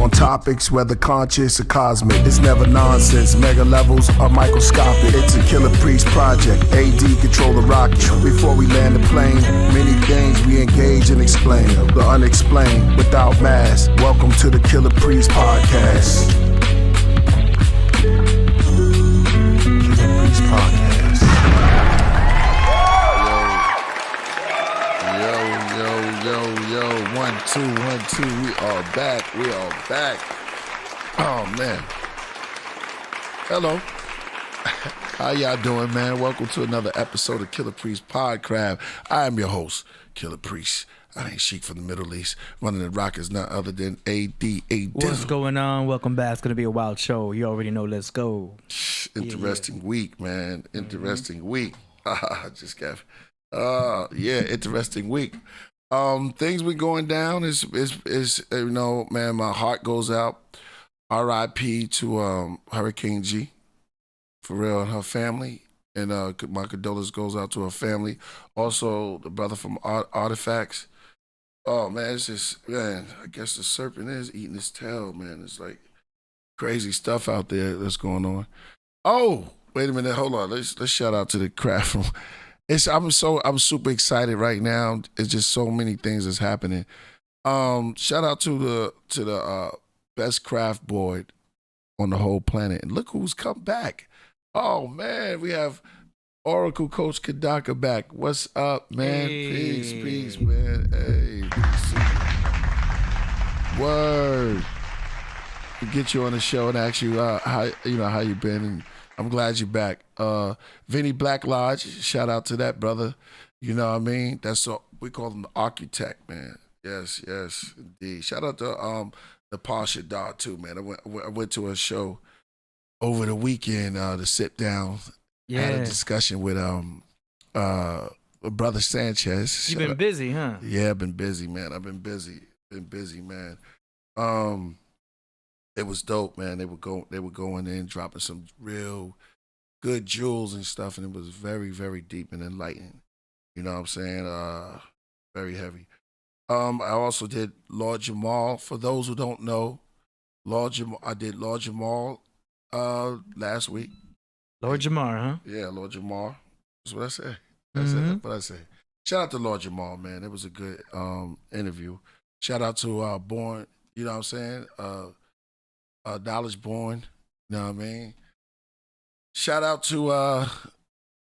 on topics, whether conscious or cosmic. It's never nonsense, mega levels are microscopic. It's a Killah Priest project, AD control the rocket. Before we land the plane, many things we engage and explain. The unexplained, without mask. Welcome to the Killah Priest podcast. Killah Priest podcast. Yo, 1 2 1 2. We are back. Oh man. Hello. How y'all doing, man? Welcome to another episode of Killah Priest Podcraft. I am your host, Killah Priest. I ain't Sheik from the Middle East. Running the rock is none other than AD. What's going on? Welcome back. It's gonna be a wild show. You already know. Let's go. Interesting week, man. Interesting week. Just got. Interesting week. Things been going down. Is you know, man, my heart goes out. R.I.P. to Hurricane G, for real, and her family. And my condolences goes out to her family. Also, the brother from Artifacts. Oh man, it's just, man, I guess the serpent is eating his tail, man. It's like crazy stuff out there that's going on. Oh, wait a minute, hold on. Let's shout out to the craft room. I'm super excited right now. It's just so many things that's happening. Shout out to the best craft board on the whole planet. And look who's come back. Oh man, we have Oracle Coach Kadaka back. What's up, man? Hey. Peace, man. Hey, good to see you. Word. We get you on the show and ask you how you been, and I'm glad you're back. Vinny Black Lodge, shout out to that brother. You know what I mean? We call him the architect, man. Yes, indeed. Shout out to Napah Shadah too, man. I went to a show over the weekend to sit down. Yeah. Had a discussion with brother Sanchez. You've been busy, huh? Yeah, I've been busy, man. Been busy, man. It was dope, man. They were going in, dropping some real good jewels and stuff, and it was very, very deep and enlightening. You know what I'm saying? Very heavy. I also did Lord Jamal. For those who don't know, I did Lord Jamal last week. Lord Jamar, huh? Yeah, Lord Jamal. That's what I said. That's what I say. Shout out to Lord Jamal, man. It was a good interview. Shout out to Born, you know what I'm saying? Knowledge Born, you know what I mean? Shout out to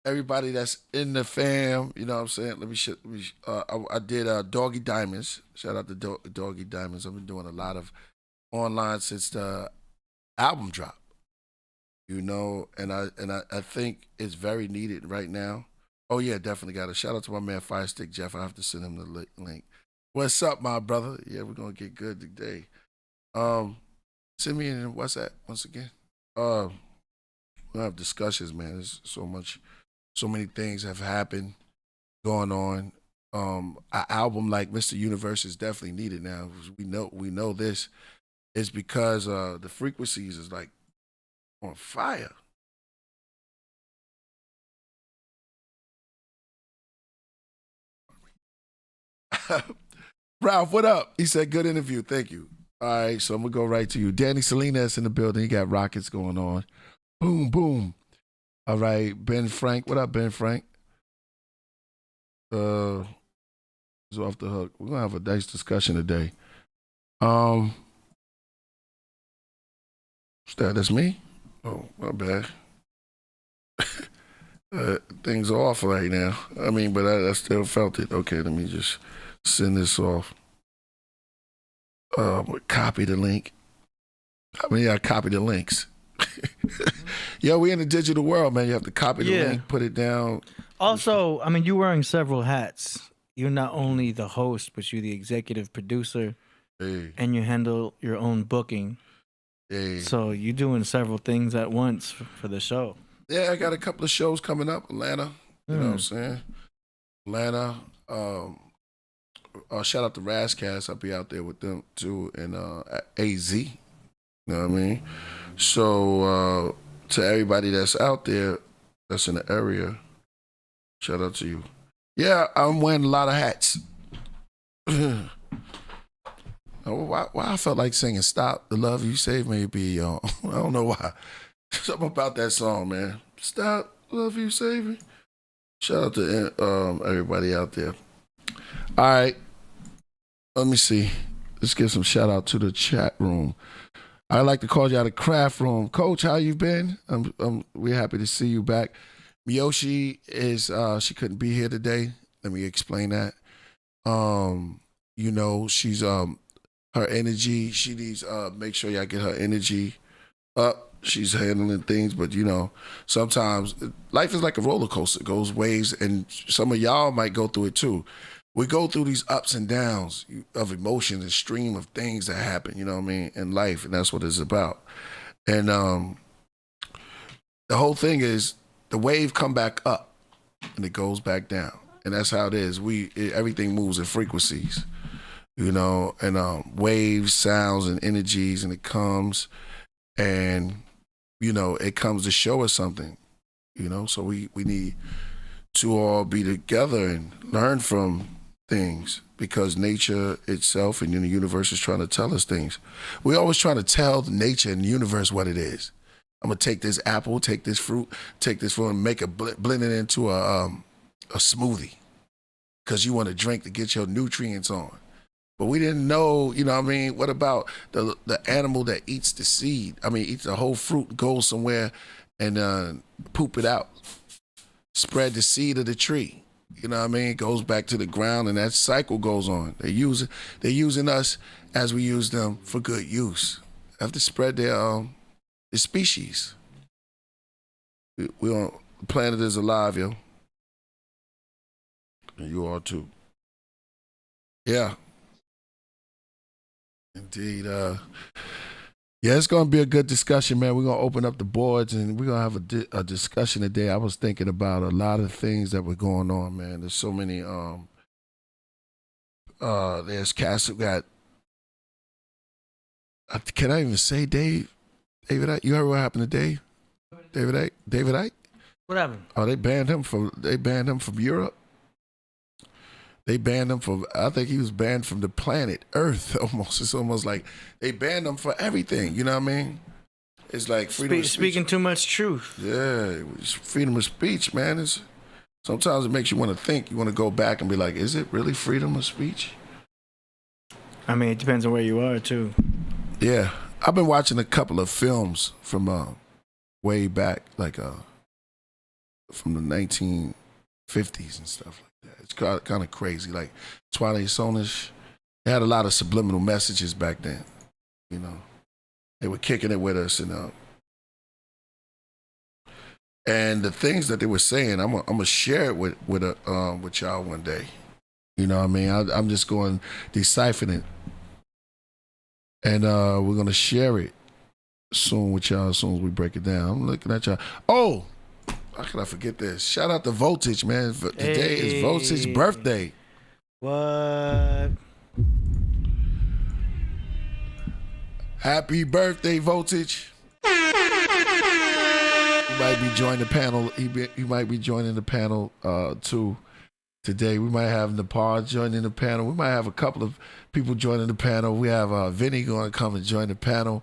everybody that's in the fam, you know what I'm saying? I did Doggy Diamonds. Shout out to Doggy Diamonds. I've been doing a lot of online since the album dropped. You know, and I think it's very needed right now. Oh yeah, definitely got a shout out to my man Firestick Jeff. I have to send him the link. What's up, my brother? Yeah, we're gonna get good today. Send me in WhatsApp once again. We'll have discussions, man. There's so many things have happened, going on. An album like Mr. Universe is definitely needed now. We know this is because the frequencies is like on fire. Ralph, what up? He said, good interview. Thank you. All right, so I'm going to go right to you. Danny Salinas in the building. He got rockets going on. Boom, boom. All right, Ben Frank. What up, Ben Frank? He's off the hook. We're going to have a nice discussion today. What's that? That's me? Oh, my bad. Things are off right now. I mean, but I still felt it. Okay, let me just send this off. Copy the link. I copy the links. Yo, we in the digital world, man. You have to copy the link, put it down. Also, I mean, you're wearing several hats. You're not only the host, but you're the executive producer, and you handle your own booking. Hey. So you're doing several things at once for the show. Yeah, I got a couple of shows coming up. Atlanta, you know what I'm saying? Atlanta. Shout out to Razcast. I'll be out there with them too, and AZ. You know what I mean? So to everybody that's out there, that's in the area, shout out to you. Yeah, I'm wearing a lot of hats. Why I felt like singing "Stop the Love You Saved Me" be I don't know why. Something about that song, man. Stop, love you, save me. Shout out to everybody out there. All right, let me see. Let's give some shout out to the chat room. I'd like to call you out of craft room. Coach, how you been? We're happy to see you back. Myeoshe is she couldn't be here today. Let me explain that. You know, she's her energy. She needs make sure y'all get her energy up. She's handling things, but you know, sometimes life is like a roller coaster. It goes waves, and some of y'all might go through it too. We go through these ups and downs of emotions and stream of things that happen, you know what I mean, in life, and that's what it's about. And the whole thing is the wave come back up and it goes back down. And that's how it is. Everything moves in frequencies, you know, and waves, sounds, and energies, and it comes and you know, it comes to show us something, you know, so we need to all be together and learn from things because nature itself and the universe is trying to tell us things. We're always trying to tell nature and the universe what it is. I'm going to take this apple, take this fruit, and make it blend it into a smoothie because you want to drink to get your nutrients on. But we didn't know, you know what I mean? What about the animal that eats the seed? I mean, eats the whole fruit, goes somewhere and poop it out. Spread the seed of the tree. You know what I mean? It goes back to the ground and that cycle goes on. They're using us as we use them for good use. They have to spread their species. The planet is alive, yo. And you are too. Yeah. Indeed. Yeah, it's going to be a good discussion, man. We're going to open up the boards and we're going to have a discussion today. I was thinking about a lot of things that were going on, man. There's so many, there's Cass who got, can I even say David Icke? You heard what happened to Dave? David Icke? What happened? Oh, they banned him from Europe. They banned him from, I think he was banned from the planet Earth almost. It's almost like they banned him for everything, you know what I mean? It's like freedom of speech. Speaking too much truth. Yeah, it's freedom of speech, man. Sometimes it makes you want to think. You want to go back and be like, is it really freedom of speech? I mean, it depends on where you are, too. Yeah. I've been watching a couple of films from way back, like from the 1950s and stuff like that. It's kind of crazy. Like Twilight Zone-ish. They had a lot of subliminal messages back then. You know, they were kicking it with us, and the things that they were saying, I'm gonna share it with y'all one day. You know what I mean? I'm just going deciphering it, and we're gonna share it soon with y'all as soon as we break it down. I'm looking at y'all. Oh. How can I forget this? Shout out to Voltage, man. Today is Voltage's birthday. What? Happy birthday, Voltage. You might be joining the panel. You might be joining the panel too today. We might have Napah joining the panel. We might have a couple of people joining the panel. We have Vinny going to come and join the panel.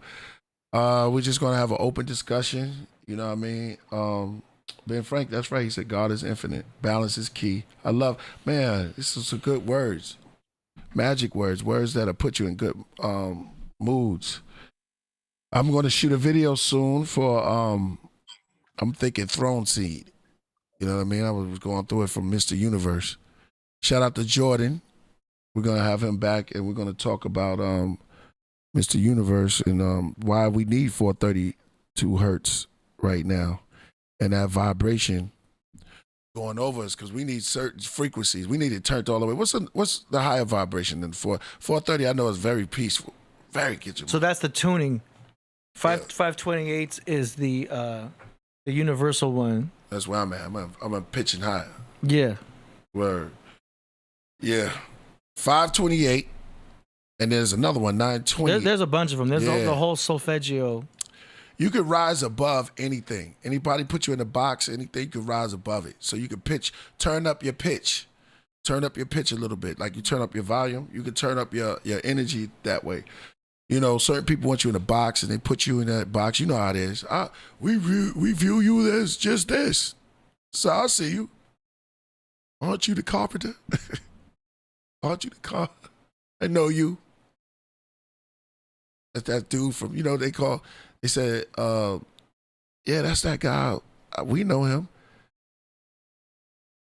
We're just going to have an open discussion. You know what I mean? Ben Frank, that's right. He said, God is infinite. Balance is key. I love, man, this is some good words. Magic words that'll put you in good moods. I'm going to shoot a video soon for, I'm thinking Throne Seed. You know what I mean? I was going through it from Mr. Universe. Shout out to Jordan. We're going to have him back and we're going to talk about Mr. Universe and why we need 432 hertz right now. And that vibration going over us because we need certain frequencies. We need it turned all the way. What's the higher vibration than 430? I know it's very peaceful, very kitchen. So that's the tuning. 528 is the universal one. That's where I'm at. I'm pitching higher. Yeah. Word. Yeah. 528, and there's another one 920. There's a bunch of them. There's the whole solfeggio. You could rise above anything. Anybody put you in a box, anything, you could rise above it. So you can turn up your pitch Turn up your pitch a little bit. Like you turn up your volume, you can turn up your energy that way. You know, certain people want you in a box and they put you in that box. You know how it is. We view you as just this. So I see you. Aren't you the carpenter? Aren't you the carpenter? I know you. That's that dude from, you know, they said, yeah, that's that guy. We know him.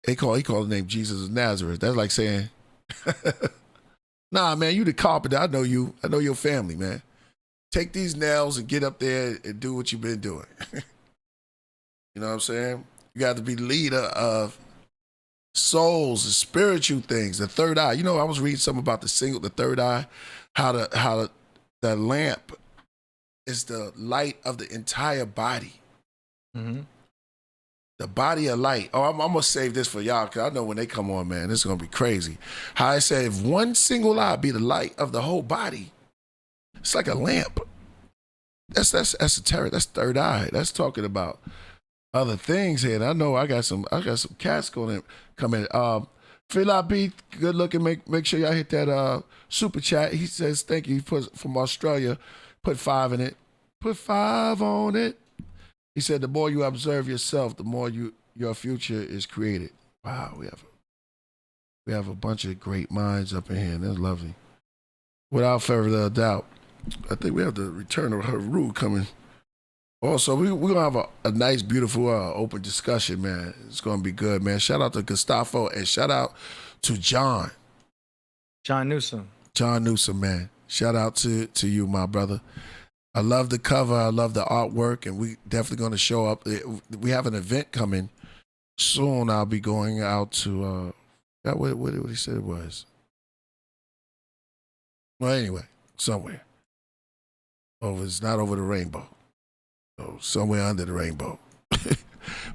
He called the name Jesus of Nazareth. That's like saying, nah, man, you the carpenter. I know you. I know your family, man. Take these nails and get up there and do what you've been doing. You know what I'm saying? You got to be leader of souls and spiritual things. The third eye. You know, I was reading something about the third eye, how the lamp is the light of the entire body. Mm-hmm. The body of light. Oh, I'm going to save this for y'all because I know when they come on, man, this is going to be crazy. How I say if one single eye be the light of the whole body, it's like a lamp. That's esoteric. That's third eye. That's talking about other things here. And I know I got some cats going to come in. Killah B, good looking. Make sure y'all hit that super chat. He says thank you. He put from Australia. Put 5 in it. Put 5 on it. He said, the more you observe yourself, the more your future is created. Wow, we have a bunch of great minds up in here, and that's lovely. Without further doubt, I think we have the return of Haru coming. Also, we're going to have a nice, beautiful, open discussion, man. It's going to be good, man. Shout out to Gustavo, and shout out to John. John Newsom. John Newsom, man. Shout out to you, my brother. I love the cover. I love the artwork, and we definitely going to show up. We have an event coming soon. I'll be going out to what he said it was. Well, anyway, somewhere. It's not over the rainbow. So somewhere under the rainbow.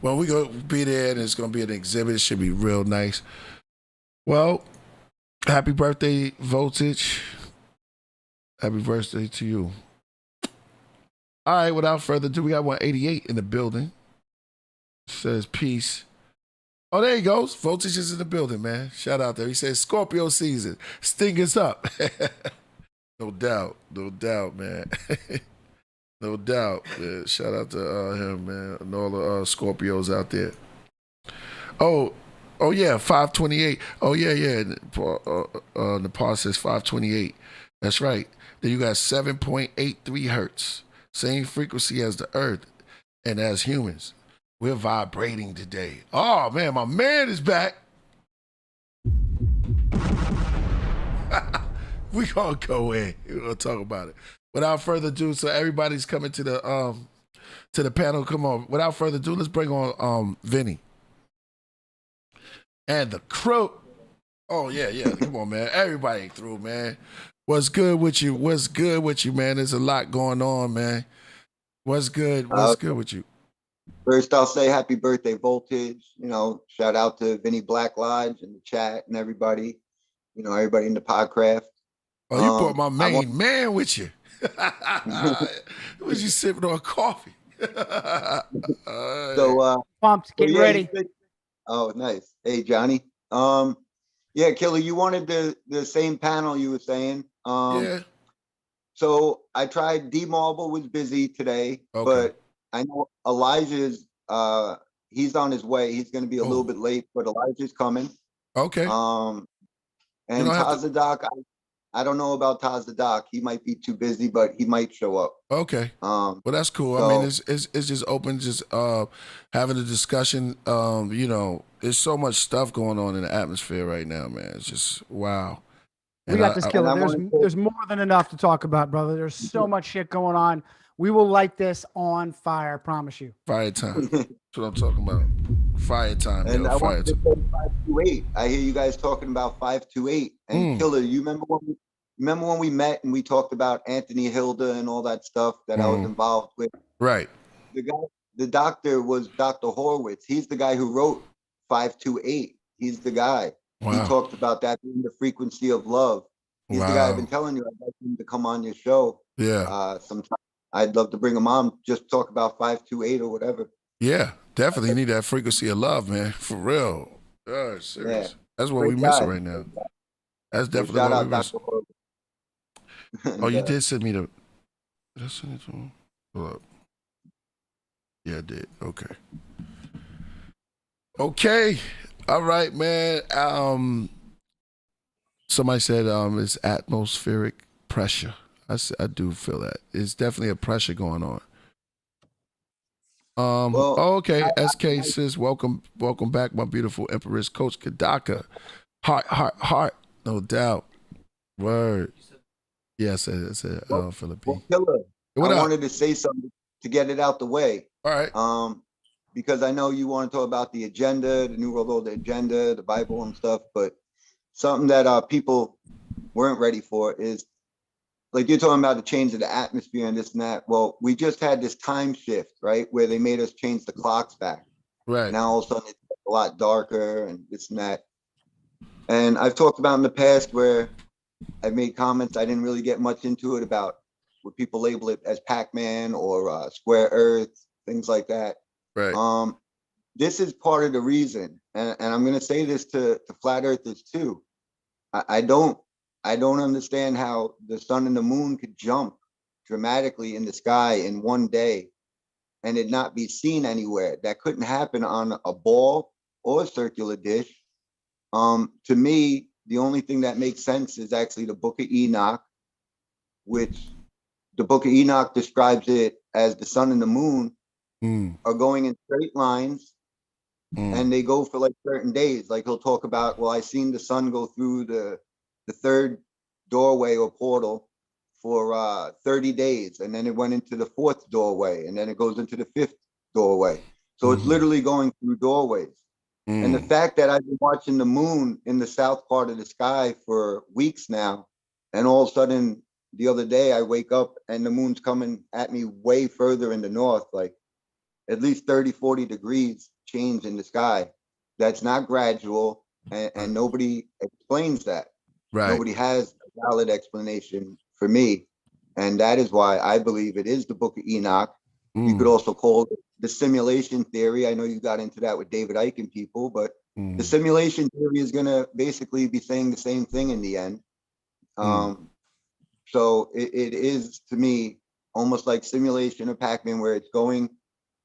Well, we're going to be there, and it's going to be an exhibit. It should be real nice. Well, happy birthday, Voltage. Happy birthday to you. All right, without further ado, we got 188 in the building. Says peace. Oh, there he goes. Voltage is in the building, man. Shout out there. He says Scorpio season. Sting us up. No doubt, man. No doubt. Yeah, shout out to him, man, and all the Scorpios out there. Oh yeah, 528. Oh yeah. Napah says 528. That's right. Then you got 7.83 hertz. Same frequency as the earth and as humans. We're vibrating today. Oh, man, my man is back. We're going to go in. We're going to talk about it. Without further ado, so everybody's coming to the panel. Come on. Without further ado, let's bring on Vinny. And the crew. Oh, yeah. Come on, man. Everybody through, man. What's good with you? Man? There's a lot going on, man. What's good with you? First, I'll say happy birthday, Voltage. You know, shout out to Vinny Black Lodge and the chat and everybody. You know, everybody in the Podcraft. Oh, you brought my main man with you. Was you sipping on coffee? So, pumped, getting ready. Oh, nice. Hey, Johnny. Yeah, Killah, you wanted the same panel you were saying. Yeah. So I tried. D-Marble was busy today, but I know Elijah's. He's on his way. He's going to be a little bit late, but Elijah's coming. Okay. And TazaDoc, I don't know about TazaDoc. He might be too busy, but he might show up. Okay. Well, that's cool. So, I mean, it's just open, just having a discussion. You know, there's so much stuff going on in the atmosphere right now, man. It's just wow. We got this, Killah. There's more than enough to talk about, brother. There's so much shit going on. We will light this on fire, I promise you. Fire time. That's what I'm talking about. Fire time. And yo, I fire want to say 528. I hear you guys talking about 528. And Killah, you remember when we met and we talked about Anthony Hilda and all that stuff that I was involved with? Right. The doctor was Dr. Horowitz. He's the guy who wrote 528. He's the guy. Wow. He talked about that being the frequency of love. He's the guy I've been telling you. I'd like him to come on your show. Yeah. Sometime. I'd love to bring him on, just talk about 528 or whatever. Yeah, definitely need that frequency of love, man. For real. Serious. That's what we're missing right now. That's definitely what we're missing. Oh, you did send me the. Did I send it to him? Hold up. Yeah, I did. Okay. Okay. All right, man. Somebody said it's atmospheric pressure. I do feel that. It's definitely a pressure going on. Okay. SK says, welcome back, my beautiful Empress Coach Kadaka. Heart. No doubt. Word. Yeah, I said Philippine. Killah, I wanted to say something to get it out the way. All right. Because I know you want to talk about the agenda, the New World Order agenda, the Bible and stuff, but something that people weren't ready for is, like you're talking about the change of the atmosphere and this and that. Well, we just had this time shift, right? Where they made us change the clocks back. Right. Now all of a sudden it's a lot darker and this and that. And I've talked about in the past where I've made comments, I didn't really get much into it about what people label it as Pac-Man or Square Earth, things like that. Right. This is part of the reason, and I'm going to say this to flat earthers too. I don't understand how the sun and the moon could jump dramatically in the sky in one day and it not be seen anywhere. That couldn't happen on a ball or a circular dish. To me, the only thing that makes sense is actually the Book of Enoch, which the Book of Enoch describes it as the sun and the moon are going in straight lines, and they go for like certain days. Like he'll talk about, well, I seen the sun go through the third doorway or portal for 30 days, and then it went into the fourth doorway, and then it goes into the fifth doorway. So it's literally going through doorways. And the fact that I've been watching the moon in the south part of the sky for weeks now, and all of a sudden the other day I wake up and the moon's coming at me way further in the north, like at least 30, 40 degrees change in the sky. That's not gradual, and nobody explains that. Right. Nobody has a valid explanation for me. And that is why I believe it is the Book of Enoch. You could also call it the simulation theory. I know you got into that with David Icke and people, but the simulation theory is going to basically be saying the same thing in the end. So it is, to me, almost like simulation of Pac-Man, where it's going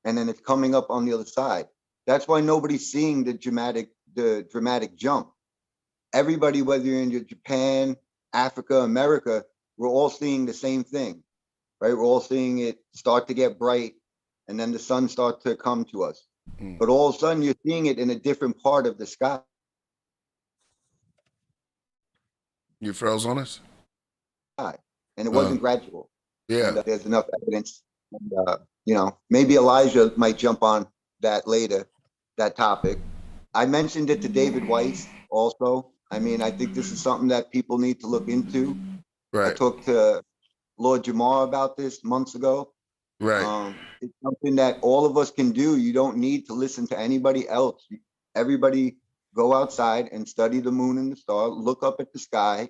and then it's coming up on the other side. That's why nobody's seeing the dramatic jump. Everybody, whether you're in Japan, Africa, America, we're all seeing the same thing, right? We're all seeing it start to get bright, and then the sun starts to come to us. But all of a sudden, you're seeing it in a different part of the sky. You froze on us? And it wasn't gradual. Yeah. And there's enough evidence. And, maybe Elijah might jump on that later, that topic. I mentioned it to David Weiss also. I mean, I think this is something that people need to look into. Right. I talked to Lord Jamar about this months ago. Right. It's something that all of us can do. You don't need to listen to anybody else. Everybody go outside and study the moon and the star, look up at the sky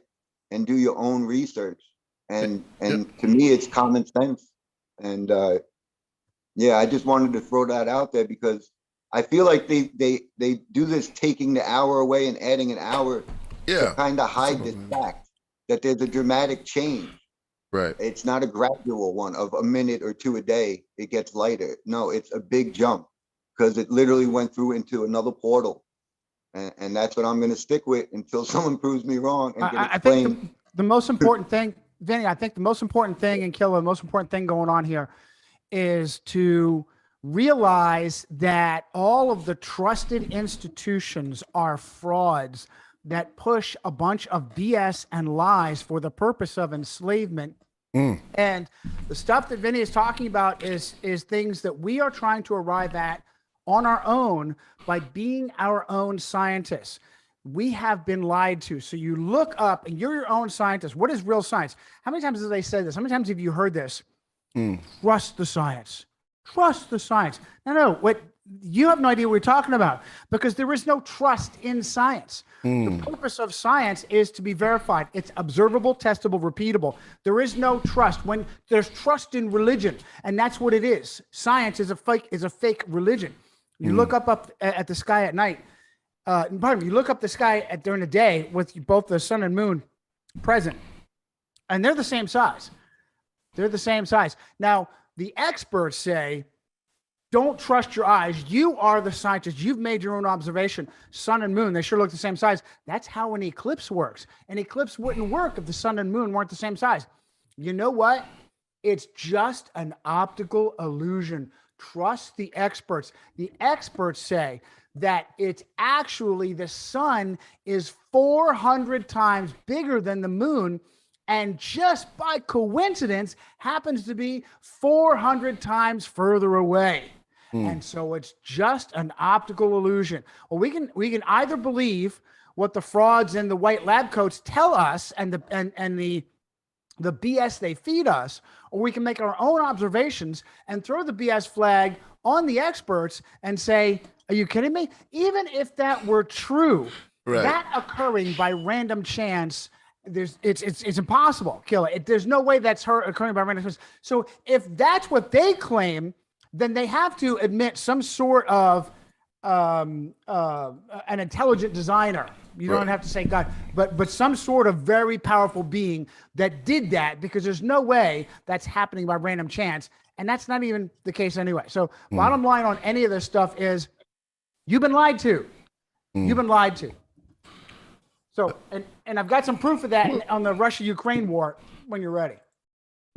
and do your own research. And to me, it's common sense. And I just wanted to throw that out there because I feel like they do this, taking the hour away and adding an hour to kind of hide this fact that there's a dramatic change. Right. It's not a gradual one of a minute or two a day. It gets lighter. No, it's a big jump because it literally went through into another portal. And that's what I'm going to stick with until someone proves me wrong and can explain. I think the most important thing, Vinny, I think the most important thing in Killah, the most important thing going on here is to realize that all of the trusted institutions are frauds that push a bunch of BS and lies for the purpose of enslavement. And the stuff that Vinny is talking about is things that we are trying to arrive at on our own by being our own scientists. We have been lied to. So you look up and you're your own scientist. What is real science? How many times have they said this? How many times have you heard this? Trust the science. Trust the science. No, what you have no idea what we're talking about because there is no trust in science. The purpose of science is to be verified. It's observable, testable, repeatable. There is no trust. When there's trust in religion, and that's what it is. Science is a fake religion. You look up at the sky at night, pardon me, you look up the sky during the day with both the sun and moon present, and they're the same size. They're the same size. Now, the experts say, don't trust your eyes. You are the scientist. You've made your own observation. Sun and moon, they sure look the same size. That's how an eclipse works. An eclipse wouldn't work if the sun and moon weren't the same size. You know what? It's just an optical illusion. Trust the experts. The experts say that it's actually the sun is 400 times bigger than the moon, and just by coincidence happens to be 400 times further away. And so it's just an optical illusion. Well, we can either believe what the frauds in the white lab coats tell us and the BS they feed us, or we can make our own observations and throw the BS flag on the experts and say, are you kidding me? Even if that were true, that occurring by random chance, it's impossible. Killah. There's no way that's occurring by random chance. So if that's what they claim, then they have to admit some sort of an intelligent designer. You don't have to say God, but some sort of very powerful being that did that, because there's no way that's happening by random chance. And that's not even the case anyway. So bottom line on any of this stuff is you've been lied to. You've been lied to. So, and I've got some proof of that on the Russia-Ukraine war when you're ready.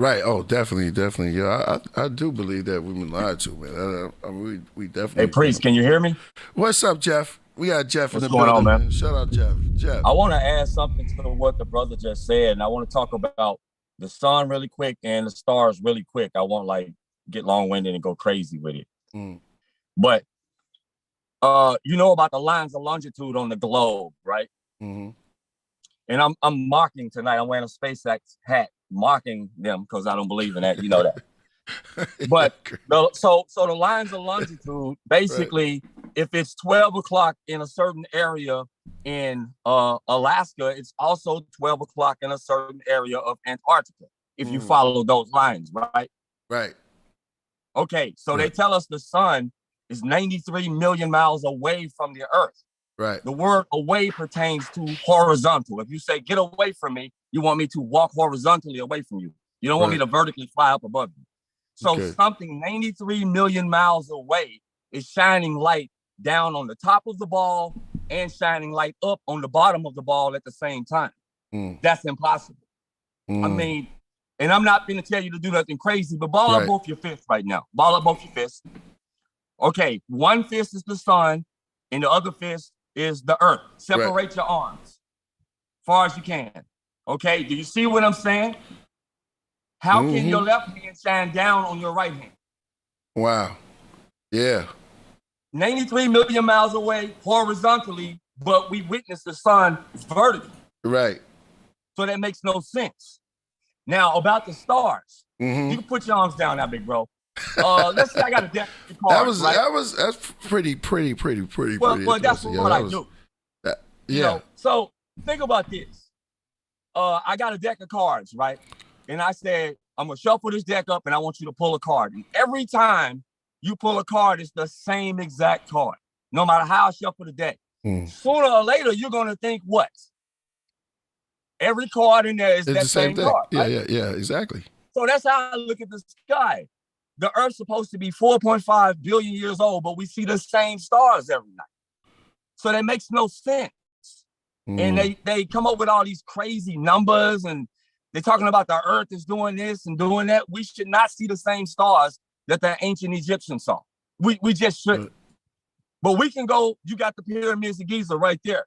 Right. Oh, definitely. Yeah, I do believe that we've been lied to, man. I mean, we definitely. Hey, Priest, can you hear me? What's up, Jeff? We got Jeff in the going building, on, man? Shout out, Jeff. I want to add something to what the brother just said, and I want to talk about the sun really quick and the stars really quick. I won't get long-winded and go crazy with it. But you know about the lines of longitude on the globe, right? And I'm mocking tonight. I'm wearing a SpaceX hat, mocking them because I don't believe in that. You know that. But so the lines of longitude, basically, if it's 12 o'clock in a certain area in Alaska, it's also 12 o'clock in a certain area of Antarctica, if you follow those lines, right? Right. Okay, so they tell us the sun is 93 million miles away from the Earth. Right. The word away pertains to horizontal. If you say, get away from me, you want me to walk horizontally away from you. You don't want me to vertically fly up above you. So something 93 million miles away is shining light down on the top of the ball and shining light up on the bottom of the ball at the same time. That's impossible. I mean, and I'm not going to tell you to do nothing crazy, but ball up both your fists right now. Ball up both your fists. Okay, one fist is the sun and the other fist is the earth. Separate your arms far as you can. Okay, do you see what I'm saying? How can your left hand shine down on your right hand? Wow. Yeah. 93 million miles away horizontally, but we witness the sun vertically. Right. So that makes no sense. Now, about the stars, you can put your arms down now, big bro. Let's say I got a deck of cards. That's pretty. Well, that's what I do. You know, so think about this. I got a deck of cards, right? And I said, I'm gonna shuffle this deck up and I want you to pull a card. And every time you pull a card, it's the same exact card, no matter how I shuffle the deck. Sooner or later, you're gonna think what? Every card in there is that same card. Right? Yeah, exactly. So that's how I look at the sky. The Earth's supposed to be 4.5 billion years old, but we see the same stars every night. So that makes no sense. And they come up with all these crazy numbers and they're talking about the Earth is doing this and doing that. We should not see the same stars that the ancient Egyptians saw. We just shouldn't. But we can go, you got the pyramids of Giza right there.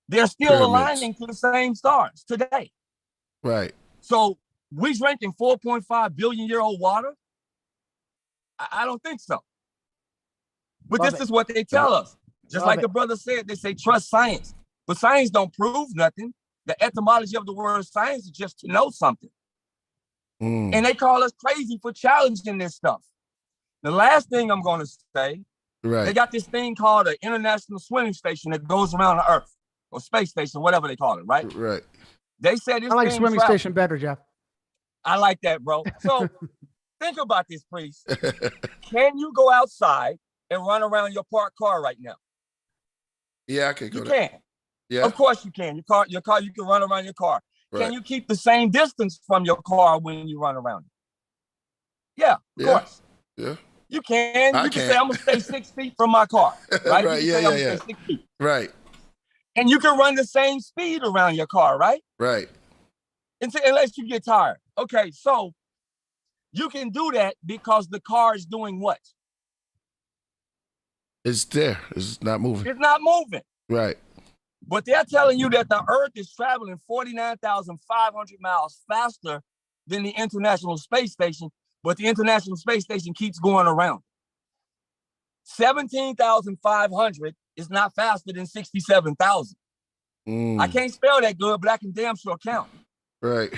They're still aligning to the same stars today. Right. So we drinking 4.5 billion year old water? I don't think so. But this is what they tell us. Just like the brother said, they say trust science. But science don't prove nothing. The etymology of the word science is just to know something. And they call us crazy for challenging this stuff. The last thing I'm going to say, they got this thing called an international swimming station that goes around the Earth, or space station, whatever they call it, right? Right. They said this I like swimming station better, Jeff. I like that, bro. So think about this, Priest. Can you go outside and run around your parked car right now? Yeah, I can go. You can. Yeah. Of course you can. Your car, you can run around your car. Right. Can you keep the same distance from your car when you run around it? Yeah, of course. Yeah. You can. You can say, I'm gonna stay 6 feet from my car. Right? Right. You can say, I'm gonna stay 6 feet. Right. And you can run the same speed around your car, right? Right. Unless you get tired. Okay, so you can do that because the car is doing what? It's there. It's not moving. It's not moving. Right. But they're telling you that the Earth is traveling 49,500 miles faster than the International Space Station, but the International Space Station keeps going around. 17,500 is not faster than 67,000. I can't spell that good, but I can damn sure count. Right.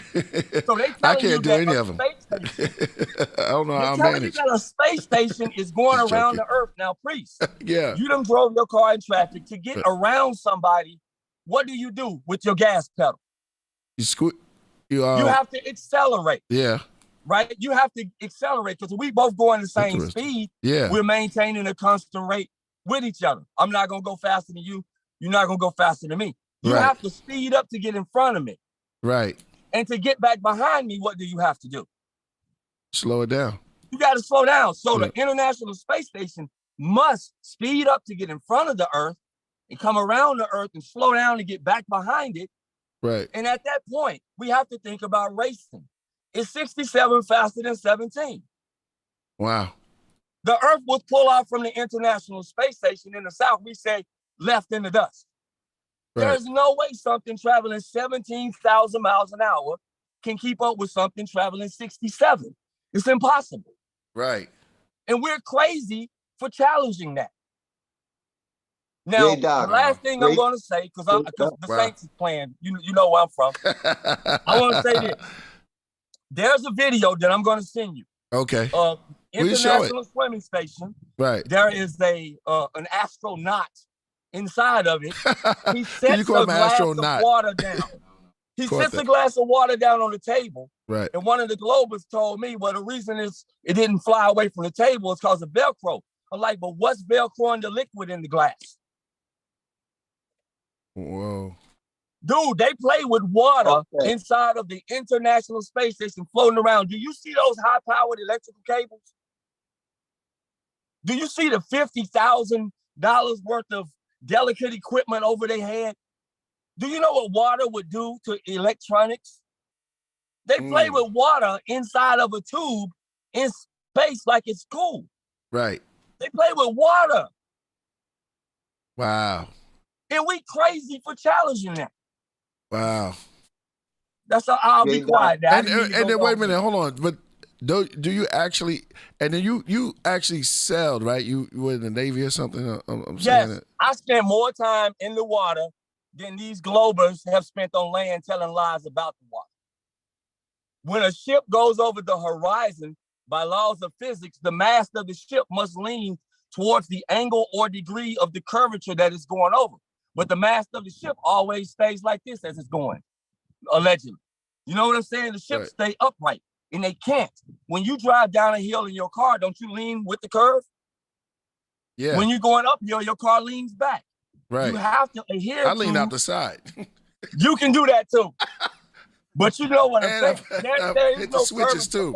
So they I telling you can't do that any of them. I don't know how I manage. You that a space station is going around the Earth. Now, Priest, yeah. You done drove your car in traffic to get around somebody. What do you do with your gas pedal? You have to accelerate. Yeah. Right? You have to accelerate because we both going the same speed. Yeah. We're maintaining a constant rate with each other. I'm not going to go faster than you. You're not going to go faster than me. You have to speed up to get in front of me. Right. And to get back behind me, what do you have to do? Slow it down. You got to slow down. So the International Space Station must speed up to get in front of the Earth and come around the Earth and slow down to get back behind it. Right. And at that point, we have to think about racing. It's 67 faster than 17. Wow. The Earth was pulled off from the International Space Station in the South. We say left in the dust. Right. There's no way something traveling 17,000 miles an hour can keep up with something traveling 67. It's impossible. Right. And we're crazy for challenging that. Now, JDoc, the last thing I'm going to say, because the Saints is playing, you know where I'm from. I want to say this. There's a video that I'm going to send you. Okay. International Swimming Station. Right. There is an astronaut inside of it. He sets a glass of water down. He sets a glass of water down on the table. Right. And one of the Globers told me, well, the reason is it didn't fly away from the table is because of Velcro. I'm like, but what's Velcroing the liquid in the glass? Whoa. Dude, they play with water inside of the International Space Station floating around. Do you see those high-powered electrical cables? Do you see the $50,000 worth of delicate equipment over their head? Do you know what water would do to electronics? They play with water inside of a tube in space like it's cool. Right. They play with water. Wow. And we crazy for challenging that. Wow. That's how I'll be quiet now. And then wait a minute, hold on. But do you actually, and then you actually sailed, right? You were in the Navy or something? I'm yes, saying that. I spent more time in the water than these Globers have spent on land telling lies about the water. When a ship goes over the horizon, by laws of physics, the mast of the ship must lean towards the angle or degree of the curvature that it's going over. But the mast of the ship always stays like this as it's going, allegedly. You know what I'm saying? The ships stay upright, and they can't. When you drive down a hill in your car, don't you lean with the curve? Yeah. When you're going uphill, your car leans back. Right. You have to adhere I lean out the side. You can do that too. But you know what I'm saying? There is hit no the switches too.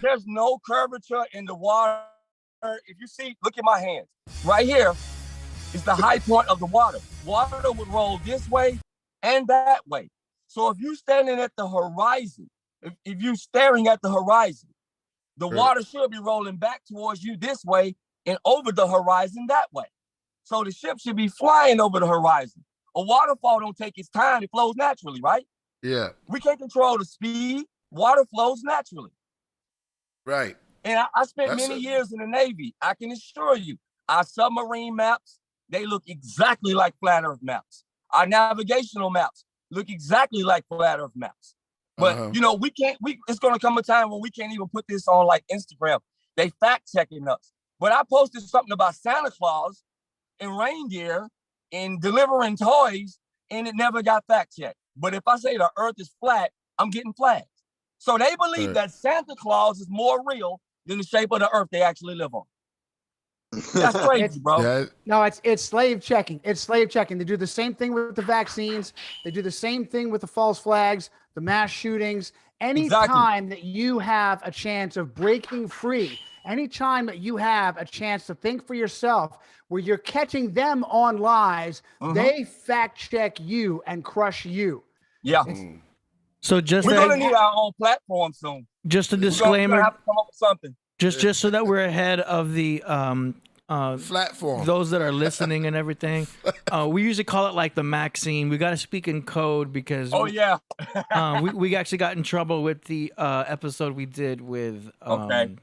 There's no curvature in the water. If you see, look at my hands. Right here is the high point of the water. Water would roll this way and that way. So if you're standing at the horizon, if you're staring at the horizon, the water should be rolling back towards you this way and over the horizon that way. So the ship should be flying over the horizon. A waterfall don't take its time. It flows naturally, right? Yeah. We can't control the speed. Water flows naturally. Right. And I spent many years in the Navy. I can assure you, our submarine maps, they look exactly like flat Earth maps. Our navigational maps look exactly like flat Earth maps. But, you know, it's going to come a time when we can't even put this on like Instagram. They fact checking us. But I posted something about Santa Claus and reindeer and delivering toys, and it never got fact checked. But if I say the Earth is flat, I'm getting flagged. So they believe that Santa Claus is more real than the shape of the Earth they actually live on. That's crazy, bro. No, it's slave checking. It's slave checking. They do the same thing with the vaccines. They do the same thing with the false flags, the mass shootings. Anytime that you have a chance of breaking free, anytime that you have a chance to think for yourself, where you're catching them on lies, they fact check you and crush you. Yeah. So just we're gonna need our own platform soon. Just a disclaimer. We're gonna have to come up with something. Just so that we're ahead of the platform. Those that are listening and everything. We usually call it like the Maxine. We got to speak in code because we actually got in trouble with the episode we did with DI.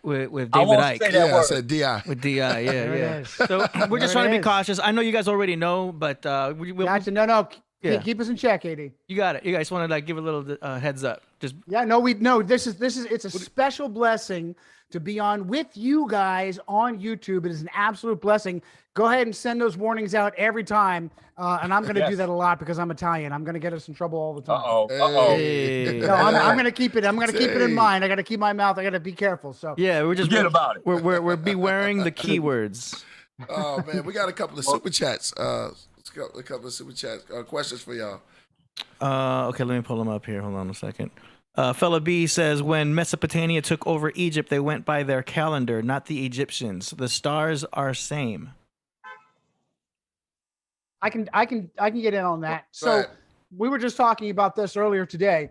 With David Icke. I said DI. With DI, yeah. So we're just trying to be cautious. I know you guys already know, but we'll gotcha. No. Keep us in check, AD. You got it. You guys want to like give a little heads up. Just This is it's a special blessing to be on with you guys on YouTube. It is an absolute blessing. Go ahead and send those warnings out every time. And I'm going to do that a lot because I'm Italian. I'm going to get us in trouble all the time. Hey. No, I'm going to keep it. I'm going to keep it in mind. I got to keep my mouth. I got to be careful. So we're just forget about it. We're bewaring the keywords. Oh man, we got a couple of super chats. A couple of super chats. Questions for y'all. Okay, let me pull them up here. Hold on a second. Fella B says, when Mesopotamia took over Egypt, they went by their calendar, not the Egyptians. The stars are same. I can get in on that. So we were just talking about this earlier today.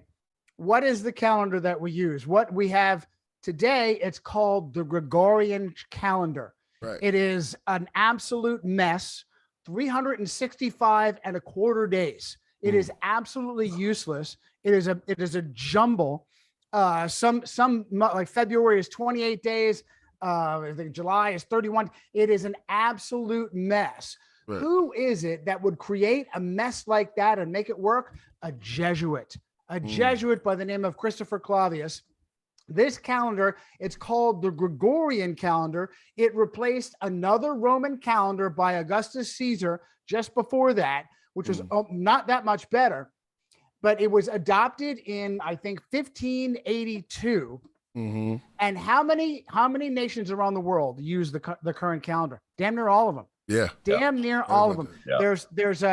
What is the calendar that we use? What we have today, it's called the Gregorian calendar. Right. It is an absolute mess. 365 and a quarter days. It is absolutely useless. It is a jumble. Some like February is 28 days. I think July is 31. It is an absolute mess. Right. Who is it that would create a mess like that and make it work? A Jesuit by the name of Christopher Clavius. This calendar, it's called the Gregorian calendar. It replaced another Roman calendar by Augustus Caesar just before that, which was not that much better. But it was adopted in, I think, 1582. And how many nations around the world use the current calendar? Damn near all of them. Yeah. Damn near all of them. Yeah. There's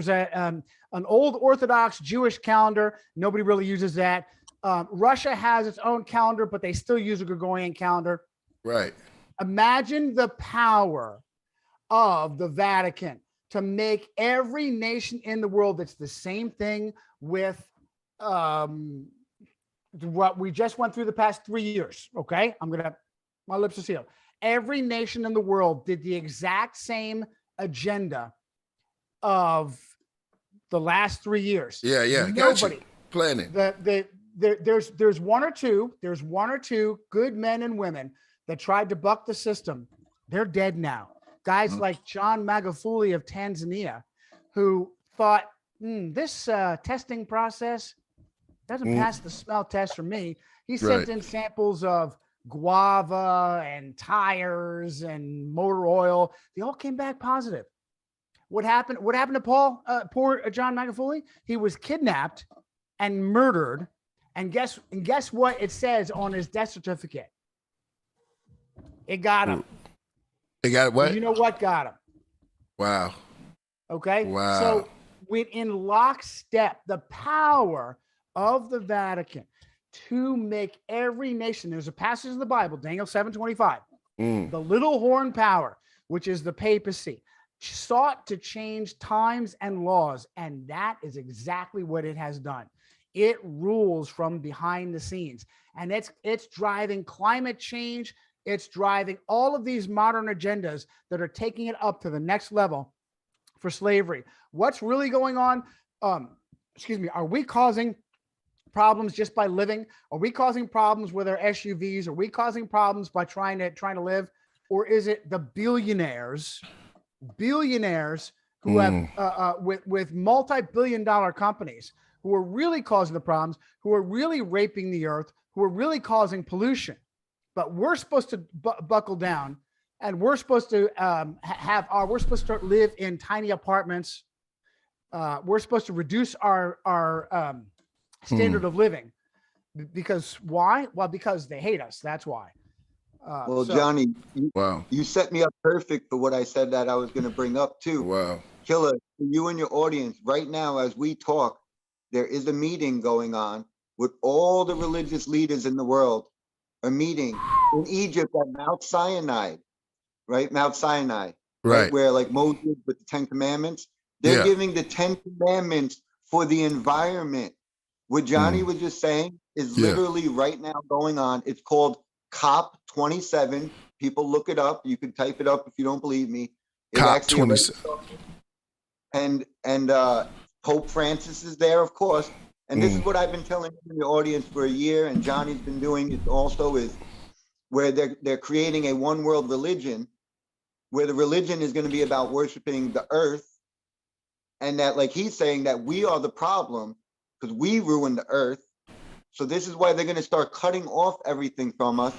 an old Orthodox Jewish calendar. Nobody really uses that. Russia has its own calendar, but they still use a Gregorian calendar. Right. Imagine the power of the Vatican to make every nation in the world that's the same thing with what we just went through the past 3 years. Okay. My lips are sealed. Every nation in the world did the exact same agenda of the last 3 years. Yeah. Nobody planning. There's one or two good men and women that tried to buck the system. They're dead now. Guys like John Magufuli of Tanzania, who thought, this testing process doesn't pass the smell test for me. He sent in samples of guava and tires and motor oil. They all came back positive. What happened to poor John Magufuli? He was kidnapped and murdered. And guess what it says on his death certificate? It got him. It got what? You know what got him? Wow. Okay. Wow. So in lockstep, the power of the Vatican to make every nation. There's a passage in the Bible, Daniel 7:25. The little horn power, which is the papacy, sought to change times and laws, and that is exactly what it has done. It rules from behind the scenes, and it's driving climate change. It's driving all of these modern agendas that are taking it up to the next level for slavery. What's really going on? Are we causing problems just by living? Are we causing problems with our SUVs? Are we causing problems by trying to live? Or is it the billionaires who have with multi-billion-dollar companies who are really causing the problems, who are really raping the earth, who are really causing pollution? But we're supposed to buckle down, and we're supposed to we're supposed to live in tiny apartments. We're supposed to reduce our standard of living. Because why? Well, because they hate us. That's why. Well, Johnny, you set me up perfect for what I said that I was going to bring up too. Wow. Killah, you and your audience, right now as we talk, there is a meeting going on with all the religious leaders in the world, a meeting in Egypt at Mount Sinai, right? Mount Sinai, right? Where like Moses with the 10 Commandments, they're giving the 10 Commandments for the environment. What Johnny was just saying is literally right now going on. It's called COP27. People look it up. You can type it up if you don't believe me. COP27. And Pope Francis is there, of course. And this is what I've been telling the audience for a year, and Johnny's been doing it also, is where they're creating a one world religion, where the religion is going to be about worshiping the earth, and that, like he's saying, that we are the problem because we ruined the earth. So this is why they're going to start cutting off everything from us,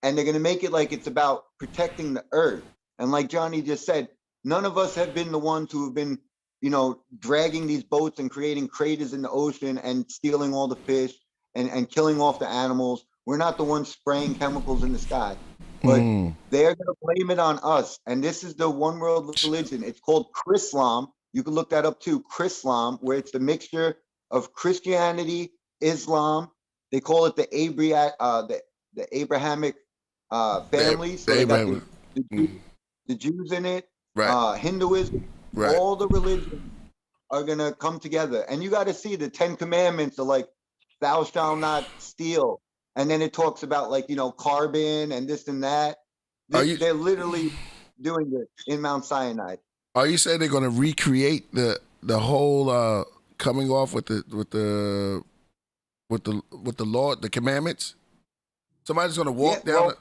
and they're going to make it like it's about protecting the earth. And like Johnny just said, none of us have been the ones who have been, you know, dragging these boats and creating craters in the ocean and stealing all the fish and killing off the animals. We're not the ones spraying chemicals in the sky, but they're going to blame it on us. And this is the one world religion. It's called Chrislam. You can look that up too, Chrislam, where it's the mixture of Christianity, Islam. They call it the Abrahamic family. So they got the Jews in it, Hinduism. All the religions are going to come together. And you got to see the 10 Commandments are like, thou shalt not steal. And then it talks about like, you know, carbon and this and that. They're literally doing it in Mount Sinai. Are you saying they're going to recreate the whole coming off with the Lord, the commandments? Somebody's going to walk down. Well,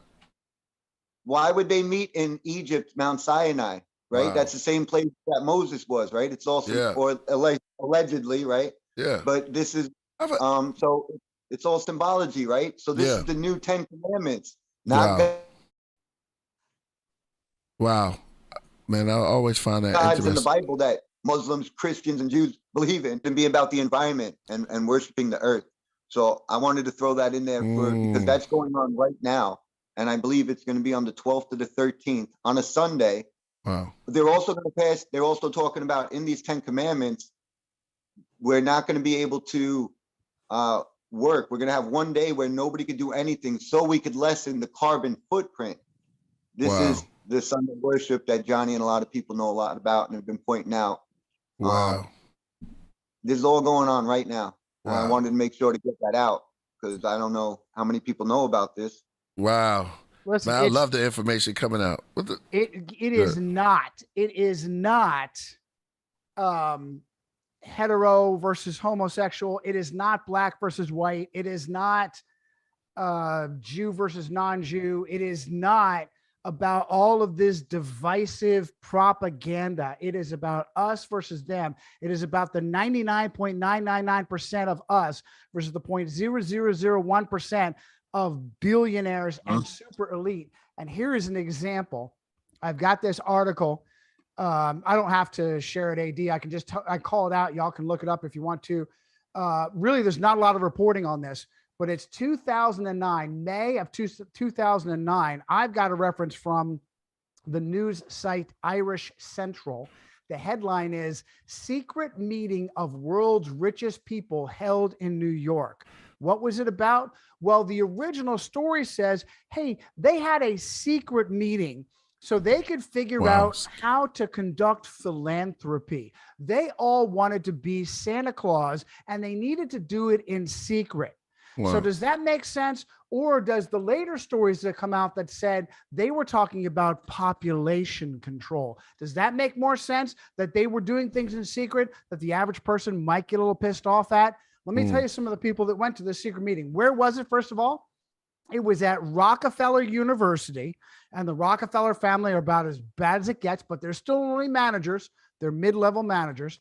why would they meet in Egypt, Mount Sinai? Right, that's the same place that Moses was. Right, it's also or allegedly, right? Yeah. But this is so it's all symbology, right? So this is the new 10 Commandments. Wow, man, I always find that interesting. In the Bible that Muslims, Christians, and Jews believe in, and be about the environment and worshiping the earth. So I wanted to throw that in there because that's going on right now, and I believe it's going to be on the 12th to the 13th on a Sunday. Wow. They're also going to pass. They're also talking about in these 10 Commandments, we're not going to be able to work. We're going to have one day where nobody could do anything, so we could lessen the carbon footprint. This is the Sunday worship that Johnny and a lot of people know a lot about and have been pointing out. Wow. This is all going on right now. Wow. And I wanted to make sure to get that out because I don't know how many people know about this. Wow. Listen, man, I love the information coming out. It is not hetero versus homosexual. It is not black versus white. It is not Jew versus non-Jew. It is not about all of this divisive propaganda. It is about us versus them. It is about the 99.999% of us versus the 0.0001% of billionaires and super elite. And here is an example. I've got this article. I don't have to share it, AD. I can just, I call it out. Y'all can look it up if you want to. Really, there's not a lot of reporting on this, but it's 2009, May of 2009. I've got a reference from the news site Irish Central. The headline is Secret Meeting of World's Richest People Held in New York. What was it about? Well, the original story says, hey, they had a secret meeting so they could figure out how to conduct philanthropy. They all wanted to be Santa Claus and they needed to do it in secret. Wow. So does that make sense? Or does the later stories that come out that said they were talking about population control? Does that make more sense that they were doing things in secret that the average person might get a little pissed off at? Let me tell you some of the people that went to this secret meeting. Where was it, first of all? It was at Rockefeller University, and the Rockefeller family are about as bad as it gets, but they're still only managers. They're mid-level managers.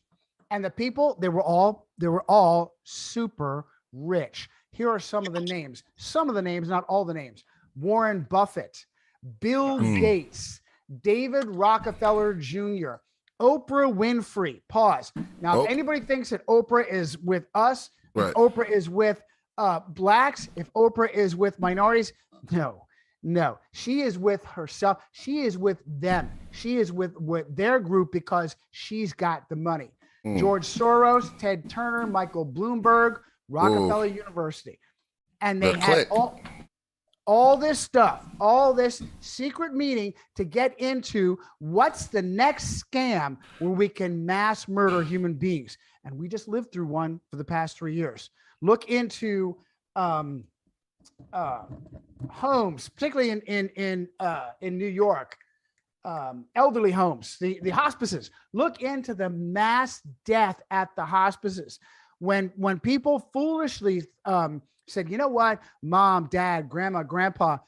And the people, they were all super rich. Here are some of the names. Some of the names, not all the names. Warren Buffett, Bill Gates, David Rockefeller Jr., Oprah Winfrey. Pause. Now, if anybody thinks that Oprah is with us, if Oprah is with blacks, if Oprah is with minorities, no. No, she is with herself. She is with them. She is with their group because she's got the money. George Soros, Ted Turner, Michael Bloomberg, Rockefeller University. And they had all this stuff, all this secret meeting to get into what's the next scam where we can mass murder human beings. And we just lived through one for the past 3 years. Look into homes, particularly in New York, elderly homes, the hospices. Look into the mass death at the hospices. When people foolishly said, you know what, mom, dad, grandma, grandpa,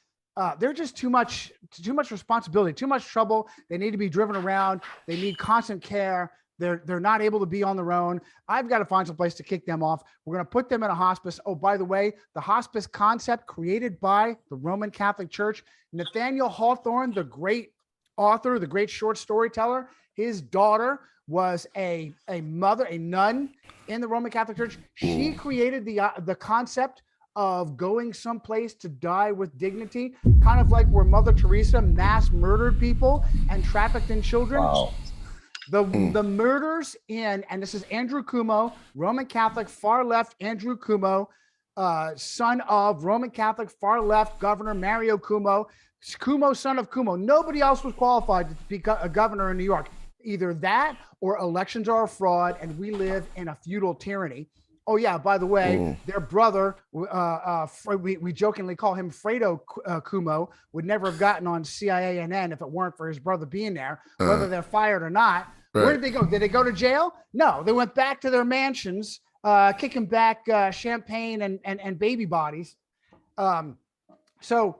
they're just too much responsibility, too much trouble. They need to be driven around. They need constant care. They're not able to be on their own. I've got to find some place to kick them off. We're going to put them in a hospice. Oh, by the way, the hospice concept created by the Roman Catholic Church, Nathaniel Hawthorne, the great author, the great short storyteller, his daughter was a mother, a nun in the Roman Catholic Church. She created the concept of going someplace to die with dignity, kind of like where Mother Teresa mass murdered people and trafficked in children. Wow. The murders and this is Andrew Cuomo, Roman Catholic, far left Andrew Cuomo, son of Roman Catholic, far left Governor Mario Cuomo, son of Cuomo. Nobody else was qualified to be a governor in New York. Either that or elections are a fraud and we live in a feudal tyranny. Oh yeah, by the way, their brother, we jokingly call him Fredo Cuomo, would never have gotten on CNN if it weren't for his brother being there, whether they're fired or not. Right. Where did they go? Did they go to jail? No, they went back to their mansions, kicking back champagne and baby bodies. So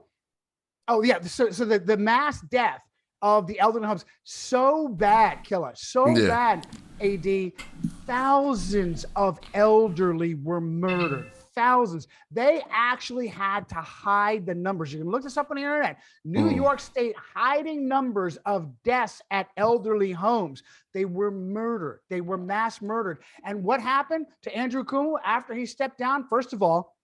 the mass death of the elderly homes, so bad, Killah, so bad, AD, thousands of elderly were murdered. Thousands. They actually had to hide the numbers. You can look this up on the internet. New York State hiding numbers of deaths at elderly homes. They were murdered. They were mass murdered. And what happened to Andrew Cuomo after he stepped down? First of all,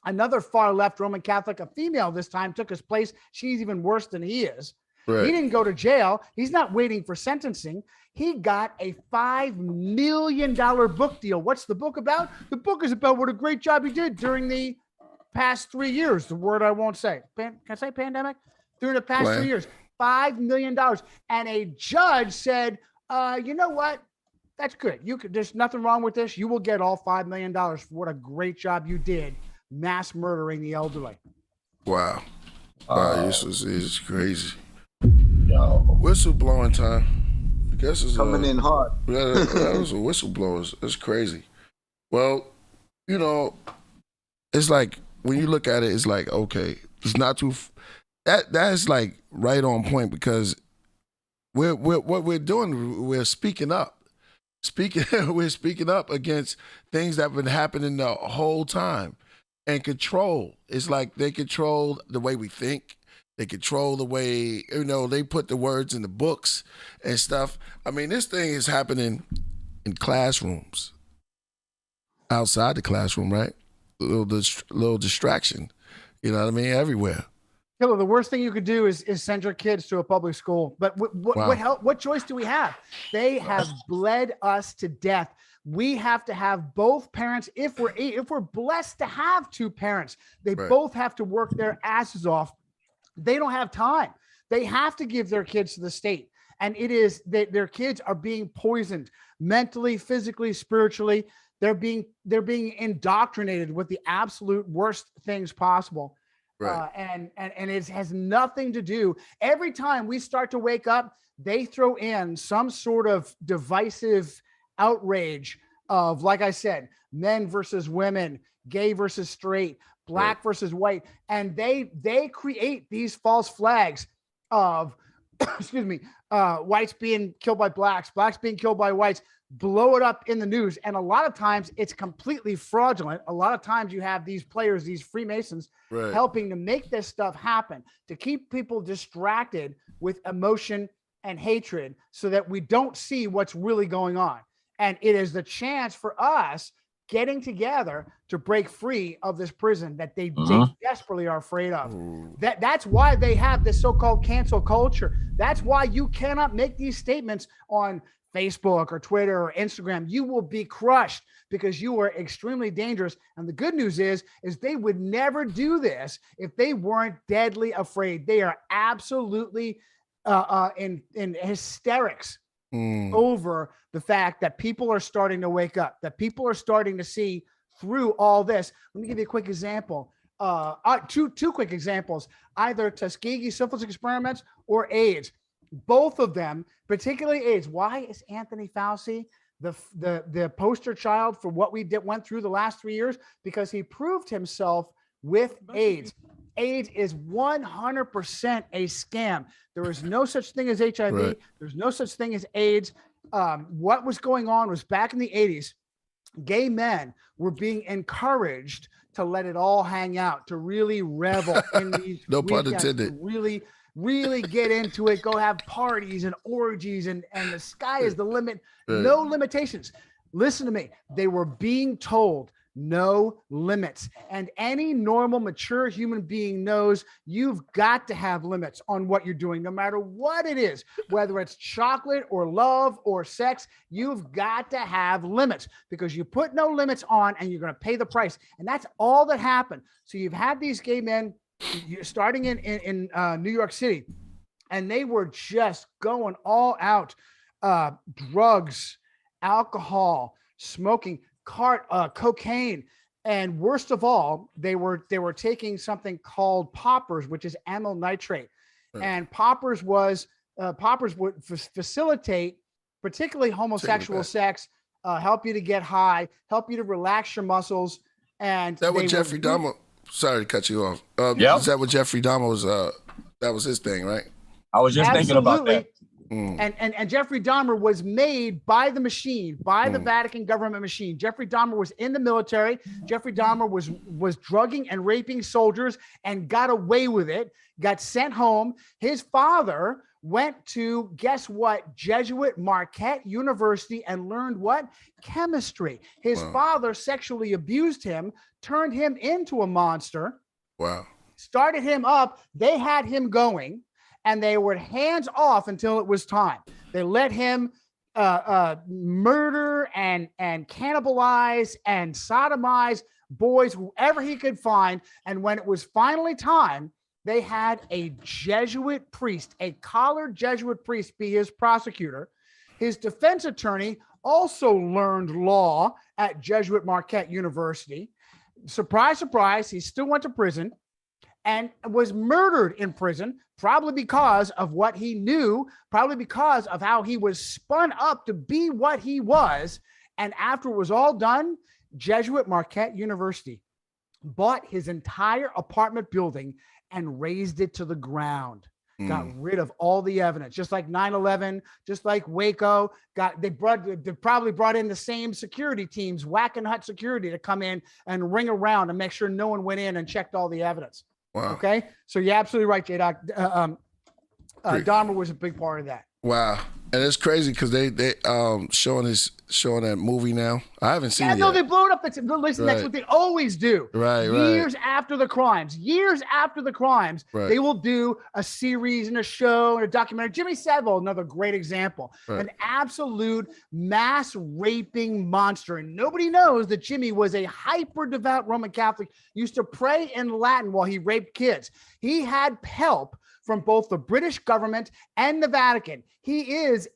another far left Roman Catholic, a female this time, took his place. She's even worse than he is. Right. He didn't go to jail. He's not waiting for sentencing. He got a $5 million book deal. What's the book about? The book is about what a great job he did during the past 3 years. The word I won't say. Can I say pandemic? During the past 3 years. $5 million. And a judge said, you know what? That's good. There's nothing wrong with this. You will get all $5 million for what a great job you did mass murdering the elderly. Wow. This is crazy. Whistleblowing time. I guess it's coming in hard. That was a whistleblower. It's crazy. Well, it's like when you look at it, it's like, okay, it's not too. That is like right on point because what we're doing, we're speaking up. We're speaking up against things that have been happening the whole time, and control. It's like they control the way we think. They control the way, they put the words in the books and stuff. I mean, this thing is happening in classrooms, outside the classroom, right? A little distraction, you know what I mean? Everywhere. Killah, the worst thing you could do is send your kids to a public school. But what choice do we have? They have bled us to death. We have to have both parents. If we're blessed to have two parents, they both have to work their asses off. They don't have time. They have to give their kids to the state. And it is that their kids are being poisoned mentally, physically, spiritually. They're being indoctrinated with the absolute worst things possible. Right. And it has nothing to do. Every time we start to wake up, they throw in some sort of divisive outrage of, like I said, men versus women, gay versus straight, black versus white, and they create these false flags of, whites being killed by blacks being killed by whites, blow it up in the news, and a lot of times it's completely fraudulent. A lot of times you have these players, these Freemasons, helping to make this stuff happen, to keep people distracted with emotion and hatred so that we don't see what's really going on. And it is the chance for us getting together to break free of this prison that they desperately are afraid of. That's why they have this so-called cancel culture. That's why you cannot make these statements on Facebook or Twitter or Instagram. You will be crushed because you are extremely dangerous. And the good news is they would never do this if they weren't deadly afraid. They are absolutely in hysterics over the fact that people are starting to wake up, that people are starting to see through all this. Let me give you a quick example. Two quick examples, either Tuskegee syphilis experiments or AIDS. Both of them, particularly AIDS. Why is Anthony Fauci the poster child for what we went through the last 3 years? Because he proved himself with AIDS. AIDS is 100% a scam. There is no such thing as HIV. Right. There's no such thing as AIDS. What was going on was back in the 80s, gay men were being encouraged to let it all hang out, to really revel in these no pun weekends, intended. To really get into it, go have parties and orgies, and the sky is the limit. Right. No limitations. Listen to me. They were being told no limits. And any normal, mature human being knows you've got to have limits on what you're doing, no matter what it is, whether it's chocolate or love or sex, you've got to have limits, because you put no limits on and you're going to pay the price. And that's all that happened. So you've had these gay men starting in New York City, and they were just going all out, drugs, alcohol, smoking, cocaine, and worst of all, they were taking something called poppers, which is amyl nitrate. Right. And poppers would facilitate particularly homosexual sex, help you to get high, help you to relax your muscles. And that what Jeffrey Dahmer, sorry to cut you off. Is that what Jeffrey Dahmer was, that was his thing, right? I was just thinking about that. And Jeffrey Dahmer was made by the machine, by the Vatican government machine. Jeffrey Dahmer was in the military. Jeffrey Dahmer was drugging and raping soldiers and got away with it, got sent home. His father went to, guess what, Jesuit Marquette University and learned what? Chemistry. His father sexually abused him, turned him into a monster. Wow. Started him up. They had him going. And they were hands off until it was time. They let him murder and cannibalize and sodomize boys, whoever he could find. And when it was finally time, they had a Jesuit priest, a collared Jesuit priest, be his prosecutor. His defense attorney also learned law at Jesuit Marquette University. Surprise, surprise, he still went to prison and was murdered in prison, probably because of what he knew, probably because of how he was spun up to be what he was. And after it was all done, Jesuit Marquette University bought his entire apartment building and razed it to the ground. Got rid of all the evidence, just like 9/11, just like Waco. They probably brought in the same security teams, Whack and Hut security, to come in and ring around and make sure no one went in and checked all the evidence. Wow. Okay, so you're absolutely right, JDoc. Dahmer was a big part of that. Wow, and it's crazy because they showing that movie now. I haven't seen it. No, yet. they blew it up. Listen, that's what they always do. Years right. after the crimes, they will do a series and a show and a documentary. Jimmy Savile, another great example, an absolute mass raping monster, and nobody knows that Jimmy was a hyper devout Roman Catholic. Used to pray in Latin while he raped kids. He had help from both the British government and the Vatican. He is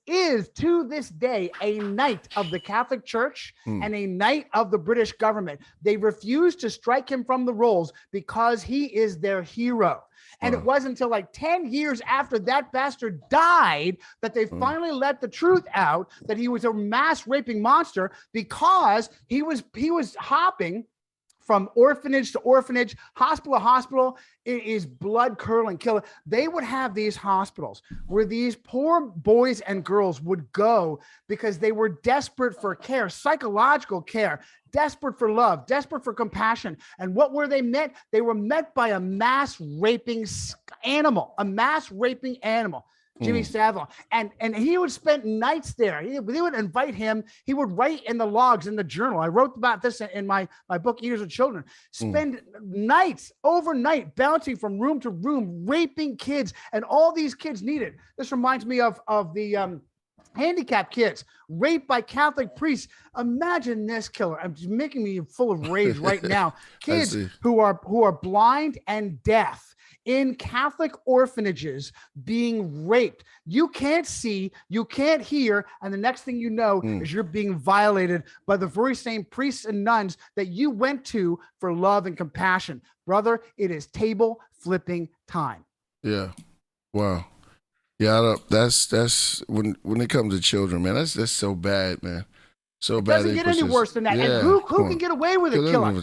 to this day a knight of the Catholic Church and a knight of the British government. They refuse to strike him from the rolls because he is their hero. And it wasn't until like 10 years after that bastard died that they finally let the truth out that he was a mass raping monster, because he was hopping from orphanage to orphanage, hospital to hospital. It is blood curdling, killer. They would have these hospitals where these poor boys and girls would go because they were desperate for care, psychological care, desperate for love, desperate for compassion. And what were they met? They were met by a mass raping animal, Jimmy Savile, and he would spend nights there. They would invite him. He would write in the logs in the journal. I wrote about this in my book, Eaters of Children. Spend nights, overnight, bouncing from room to room, raping kids, and all these kids needed. This reminds me of the handicapped kids raped by Catholic priests. Imagine this, Killer. I'm just making me full of rage right now. Kids who are blind and deaf in Catholic orphanages being raped. You can't see, you can't hear, and the next thing you know is you're being violated by the very same priests and nuns that you went to for love and compassion. Brother, it is table flipping time. Yeah. Wow. Yeah, that's when it comes to children, man. That's so bad, man. So bad. It doesn't get any worse than that. Yeah, and who can get away with it, Killer?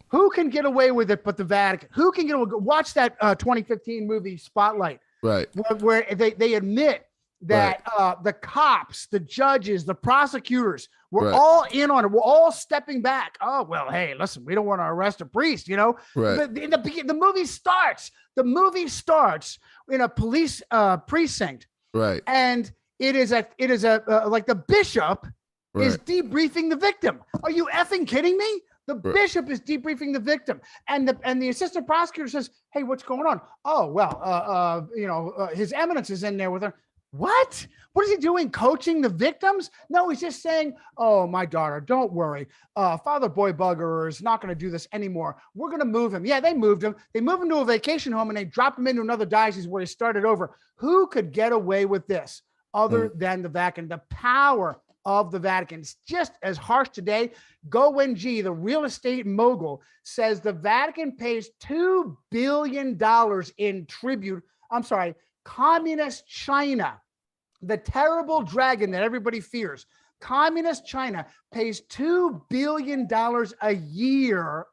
Who can get away with it but the Vatican? Who can get away? Watch that 2015 movie Spotlight. Right. Where they admit that the cops, the judges, the prosecutors were all in on it. We're all stepping back. Oh, well, hey, listen, we don't want to arrest a priest, you know? Right. The movie starts. The movie starts in a police precinct. Right. And it is like the bishop is debriefing the victim. Are you effing kidding me? The bishop is debriefing the victim, and the assistant prosecutor says, "Hey, what's going on?" Oh, well, His Eminence is in there with her. What? What is he doing? Coaching the victims? No, he's just saying, "Oh, my daughter, don't worry. Father Boy Bugger is not going to do this anymore. We're going to move him." Yeah, they moved him. They moved him to a vacation home, and they dropped him into another diocese where he started over. Who could get away with this other than the Vatican? The power of the Vatican. It's just as harsh today. GoNG, the real estate mogul, says the Vatican pays $2 billion in tribute. I'm sorry, Communist China, the terrible dragon that everybody fears. Communist China pays $2 billion a year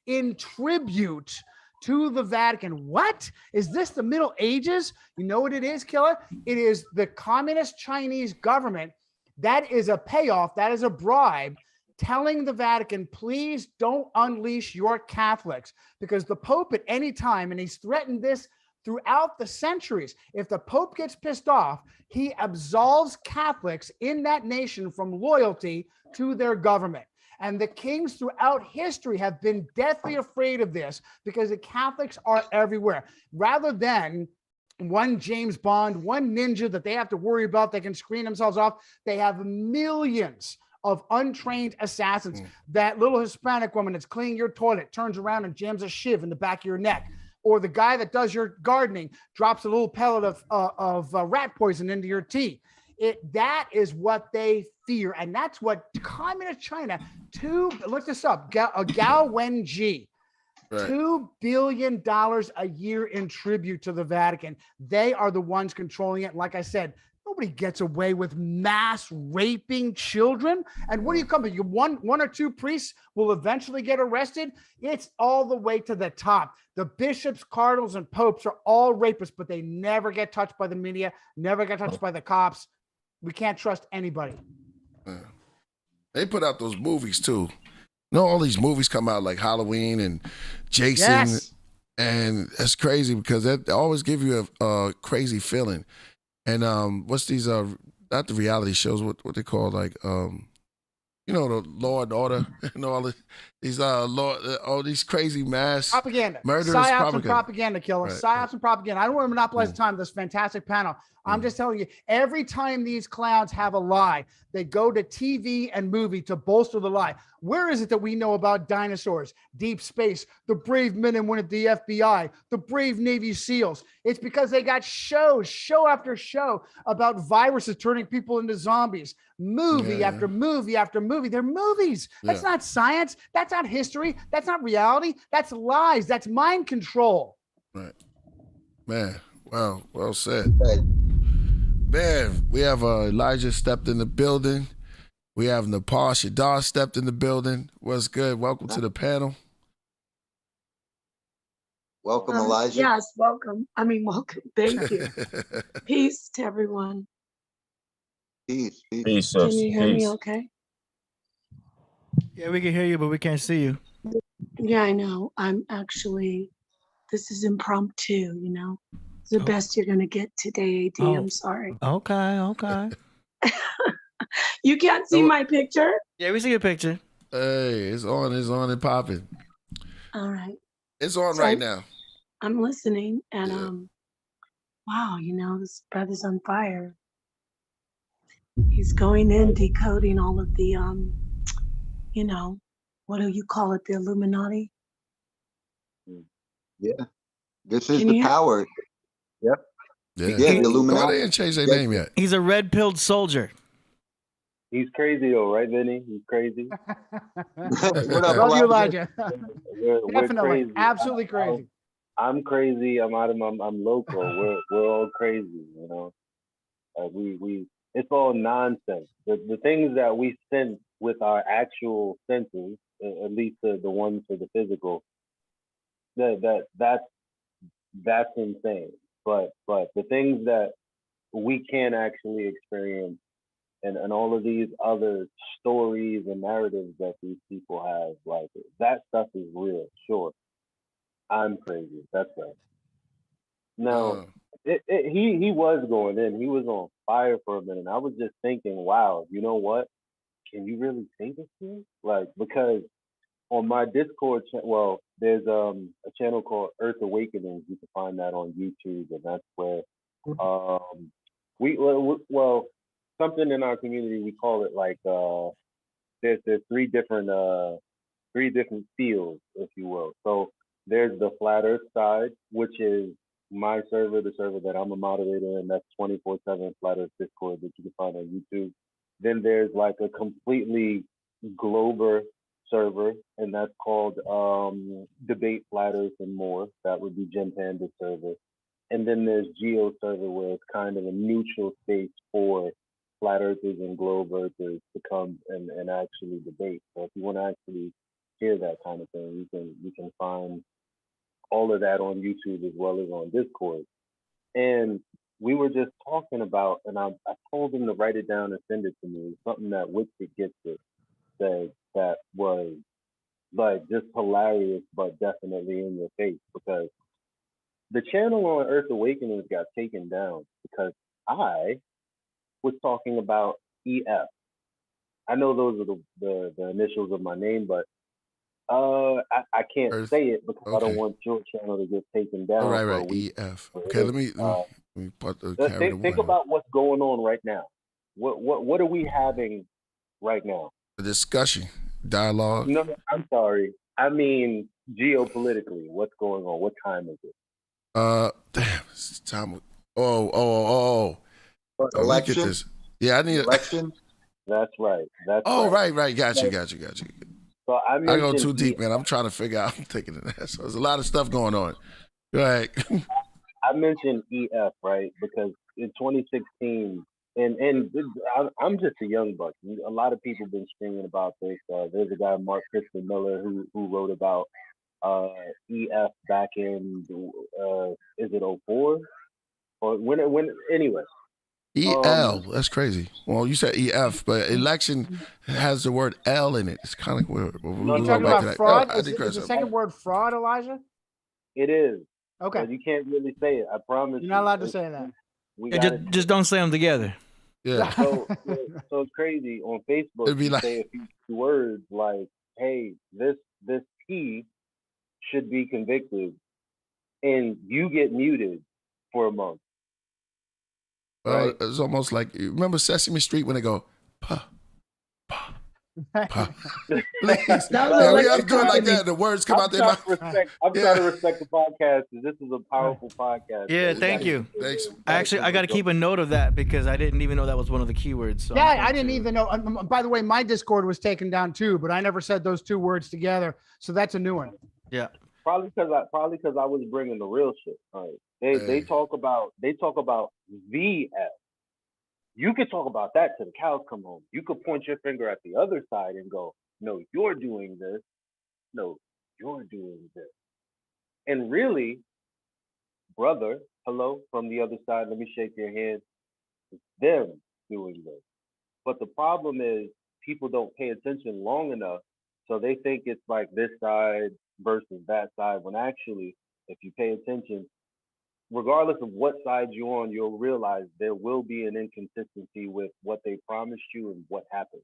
in tribute to the Vatican. What? Is this the Middle Ages? You know what it is, Killer? It is the Communist Chinese government. That is a payoff. That is a bribe telling the Vatican, please don't unleash your Catholics, because the Pope at any time, and he's threatened this throughout the centuries, if the Pope gets pissed off, he absolves Catholics in that nation from loyalty to their government. And the kings throughout history have been deathly afraid of this because the Catholics are everywhere. Rather than one James Bond, one ninja that they have to worry about, they can screen themselves off, they have millions of untrained assassins. That little Hispanic woman that's cleaning your toilet turns around and jams a shiv in the back of your neck. Or the guy that does your gardening drops a little pellet of rat poison into your tea. That is what they fear. And that's what Communist China, look this up, Gao Wenji, $2 billion a year in tribute to the Vatican. They are the ones controlling it. And like I said, nobody gets away with mass raping children. And what do you come to? One or two priests will eventually get arrested. It's all the way to the top. The bishops, cardinals, and popes are all rapists, but they never get touched by the media, never get touched by the cops. We can't trust anybody. They put out those movies too. You know, all these movies come out like Halloween and Jason. Yes. And that's crazy because they always give you a crazy feeling. And what's these not the reality shows, what they call, like you know, the Law and Order and all these all these crazy mass propaganda, murderers, psyops and propaganda, Killer. Right. Psyops and propaganda. I don't want to monopolize the time of this fantastic panel. I'm just telling you, every time these clowns have a lie, they go to TV and movie to bolster the lie. Where is it that we know about dinosaurs, deep space, the brave men and women at the FBI, the brave Navy SEALs? It's because they got show after show about viruses turning people into zombies. Movie after movie after movie. They're movies. That's not science. That's not history. That's not reality. That's lies. That's mind control. Right. Man, wow, well said. Man, we have Elijah stepped in the building. We have Napah, Shadah stepped in the building. What's good? Welcome to the panel. Welcome, Elijah. Yes, welcome. Welcome. Thank you. Peace to everyone. Peace. Peace. Can you hear me okay? Yeah, we can hear you, but we can't see you. Yeah, I know. This is impromptu, the best you're gonna get today, AD. Oh. I'm sorry. Okay. You can't see my picture? Yeah, we see your picture. Hey, it's on and popping. All right. It's on So right now. I'm listening, and Yeah. wow, this brother's on fire. He's going in, decoding all of the what do you call it? The Illuminati? Yeah. This is the power. Yep. Yeah, Yeah, the Illuminati. Why they didn't change their name yet? He's a red-pilled soldier. He's crazy though, right, Vinny? He's crazy. What up, Love you, Elijah? Elijah. We're Definitely, crazy. absolutely crazy. I'm crazy. I'm local. We're all crazy. We it's all nonsense. The things that we sense with our actual senses, at least the ones for the physical, that's insane. But the things that we can actually experience, and all of these other stories and narratives that these people have, like that stuff is real. Sure, I'm crazy. That's right. Now, he was going in. He was on fire for a minute. I was just thinking, wow, you know what? Can you really say this here? Like, because on my Discord channel, there's a channel called Earth Awakenings. You can find that on YouTube, and that's where something in our community, we call it like there's three different fields, if you will. So there's the flat earth side, which is my server, the server that I'm a moderator in. That's 24/7 flat earth Discord that you can find on YouTube. Then there's like a completely glober server, and that's called Debate Flat Earth and More. That would be Jim Panda's server. And then there's Geo server, where it's kind of a neutral space for flat earthers and globe earthers to come and actually debate. So if you want to actually hear that kind of thing, you can find all of that on YouTube as well as on Discord. And we were just talking about, and I told him to write it down and send it to me. Something that Wicked Gets It said that was like just hilarious, but definitely in your face, because the channel on Earth Awakenings got taken down because I was talking about EF. I know those are the initials of my name, but I can't say it because I don't want your channel to get taken down. Right. EF. Okay, let me put the camera. Think about what's going on right now. What are we having right now? A discussion, dialogue. No, I'm sorry. I mean geopolitically, what's going on? What time is it? Damn, it's time. Oh. Election. Look at this. Yeah, I need election. That's right. Right. Got you. So I go too deep, man. I'm trying to figure out. I'm thinking of that. So there's a lot of stuff going on. Go ahead. I mentioned EF, right? Because in 2016, and I'm just a young buck. A lot of people have been screaming about this. There's a guy, Mark Christopher Miller, who wrote about EF back in is it 04 or when anyway. EL, that's crazy. Well, you said EF, but election has the word L in it. It's kind of weird. You're talking about fraud? Is the second word fraud, Elijah? It is. Okay. But you can't really say it. I promise. You're not allowed to say that. Just don't say them together. Yeah. So it's crazy. On Facebook, It'd be you like, say a few words like, hey, this P should be convicted, and you get muted for a month. Right? It's almost like, remember Sesame Street when they go, pa. Please. We have to do it like that. The words come out there. I'm trying to respect the podcast. This is a powerful podcast. Yeah, thank you. Thanks. I got to keep a note of that because I didn't even know that was one of the keywords. So yeah, I didn't even know. By the way, my Discord was taken down too, but I never said those two words together. So that's a new one. Yeah. Probably because I was bringing the real shit. All right. They talk about VF. You could talk about that till the cows come home. You could point your finger at the other side and go, no, you're doing this. No, you're doing this. And really, brother, hello, from the other side, let me shake your hand. It's them doing this. But the problem is people don't pay attention long enough. So they think it's like this side versus that side, when actually, if you pay attention, regardless of what side you're on, you'll realize there will be an inconsistency with what they promised you and what happened.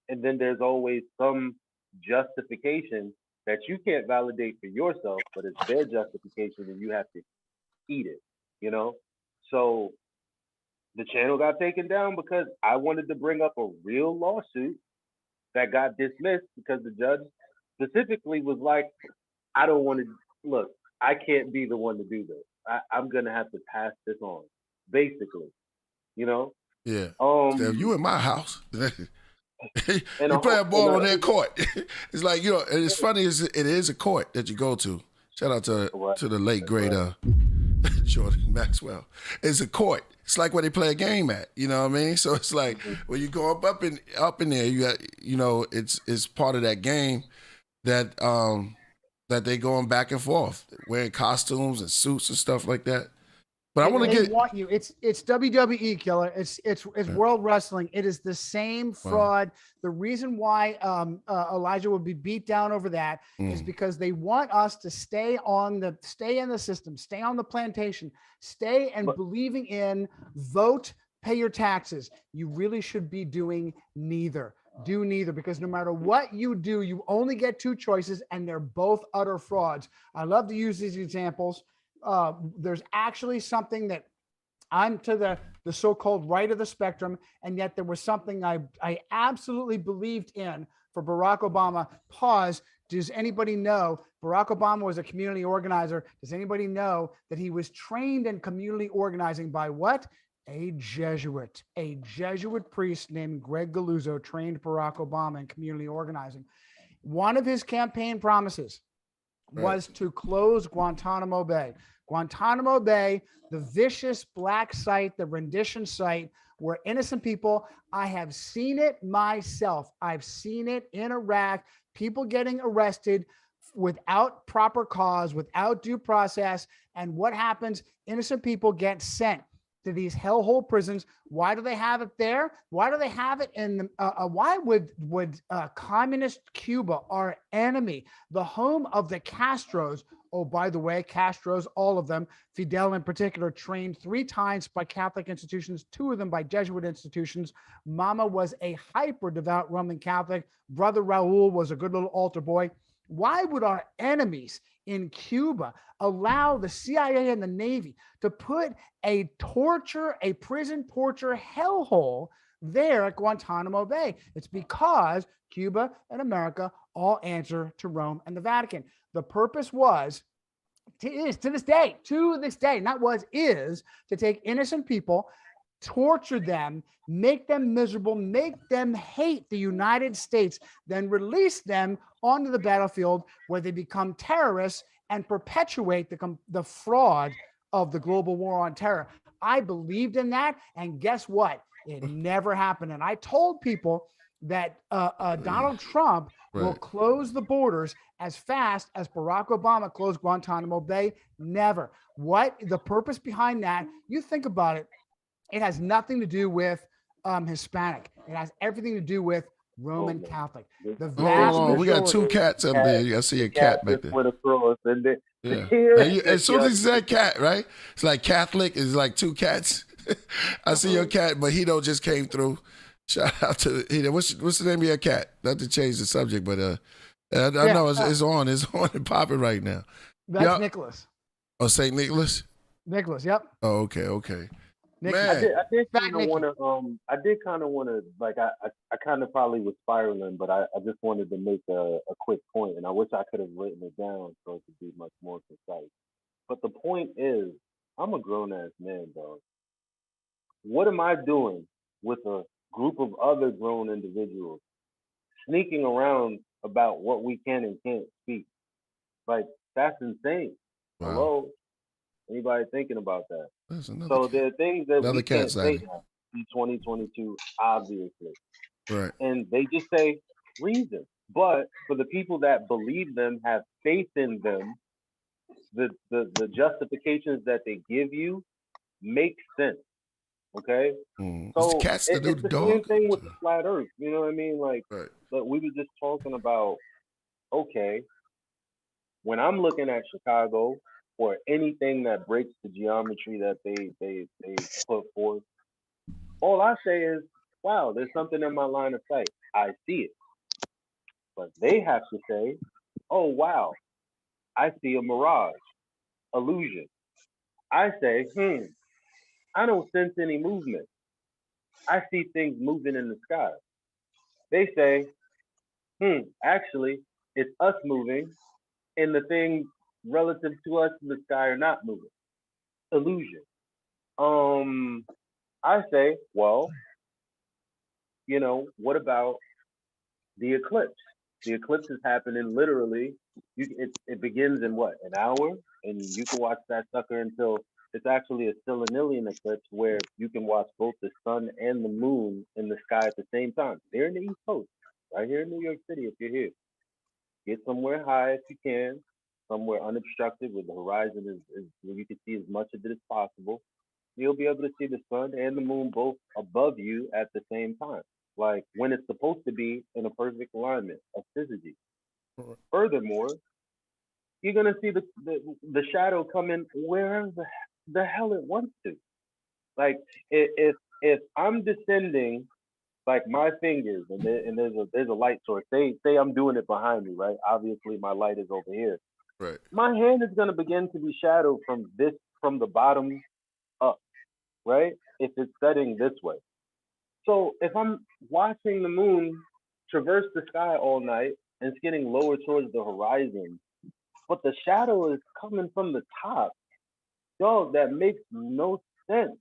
And then there's always some justification that you can't validate for yourself, but it's their justification and you have to eat it, you know? So the channel got taken down because I wanted to bring up a real lawsuit that got dismissed because the judge specifically was like, I don't want to, look, I can't be the one to do this. I'm going to have to pass this on, basically, you know? Yeah. So you in my house. You play a ball on their court. It's like, you know, and it's funny, it is a court that you go to. Shout out to the late great Jordan Maxwell. It's a court. It's like where they play a game at. You know what I mean? So it's like when you go up in there, you got, you know, it's part of that game that that they going back and forth, wearing costumes and suits and stuff like that. But I want to get want you. It's WWE, Killer. It's World Wrestling. It is the same fraud. The reason why Elijah would be beat down over that is because they want us to stay in the system, stay on the plantation, stay and believing in vote, pay your taxes. You really should be doing neither. Do neither, because no matter what you do, you only get two choices, and they're both utter frauds. I love to use these examples. There's actually something that I'm to the so-called right of the spectrum, and yet there was something I absolutely believed in for Barack Obama. Pause. Does anybody know Barack Obama was a community organizer? Does anybody know that he was trained in community organizing by what? A Jesuit priest named Greg Galuzzo trained Barack Obama in community organizing. One of his campaign promises was to close Guantanamo Bay. Guantanamo Bay, the vicious black site, the rendition site where innocent people, I have seen it myself. I've seen it in Iraq, people getting arrested without proper cause, without due process. And what happens? Innocent people get sent to these hellhole prisons. Why do they have it there? Why do they have it in the, why would communist Cuba, our enemy, the home of the Castros, oh, by the way, Castros, all of them, Fidel in particular, trained 3 times by Catholic institutions, 2 of them by Jesuit institutions. Mama was a hyper devout Roman Catholic. Brother Raul was a good little altar boy. Why would our enemies in Cuba allow the CIA and the Navy to put a prison torture hellhole there at Guantanamo Bay? It's because Cuba and America all answer to Rome and the Vatican. The purpose was, is to this day, is to take innocent people, torture them, make them miserable, make them hate the United States, then release them onto the battlefield where they become terrorists and perpetuate the fraud of the global war on terror. I believed in that, and guess what? It never happened. And I told people that Donald Trump will close the borders as fast as Barack Obama closed Guantanamo Bay. Never. What the purpose behind that? You think about it. It has nothing to do with Hispanic. It has everything to do with Roman Catholic. The vast we got 2 cats up there. I see a cat back there. As soon as you said cat, right? It's like Catholic. It's like 2 cats. I see your cat, but Hito just came through. Shout out to Hito. What's the name of your cat? Not to change the subject, but I know it's on and popping right now. That's Nicholas. Oh, St. Nicholas? Nicholas, yep. Oh, okay. Man, I did kind of want to, like, I kind of probably was spiraling, but I just wanted to make a quick point, and I wish I could have written it down so it could be much more concise. But the point is, I'm a grown-ass man, dog. What am I doing with a group of other grown individuals sneaking around about what we can and can't speak? Like, that's insane. Wow. Hello? Anybody thinking about that? So there are things that we can't say now in 2022, obviously. Right. And they just say reason. But for the people that believe them, have faith in them, the justifications that they give you make sense. Okay? So it's the same thing with the flat earth. You know what I mean? Like, but we were just talking about, okay, when I'm looking at Chicago, or anything that breaks the geometry that they put forth. All I say is, wow, there's something in my line of sight. I see it. But they have to say, oh, wow, I see a mirage, illusion. I say, I don't sense any movement. I see things moving in the sky. They say, actually, it's us moving, and the things relative to us in the sky are not moving. Illusion. I say, well, what about the eclipse? The eclipse is happening literally. It begins in what, an hour, and you can watch that sucker until it's actually a stellium eclipse where you can watch both the sun and the moon in the sky at the same time. They're in the East Coast, right here in New York City. If you're here, get somewhere high if you can, somewhere unobstructed where the horizon is where you can see as much of it as possible. You'll be able to see the sun and the moon both above you at the same time, like when it's supposed to be in a perfect alignment of syzygy. Furthermore, you're gonna see the shadow come in wherever the hell it wants to. Like if I'm descending, like my fingers, and there's a light source. Say I'm doing it behind me, right? Obviously, my light is over here. Right. My hand is gonna begin to be shadowed from the bottom up, right? If it's setting this way. So if I'm watching the moon traverse the sky all night and it's getting lower towards the horizon, but the shadow is coming from the top, dog, that makes no sense.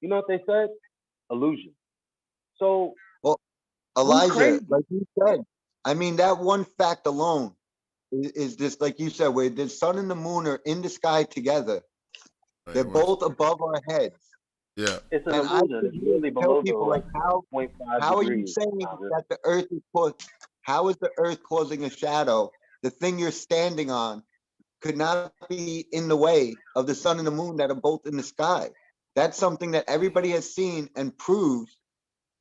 You know what they said? Illusion. So, well, Elijah, like you said, I mean, that one fact alone is just like you said, where the sun and the moon are in the sky together. Right, they're both above our heads. Yeah, it's an illusion. It's really below people, like, how are you saying that the Earth is how is the Earth causing a shadow? The thing you're standing on could not be in the way of the sun and the moon that are both in the sky. That's something that everybody has seen and proves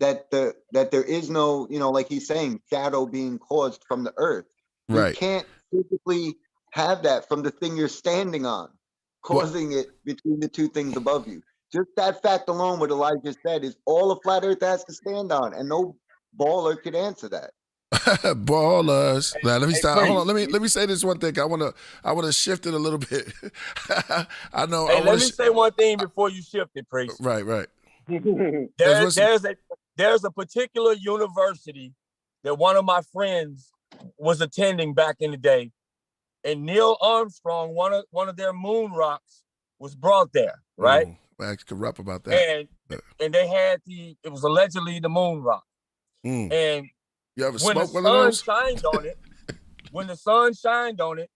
that there is no, like he's saying, shadow being caused from the Earth. Right. You can't physically have that from the thing you're standing on, causing it between the two things above you. Just that fact alone, what Elijah said, is all a flat Earth has to stand on, and no baller could answer that. Ballers. Now let me stop. Hold on. Let me say this one thing. I wanna shift it a little bit. I know. Hey, let me say one thing before you shift it, Priest. Right. There's a particular university that one of my friends was attending back in the day, and Neil Armstrong, one of their moon rocks, was brought there, right? I could rap about that. And they had it was allegedly the moon rock. And you ever when the smoke one of those? When the sun shined on it,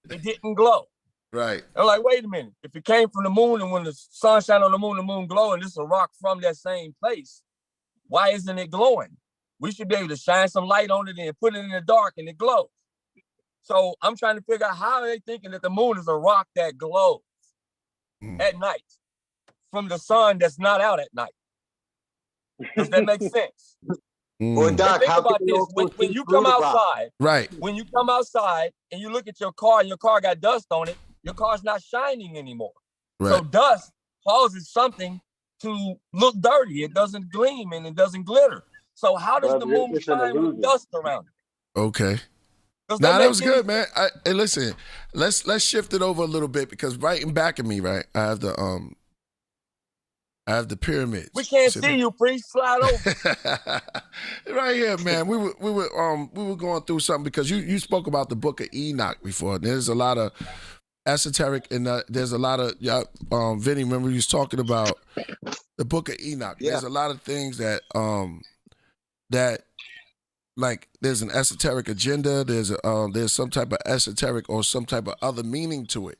it didn't glow. Right. I'm like, wait a minute. If it came from the moon, and when the sun shine on the moon glow, and this is a rock from that same place, why isn't it glowing? We should be able to shine some light on it and put it in the dark and it glows. So I'm trying to figure out how are they thinking that the moon is a rock that glows at night from the sun that's not out at night. Does that make sense? Well, Doc, think about this. When you come outside, right? When you come outside and you look at your car and your car got dust on it, your car's not shining anymore. Right. So dust causes something to look dirty. It doesn't gleam and it doesn't glitter. So how does the moon shine with dust around it? Okay. That was good, man. Hey, listen, let's shift it over a little bit, because right in back of me, right, I have the pyramids. We can't see you, Priest. Slide over. Right here, man. We were going through something, because you spoke about the Book of Enoch before. There's a lot of esoteric, and there's a lot of Vinny. Remember, he was talking about the Book of Enoch. Yeah. There's a lot of things that like there's an esoteric agenda. There's some type of esoteric or some type of other meaning to it.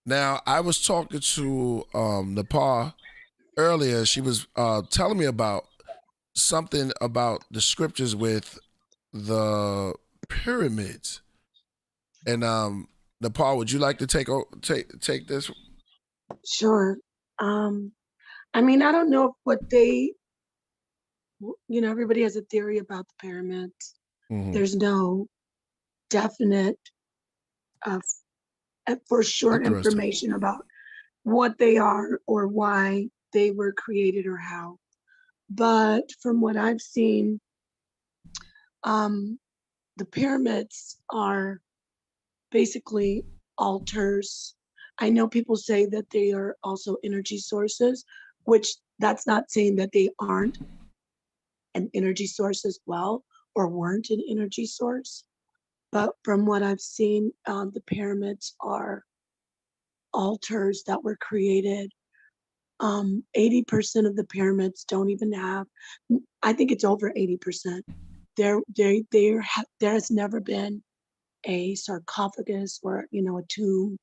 Now, I was talking to Napah earlier. She was telling me about something about the scriptures with the pyramids. And Napah, would you like to take this? Sure. I mean, I don't know what everybody has a theory about the pyramids. Mm-hmm. There's no definite for short information about what they are or why they were created or how. But from what I've seen, the pyramids are basically altars. I know people say that they are also energy sources, which that's not saying that they aren't an energy source as well, or weren't an energy source. But from what I've seen, the pyramids are altars that were created. 80% of the pyramids don't even have, I think it's over 80%. There has never been a sarcophagus or, a tomb,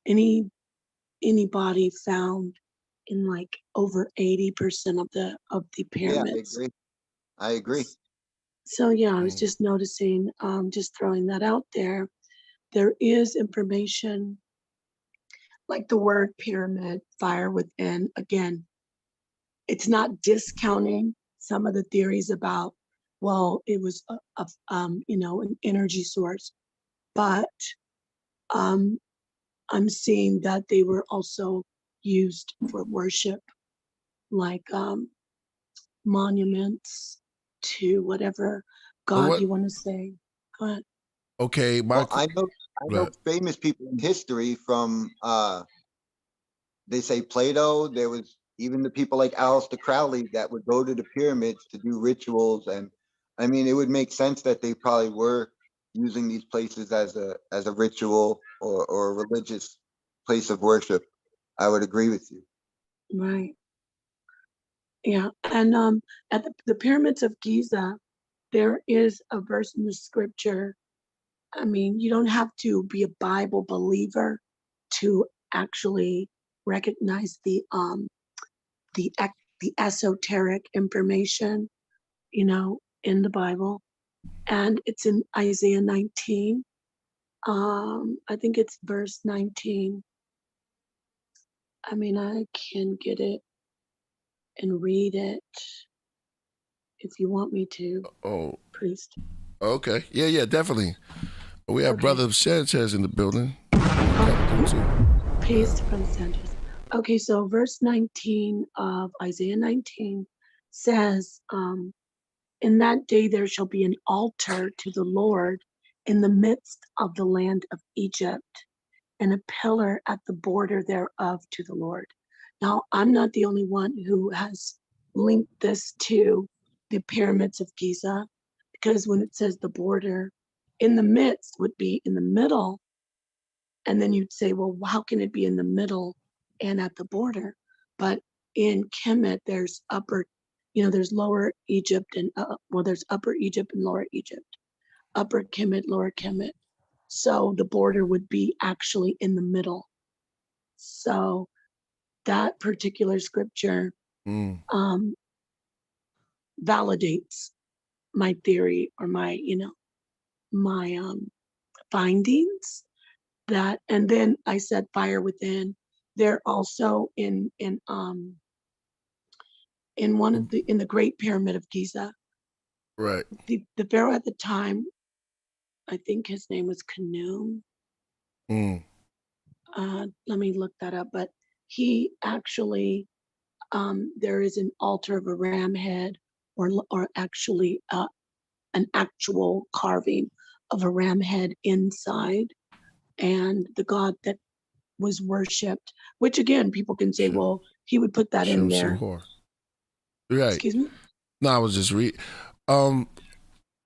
anybody found in like over 80% of the pyramids. Yeah, I agree. So yeah, I was just noticing, just throwing that out there. There is information like the word pyramid, fire within. Again, it's not discounting some of the theories about, well, it was an energy source, but I'm seeing that they were also used for worship, like monuments to whatever God you want to say. Go ahead. Okay, I know famous people in history from they say Plato. There was even the people like Aleister Crowley that would go to the pyramids to do rituals, and I mean, it would make sense that they probably were using these places as a ritual or a religious place of worship. I would agree with you. Right. Yeah, and at the pyramids of Giza, there is a verse in the scripture. I mean, you don't have to be a Bible believer to actually recognize the esoteric information, in the Bible, and it's in Isaiah 19. I think it's verse 19. I mean, I can get it and read it if you want me to. Oh, Priest. Okay. Yeah, definitely. We have Brother Sanchez in the building. Peace from Sanchez. Okay, so verse 19 of Isaiah 19 says, in that day there shall be an altar to the Lord in the midst of the land of Egypt, and a pillar at the border thereof to the Lord. Now, I'm not the only one who has linked this to the pyramids of Giza, because when it says the border, in the midst would be in the middle, and then you'd say, well, how can it be in the middle and at the border? But in Kemet, there's there's Lower Egypt and there's Upper Egypt and Lower Egypt, Upper Kemet, Lower Kemet. So the border would be actually in the middle. So that particular scripture validates my theory or my findings. That, and then I said fire within. They're also in the Great Pyramid of Giza. Right. The pharaoh at the time, I think his name was Khnum. Let me look that up. But he actually, there is an altar of a ram head, or actually an actual carving of a ram head inside, and the god that was worshipped. Which again, people can say, well, he would put that in there. Right. Excuse me? No, I was just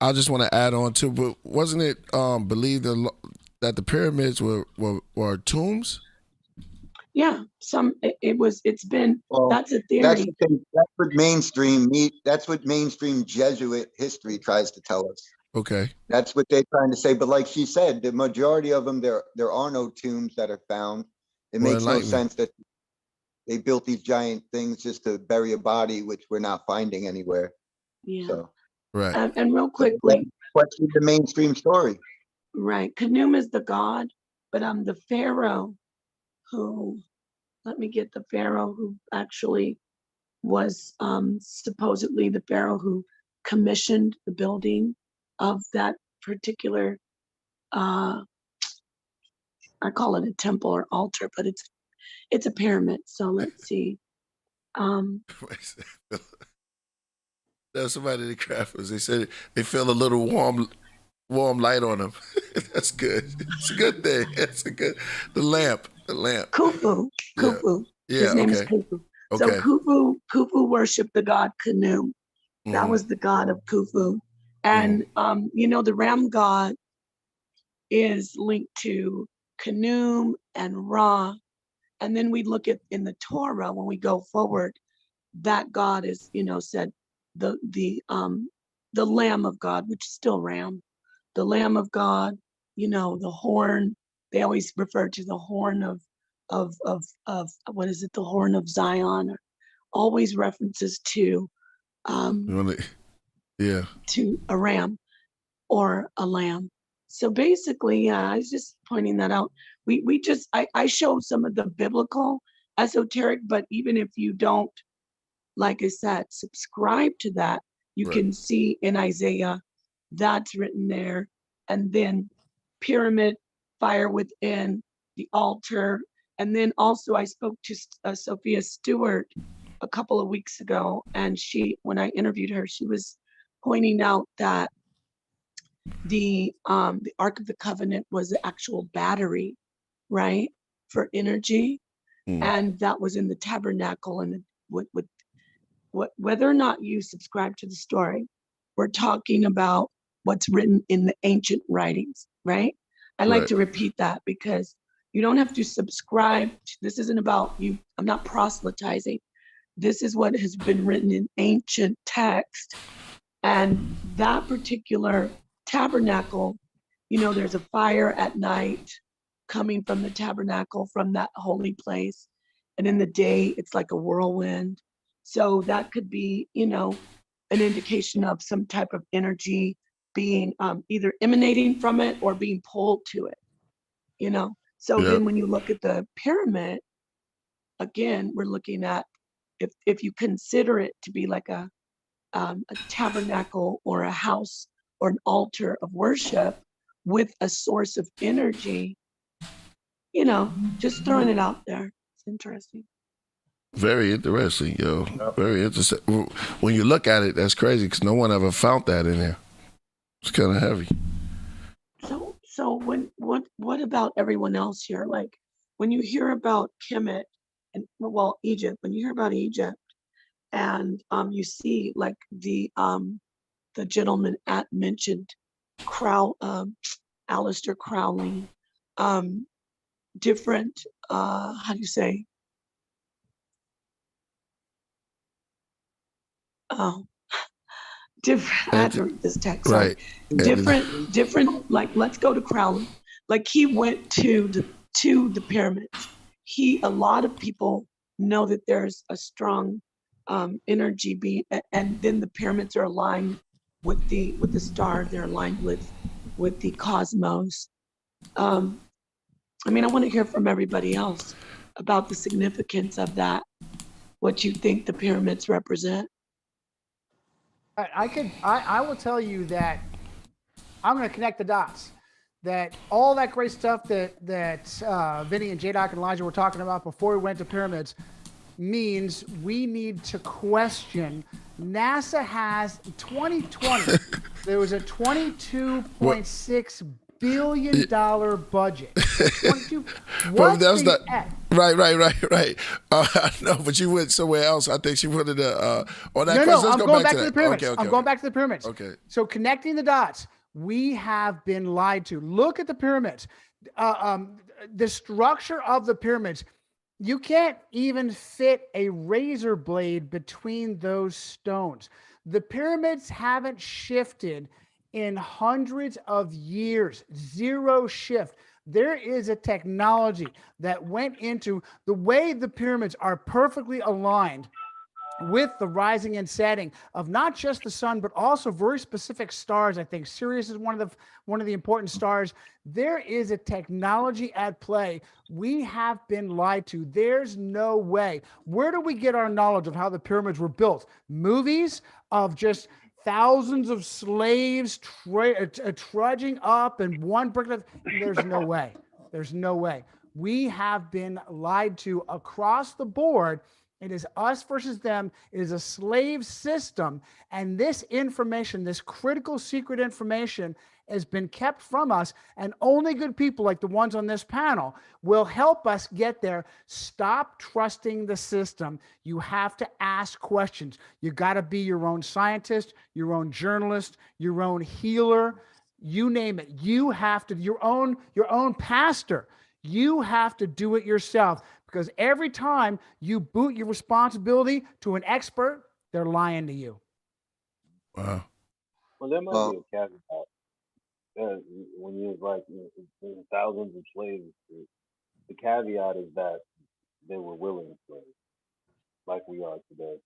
I just want to add on to, but wasn't it believed that the pyramids were tombs? Yeah, it's been, well, that's a theory. That's the thing. That's what mainstream Jesuit history tries to tell us. Okay. That's what they're trying to say. But like she said, the majority of them, there are no tombs that are found. It makes no sense that they built these giant things just to bury a body, which we're not finding anywhere. Yeah. So, right. And real quickly, what's the mainstream story? Right. Khnum is the god, but the pharaoh who, let me get the pharaoh who actually was supposedly the pharaoh who commissioned the building of that particular I call it a temple or altar, but it's a pyramid. So let's see. There's somebody in the crafters. They said they feel a little warm light on them. That's good. It's a good thing. It's a good. The lamp. Khufu. Yeah. His name is Khufu. So Khufu worshiped the god Khnum. That was the god of Khufu. And the ram god is linked to Khnum and Ra. And then we look at in the Torah when we go forward, that God is, said the Lamb of God, which is still Ram, the Lamb of God, the horn. They always refer to the horn of what is it? The horn of Zion. Or always references to to a ram or a lamb. So basically, I was just pointing that out. I show some of the biblical esoteric, but even if you don't, like I said, subscribe to that, you can see in Isaiah, that's written there. And then pyramid, fire within, the altar. And then also I spoke to Sophia Stewart a couple of weeks ago, and when I interviewed her, she was pointing out that the Ark of the Covenant was the actual battery, right, for energy, and that was in the tabernacle. And whether or not you subscribe to the story, we're talking about what's written in the ancient writings, right? I like to repeat that because you don't have to subscribe. This isn't about you. I'm not proselytizing. This is what has been written in ancient text, and that particular tabernacle, there's a fire at night coming from the tabernacle, from that holy place, and in the day it's like a whirlwind. So that could be an indication of some type of energy being either emanating from it or being pulled to it. So then when you look at the pyramid, again, we're looking at if you consider it to be like a tabernacle or a house or an altar of worship with a source of energy, just throwing it out there. It's interesting. Very interesting, yo. Very interesting. When you look at it, that's crazy because no one ever found that in there. It's kind of heavy. So what about everyone else here? Like when you hear about Kemet and Egypt, when you hear about Egypt, and you see like the gentleman mentioned, Aleister Crowley, different how do you say? Different. I have to read this text. Right. Different. Like, let's go to Crowley. Like he went to the pyramids. A lot of people know that there's a strong energy being, and then the pyramids are aligned with the star. They're aligned with the cosmos. I want to hear from everybody else about the significance of that. What you think the pyramids represent? I will tell you that I'm going to connect the dots. That all that great stuff that Vinny and JDoc and Elijah were talking about before we went to pyramids means we need to question. NASA has 2020. There was a $22.6 billion budget. But that's not right. No, but you went somewhere else. I think she wanted to. On that no, I'm going back to the pyramids. Okay. I'm going back to the pyramids. Okay. So connecting the dots, we have been lied to. Look at the pyramids. The structure of the pyramids. You can't even fit a razor blade between those stones. The pyramids haven't shifted in hundreds of years. Zero shift. There is a technology that went into the way the pyramids are perfectly aligned with the rising and setting of not just the sun, but also very specific stars. I think Sirius is one of the important stars. There is a technology at play. We have been lied to. There's no way. Where do we get our knowledge of how the pyramids were built? Movies of just thousands of slaves trudging up and one brick. There's no way. There's no way. We have been lied to across the board. It is us versus them. It is a slave system. And this information, this critical secret information, has been kept from us. And only good people like the ones on this panel will help us get there. Stop trusting the system. You have to ask questions. You got to be your own scientist, your own journalist, your own healer, you name it. You have to, your own pastor. You have to do it yourself, because every time you boot your responsibility to an expert, they're lying to you. Wow. Well, there might be a caveat. When you're like thousands of slaves, the caveat is that they were willing slaves, like we are today.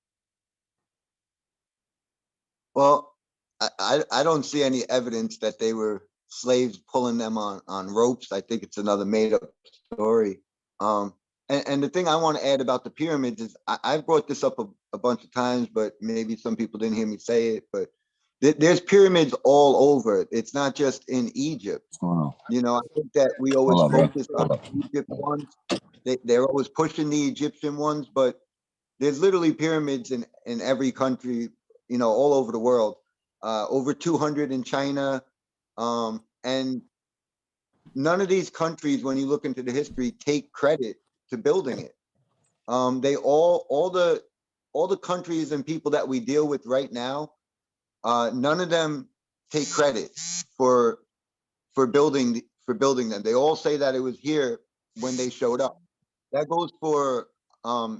Well, I don't see any evidence that they were slaves pulling them on ropes. I think it's another made up story. And the thing I want to add about the pyramids is I've brought this up a bunch of times, but maybe some people didn't hear me say it, but there's pyramids all over. It's not just in Egypt. You know, I think that we always focus on the Egypt ones. They're always pushing the Egyptian ones, but there's literally pyramids in every country, you know, all over the world. Over 200 in China. And none of these countries, when you look into the history, take credit to building it. They all the countries and people that we deal with right now, none of them take credit for building them. They all say that it was here when they showed up. That goes for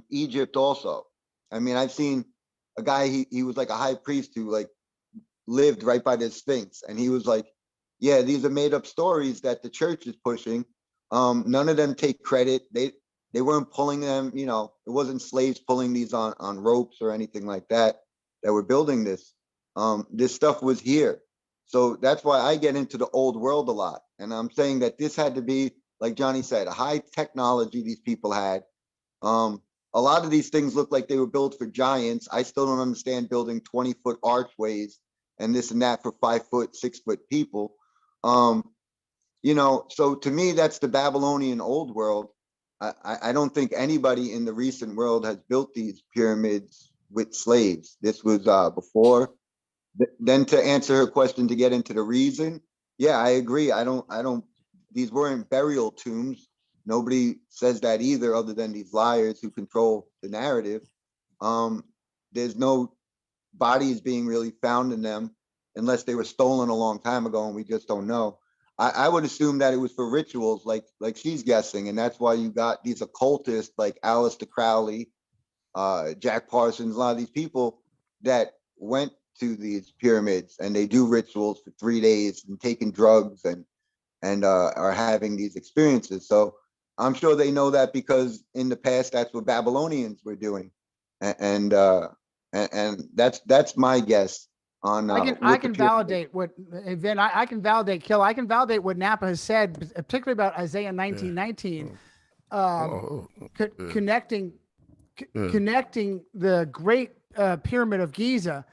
Egypt also. I mean, I've seen a guy, he was like a high priest who like lived right by the Sphinx, and he was like, yeah, these are made up stories that the church is pushing. None of them take credit. They weren't pulling them, you know, it wasn't slaves pulling these on ropes or anything like that were building this. This stuff was here. So that's why I get into the old world a lot. And I'm saying that this had to be, like Johnny said, a high technology these people had. A lot of these things look like they were built for giants. I still don't understand building 20-foot archways and this and that for 5-foot, 6-foot people. You know, so to me, that's the Babylonian old world. I don't think anybody in the recent world has built these pyramids with slaves. This was before. Then to answer her question, to get into the reason, yeah, I agree. These weren't burial tombs. Nobody says that either, other than these liars who control the narrative. There's no bodies being really found in them unless they were stolen a long time ago and we just don't know. I would assume that it was for rituals, like she's guessing, and that's why you got these occultists like Aleister Crowley, Jack Parsons, a lot of these people that went to these pyramids and they do rituals for 3 days and taking drugs and are having these experiences. So I'm sure they know that because in the past that's what Babylonians were doing, and that's my guess. I can validate what Vin. I can validate Killah. I can validate what Napah has said, particularly about Isaiah 19:19, connecting the Great Pyramid of Giza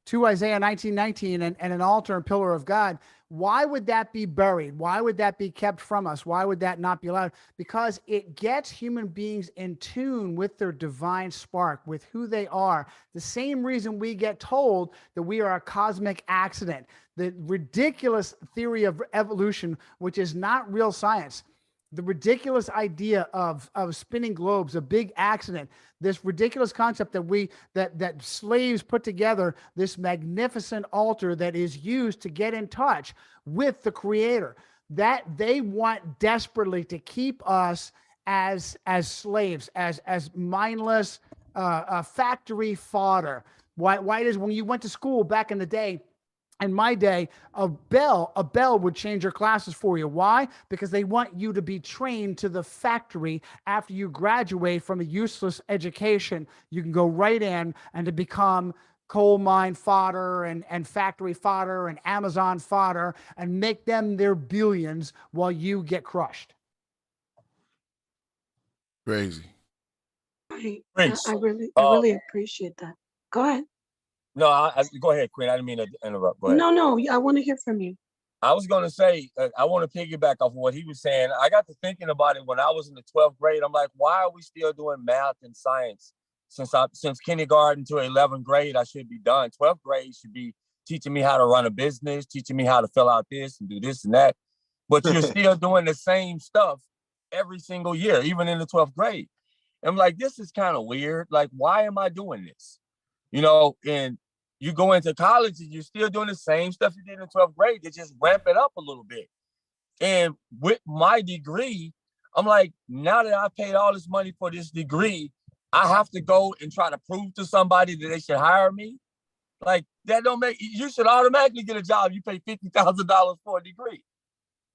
to Isaiah 19:19 and an altar and pillar of God. Why would that be buried? Why would that be kept from us? Why would that not be allowed? Because it gets human beings in tune with their divine spark, with who they are. The same reason we get told that we are a cosmic accident. The ridiculous theory of evolution, which is not real science. The ridiculous idea of spinning globes, a big accident, this ridiculous concept that slaves put together, this magnificent altar that is used to get in touch with the Creator, that they want desperately to keep us as slaves, as mindless factory fodder. Why it is when you went to school back in the day, in my day, a bell would change your classes for you. Why? Because they want you to be trained to the factory after you graduate from a useless education. You can go right in and to become coal mine fodder and factory fodder and Amazon fodder and make them their billions while you get crushed. Crazy. I really appreciate that. Go ahead. No, go ahead, Queen. I didn't mean to interrupt. Go ahead. No, I want to hear from you. I was going to say, I want to piggyback off of what he was saying. I got to thinking about it when I was in the 12th grade. I'm like, why are we still doing math and science? Since kindergarten to 11th grade, I should be done. 12th grade should be teaching me how to run a business, teaching me how to fill out this and do this and that. But you're still doing the same stuff every single year, even in the 12th grade. I'm like, this is kind of weird. Like, why am I doing this? You know, and you go into college and you're still doing the same stuff you did in 12th grade. They just ramp it up a little bit. And with my degree, I'm like, now that I paid all this money for this degree, I have to go and try to prove to somebody that they should hire me. Like, that don't make, you should automatically get a job. You pay $50,000 for a degree,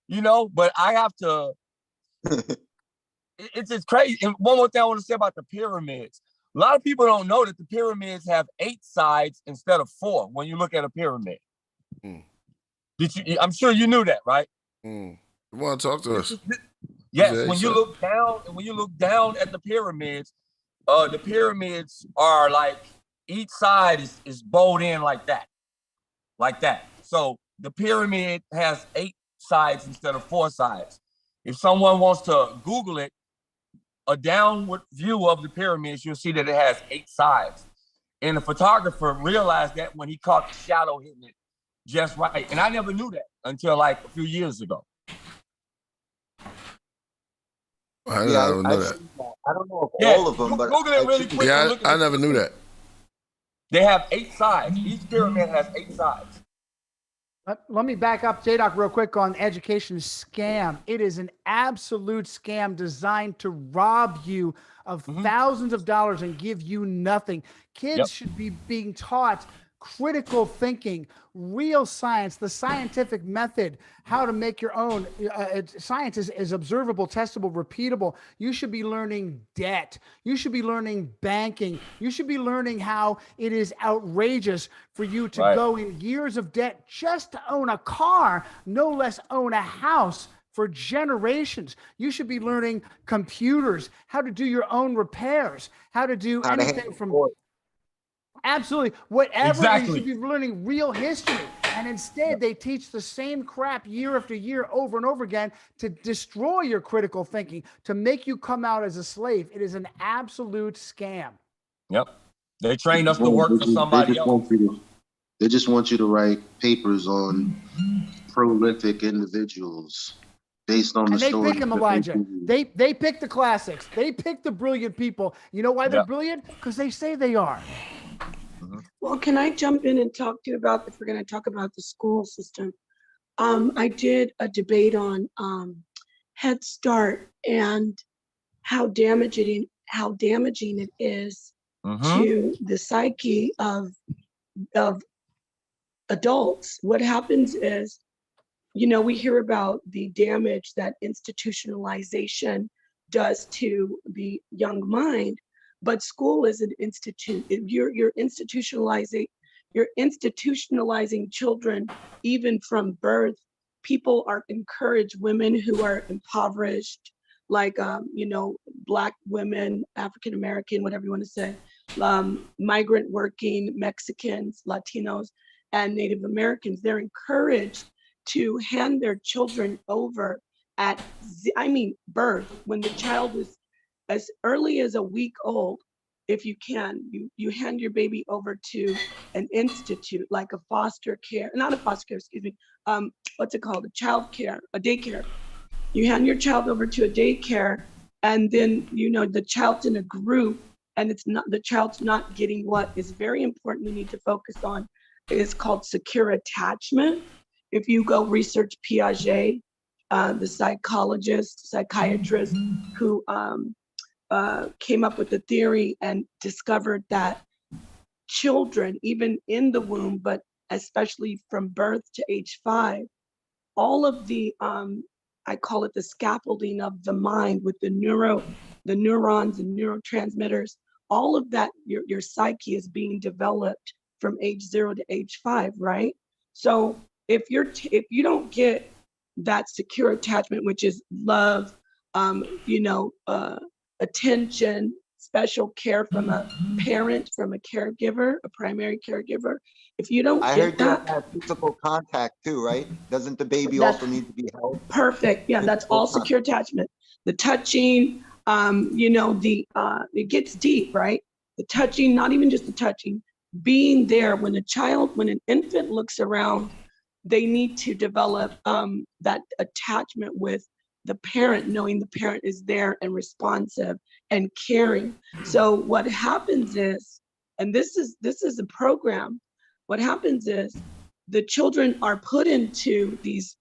you know, but I have to, it's just crazy. And one more thing I want to say about the pyramids. A lot of people don't know that the pyramids have 8 sides instead of 4 when you look at a pyramid. I'm sure you knew that, right? You want to talk to us? Yes, when you look down at the pyramids are like, each side is bowed in like that. So the pyramid has 8 sides instead of 4 sides. If someone wants to Google it, a downward view of the pyramids, you'll see that it has 8 sides. And the photographer realized that when he caught the shadow hitting it just right. And I never knew that until like a few years ago. I don't know that. I don't know if all of them, but Google it really quick. Yeah, I never knew that. They have 8 sides. Each pyramid has 8 sides. Let me back up, JDoc, real quick on education scam. It is an absolute scam designed to rob you of thousands of dollars and give you nothing. Kids should be being taught critical thinking, real science, the scientific method, how to make your own. Science is observable, testable, repeatable. You should be learning debt. You should be learning banking. You should be learning how it is outrageous for you to go in years of debt just to own a car, no less own a house for generations. You should be learning computers, how to do your own repairs, how to do anything from... Absolutely. Whatever, you should be learning real history. And instead, they teach the same crap year after year over and over again to destroy your critical thinking, to make you come out as a slave. It is an absolute scam. Yep. They trained us to work for somebody else. They just want you to write papers on prolific individuals based on the story. And they pick them, Elijah. They pick the classics. They pick the brilliant people. You know why they're brilliant? Because they say they are. Well, can I jump in and talk to you about, if we're going to talk about the school system? I did a debate on Head Start and how damaging it is to the psyche of adults. What happens is, you know, we hear about the damage that institutionalization does to the young mind. But school is an institute. You're institutionalizing children even from birth. People are encouraged, women who are impoverished, like you know, Black women, African American, whatever you want to say, migrant working, Mexicans, Latinos, and Native Americans. They're encouraged to hand their children over at, birth, when the child is as early as a week old. If you can, you hand your baby over to an institute, like a foster care, not a foster care, excuse me, what's it called? A child care, a daycare. You hand your child over to a daycare, and then, you know, the child's in a group, and the child's not getting what is very important we need to focus on. It's called secure attachment. If you go research Piaget, the psychiatrist who came up with the theory and discovered that children, even in the womb, but especially from birth to age 5, all of the, I call it the scaffolding of the mind with the neurons and neurotransmitters, all of that, your psyche is being developed from age 0 to age 5, right? So if you don't get that secure attachment, which is love, attention, special care from a parent, from a caregiver, a primary caregiver. If you don't I get heard that, they have physical contact too, right? Doesn't the baby also need to be held? Perfect. Yeah, that's all secure attachment. The touching, it gets deep, right? The touching, not even just the touching, being there when an infant looks around, they need to develop that attachment with the parent, knowing the parent is there and responsive and caring. So what happens is, and this is a program, what happens is the children are put into these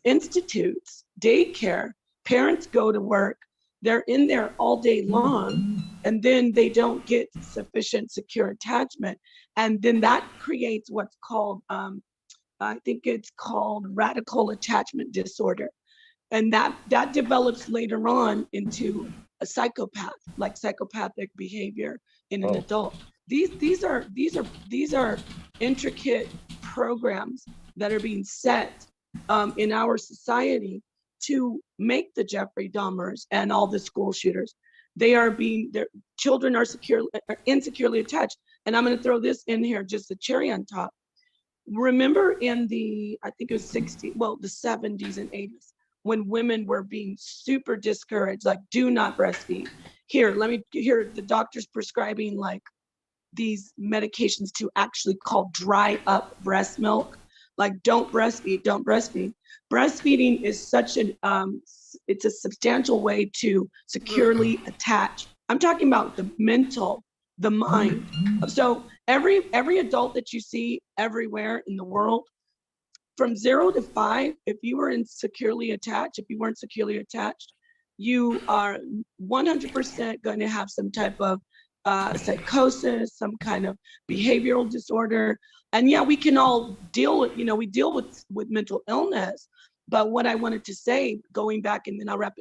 institutes, daycare, parents go to work, they're in there all day long, and then they don't get sufficient secure attachment. And then that creates what's called, I think it's called radical attachment disorder. And that develops later on into a psychopath, like psychopathic behavior in an adult. These are intricate programs that are being set in our society to make the Jeffrey Dahmers and all the school shooters. Their children are insecurely attached. And I'm going to throw this in here, just the cherry on top. Remember in I think it was the 70s and 80s, when women were being super discouraged, like, do not breastfeed. Here, the doctor's prescribing like these medications to actually call dry up breast milk. Like, don't breastfeed. Breastfeeding is such it's a substantial way to securely attach. I'm talking about the mental, the mind. So every adult that you see everywhere in the world, from 0 to 5, if you weren't securely attached, you are 100% going to have some type of psychosis, some kind of behavioral disorder. And yeah, we can all deal with mental illness. But what I wanted to say, going back, and then I'll wrap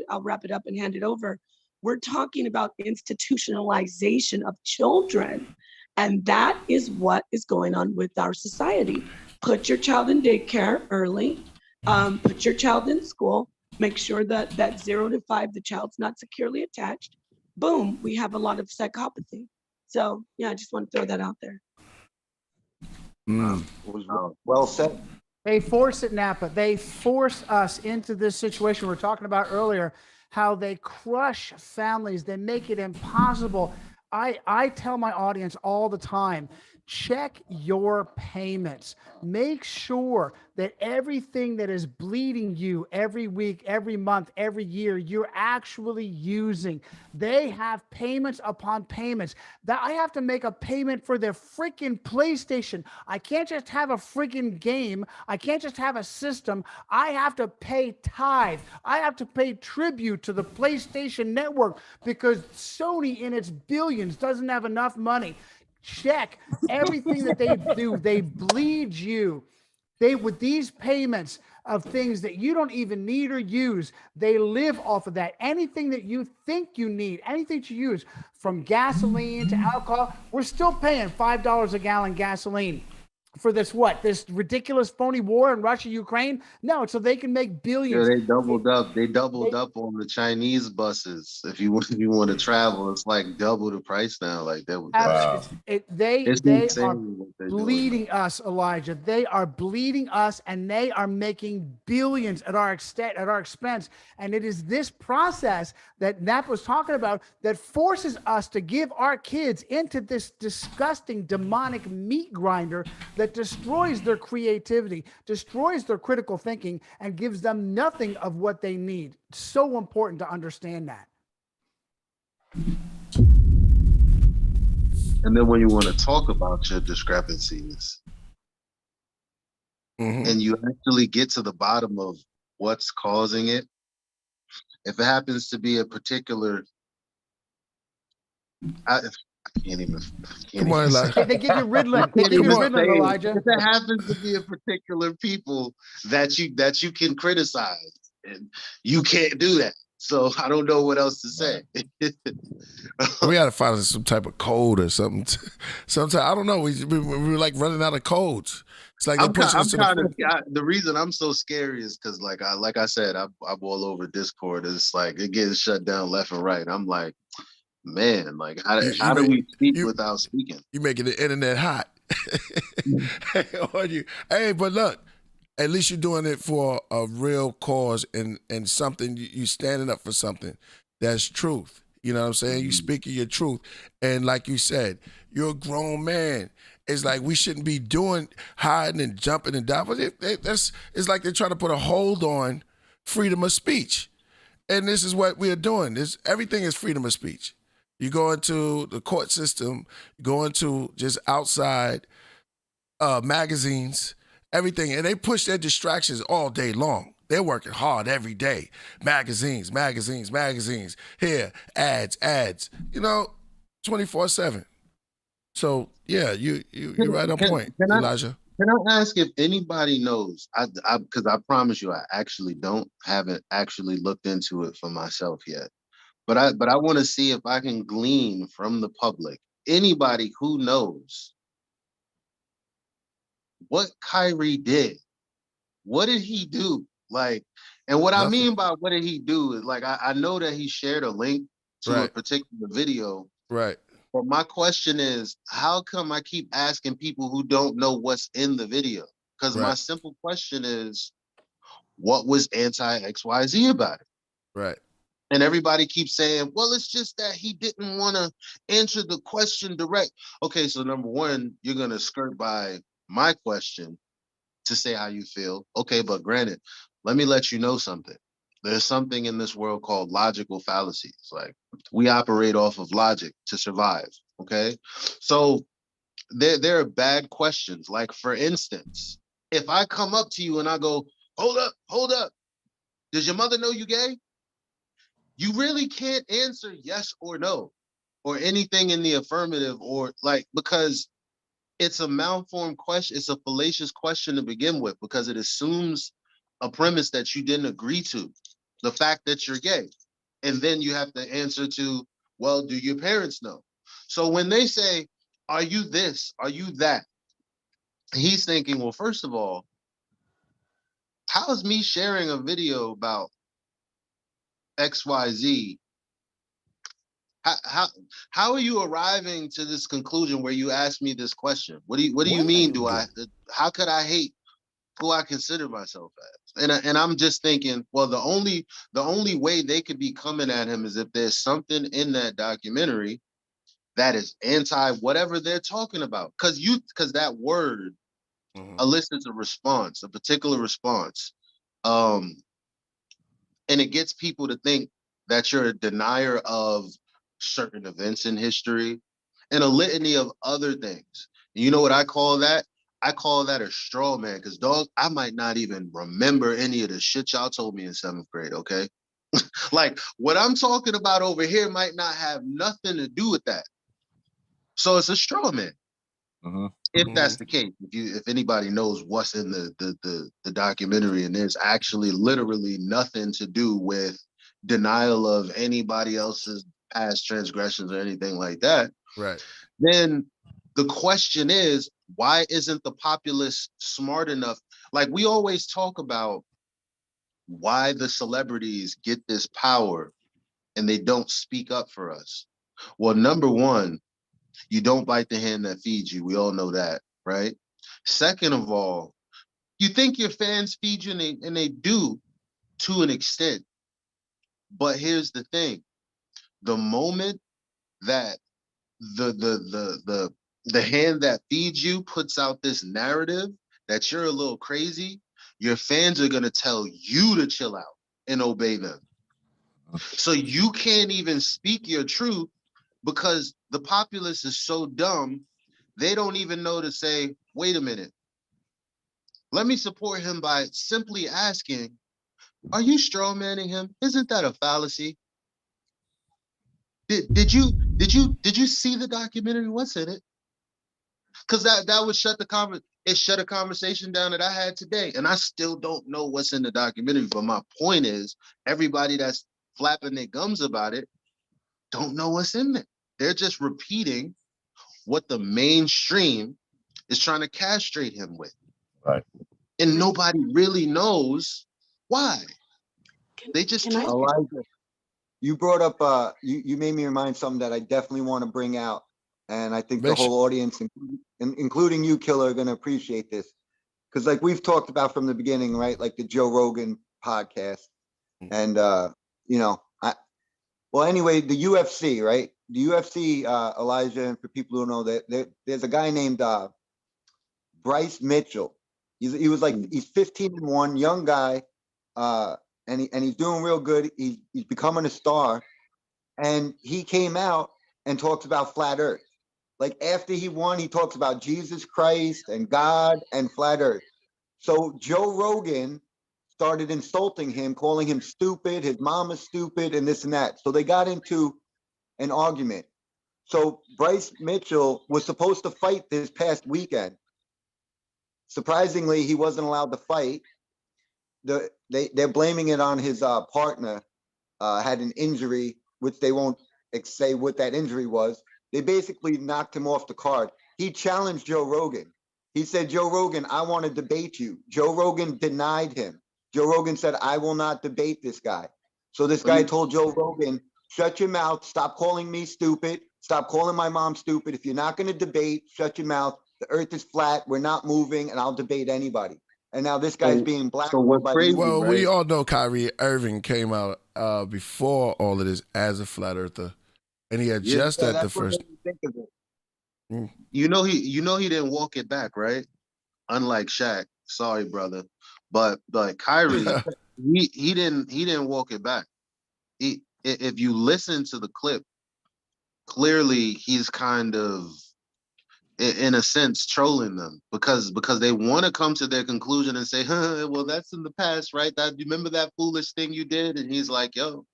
it up and hand it over. We're talking about institutionalization of children. And that is what is going on with our society. Put your child in daycare early, put your child in school, make sure that 0 to 5, the child's not securely attached. Boom, we have a lot of psychopathy. So yeah, I just want to throw that out there. Well said. They force it, Napah. They force us into this situation we were talking about earlier, how they crush families. They make it impossible. I tell my audience all the time, check your payments. Make sure that everything that is bleeding you every week, every month, every year, you're actually using. They have payments upon payments. That I have to make a payment for their freaking PlayStation. I can't just have a freaking game. I can't just have a system. I have to pay tithe. I have to pay tribute to the PlayStation Network because Sony in its billions doesn't have enough money. Check everything that they do. They bleed you. With these payments of things that you don't even need or use, they live off of that. Anything that you think you need, anything to use, from gasoline to alcohol, we're still paying $5 a gallon gasoline for this ridiculous phony war in Russia, Ukraine? No, so they can make billions. Yeah, they doubled up. They doubled up on the Chinese buses. If you want to travel, it's like double the price now. Like that. Wow. They are bleeding us, Elijah. They are bleeding us, and they are making billions at our expense. And it is this process that Napah was talking about that forces us to give our kids into this disgusting demonic meat grinder that destroys their creativity, destroys their critical thinking, and gives them nothing of what they need. It's so important to understand that. And then when you want to talk about your discrepancies, and you actually get to the bottom of what's causing it, if it happens to be a particular, I can't even. Come on, Elijah. They give you Ritalin. They give you Ritalin, Elijah. If it happens to be a particular people that you can criticize, and you can't do that. So I don't know what else to say. We got to find some type of code or something. Sometimes I don't know. We're like running out of codes. It's like the reason I'm so scary is because like I said, I'm all over Discord. It's like it gets shut down left and right. I'm like, Man, like how do we speak without speaking? You making the internet hot. Hey, but look, at least you're doing it for a real cause and something, you standing up for something that's truth. You know what I'm saying? You speaking your truth. And like you said, you're a grown man. It's like we shouldn't be hiding and jumping and diving. It's like they're trying to put a hold on freedom of speech. And this is what we're doing. Everything is freedom of speech. You go into the court system, you go into just outside magazines, everything, and they push their distractions all day long. They're working hard every day. Magazines. Here, ads. 24/7. So yeah, you're right on point, Elijah. Can I ask if anybody knows? Because I promise you, I actually haven't actually looked into it for myself yet. But I want to see if I can glean from the public. Anybody who knows what Kyrie did. What did he do? Like, and what I mean by what did he do is like, I know that he shared a link to a particular video. Right. But my question is, how come I keep asking people who don't know what's in the video? Because my simple question is, what was anti-XYZ about it? Right. And everybody keeps saying, well, it's just that he didn't want to answer the question direct. Okay, so number one, you're going to skirt by my question to say how you feel. Okay, but granted, let me let you know something. There's something in this world called logical fallacies. Like, we operate off of logic to survive, okay? So there are bad questions. Like, for instance, if I come up to you and I go, hold up, does your mother know you gay? You really can't answer yes or no or anything in the affirmative, or like, because it's a malformed question. It's a fallacious question to begin with, because it assumes a premise that you didn't agree to, the fact that you're gay. And then you have to answer to, well, do your parents know? So when they say, are you this? Are you that? He's thinking, well, first of all, how is me sharing a video about XYZ? How are you arriving to this conclusion where you ask me this question? What do you mean? How could I hate who I consider myself as? And I'm just thinking, well, the only way they could be coming at him is if there's something in that documentary that is anti whatever they're talking about. Because that word elicits a response, a particular response. And it gets people to think that you're a denier of certain events in history and a litany of other things. And you know what I call that? I call that a straw man, because dog, I might not even remember any of the shit y'all told me in 7th grade, okay? Like, what I'm talking about over here might not have nothing to do with that. So it's a straw man. If that's the case, if anybody knows what's in the documentary, and there's actually literally nothing to do with denial of anybody else's past transgressions or anything like that, right? Then the question is, why isn't the populace smart enough? Like, we always talk about why the celebrities get this power and they don't speak up for us. Well, number one, you don't bite the hand that feeds you. We all know that, right? Second of all, you think your fans feed you, and they do to an extent. But here's the thing. The moment that the hand that feeds you puts out this narrative that you're a little crazy, your fans are going to tell you to chill out and obey them. So you can't even speak your truth, because the populace is so dumb, they don't even know to say, wait a minute, let me support him by simply asking, are you strawmanning him? Isn't that a fallacy? Did you see the documentary? What's in it? Because that would shut a conversation down that I had today. And I still don't know what's in the documentary. But my point is, everybody that's flapping their gums about it don't know what's in there. They're just repeating what the mainstream is trying to castrate him with. Right. And nobody really knows why. They just Can I- Elijah. you brought up, you made me remind something that I definitely want to bring out. And I think the whole audience, including you, Killah, are going to appreciate this. Because like we've talked about from the beginning, right? Like the Joe Rogan podcast. And, you know, well, anyway, the UFC, right? The UFC, Elijah, and for people who know that, there's a guy named Bryce Mitchell. He was like, he's 15-1, young guy, and he's doing real good. He's becoming a star. And he came out and talks about flat Earth. Like after he won, he talks about Jesus Christ and God and flat Earth. So Joe Rogan started insulting him, calling him stupid, his mom is stupid, and this and that. So they got into an argument. So Bryce Mitchell was supposed to fight this past weekend. Surprisingly, he wasn't allowed to fight. They're blaming it on his partner had an injury, which they won't say what that injury was. They basically knocked him off the card. He challenged Joe Rogan. He said, Joe Rogan, I want to debate you. Joe Rogan denied him. Joe Rogan said, I will not debate this guy. So this guy told Joe Rogan, shut your mouth. Stop calling me stupid. Stop calling my mom stupid. If you're not going to debate, shut your mouth. The earth is flat. We're not moving, and I'll debate anybody. And now this guy's being blackballed by the Well, right? We all know Kyrie Irving came out before all of this as a flat earther. And he had just at the first. You know he didn't walk it back, right? Unlike Shaq. Sorry, brother. But Kyrie, he didn't walk it back. If you listen to the clip, clearly he's kind of, in a sense, trolling them because they want to come to their conclusion and say, well, that's in the past, right? That you remember that foolish thing you did? And he's like, yo.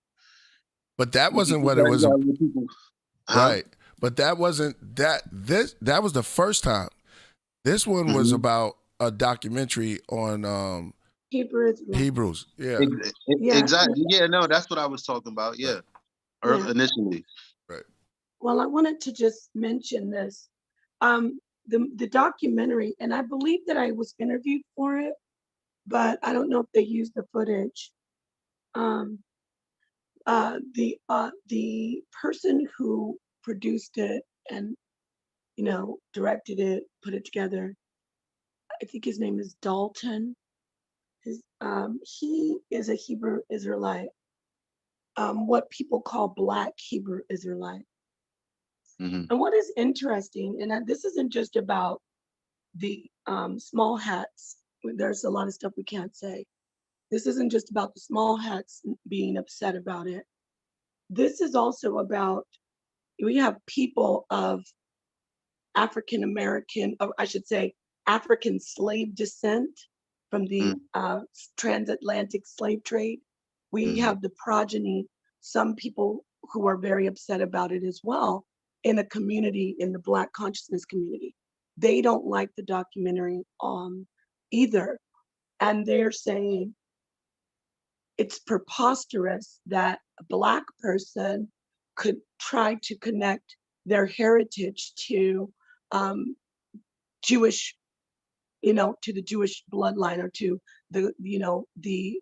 But that wasn't what it was. Right. But that wasn't that was the first time. This one was about a documentary on Hebrews. Yeah. Exactly. Yeah, no, that's what I was talking about. Yeah. Initially. Right. Well, I wanted to just mention this. The documentary, and I believe that I was interviewed for it, but I don't know if they used the footage. The person who produced it and directed it, put it together, I think his name is Dalton. He is a Hebrew Israelite, what people call Black Hebrew Israelite. And what is interesting, and this isn't just about the small hats. There's a lot of stuff we can't say. This isn't just about the small hats being upset about it. This is also about, we have people of African American, or I should say, African slave descent from the transatlantic slave trade. We have the progeny, some people who are very upset about it as well, in a community, in the Black consciousness community. They don't like the documentary either. And they're saying it's preposterous that a Black person could try to connect their heritage to Jewish, to the Jewish bloodline, or to the, the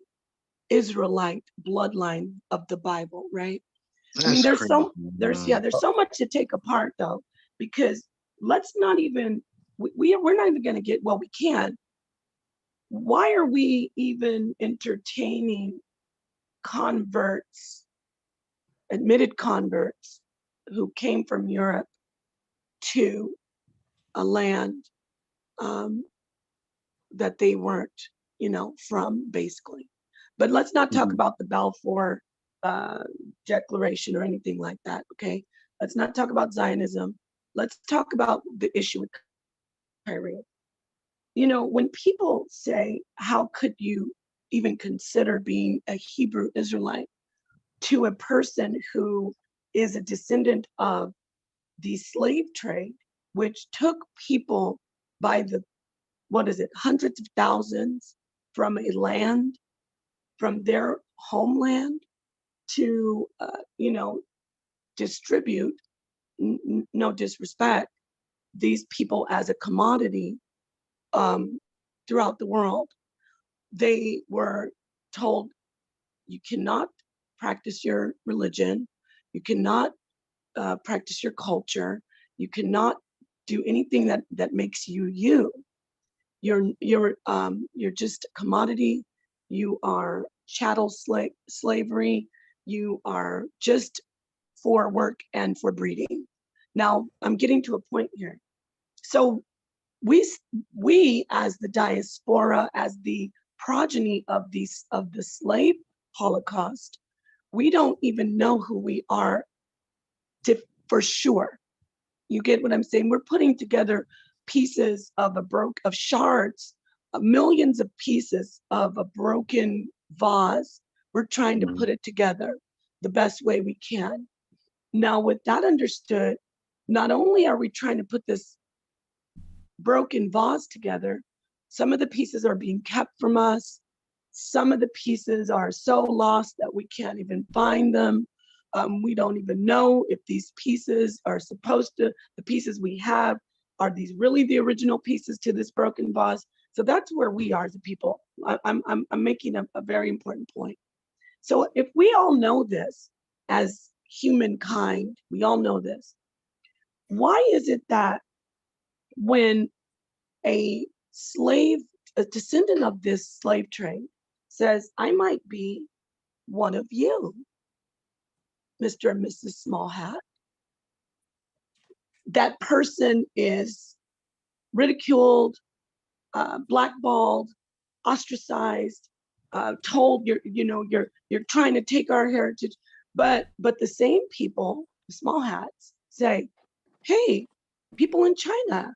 Israelite bloodline of the Bible, right? I mean, there's so much to take apart though, because let's not even, we're not even going to get, well, we can. Why are we even entertaining converts, admitted converts who came from Europe to a land that they weren't, from, basically? But let's not talk about the Balfour Declaration or anything like that, okay? Let's not talk about Zionism. Let's talk about the issue with Kyrie. When people say, how could you even consider being a Hebrew Israelite, to a person who is a descendant of the slave trade, which took people by the, hundreds of thousands from a land, from their homeland, to, distribute, no disrespect, these people as a commodity throughout the world. They were told, you cannot practice your religion. You cannot practice your culture. You cannot do anything that makes you you. You're just a commodity. You are chattel slavery. You are just for work and for breeding. Now I'm getting to a point here. So we as the diaspora, as the progeny of the slave Holocaust, we don't even know who we are for sure. You get what I'm saying? We're putting together pieces of shards, millions of pieces of a broken vase. We're trying to put it together the best way we can. Now, with that understood, not only are we trying to put this broken vase together, some of the pieces are being kept from us. Some of the pieces are so lost that we can't even find them. We don't even know if these pieces are the pieces we have, are these really the original pieces to this broken vase? So that's where we are as a people. I'm making a very important point. So if we all know this as humankind, we all know this, why is it that when a descendant of this slave trade says, I might be one of you, Mr. and Mrs. Small Hat, that person is ridiculed, blackballed, ostracized, told you're trying to take our heritage, but the same people, the small hats, say, hey, people in China,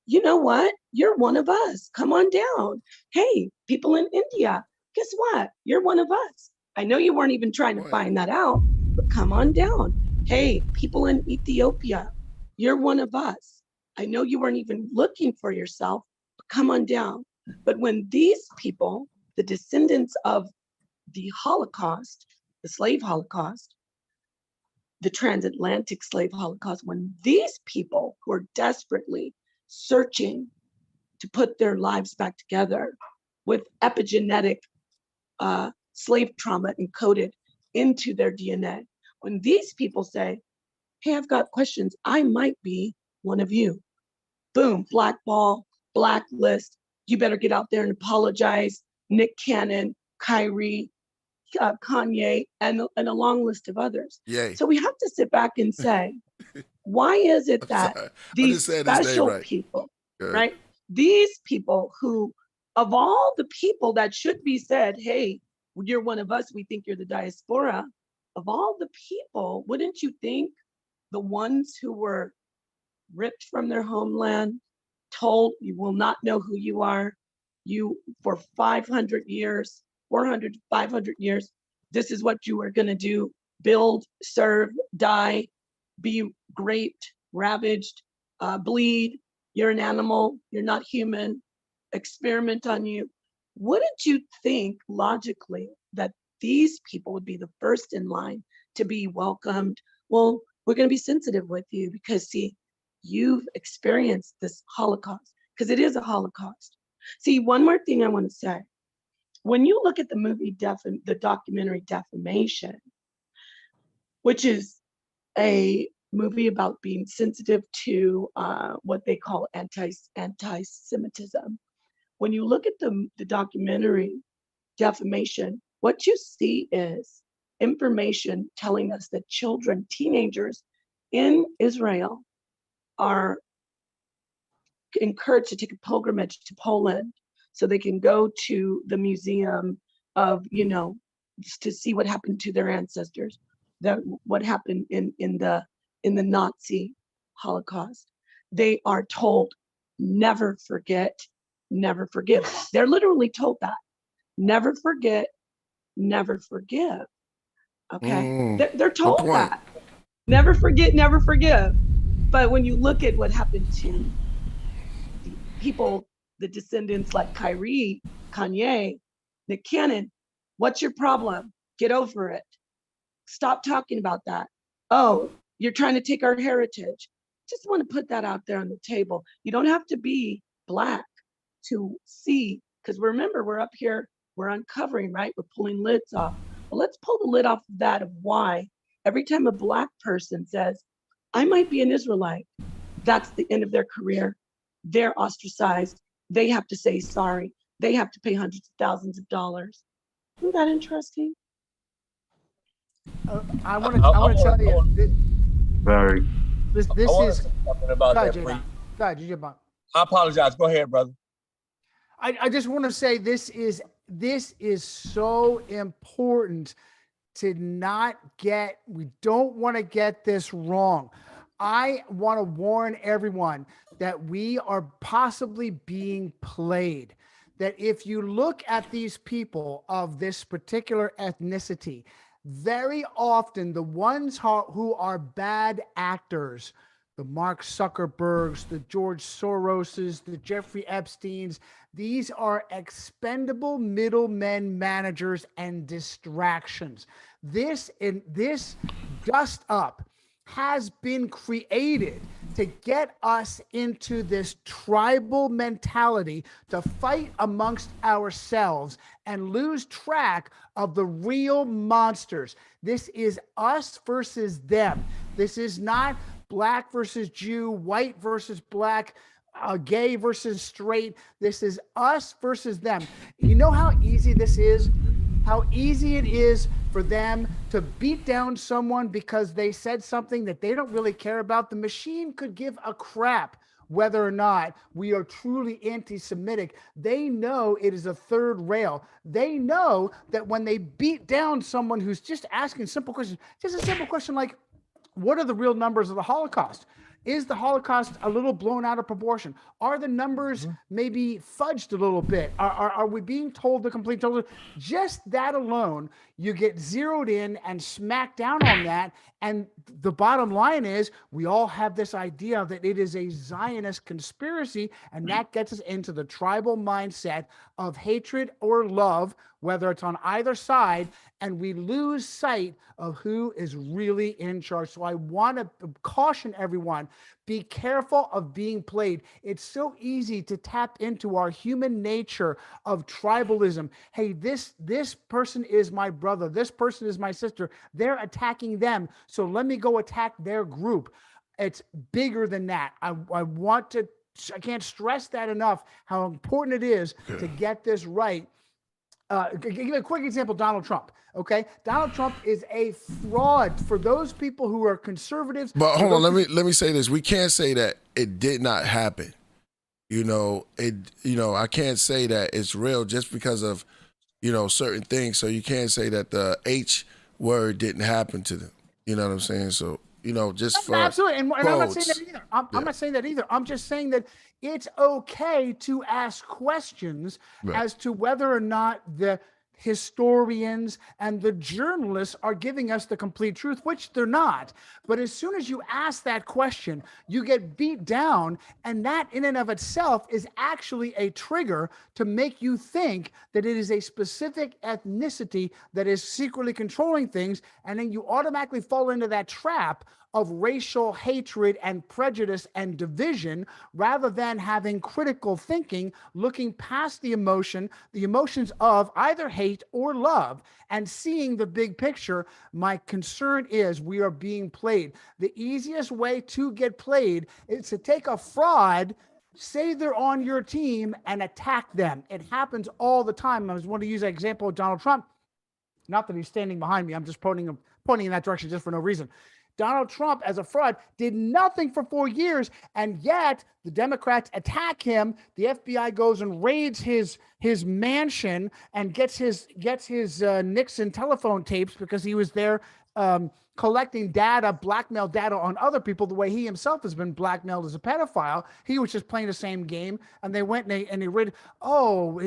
you know what? You're one of us. Come on down. Hey, people in India, guess what? You're one of us. I know you weren't even trying to find that out, but come on down. Hey, people in Ethiopia, you're one of us. I know you weren't even looking for yourself, but come on down. But when these people, the descendants of the Holocaust, the slave Holocaust, the transatlantic slave Holocaust, when these people who are desperately searching to put their lives back together with epigenetic slave trauma encoded into their DNA, when these people say, hey, I've got questions, I might be one of you. Boom, blackball, blacklist, you better get out there and apologize. Nick Cannon, Kyrie, Kanye, and a long list of others. Yay. So we have to sit back and say, why is it that these special people, right? These people who, of all the people that should be said, hey, you're one of us, we think you're the diaspora, of all the people, wouldn't you think the ones who were ripped from their homeland, told you will not know who you are, you for 500 years, 400, 500 years, this is what you are going to do, build, serve, die, be raped, ravaged, bleed, you're an animal, you're not human, experiment on you. Wouldn't you think logically that these people would be the first in line to be welcomed? Well, we're going to be sensitive with you because, see, you've experienced this Holocaust, because it is a Holocaust. See, one more thing I want to say. When you look at the movie, the documentary Defamation, which is a movie about being sensitive to what they call anti-Semitism, when you look at the documentary Defamation, what you see is information telling us that children, teenagers in Israel are encouraged to take a pilgrimage to Poland so they can go to the museum of, to see what happened to their ancestors, what happened in the Nazi Holocaust. They are told, never forget, never forgive. They're literally told that. Never forget, never forgive. Okay? They're told that. Never forget, never forgive. But when you look at what happened to the people, the descendants like Kyrie, Kanye, Nick Cannon, what's your problem? Get over it. Stop talking about that. Oh, you're trying to take our heritage. Just want to put that out there on the table. You don't have to be Black to see, because remember, we're up here, we're uncovering, right? We're pulling lids off. A let's pull the lid off of that of why every time a Black person says, I might be an Israelite, that's the end of their career. They're ostracized. They have to say sorry. They have to pay hundreds of thousands of dollars. Isn't that interesting? I want to tell you. Very. This is something about that. Go ahead, JDoc. I apologize. Go ahead, brother. I just want to say this is so important to not get. We don't want to get this wrong. I want to warn everyone that we are possibly being played. That if you look at these people of this particular ethnicity, very often the ones who are bad actors, the Mark Zuckerbergs, the George Soroses, the Jeffrey Epsteins, these are expendable middlemen, managers, and distractions. This dust up has been created to get us into this tribal mentality to fight amongst ourselves and lose track of the real monsters. This is us versus them. This is not Black versus Jew, white versus Black, gay versus straight. This is us versus them. You know how easy this is? How easy it is for them to beat down someone because they said something that they don't really care about. The machine could give a crap whether or not we are truly anti-Semitic. They know it is a third rail. They know that when they beat down someone who's just asking simple questions, just a simple question like, what are the real numbers of the Holocaust? Is the Holocaust a little blown out of proportion? Are the numbers maybe fudged a little bit? Are we being told the complete total? Just that alone, you get zeroed in and smacked down on that. And the bottom line is we all have this idea that it is a Zionist conspiracy, and that gets us into the tribal mindset of hatred or love, whether it's on either side, and we lose sight of who is really in charge. So I want to caution everyone, be careful of being played. It's so easy to tap into our human nature of tribalism. Hey, this person is my brother. This person is my sister. They're attacking them. So let me go attack their group. It's bigger than that. I can't stress that enough, how important it is to get this right. Give you a quick example, Donald Trump. Okay, Donald Trump is a fraud for those people who are conservatives. But hold on, let me say this. We can't say that it did not happen. I can't say that it's real just because of, certain things. So you can't say that the H word didn't happen to them. You know what I'm saying? So, just for absolutely. And I'm not saying that either. I'm not saying that either. I'm just saying that it's okay to ask questions as to whether or not the historians and the journalists are giving us the complete truth, which they're not. But as soon as you ask that question, you get beat down, and that in and of itself is actually a trigger to make you think that it is a specific ethnicity that is secretly controlling things, and then you automatically fall into that trap of racial hatred and prejudice and division, rather than having critical thinking, looking past the emotions of either hate or love, and seeing the big picture. My concern is we are being played. The easiest way to get played is to take a fraud, say they're on your team, and attack them. It happens all the time. I was want to use an example of Donald Trump. Not that he's standing behind me. I'm just pointing in that direction just for no reason. Donald Trump, as a fraud, did nothing for 4 years, and yet the Democrats attack him. The FBI goes and raids his mansion and gets his Nixon telephone tapes because he was there collecting data, blackmail data on other people, the way he himself has been blackmailed as a pedophile. He was just playing the same game, and they went and they raided. Oh,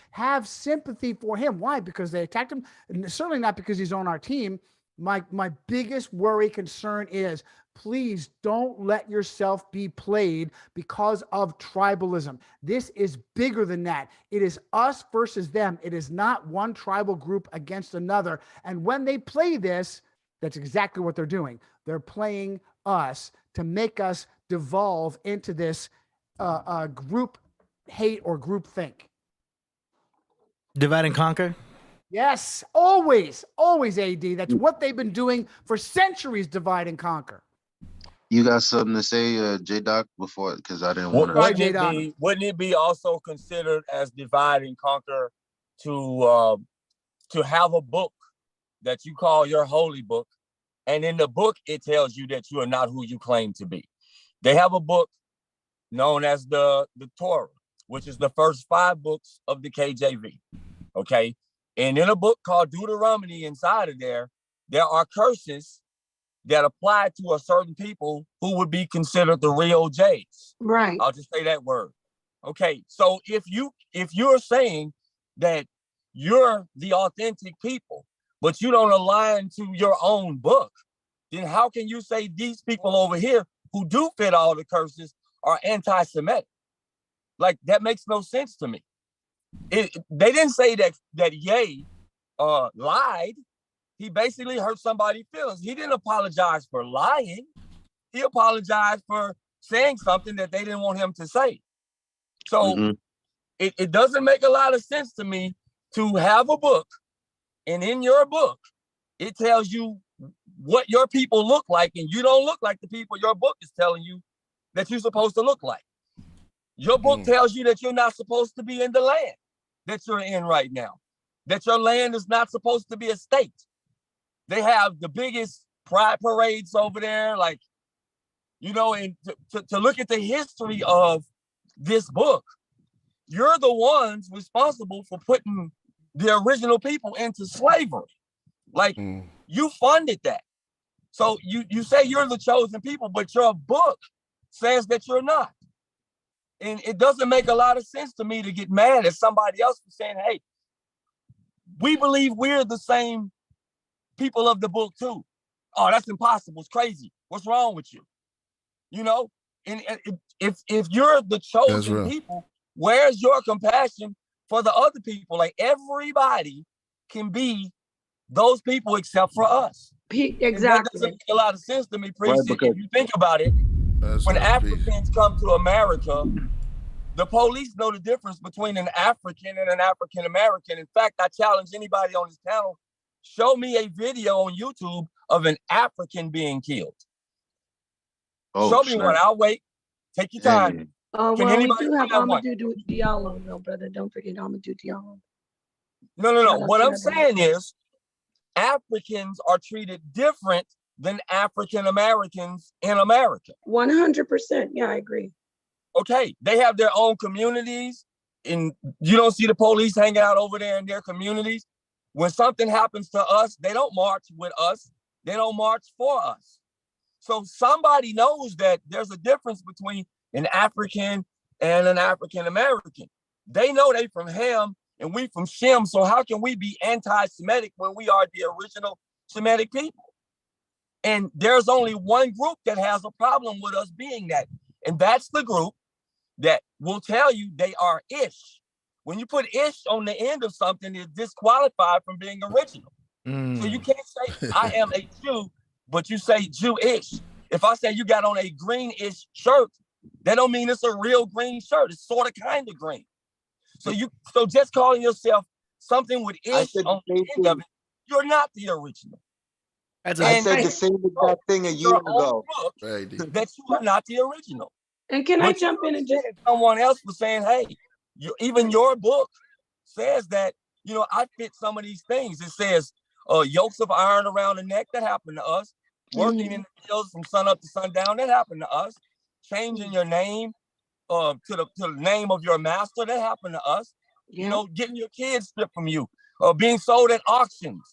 have sympathy for him. Why? Because they attacked him? And certainly not because he's on our team. My biggest worry, concern is, please don't let yourself be played because of tribalism. This is bigger than that. It is us versus them. It is not one tribal group against another. And when they play this, that's exactly what they're doing. They're playing us to make us devolve into this group hate or group think. Divide and conquer? Yes, always, always, AD. That's what they've been doing for centuries, divide and conquer. You got something to say, JDoc, before? Because I didn't want to. Wouldn't it be also considered as divide and conquer to have a book that you call your holy book, and in the book it tells you that you are not who you claim to be? They have a book known as the Torah, which is the first 5 books of the KJV. Okay. And in a book called Deuteronomy, inside of there are curses that apply to a certain people who would be considered the real J's. Right. I'll just say that word. Okay. So if you're saying that you're the authentic people, but you don't align to your own book, then how can you say these people over here who do fit all the curses are anti-Semitic? Like, that makes no sense to me. They didn't say that Ye lied. He basically hurt somebody's feelings. He didn't apologize for lying. He apologized for saying something that they didn't want him to say. So it doesn't make a lot of sense to me to have a book, and in your book, it tells you what your people look like, and you don't look like the people your book is telling you that you're supposed to look like. Your book tells you that you're not supposed to be in the land that you're in right now, that your land is not supposed to be a state. They have the biggest pride parades over there, like, and to look at the history of this book, you're the ones responsible for putting the original people into slavery. Like, you funded that. So you say you're the chosen people, but your book says that you're not. And it doesn't make a lot of sense to me to get mad at somebody else for saying, hey, we believe we're the same people of the book too. Oh, that's impossible. It's crazy. What's wrong with you? And if you're the chosen people, where's your compassion for the other people? Like, everybody can be those people except for us. Exactly. And that doesn't make a lot of sense to me, Priest. If you think about it, when Africans come to America, the police know the difference between an African and an African American. In fact, I challenge anybody on this panel, show me a video on YouTube of an African being killed. Show me one. I'll wait. Take your time. Well, we do have Amadou Diallo, though, brother. Don't forget Amadou Diallo. No. What I'm saying is, Africans are treated different than African Americans in America. 100%. Yeah, I agree. Okay, they have their own communities, and you don't see the police hanging out over there in their communities. When something happens to us, they don't march with us. They don't march for us. So somebody knows that there's a difference between an African and an African American. They know they from Ham and we from Shem. So how can we be anti-Semitic when we are the original Semitic people? And there's only one group that has a problem with us being that. And that's the group that will tell you they are Ish. When you put Ish on the end of something, it's disqualified from being original. So you can't say I am a Jew, but you say Jewish. If I say you got on a greenish shirt, that don't mean it's a real green shirt. It's sort of kind of green. So just calling yourself something with Ish on the end of it, you're not the original. I said the same exact thing a year ago. That you are not the original. And can I jump in and just someone else was saying, hey, even your book says that, I fit some of these things. It says yokes of iron around the neck, that happened to us. Working in the fields from sun up to sundown, that happened to us. Changing your name to the name of your master, that happened to us. Getting your kids stripped from you, being sold at auctions,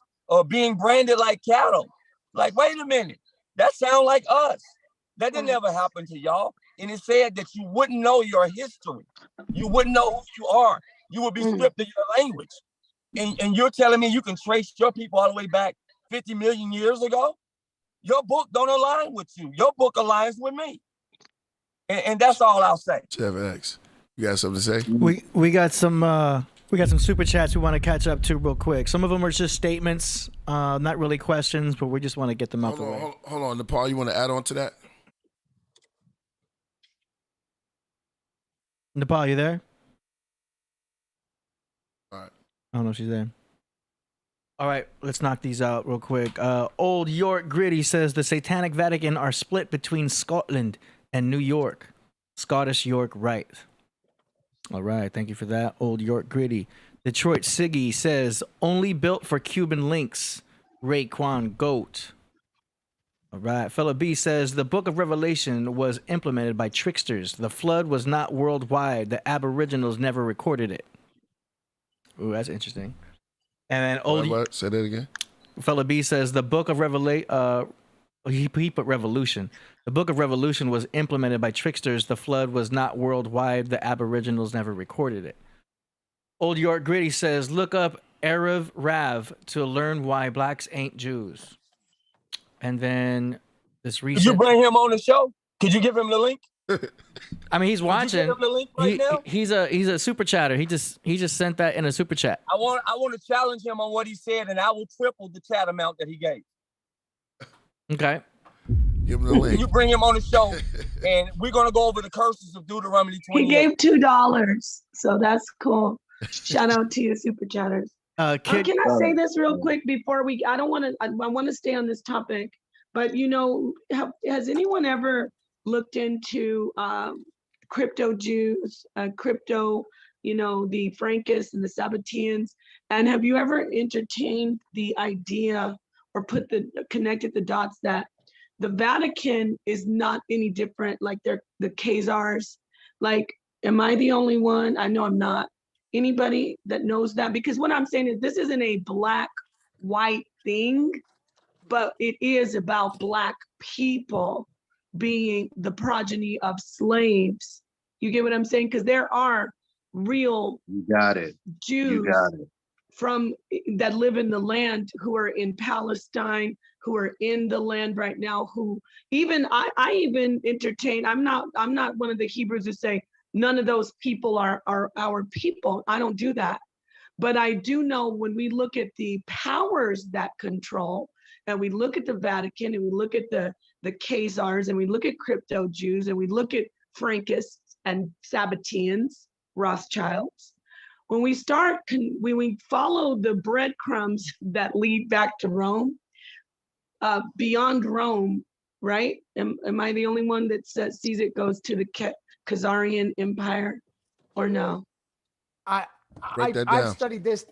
being branded like cattle. Like, wait a minute, that sound like us. That didn't ever happen to y'all. And it said that you wouldn't know your history. You wouldn't know who you are. You would be stripped of your language. And you're telling me you can trace your people all the way back 50 million years ago? Your book don't align with you. Your book aligns with me. And that's all I'll say. Chef X, you got something to say? We got some super chats we want to catch up to real quick. Some of them are just statements, not really questions, but we just want to get them out the way. Hold on, Napah, you want to add on to that? Napah, you there? All right. I don't know if she's there. All right, let's knock these out real quick. Old York Gritty says the Satanic Vatican are split between Scotland and New York. Scottish York right. All right, thank you for that, Old York Gritty. Detroit Siggy says only built for Cuban links. Raekwon Goat. All right, Fella B says the Book of Revelation was implemented by tricksters. The flood was not worldwide. The Aboriginals never recorded it. Ooh, that's interesting. And then what? Say that again. Fella B says the Book of Revelation. He put revolution. The Book of Revolution was implemented by tricksters. The flood was not worldwide. The Aboriginals never recorded it. Old York Gritty says look up Erev Rav to learn why blacks ain't Jews. And then this recent. Could you bring him on the show? Could you give him the link? I mean, he's watching. Could you give him the link right now? He's a super chatter. He just sent that in a super chat. I want to challenge him on what he said, and I will triple the chat amount that he gave. Okay. Give him the link. Can you bring him on the show? And we're gonna go over the curses of Deuteronomy 28. He gave $2, so that's cool. Shout out to you, super chatters. Can I say this real quick before we? I want to stay on this topic, but has anyone ever looked into crypto Jews, crypto? The Frankists and the Sabbateans, and have you ever entertained the idea or connected the dots that the Vatican is not any different, like they're the Khazars? Like, am I the only one? I know I'm not. Anybody that knows that? Because what I'm saying is this isn't a black, white thing, but it is about black people being the progeny of slaves. You get what I'm saying? Because there are real Jews from that live in the land who are in Palestine, who are in the land right now, who even I even entertain. I'm not one of the Hebrews who say none of those people are our people. I don't do that. But I do know when we look at the powers that control, and we look at the Vatican, and we look at the Khazars, and we look at crypto Jews, and we look at Frankists and Sabbateans, Rothschilds, when we follow the breadcrumbs that lead back to Rome, beyond Rome, right? Am I the only one that sees it goes to the Khazarian Empire, or no? I studied this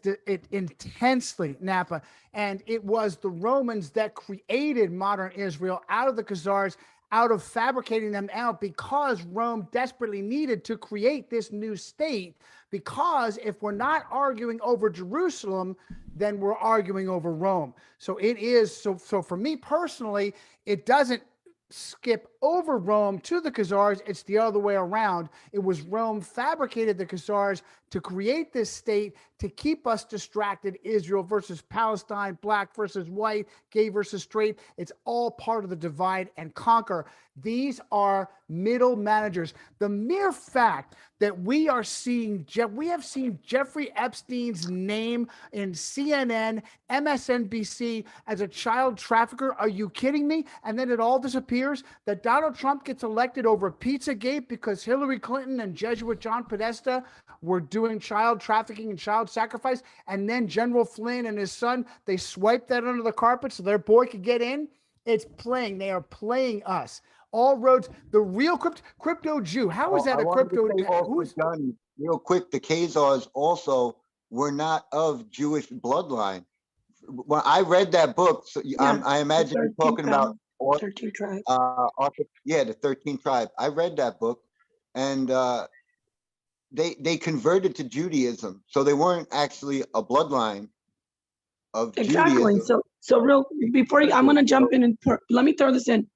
intensely, Napah, and it was the Romans that created modern Israel out of the Khazars, out of fabricating them out, because Rome desperately needed to create this new state. Because if we're not arguing over Jerusalem, then we're arguing over Rome. So it is so for me personally, it doesn't skip over Rome to the Khazars. It's the other way around. It was Rome fabricated the Khazars to create this state to keep us distracted. Israel versus Palestine, black versus white, gay versus straight. It's all part of the divide and conquer. These are middle managers. The mere fact that we have seen Jeffrey Epstein's name in CNN, MSNBC as a child trafficker. Are you kidding me? And then it all disappears. That Donald Trump gets elected over Pizzagate because Hillary Clinton and Jesuit John Podesta were doing child trafficking and child sacrifice. And then General Flynn and his son, they swiped that under the carpet so their boy could get in. It's playing. They are playing us. All roads, the real crypto Jew. How is that a crypto? Johnny, real quick, the Khazars also were not of Jewish bloodline. When I read that book, so I imagine you're talking about 13 tribes. The 13 tribe. I read that book, and they converted to Judaism, so they weren't actually a bloodline of Judaism. So real before I'm going to jump in and let me throw this in.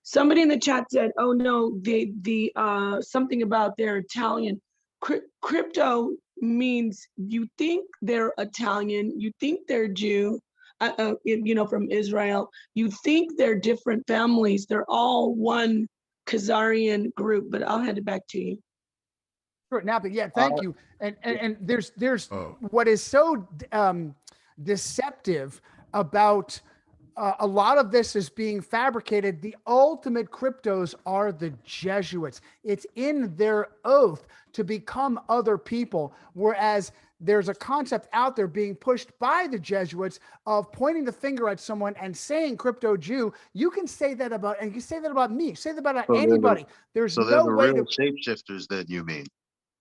Somebody in the chat said, "Oh no, the something about they're Italian." Crypto means you think they're Italian, you think they're Jew, from Israel. You think they're different families. They're all one Khazarian group. But I'll hand it back to you. Sure, Napah. Yeah, thank you. And there's what is so deceptive about. A lot of this is being fabricated. The ultimate cryptos are the Jesuits. It's in their oath to become other people, whereas there's a concept out there being pushed by the Jesuits of pointing the finger at someone and saying crypto Jew. You can say that about, and you say that about me, say that about anybody. There's no way to shapeshifters that you mean.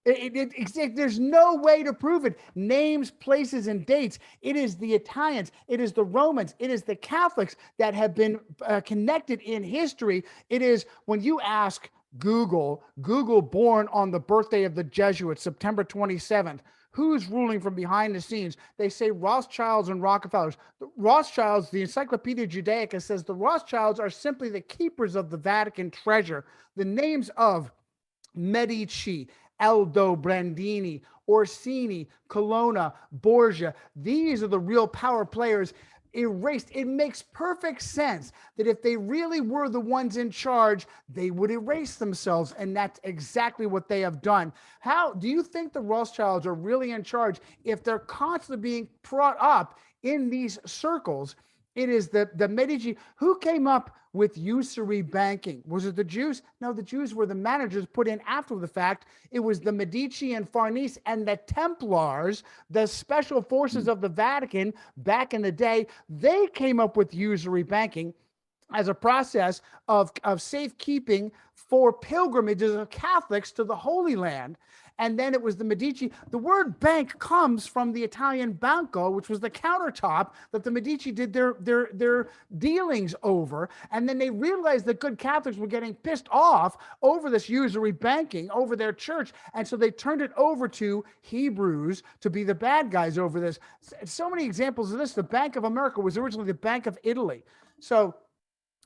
There's no way to prove it. Names, places, and dates. It is the Italians, it is the Romans, it is the Catholics that have been connected in history. It is when you ask Google born on the birthday of the Jesuits, September 27th. Who's ruling from behind the scenes? They say Rothschilds and Rockefellers. The Rothschilds, the Encyclopedia Judaica says the Rothschilds are simply the keepers of the Vatican treasure. The names of Medici, Aldobrandini, Orsini, Colonna, Borgia, these are the real power players erased. It makes perfect sense that if they really were the ones in charge, they would erase themselves, and that's exactly what they have done. How do you think the Rothschilds are really in charge if they're constantly being brought up in these circles? It is the Medici. Who came up with usury banking? Was it the Jews? No, the Jews were the managers put in after the fact. It was the Medici and Farnese and the Templars, the special forces of the Vatican back in the day. They came up with usury banking as a process of safekeeping for pilgrimages of Catholics to the Holy Land. And then it was the Medici. The word bank comes from the Italian banco, which was the countertop that the Medici did their dealings over. And then they realized that good Catholics were getting pissed off over this usury banking over their church. And so they turned it over to Hebrews to be the bad guys over this. So many examples of this. The Bank of America was originally the Bank of Italy. So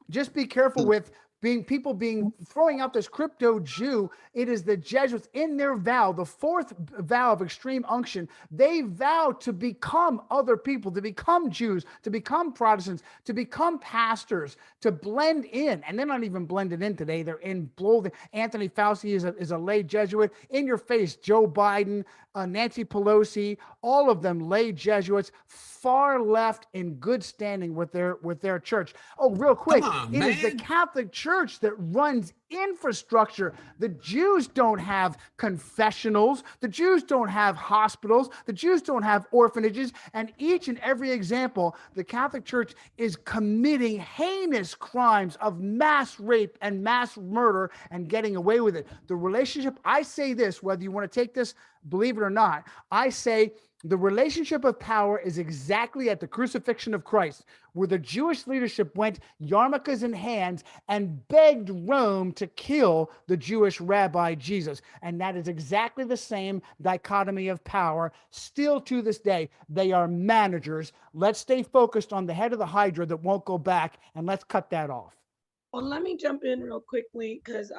just be careful with throwing out this crypto Jew. It is the Jesuits in their vow, the fourth vow of extreme unction. They vow to become other people, to become Jews, to become Protestants, to become pastors, to blend in. And they're not even blended in today. They're in blow. Anthony Fauci is a lay Jesuit. In your face, Joe Biden, Nancy Pelosi, all of them lay Jesuits, far left in good standing with their church. Oh, real quick, it is the Catholic Church that runs infrastructure. The Jews don't have confessionals. The Jews don't have hospitals. The Jews don't have orphanages. And each and every example, the Catholic Church is committing heinous crimes of mass rape and mass murder and getting away with it. The relationship, I say this, whether you want to take this, believe it or not, I say the relationship of power is exactly at the crucifixion of Christ, where the Jewish leadership went yarmulkes in hands and begged Rome to kill the Jewish rabbi Jesus. And that is exactly the same dichotomy of power. Still to this day, they are managers. Let's stay focused on the head of the Hydra that won't go back, and let's cut that off. Well, let me jump in real quickly because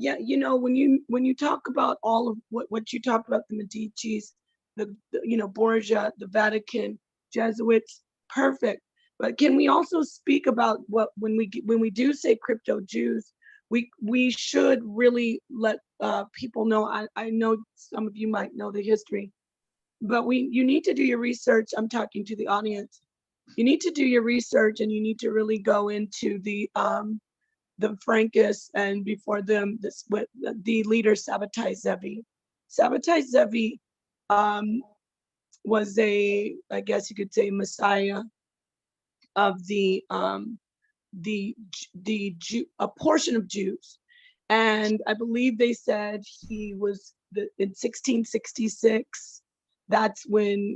yeah, you know, when you talk about all of what you talked about, the Medicis, the Borgia, the Vatican, Jesuits, perfect. But can we also speak about what when we do say crypto Jews, we should really let people know. I know some of you might know the history, but you need to do your research. I'm talking to the audience. You need to do your research, and you need to really go into the Frankists, and before them, the leader Sabbatai Zevi. Sabbatai Zevi was I guess you could say, messiah of a portion of Jews. And I believe they said he was in 1666, that's when,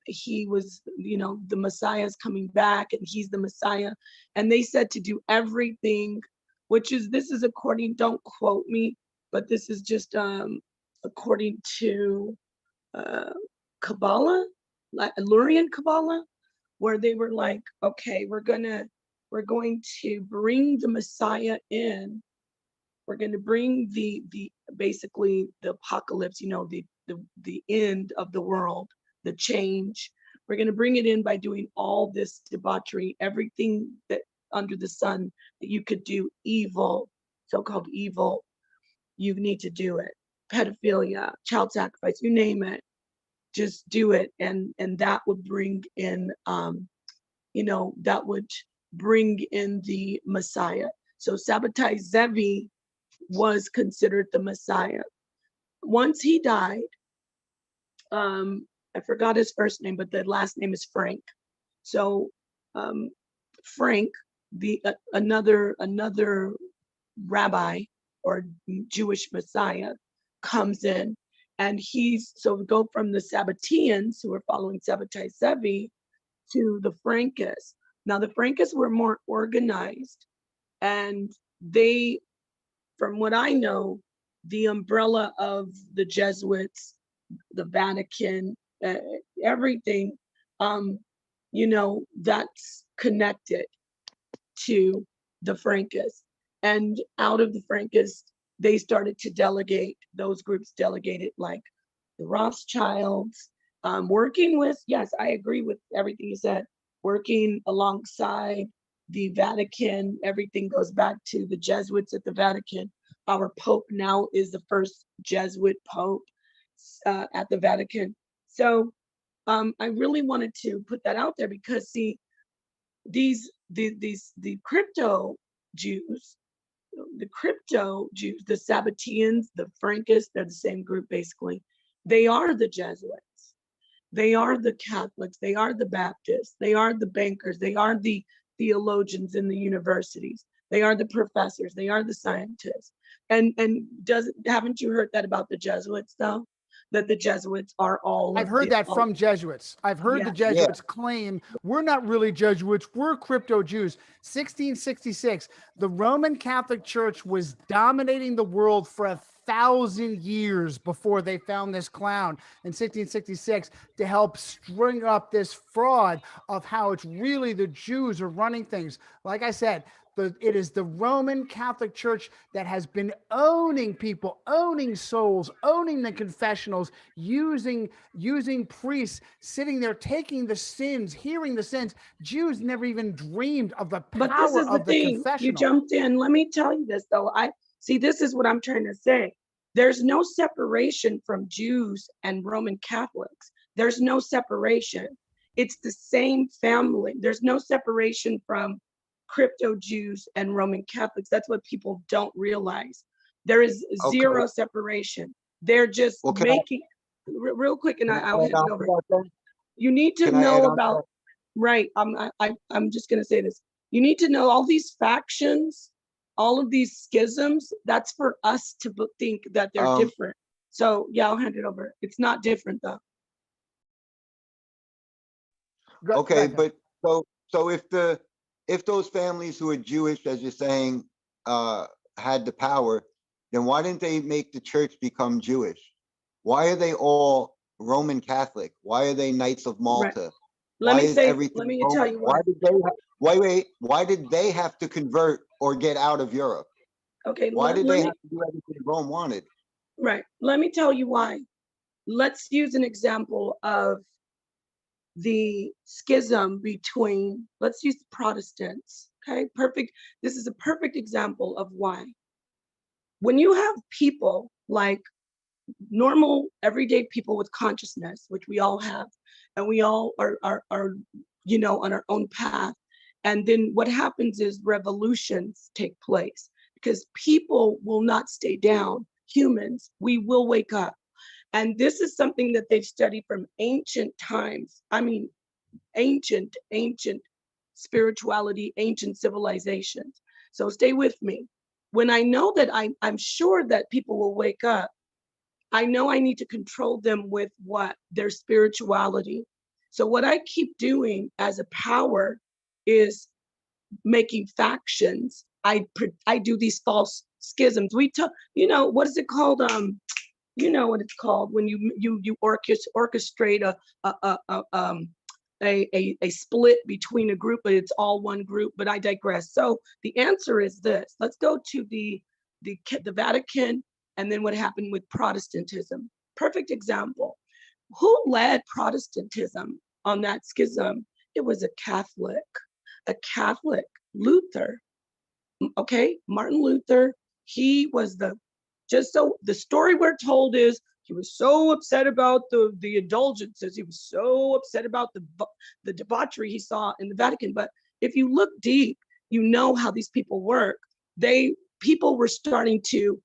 he was, the Messiah's coming back and he's the Messiah. And they said to do everything, this is according, don't quote me, but this is just according to Kabbalah, like Illyrian Kabbalah, where they were like, okay, we're going to bring the Messiah in. We're going to bring basically the apocalypse, the end of the world, the change. We're going to bring it in by doing all this debauchery, everything that under the sun that you could do evil, so-called evil, you need to do it. Pedophilia, child sacrifice, you name it, just do it. And that would bring in, that would bring in the Messiah. So Sabbatai Zevi was considered the Messiah. Once he died, I forgot his first name, but the last name is Frank. So Frank, another rabbi or Jewish Messiah comes in, and so we go from the Sabbateans who were following Sabbatai Zevi to the Frankists. Now the Frankists were more organized, and they, from what I know, the umbrella of the Jesuits, the Vatican, everything, that's connected to the Frankists. And out of the Frankists, they started to delegate, those groups delegated like the Rothschilds, working with, yes, I agree with everything you said, working alongside the Vatican. Everything goes back to the Jesuits at the Vatican. Our Pope now is the first Jesuit Pope at the Vatican. So I really wanted to put that out there because, see, the crypto Jews, the Sabbateans, the Frankists, they're the same group basically. They are the Jesuits. They are the Catholics. They are the Baptists. They are the bankers. They are the theologians in the universities. They are the professors. They are the scientists. And haven't you heard that about the Jesuits though? That the Jesuits are all. I've heard that from Jesuits. I've heard the Jesuits claim we're not really Jesuits, we're crypto Jews. 1666, the Roman Catholic Church was dominating the world for 1,000 years before they found this clown in 1666 to help string up this fraud of how it's really the Jews are running things. Like I said, it is the Roman Catholic Church that has been owning people, owning souls, owning the confessionals, using priests, sitting there, taking the sins, hearing the sins. Jews never even dreamed of the power of the confessional. You jumped in. Let me tell you this, though. This is what I'm trying to say. There's no separation from Jews and Roman Catholics. There's no separation. It's the same family. There's no separation from crypto Jews and Roman Catholics. That's what people don't realize. There is zero separation. They're just making real quick, and I'll hand it over. You need to know about, right? I'm just gonna say this. You need to know all these factions, all of these schisms. That's for us to think that they're different. So yeah, I'll hand it over. It's not different though. Okay, but so if those families who are Jewish, as you're saying, had the power, then why didn't they make the church become Jewish? Why are they all Roman Catholic? Why are they Knights of Malta? Right. Let me tell you why. Why did they have to convert or get out of Europe? Okay. Why did they have to do everything Rome wanted? Right. Let me tell you why. Let's use an example of the schism between, let's use the Protestants, okay? Perfect. This is a perfect example of why. When you have people like normal, everyday people with consciousness, which we all have, and we all are on our own path. And then what happens is revolutions take place because people will not stay down. Humans, we will wake up. And this is something that they've studied from ancient times. I mean, ancient spirituality, ancient civilizations. So stay with me. When I know that I'm sure that people will wake up, I know I need to control them with what? Their spirituality. So what I keep doing as a power is making factions. I do these false schisms. We talk, what is it called? You know what it's called when you orchestrate a split between a group, but it's all one group. But I digress. So the answer is this. Let's go to the Vatican, and then what happened with Protestantism. Perfect example. Who led Protestantism on that schism? It was a Catholic, Luther. Okay, Martin Luther. He was the story we're told is he was so upset about the indulgences. He was so upset about the debauchery he saw in the Vatican. But if you look deep, you know how these people work. People were starting to,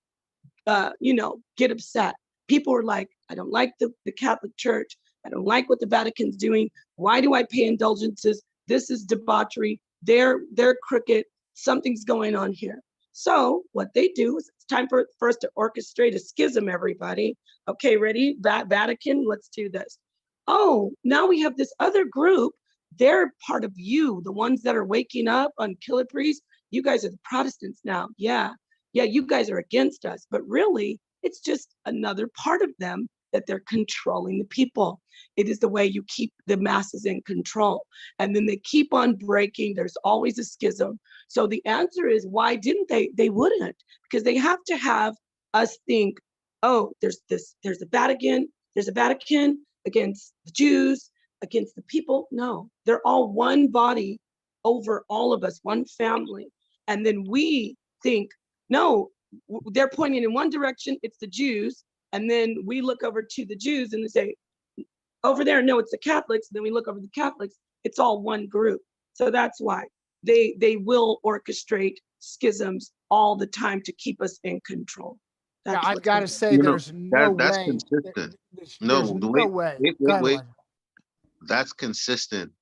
get upset. People were like, I don't like the Catholic Church. I don't like what the Vatican's doing. Why do I pay indulgences? This is debauchery. They're crooked. Something's going on here. So what they do is it's time for us to orchestrate a schism, everybody. Okay, ready? Vatican, let's do this. Oh, now we have this other group. They're part of you, the ones that are waking up on Killah Priest. You guys are the Protestants now. Yeah, you guys are against us. But really, it's just another part of them that they're controlling the people. It is the way you keep the masses in control. And then they keep on breaking. There's always a schism. So the answer is, why didn't they? They wouldn't, because they have to have us think, oh, there's a Vatican against the Jews, against the people. No, they're all one body over all of us, one family. And then we think, no, they're pointing in one direction, it's the Jews. And then we look over to the Jews and they say, over there, no, it's the Catholics. Then we look over the Catholics, it's all one group. So that's why they will orchestrate schisms all the time to keep us in control. Yeah, I've got to say, there's no way. That's consistent. No way. Wait. That's consistent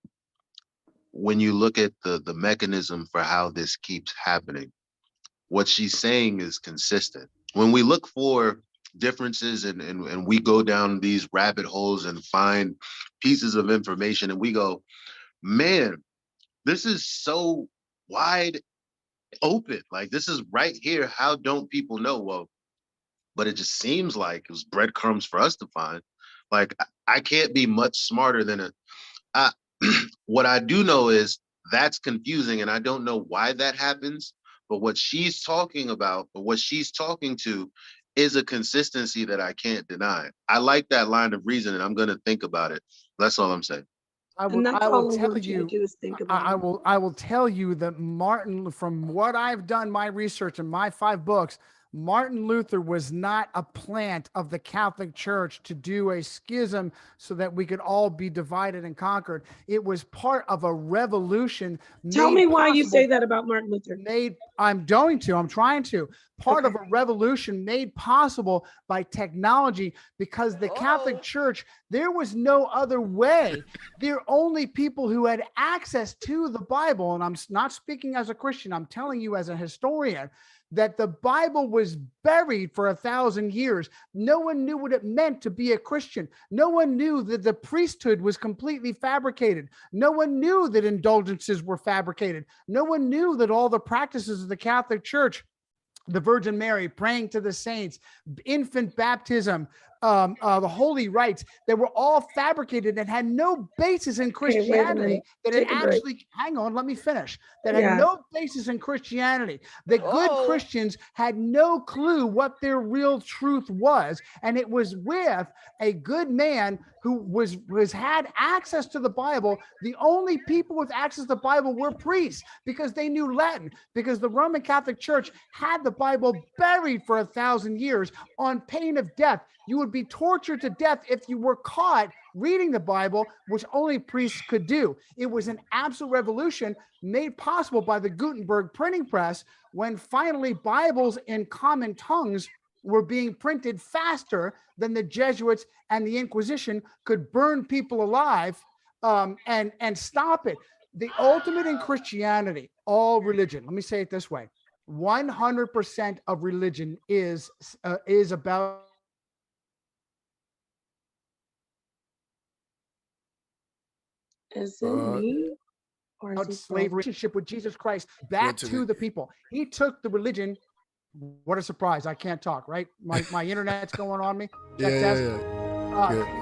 when you look at the mechanism for how this keeps happening. What she's saying is consistent. When we look for differences and we go down these rabbit holes and find pieces of information and we go, man, this is so wide open. Like, this is right here. How don't people know? Well, but it just seems like it was breadcrumbs for us to find. Like, I can't be much smarter than what I do know is that's confusing, and I don't know why that happens. But what she's talking about, or what she's talking to, is a consistency that I can't deny. I like that line of reasoning. I'm going to think about it. That's all I'm saying. I will tell you that Martin, from what I've done, my research and my 5 books, Martin Luther was not a plant of the Catholic Church to do a schism so that we could all be divided and conquered. It was part of a revolution. Tell me why you say that about Martin Luther. I'm trying to. Part of a revolution made possible by technology, because the Catholic Church, there was no other way. They're only people who had access to the Bible. And I'm not speaking as a Christian. I'm telling you as a historian, that the Bible was buried for 1,000 years. No one knew what it meant to be a Christian. No one knew that the priesthood was completely fabricated. No one knew that indulgences were fabricated. No one knew that all the practices of the Catholic Church, the Virgin Mary, praying to the saints, infant baptism, the holy rites, that were all fabricated and had no basis in Christianity. Hang on, let me finish. That had no basis in Christianity. The good Christians had no clue what their real truth was. And it was with a good man who had access to the Bible. The only people with access to the Bible were priests, because they knew Latin, because the Roman Catholic Church had the Bible buried for 1,000 years on pain of death. You would be tortured to death if you were caught reading the Bible, which only priests could do. It was an absolute revolution made possible by the Gutenberg printing press, when finally Bibles in common tongues were being printed faster than the Jesuits and the Inquisition could burn people alive and stop it. The ultimate in Christianity, all religion, let me say it this way, 100% of religion is about Is it me? Or is it slave relationship with Jesus Christ back to the people. He took the religion. What a surprise. I can't talk, right? My internet's going on me.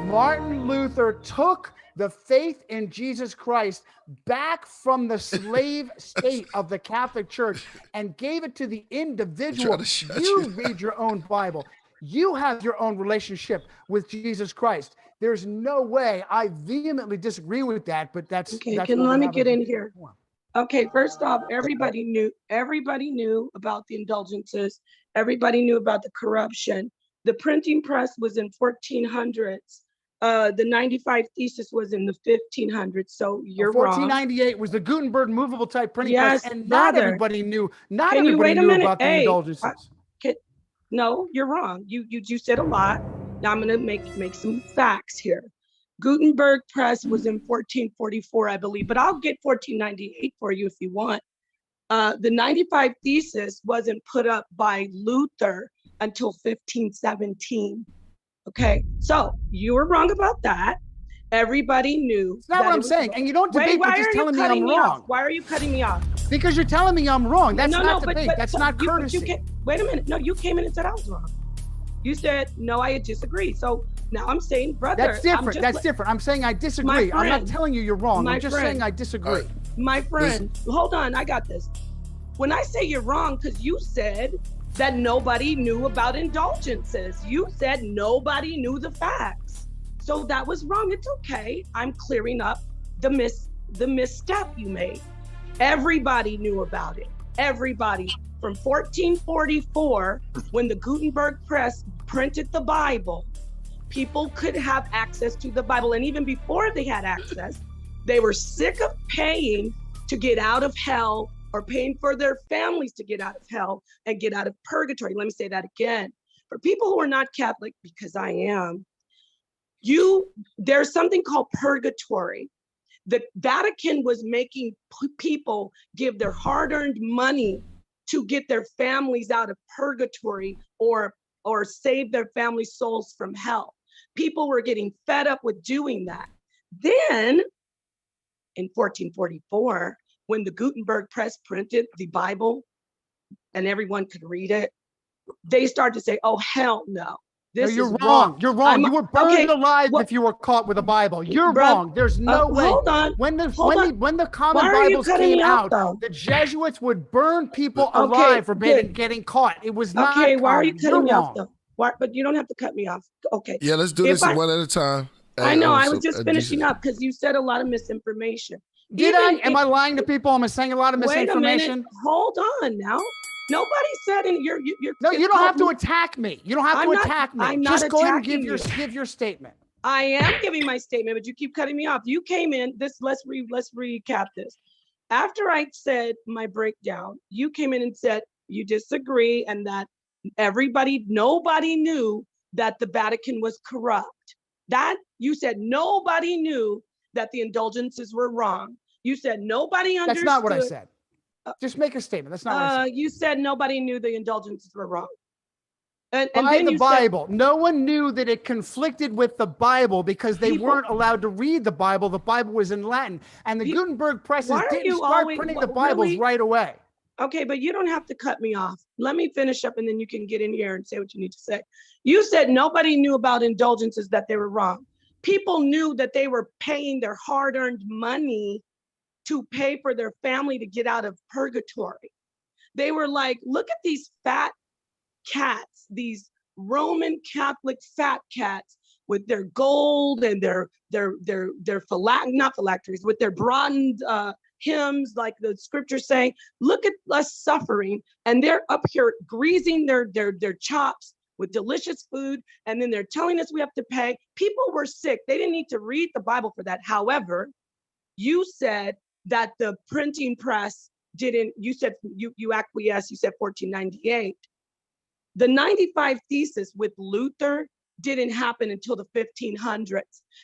Martin Luther took the faith in Jesus Christ back from the slave state of the Catholic Church and gave it to the individual. You read your own Bible. You have your own relationship with Jesus Christ. There's no way. I vehemently disagree with that, but that's okay. Let me get in here. Okay, first off, everybody knew about the indulgences. Everybody knew about the corruption. The printing press was in 1400s. The 95 thesis was in the 1500s. So you're 1498 was the Gutenberg movable type printing press, and not everybody knew. Not everybody knew about the indulgences. No, you're wrong. You said a lot. Now I'm going to make some facts here. Gutenberg Press was in 1444, I believe, but I'll get 1498 for you if you want. The 95 Thesis wasn't put up by Luther until 1517. Okay, so you were wrong about that. Everybody knew. It's not what I'm saying. And you don't debate by just telling me I'm wrong. Why are you cutting me off? Because you're telling me I'm wrong. That's not debate. But that's not courtesy. Wait a minute. No, you came in and said I was wrong. You said, no, I disagree. So now I'm saying, brother. That's different. That's different. I'm saying I disagree. I'm not telling you you're wrong. I'm just saying I disagree. My friend, hold on. I got this. When I say you're wrong, because you said that nobody knew about indulgences. You said nobody knew the facts. So that was wrong. It's okay. I'm clearing up the misstep you made. Everybody knew about it. Everybody. From 1444, when the Gutenberg Press printed the Bible, people could have access to the Bible. And even before they had access, they were sick of paying to get out of hell, or paying for their families to get out of hell and get out of purgatory. Let me say that again. For people who are not Catholic, because I am, there's something called purgatory. The Vatican was making people give their hard-earned money to get their families out of purgatory or save their family souls from hell. People were getting fed up with doing that. Then in 1444, when the Gutenberg Press printed the Bible and everyone could read it, they started to say, oh, hell no. You're wrong. You're wrong. You were burned alive if you were caught with a Bible. You're wrong. There's no way. Hold on. When the common Bibles came out, the Jesuits would burn people alive for getting caught. It was not. Okay, why are you cutting me off though? But you don't have to cut me off. Okay. Yeah, let's do this one at a time. I know. I was just finishing up because you said a lot of misinformation. Did I? Am I lying to people? Am I saying a lot of misinformation? Wait a minute. Hold on now. Nobody said you're No, you don't have to attack me. You don't have to attack me. Just go ahead and give your statement. I am giving my statement, but you keep cutting me off. You came in. Let's recap this. After I said my breakdown, you came in and said you disagree and that nobody knew that the Vatican was corrupt. That you said nobody knew that the indulgences were wrong. You said nobody understood. That's not what I said. Just make a statement. That's not what I said. You said nobody knew the indulgences were wrong. And by then the Bible, no one knew that it conflicted with the Bible because they weren't allowed to read the Bible. The Bible was in Latin. And the Gutenberg presses didn't start printing the Bibles right away. Okay, but you don't have to cut me off. Let me finish up and then you can get in here and say what you need to say. You said nobody knew about indulgences, that they were wrong. People knew that they were paying their hard-earned money to pay for their family to get out of purgatory. They were like, look at these fat cats, these Roman Catholic fat cats with their gold and their not phylacteries, with their broadened hymns, like the scriptures saying, look at us suffering. And they're up here greasing their chops with delicious food. And then they're telling us we have to pay. People were sick. They didn't need to read the Bible for that. However, you said that the printing press didn't, you said, you acquiesced, you said 1498. The 95 Thesis with Luther didn't happen until the 1500s.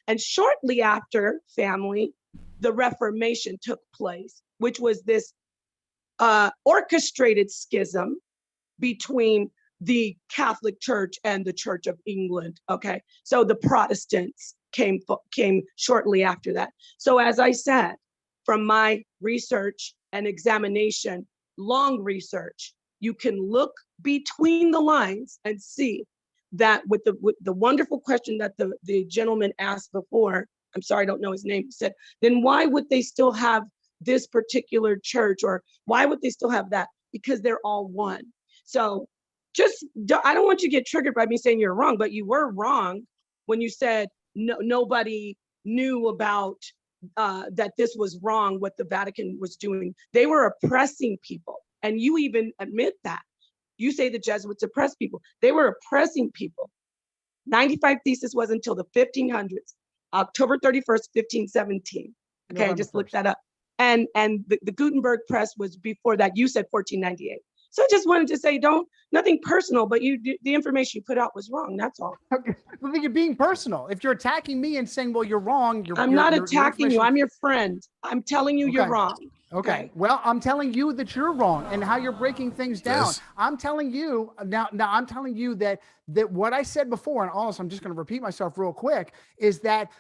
And shortly after, family, the Reformation took place, which was this orchestrated schism between the Catholic Church and the Church of England, okay? So the Protestants came shortly after that. So as I said, from my research and examination, long research, you can look between the lines and see that with the wonderful question that the gentleman asked before, I'm sorry, I don't know his name, he said, then why would they still have this particular church, or why would they still have that? Because they're all one. So I don't want you to get triggered by me saying you're wrong, but you were wrong when you said nobody knew about that this was wrong, what the Vatican was doing. They were oppressing people. And you even admit that. You say the Jesuits oppressed people. They were oppressing people. 95 Thesis was until the 1500s, October 31st, 1517. Okay, just look that up. And the Gutenberg Press was before that. You said 1498. So I just wanted to say, nothing personal, but the information you put out was wrong. That's all. Okay. I think you're being personal. If you're attacking me and saying, well, you're wrong. I'm not attacking you. I'm your friend. I'm telling you you're wrong. Okay. Well, I'm telling you that you're wrong and how you're breaking things down. Yes. I'm telling you now I'm telling you that what I said before, and also I'm just going to repeat myself real quick, is that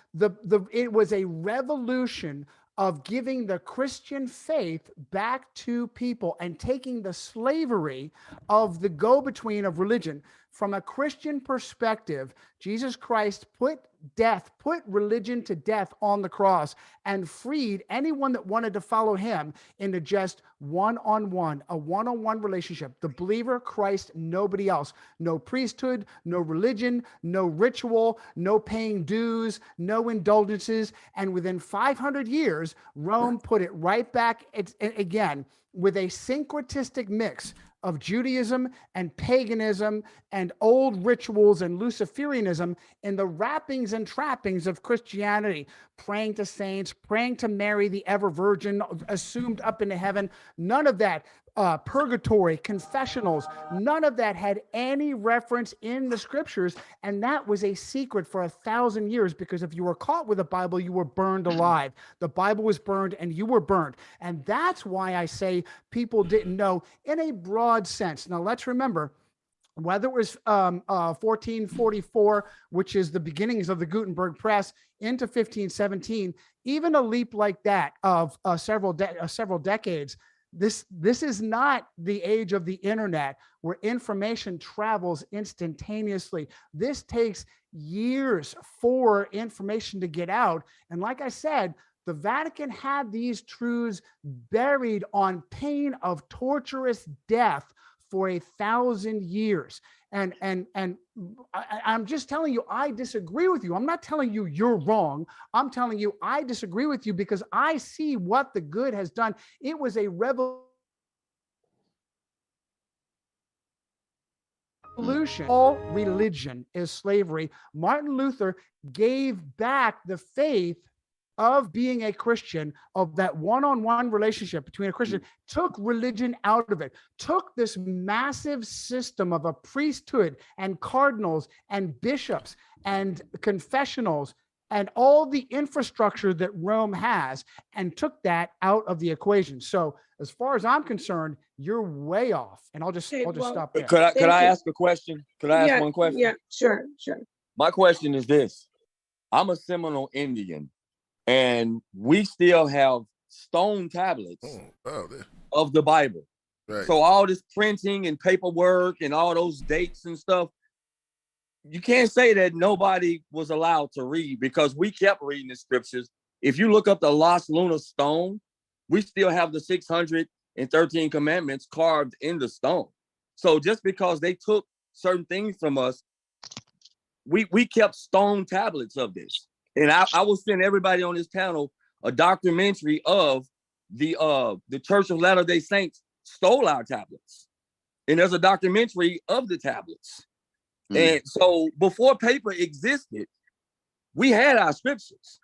it was a revolution of giving the Christian faith back to people and taking the slavery of the go-between of religion. From a Christian perspective, Jesus Christ put religion to death on the cross and freed anyone that wanted to follow him into just a one-on-one relationship. The believer, Christ, nobody else. No priesthood, no religion, no ritual, no paying dues, no indulgences. And within 500 years, Rome put it right back again with a syncretistic mix of Judaism and paganism and old rituals and Luciferianism in the wrappings and trappings of Christianity, praying to saints, praying to Mary, the ever virgin, assumed up into heaven. None of that, purgatory, confessionals, none of that had any reference in the scriptures. And that was a secret for 1,000 years, because if you were caught with a Bible, you were burned alive. The Bible was burned and you were burned. And that's why I say people didn't know in a broad sense. Now, let's remember, whether it was 1444, which is the beginnings of the Gutenberg press, into 1517, even a leap like that of several decades, this is not the age of the internet where information travels instantaneously. This takes years for information to get out. And like I said, the Vatican had these truths buried on pain of torturous death for 1,000 years. And I'm just telling you, I disagree with you. I'm not telling you you're wrong. I'm telling you, I disagree with you because I see what the good has done. It was a revolution. All religion is slavery. Martin Luther gave back the faith of being a Christian, of that one-on-one relationship between a Christian, took religion out of it, took this massive system of a priesthood and cardinals and bishops and confessionals and all the infrastructure that Rome has, and took that out of the equation. So as far as I'm concerned, you're way off. And I'll just stop there. Could I ask a question? Could I ask one question? Yeah, sure. My question is this. I'm a Seminole Indian, and we still have stone tablets of the Bible. Right. So all this printing and paperwork and all those dates and stuff, you can't say that nobody was allowed to read, because we kept reading the scriptures. If you look up the Las Lunas stone, we still have the 613 commandments carved in the stone. So just because they took certain things from us, we kept stone tablets of this. And I will send everybody on this panel a documentary of the Church of Latter-day Saints stole our tablets. And there's a documentary of the tablets. And so before paper existed, we had our scriptures.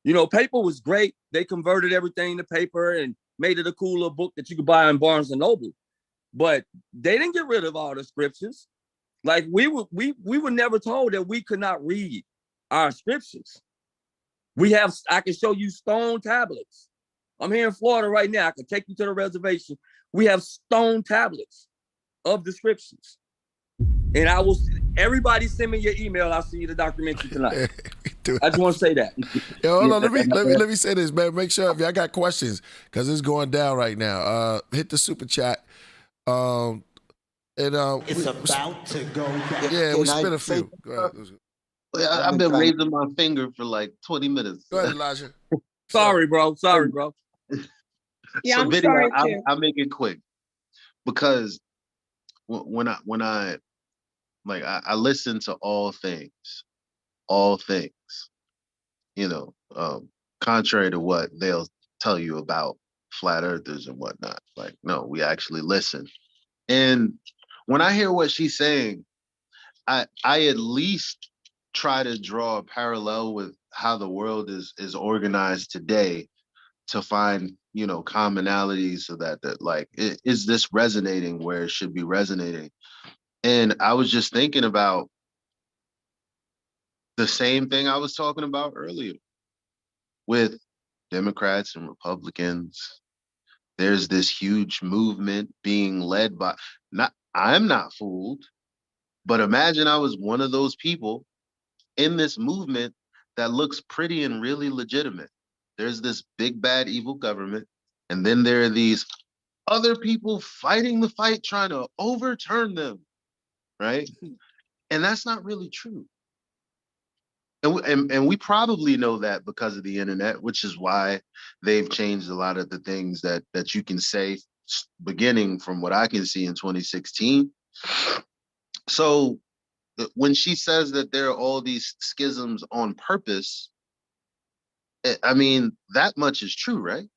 You know, paper was great. They converted everything to paper and made it a cooler book that you could buy in Barnes and Noble. But they didn't get rid of all the scriptures. Like we were never told that we could not read our scriptures. I can show you stone tablets. I'm here in Florida right now. I can take you to the reservation. We have stone tablets of the scriptures. And everybody send me your email. I'll see you the documentary tonight. I just want to say that. Yo, hold on. Let me say this, man. Make sure if y'all got questions, because it's going down right now. Hit the super chat. It's about to go down. Yeah, we spent a few. Go ahead. I've been raising my finger for like 20 minutes. Go ahead, Elijah. Sorry, bro. Yeah, I'm sorry too. I'll make it quick, because when I listen to all things, you know, contrary to what they'll tell you about flat earthers and whatnot. Like, no, we actually listen. And when I hear what she's saying, I at least try to draw a parallel with how the world is organized today. to find, you know, commonalities so that like, is this resonating where it should be resonating? And I was just thinking about the same thing I was talking about earlier with Democrats and Republicans. There's this huge movement being led by, I'm not fooled, but imagine I was one of those people in this movement that looks pretty and really legitimate. There's this big bad evil government, and then there are these other people fighting the fight, trying to overturn them, right? And that's not really true. And we probably know that because of the internet, which is why they've changed a lot of the things that you can say, beginning from what I can see in 2016. So when she says that there are all these schisms on purpose, I mean, that much is true, right?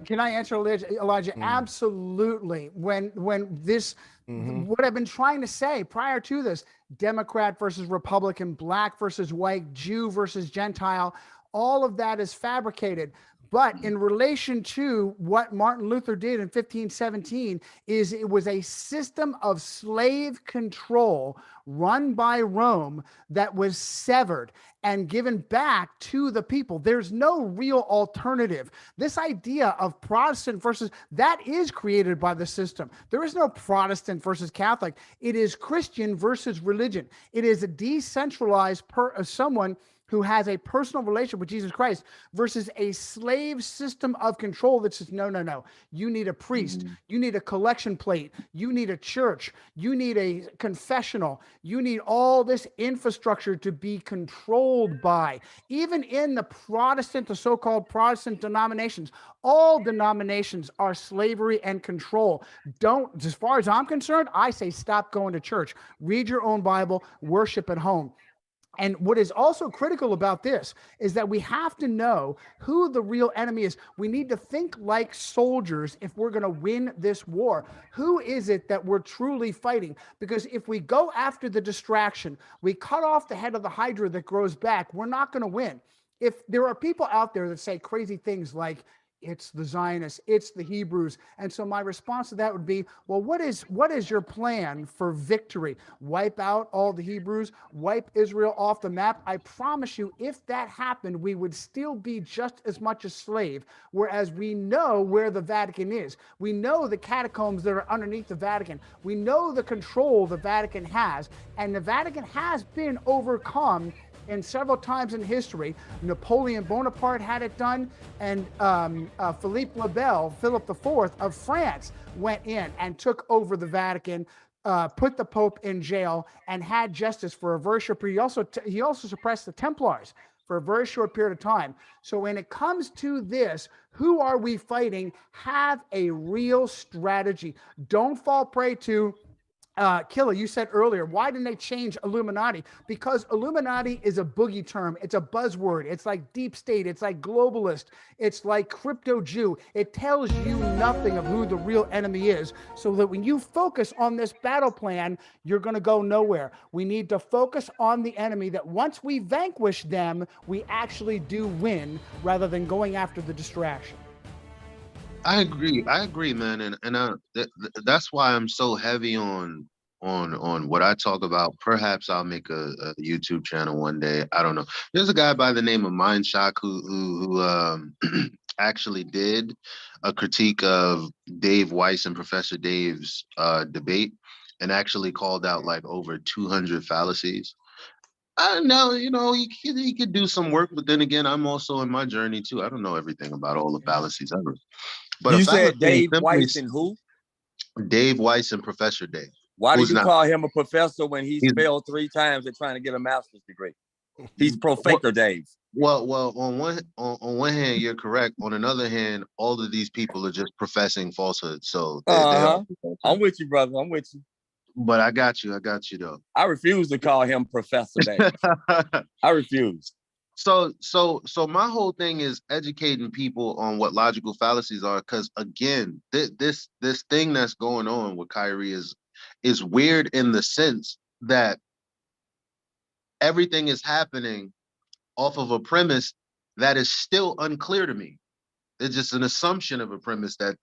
Can I answer, Elijah? Absolutely. When this, what I've been trying to say prior to this, Democrat versus Republican, black versus white, Jew versus Gentile, all of that is fabricated. But in relation to what Martin Luther did in 1517, is it was a system of slave control run by Rome that was severed and given back to the people. There's no real alternative. This idea of Protestant versus, that is created by the system. There is no Protestant versus Catholic. It is Christian versus religion. It is a decentralized someone who has a personal relationship with Jesus Christ versus a slave system of control that says, no, you need a priest, you need a collection plate, you need a church, you need a confessional, you need all this infrastructure to be controlled by. Even in the Protestant, the so-called Protestant denominations, all denominations are slavery and control. Don't, as far as I'm concerned, I say stop going to church. Read your own Bible, worship at home. And what is also critical about this is that we have to know who the real enemy is. We need to think like soldiers if we're going to win this war. Who is it that we're truly fighting? Because if we go after the distraction, we cut off the head of the hydra that grows back, we're not going to win. If there are people out there that say crazy things like, it's the Zionists, it's the Hebrews. And so my response to that would be, well, what is your plan for victory? Wipe out all the Hebrews, wipe Israel off the map. I promise you, if that happened, we would still be just as much a slave, whereas we know where the Vatican is. We know the catacombs that are underneath the Vatican. We know the control the Vatican has, and the Vatican has been overcome and several times in history. Napoleon Bonaparte had it done, and Philippe le Bel, Philip IV of France, went in and took over the Vatican, put the Pope in jail, and had justice for a very short period. He also suppressed the Templars for a very short period of time. So when it comes to this, who are we fighting? Have a real strategy. Don't fall prey to Killah, you said earlier, why didn't they change Illuminati? Because Illuminati is a boogie term. It's a buzzword. It's like deep state. It's like globalist. It's like crypto Jew. It tells you nothing of who the real enemy is, so that when you focus on this battle plan, you're going to go nowhere. We need to focus on the enemy, that once we vanquish them, we actually do win, rather than going after the distraction. I agree, man, and that's why I'm so heavy on what I talk about. Perhaps I'll make a YouTube channel one day. I don't know. There's a guy by the name of Myeoshe who actually did a critique of Dave Weiss and Professor Dave's debate, and actually called out like over 200 fallacies. I know, he could do some work, but then again, I'm also in my journey too. I don't know everything about all the fallacies ever. But you said Dave Weiss and who? Dave Weiss and Professor Dave. Why do you call him a professor when he's failed 3 times at trying to get a master's degree? He's Faker Dave. Well, on one hand, you're correct. On another hand, all of these people are just professing falsehood. So I'm with you, brother. I'm with you. But I got you though. I refuse to call him Professor Dave. I refuse. So my whole thing is educating people on what logical fallacies are, because again, this thing that's going on with Kyrie is weird in the sense that everything is happening off of a premise that is still unclear to me. It's just an assumption of a premise that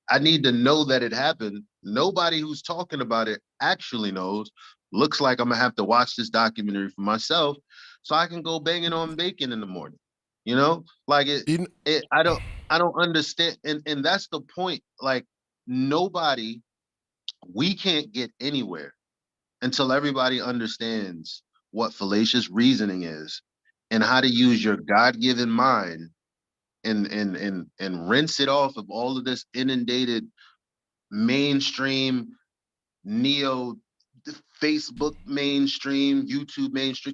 I need to know that it happened. Nobody who's talking about it actually knows. Looks like I'm gonna have to watch this documentary for myself so I can go banging on bacon in the morning. You know, like I don't understand, and that's the point. Like nobody, we can't get anywhere until everybody understands what fallacious reasoning is and how to use your God-given mind and rinse it off of all of this inundated mainstream neo Facebook mainstream, YouTube mainstream,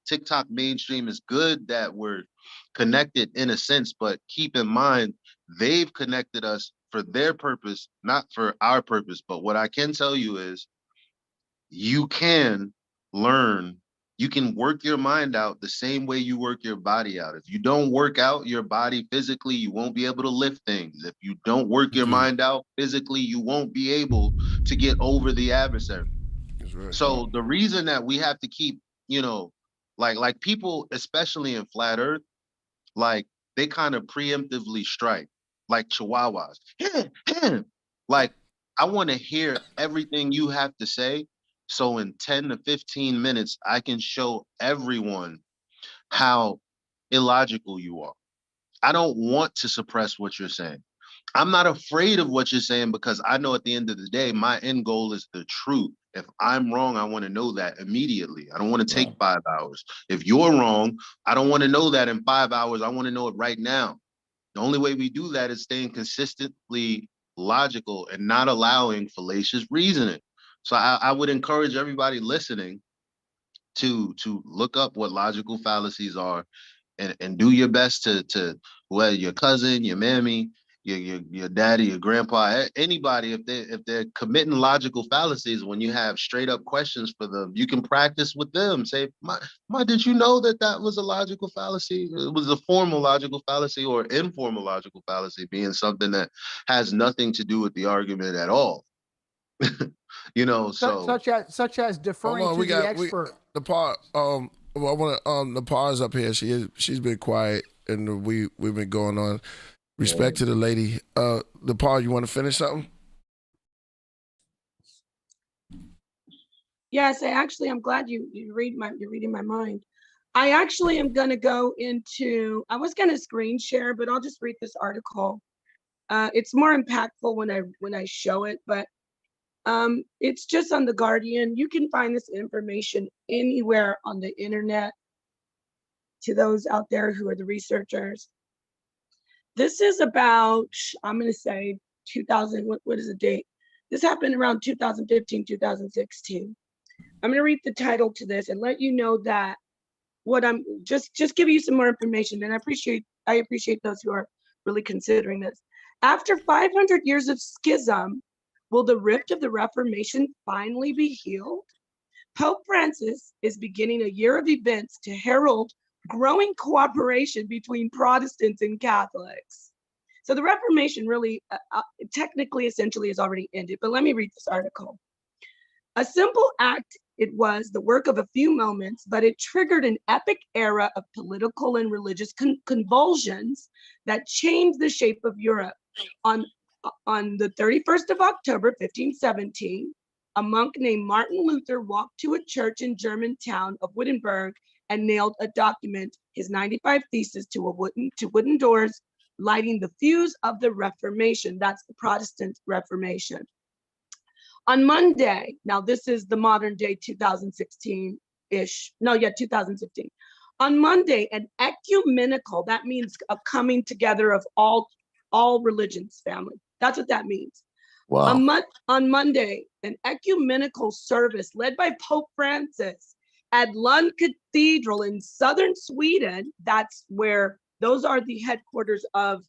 TikTok mainstream. Is good that we're connected in a sense, but keep in mind they've connected us for their purpose, not for our purpose. But what I can tell you is you can learn, you can work your mind out the same way you work your body out. If you don't work out your body physically, you won't be able to lift things. If you don't work your mind out physically, you won't be able to get over the adversary. Right. So the reason that we have to keep, you know, like people, especially in flat earth, like they kind of preemptively strike, like chihuahuas. Like, I want to hear everything you have to say. So in 10 to 15 minutes, I can show everyone how illogical you are. I don't want to suppress what you're saying. I'm not afraid of what you're saying because I know at the end of the day, my end goal is the truth. If I'm wrong, I want to know that immediately. I don't want to take 5 hours. If you're wrong, I don't want to know that in 5 hours. I want to know it right now. The only way we do that is staying consistently logical and not allowing fallacious reasoning. So I would encourage everybody listening to look up what logical fallacies are and do your best to whether your cousin, your mammy, your daddy, your grandpa, anybody, if they're committing logical fallacies, when you have straight up questions for them, you can practice with them. Say, Ma, did you know that was a logical fallacy? It was a formal logical fallacy or informal logical fallacy, being something that has nothing to do with the argument at all. You know, such as deferring to the expert. Napah, I want to. Napah's up here. She's been quiet, and we've been going on. Respect to the lady. Napah, you want to finish something? Yes, I'm glad you're reading my mind. I actually am going to go into. I was going to screen share, but I'll just read this article. It's more impactful when I show it, but it's just on The Guardian. You can find this information anywhere on the internet. To those out there who are the researchers, this is about, I'm going to say 2000, what is the date? This happened around 2015, 2016. I'm going to read the title to this and let you know that what I'm just give you some more information. And I appreciate those who are really considering this. After 500 years of schism, will the rift of the Reformation finally be healed? Pope Francis is beginning a year of events to herald growing cooperation between Protestants and Catholics. So the Reformation really, technically, essentially has already ended, but let me read this article. A simple act, it was the work of a few moments, but it triggered an epic era of political and religious convulsions that changed the shape of Europe. On the 31st of October, 1517, a monk named Martin Luther walked to a church in German town of Wittenberg and nailed a document, his 95 Theses, to wooden doors, lighting the fuse of the Reformation. That's the Protestant Reformation. On Monday, now this is the modern day 2016-ish, 2015. On Monday, an ecumenical, that means a coming together of all religions, family. That's what that means. Wow. On Monday, an ecumenical service led by Pope Francis at Lund Cathedral in southern Sweden. That's where those are the headquarters of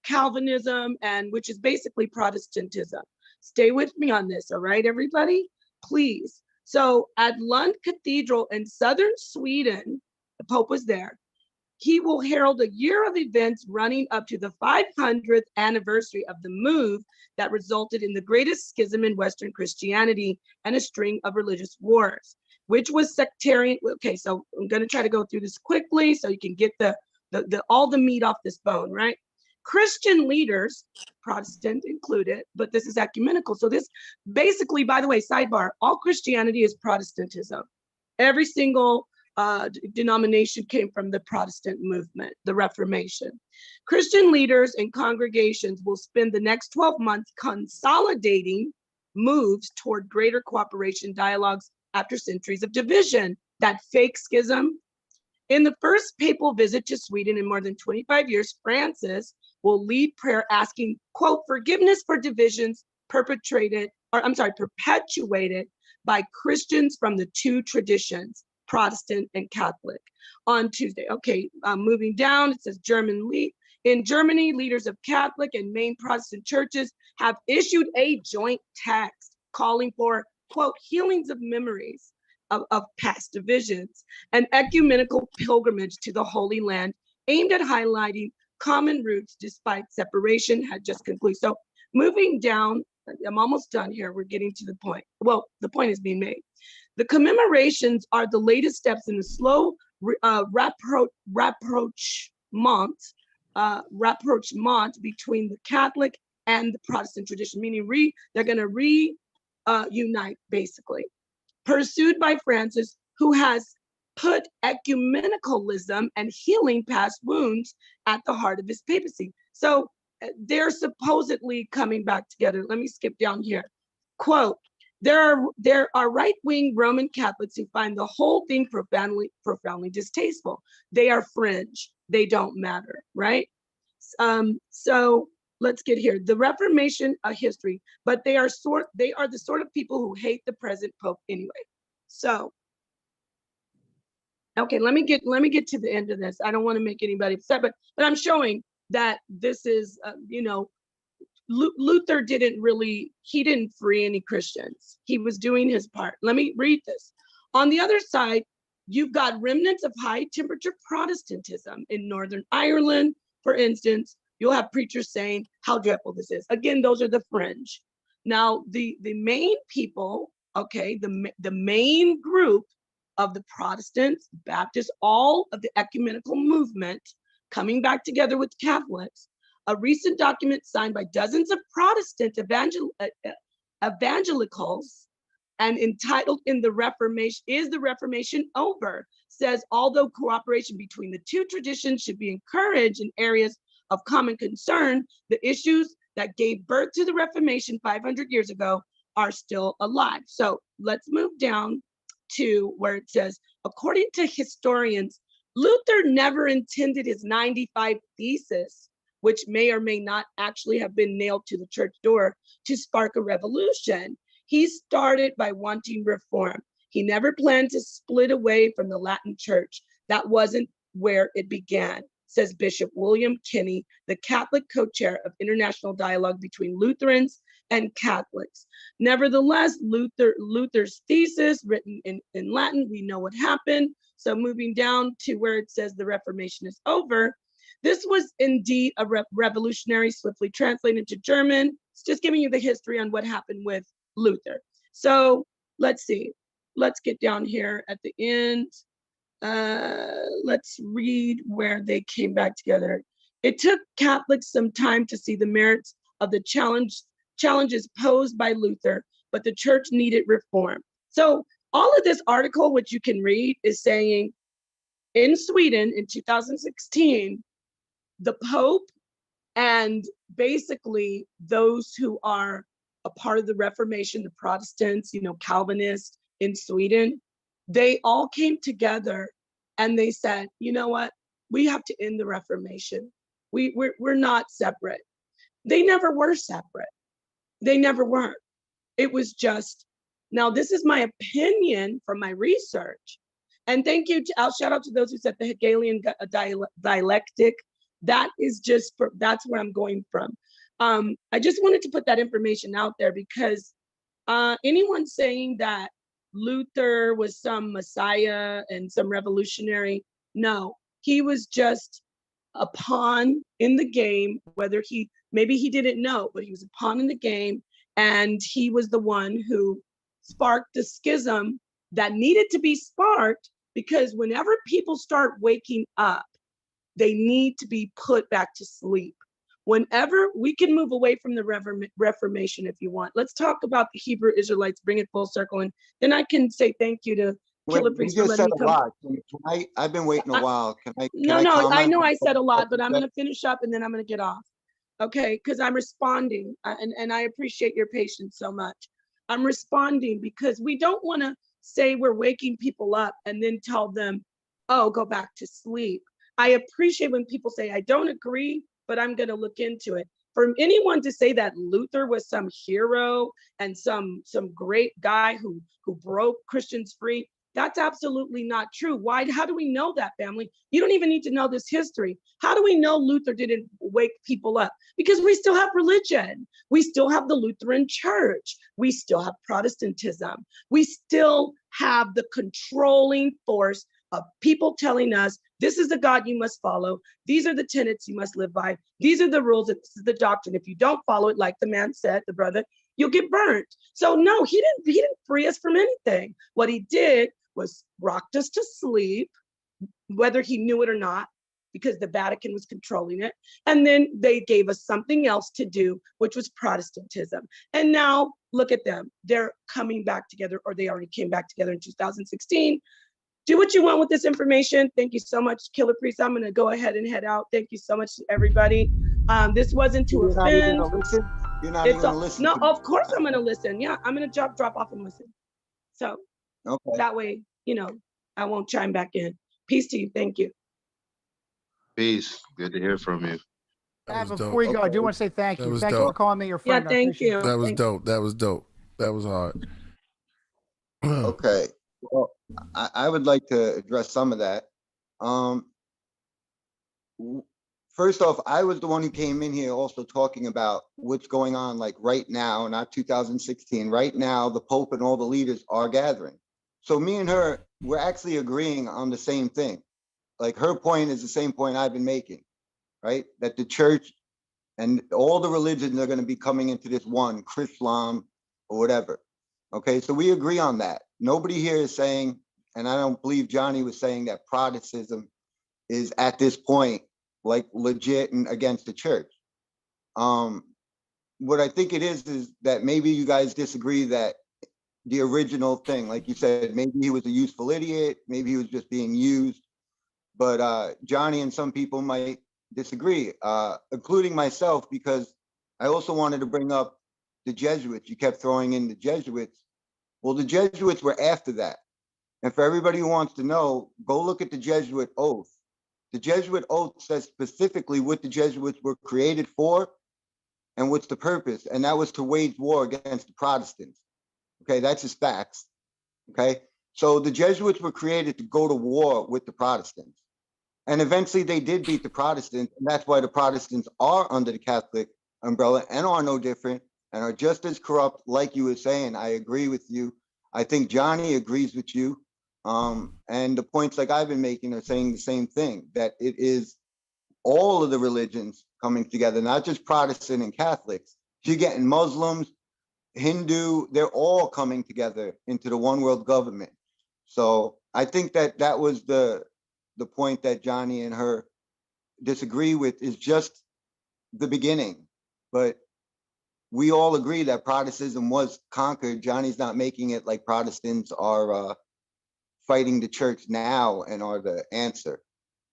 Calvinism, and which is basically Protestantism. Stay with me on this, all right, everybody? Please. So at Lund Cathedral in southern Sweden, the Pope was there. He will herald a year of events running up to the 500th anniversary of the move that resulted in the greatest schism in Western Christianity and a string of religious wars, which was sectarian. Okay, so I'm going to try to go through this quickly so you can get the all the meat off this bone, right? Christian leaders, Protestant included, but this is ecumenical. So this basically, by the way, sidebar, all Christianity is Protestantism. Every single denomination came from the Protestant movement, the Reformation. Christian leaders and congregations will spend the next 12 months consolidating moves toward greater cooperation dialogues after centuries of division. That fake schism. In the first papal visit to Sweden in more than 25 years, Francis will lead prayer asking, quote, forgiveness for divisions perpetuated by Christians from the two traditions, Protestant and Catholic, on Tuesday. Okay, moving down, it says in Germany, leaders of Catholic and main Protestant churches have issued a joint text calling for, quote, healings of memories of past divisions, an ecumenical pilgrimage to the Holy Land aimed at highlighting common roots despite separation had just concluded. So moving down, I'm almost done here. We're getting to the point. Well, the point is being made. The commemorations are the latest steps in the slow rapprochement between the Catholic and the Protestant tradition, meaning they're going to reunite, basically. Pursued by Francis, who has put ecumenicalism and healing past wounds at the heart of his papacy. So they're supposedly coming back together. Let me skip down here. Quote, there are right-wing Roman Catholics who find the whole thing profoundly distasteful. They are fringe. They don't matter, right? So let's get here. The Reformation history, but they are the sort of people who hate the present Pope anyway. So, okay, let me get to the end of this. I don't want to make anybody upset, but I'm showing that this is, Luther didn't free any Christians. He was doing his part. Let me read this. On the other side, you've got remnants of high temperature Protestantism in Northern Ireland, for instance. You'll have preachers saying how dreadful this is. Again, those are the fringe. Now, the main people, okay, the main group of the Protestants, Baptists, all of the ecumenical movement coming back together with Catholics, a recent document signed by dozens of Protestant evangelicals and entitled "In the Reformation, Is the Reformation Over?" says, although cooperation between the two traditions should be encouraged in areas of common concern, the issues that gave birth to the Reformation 500 years ago are still alive. So let's move down to where it says, according to historians, Luther never intended his 95 Theses, which may or may not actually have been nailed to the church door, to spark a revolution. He started by wanting reform. He never planned to split away from the Latin church. That wasn't where it began, says Bishop William Kinney, the Catholic co-chair of international dialogue between Lutherans and Catholics. Nevertheless, Luther's thesis, written in Latin, we know what happened. So moving down to where it says the Reformation is over, this was indeed a revolutionary, swiftly translated into German. It's just giving you the history on what happened with Luther. So let's see. Let's get down here at the end. Let's read where they came back together. It took Catholics some time to see the merits of the challenges posed by Luther, but the church needed reform. So all of this article, which you can read, is saying in Sweden in 2016, the Pope and basically those who are a part of the Reformation, the Protestants, Calvinists in Sweden, they all came together and they said, you know what, we have to end the Reformation. We're not separate. They never were separate. They never were. It was just, now this is my opinion from my research. And thank you, I'll shout out to those who said the Hegelian dialectic. That is that's where I'm going from. I just wanted to put that information out there because anyone saying that Luther was some messiah and some revolutionary, no, he was just a pawn in the game, maybe he didn't know, but he was a pawn in the game. And he was the one who sparked the schism that needed to be sparked, because whenever people start waking up They need to be put back to sleep. Whenever we can move away from the Reformation, if you want, let's talk about the Hebrew Israelites, bring it full circle, and then I can say thank you to Killah Priest for letting me come. I've been waiting a while. Can I I know comment? I said a lot, but I'm going to finish up and then I'm going to get off. Okay, because I'm responding, and I appreciate your patience so much. I'm responding because we don't want to say we're waking people up and then tell them, oh, go back to sleep. I appreciate when people say, I don't agree, but I'm going to look into it. For anyone to say that Luther was some hero and some great guy who broke Christians free, that's absolutely not true. Why? How do we know that, family? You don't even need to know this history. How do we know Luther didn't wake people up? Because we still have religion. We still have the Lutheran Church. We still have Protestantism. We still have the controlling force of people telling us, this is the God you must follow. These are the tenets you must live by. These are the rules. This is the doctrine. If you don't follow it, like the man said, the brother, you'll get burnt. So no, he didn't free us from anything. What he did was rocked us to sleep, whether he knew it or not, because the Vatican was controlling it. And then they gave us something else to do, which was Protestantism. And now look at them. They're coming back together, or they already came back together in 2016. Do what you want with this information. Thank you so much, Killah Priest. I'm going to go ahead and head out. Thank you so much to everybody. This wasn't to offend. You're not even going to listen. No, of course I'm going to listen. Yeah, I'm going to drop off and listen. So that way, I won't chime back in. Peace to you. Thank you. Peace. Good to hear from you. Before you go, I do want to say thank you. Thank you for calling me your friend. Yeah, thank you. That was dope. That was dope. That was hard. Okay. Well, I would like to address some of that. First off, I was the one who came in here also talking about what's going on like right now, not 2016. Right now, the Pope and all the leaders are gathering. So me and her, we're actually agreeing on the same thing. Like her point is the same point I've been making, right? That the church and all the religions are going to be coming into this one, Chrislam or whatever. Okay, so we agree on that. Nobody here is saying, and I don't believe Johnny was saying that Protestantism is at this point like legit and against the church. What I think it is that maybe you guys disagree that the original thing, like you said, maybe he was a useful idiot, maybe he was just being used. But Johnny and some people might disagree, including myself, because I also wanted to bring up the Jesuits. You kept throwing in the Jesuits. Well, the Jesuits were after that. And for everybody who wants to know, go look at the Jesuit oath. The Jesuit oath says specifically what the Jesuits were created for and what's the purpose. And that was to wage war against the Protestants. Okay, that's just facts. Okay, so the Jesuits were created to go to war with the Protestants. And eventually they did beat the Protestants. And that's why the Protestants are under the Catholic umbrella and are no different and are just as corrupt, like you were saying. I agree with you. I think Johnny agrees with you. And the points like I've been making are saying the same thing, that it is all of the religions coming together, not just Protestant and Catholics. You're getting Muslims, Hindu, they're all coming together into the one world government. So I think that was the point that Johnny and her disagree with, is just the beginning. But we all agree that Protestantism was conquered. Johnny's not making it like Protestants are fighting the church now and are the answer.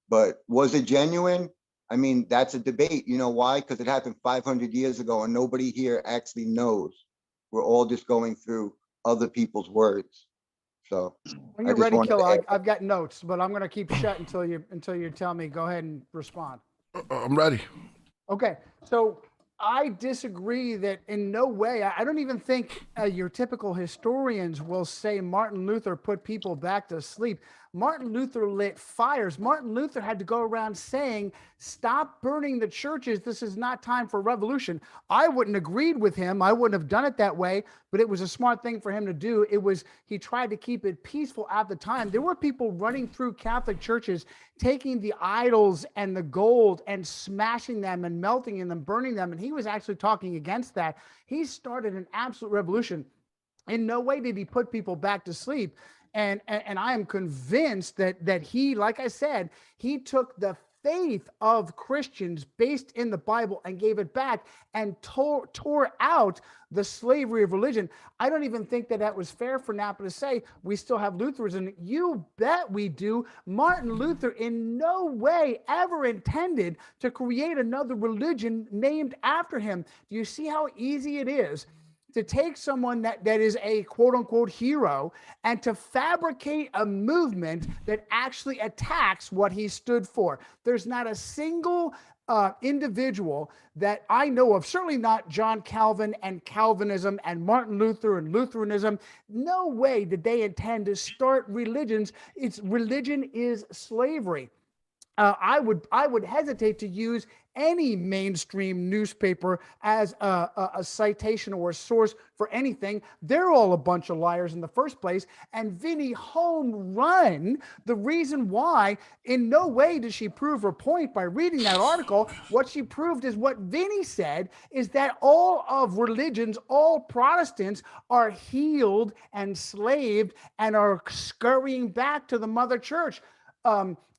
But was it genuine? I mean, that's a debate. You know why? Because it happened 500 years ago and nobody here actually knows. We're all just going through other people's words. So when you're ready, Killah, I've got notes, but I'm going to keep shut until you tell me. Go ahead and respond. I'm ready. Okay, so I disagree that in no way, I don't even think your typical historians will say Martin Luther put people back to sleep. Martin Luther lit fires. Martin Luther had to go around saying, stop burning the churches. This is not time for revolution. I wouldn't agreed with him. I wouldn't have done it that way, but it was a smart thing for him to do. He tried to keep it peaceful at the time. There were people running through Catholic churches, taking the idols and the gold and smashing them and melting in them, burning them. And he was actually talking against that. He started an absolute revolution. In no way did he put people back to sleep. And I am convinced that he, like I said, he took the faith of Christians based in the Bible and gave it back and tore out the slavery of religion. I don't even think that was fair for Napah to say we still have Lutheranism. You bet we do. Martin Luther in no way ever intended to create another religion named after him. Do you see how easy it is to take someone that is a quote unquote hero and to fabricate a movement that actually attacks what he stood for? There's not a single individual that I know of, certainly not John Calvin and Calvinism and Martin Luther and Lutheranism. No way did they intend to start religions. Religion is slavery. I would hesitate to use any mainstream newspaper as a citation or a source for anything. They're all a bunch of liars in the first place. And Vinny, home run. The reason why, in no way does she prove her point by reading that article. What she proved is what Vinny said, is that all of religions, all Protestants are healed and slaved and are scurrying back to the mother church.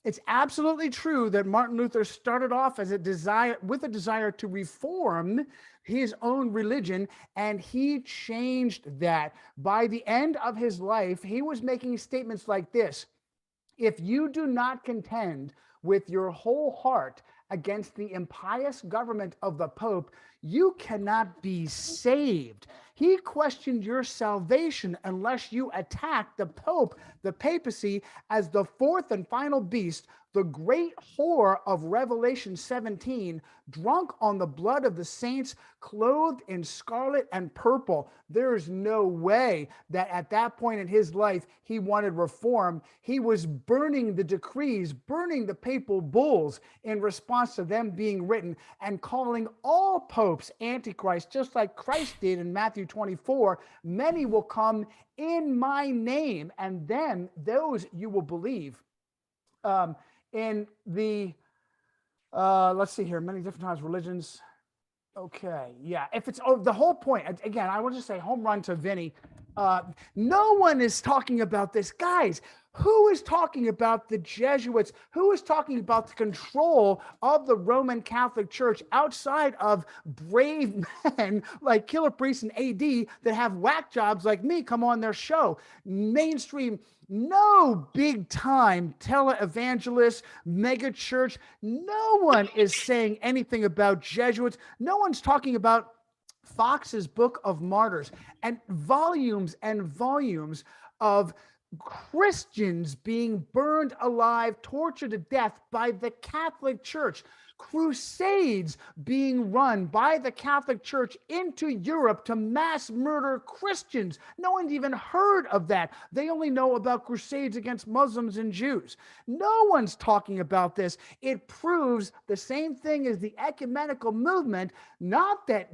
It's absolutely true that Martin Luther started off as with a desire to reform his own religion, and he changed that. By the end of his life, he was making statements like this: if you do not contend with your whole heart against the impious government of the Pope, you cannot be saved. He questioned your salvation unless you attack the Pope, the papacy, as the fourth and final beast, the great whore of Revelation 17, drunk on the blood of the saints, clothed in scarlet and purple. There is no way that at that point in his life he wanted reform. He was burning the decrees, burning the papal bulls in response to them being written, and calling all popes antichrist, just like Christ did in Matthew 24. Many will come in my name, and then those you will believe. In the, let's see here, many different times, religions. Okay, yeah. If it's the whole point, again, I want to say home run to Vinny. No one is talking about this. Guys, who is talking about the Jesuits? Who is talking about the control of the Roman Catholic Church outside of brave men like Killah Priest and AD that have whack jobs like me come on their show? Mainstream, no big time televangelist, mega church. No one is saying anything about Jesuits. No one's talking about Fox's Book of Martyrs and volumes of Christians being burned alive, tortured to death by the Catholic Church. Crusades being run by the Catholic Church into Europe to mass murder Christians. No one's even heard of that. They only know about crusades against Muslims and Jews. No one's talking about this. It proves the same thing as the ecumenical movement, not that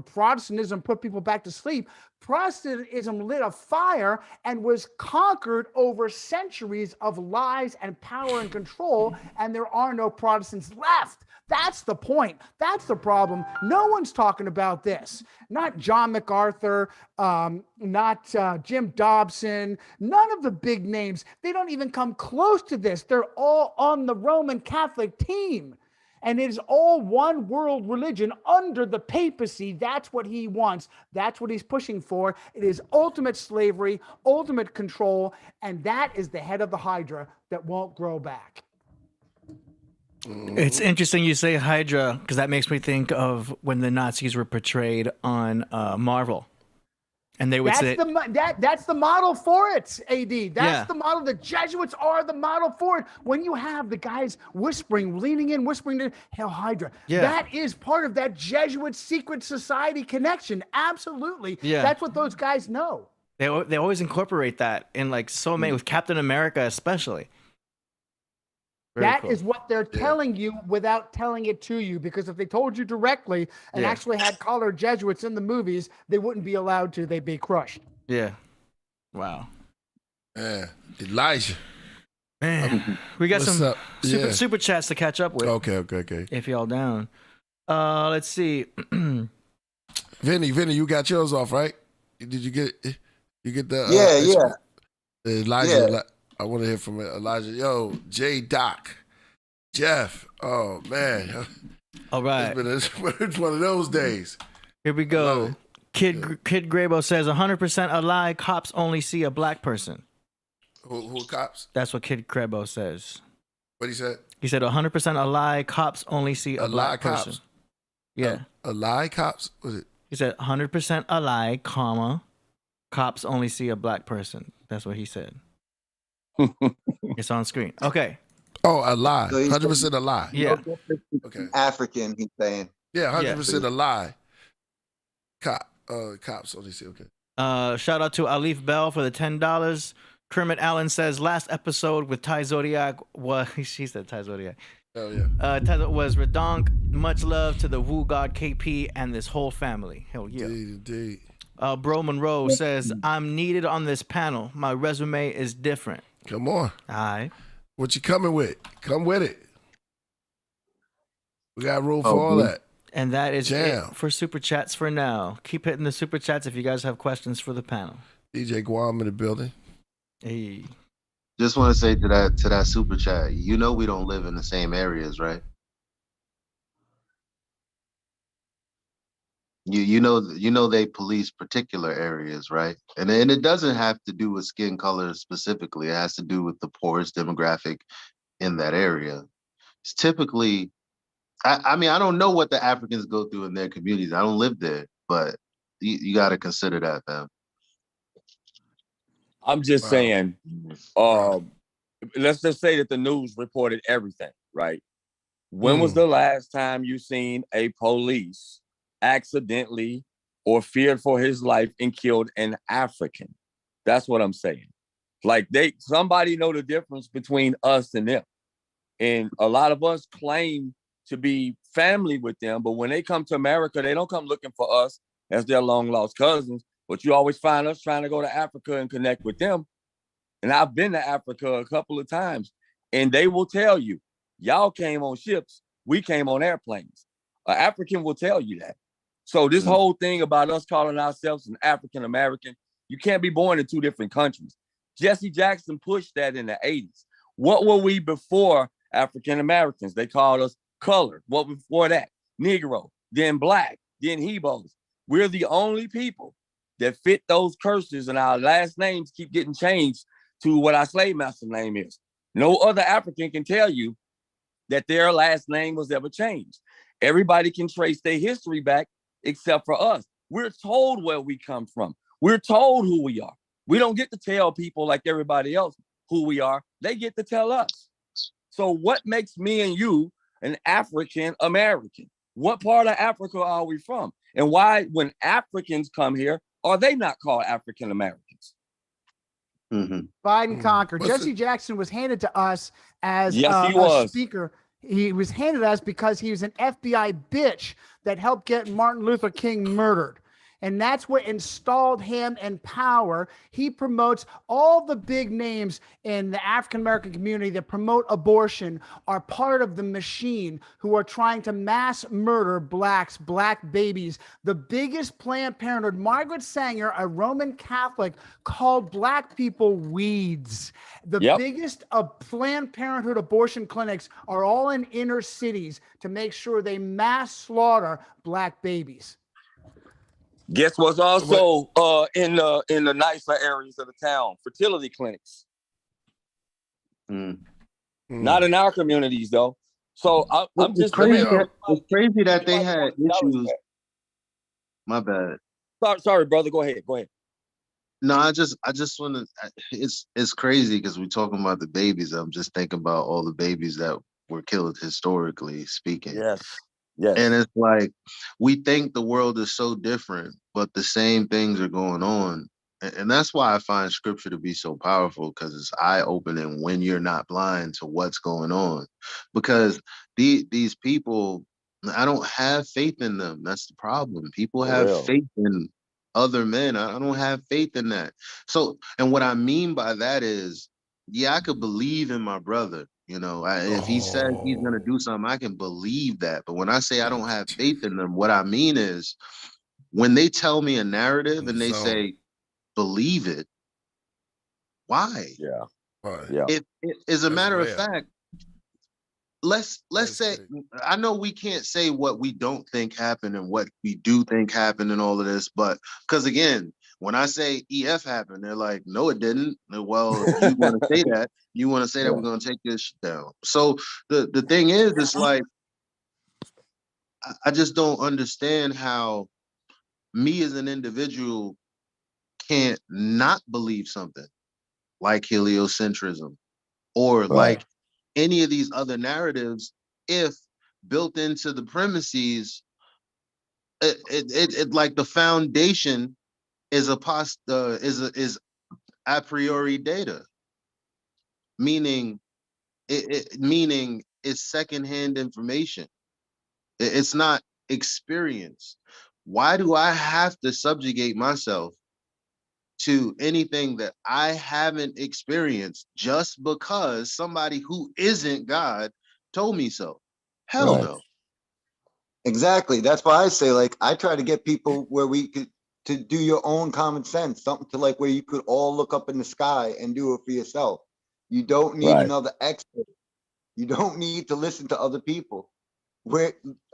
Protestantism put people back to sleep. Protestantism lit a fire and was conquered over centuries of lies and power and control, and there are no Protestants left. That's the point. That's the problem. No one's talking about this. Not John MacArthur, not Jim Dobson, none of the big names. They don't even come close to this. They're all on the Roman Catholic team. And it is all one world religion under the papacy. That's what he wants. That's what he's pushing for. It is ultimate slavery, ultimate control, and that is the head of the Hydra that won't grow back. It's interesting you say Hydra, because that makes me think of when the Nazis were portrayed on Marvel. And they would say that's the model for it, AD. That's the model. The Jesuits are the model for it. When you have the guys whispering, leaning in, whispering to Hail Hydra, that is part of that Jesuit secret society connection. Absolutely. Yeah. That's what those guys know. They always incorporate that in like so many, with Captain America especially. That is what they're telling you without telling it to you, because if they told you directly and actually had collared Jesuits in the movies, they wouldn't be allowed to. They'd be crushed. Yeah. Wow. Yeah. Elijah. Man, we got some super chats to catch up with. Okay. If y'all down. Let's see. Vinny, you got yours off, right? Did you get the Elijah? Yeah. I want to hear from Elijah. Yo, JDoc. Jeff. Oh man. All right. It's one of those days. Here we go. Kid Grabo says 100% a lie. Cops only see a black person. Who cops? That's what Kid Grabo says. What he said? He said 100% a lie. Cops only see a black person. Cops. Yeah. A lie cops? Was it? He said 100% a lie, comma. Cops only see a black person. That's what he said. It's on screen. Okay. Oh, a lie. 100% a lie. Yeah. Okay. African, he's saying. Yeah, 100% a lie. Cops only see. Okay. Shout out to Alif Bell for the $10. Kermit Allen says last episode with Ty Zodiac was she said Ty Zodiac. Oh yeah. Was redonk. Much love to the Woo God KP and this whole family. Hell yeah. Indeed. Bro Monroe says I'm needed on this panel. My resume is different. Come on. All right. What you coming with? Come with it. We got room for all that. And that is it for super chats for now. Keep hitting the super chats if you guys have questions for the panel. DJ Guam in the building. Hey. Just want to say to that super chat, you know we don't live in the same areas, right? You know they police particular areas, right? And it doesn't have to do with skin color specifically. It has to do with the poorest demographic in that area. It's typically, I mean, I don't know what the Africans go through in their communities. I don't live there, but you got to consider that, fam. I'm just saying, let's just say that the news reported everything, right? When was the last time you seen a police accidentally or feared for his life and killed an African? That's what I'm saying. Like somebody know the difference between us and them. And a lot of us claim to be family with them, but when they come to America, they don't come looking for us as their long lost cousins. But you always find us trying to go to Africa and connect with them. And I've been to Africa a couple of times, and they will tell you, y'all came on ships, we came on airplanes. An African will tell you that. So this whole thing about us calling ourselves an African American, you can't be born in two different countries. Jesse Jackson pushed that in the 80s. What were we before African Americans? They called us colored. What before that? Negro, then black, then Hebos. We're the only people that fit those curses, and our last names keep getting changed to what our slave master name is. No other African can tell you that their last name was ever changed. Everybody can trace their history back except for us. We're told where we come from. We're told who we are. We don't get to tell people like everybody else who we are. They get to tell us. So what makes me and you an African American? What part of Africa are we from? And why, when Africans come here, are they not called African Americans? Biden conquered. Jesse Jackson was handed to us as a speaker. He was handed to us because he was an FBI bitch that helped get Martin Luther King murdered. And that's what installed him in power. He promotes all the big names in the African-American community that promote abortion are part of the machine who are trying to mass murder blacks, black babies. The biggest Planned Parenthood, Margaret Sanger, a Roman Catholic, called black people weeds. The biggest Planned Parenthood abortion clinics are all in inner cities to make sure they mass slaughter black babies. Guess what's also in the nicer areas of the town? Fertility clinics. Not in our communities though. So I'm just crazy. It's crazy that they had issues. My bad. Sorry, brother. Go ahead. No, I just want to. It's crazy because we're talking about the babies. I'm just thinking about all the babies that were killed historically speaking. Yes. And it's like we think the world is so different, but the same things are going on. And that's why I find scripture to be so powerful, because it's eye-opening when you're not blind to what's going on. Because these people, I don't have faith in them. That's the problem. People have faith in other men. I don't have faith in that. So, and what I mean by that is, I could believe in my brother. You know, if he says he's going to do something, I can believe that. But when I say I don't have faith in them, what I mean is when they tell me a narrative and they say, believe it, why? Yeah. As a matter of fact, let's say, I know we can't say what we don't think happened and what we do think happened and all of this, but because again, when I say EF happened, they're like, no, it didn't. Well, if you want to say that, we're going to take this shit down. So the thing is, it's like, I just don't understand how me as an individual can't not believe something like heliocentrism or like any of these other narratives if built into the premises, it like the foundation is a priori data, meaning meaning it's secondhand information. It's not experience. Why do I have to subjugate myself to anything that I haven't experienced just because somebody who isn't God told me so? Hell no. Exactly. That's why I say, like, I try to get people where we could to do your own common sense, something to like where you could all look up in the sky and do it for yourself. You don't need another expert. You don't need to listen to other people.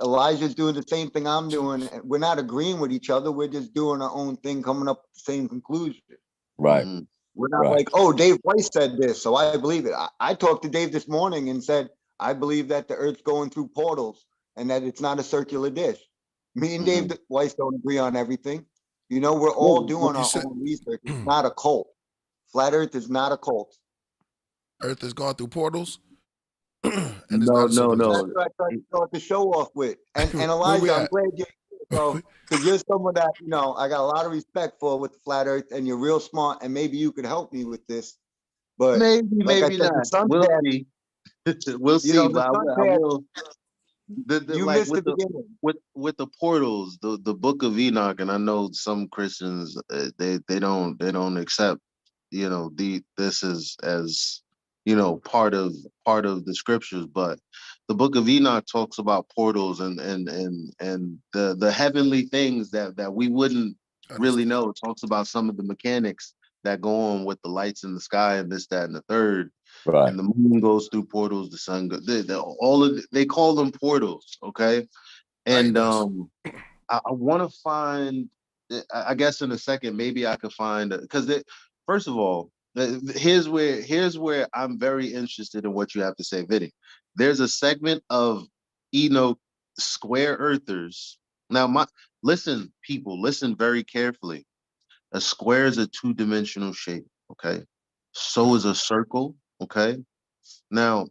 Elijah's doing the same thing I'm doing. We're not agreeing with each other. We're just doing our own thing, coming up with the same conclusion. Right. We're not like, oh, Dave Weiss said this, so I believe it. I talked to Dave this morning and said, I believe that the Earth's going through portals and that it's not a circular dish. Me and Dave Weiss don't agree on everything. You know, we're all doing our own research. It's not a cult. Flat Earth is not a cult. Earth has gone through portals. And no. That's what I tried to start the show off with. And Elijah, I'm glad you're here, bro, because you're someone that, you know, I got a lot of respect for with the Flat Earth, and you're real smart, and maybe you could help me with this. But maybe not. We'll see. We'll see. But I will. You like missed the beginning. With the portals, the Book of Enoch, and I know some Christians they don't accept, you know, this is as, you know, part of the scriptures, but the Book of Enoch talks about portals and the heavenly things that we wouldn't really know. It talks about some of the mechanics that go on with the lights in the sky and this, that, and the third. Right. And the moon goes through portals, the sun goes, they call them portals, okay? And I want to find, I guess in a second, maybe I could find, because first of all, here's where I'm very interested in what you have to say, Vinny. There's a segment of Enoch square earthers. Now, listen, people, listen very carefully. A square is a two-dimensional shape, okay? So is a circle, okay? Now,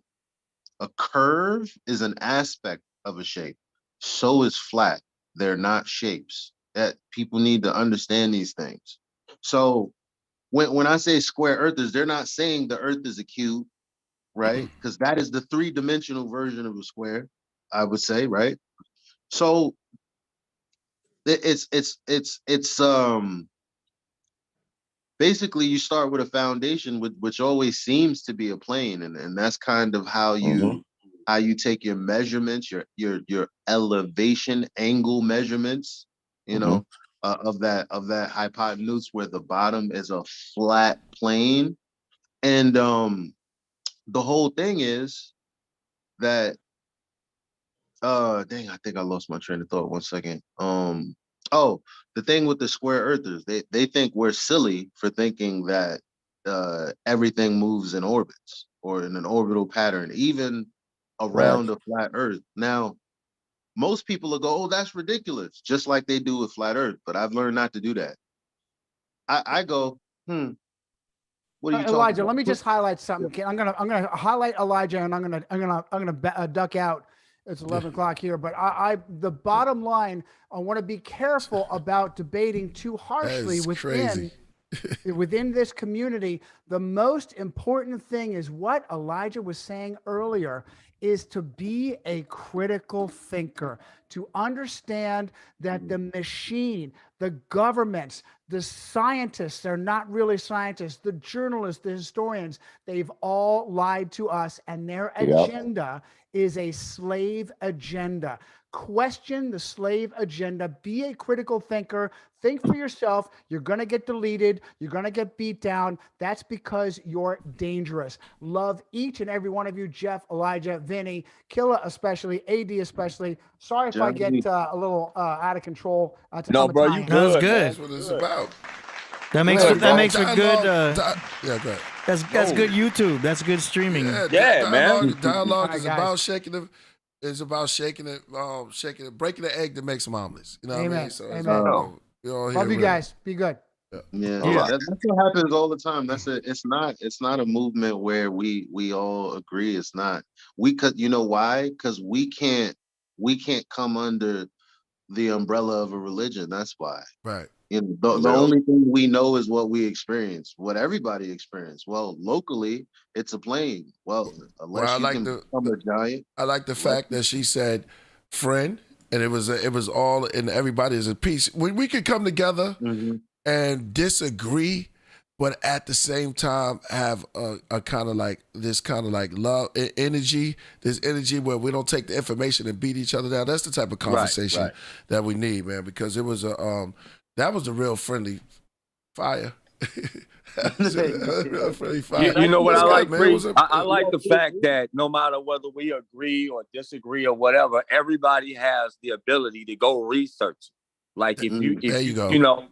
a curve is an aspect of a shape. So is flat. They're not shapes. That people need to understand these things. So when I say square earthers, they're not saying the earth is a cube, right? Because that is the three-dimensional version of a square, I would say, right? So it's basically you start with a foundation which always seems to be a plane, and that's kind of how you take your measurements, your elevation angle measurements, you know, of that hypotenuse where the bottom is a flat plane. And the whole thing is that dang, I think I lost my train of thought. 1 second. Oh, the thing with the square earthers, they think we're silly for thinking that everything moves in orbits or in an orbital pattern, even around a flat earth. Now, most people will go, oh, that's ridiculous, just like they do with flat earth. But I've learned not to do that. I go, what are you talking Elijah, about? let me just highlight something. I'm gonna highlight Elijah, and I'm gonna duck out. It's 11 o'clock here, but the bottom line, I want to be careful about debating too harshly within this community. The most important thing is what Elijah was saying earlier, is to be a critical thinker, to understand that the machine, the governments, the scientists, they're not really scientists, the journalists, the historians, they've all lied to us, and their agenda is a slave agenda. question the slave agenda. Be a critical thinker. Think for yourself. You're going to get deleted. You're going to get beat down. That's because you're dangerous. Love each and every one of you, Jeff, Elijah, Vinny, Killah especially, AD especially. Sorry if I get a little out of control. No, bro, you That was good. good. That's what it's about. That makes for good. Yeah, go ahead. That's good YouTube. That's good streaming. Yeah, man. Dialogue is guys. about shaking it. It's about shaking it, breaking the egg to make some omelets. You know what I mean? So Amen. Love you guys. Be good. Yeah, Yeah. that's what happens all the time. It's not a movement where we all agree. It's not. You know why? Because we can't come under the umbrella of a religion. That's why. Right. You know, the only thing we know is what we experience, what everybody experienced. Well, locally, it's a plane. Well, unless you can become a giant. I like the fact that she said, "Friend," and it was all, and everybody is at peace. We could come together and disagree, but at the same time have a kind of like love energy. This energy where we don't take the information and beat each other down. That's the type of conversation that we need, man. Because it was that was a real friendly fire. Real friendly fire. You know what I like, man? Priest? I like the fact that no matter whether we agree or disagree or whatever, everybody has the ability to go research. Like if you go. You know,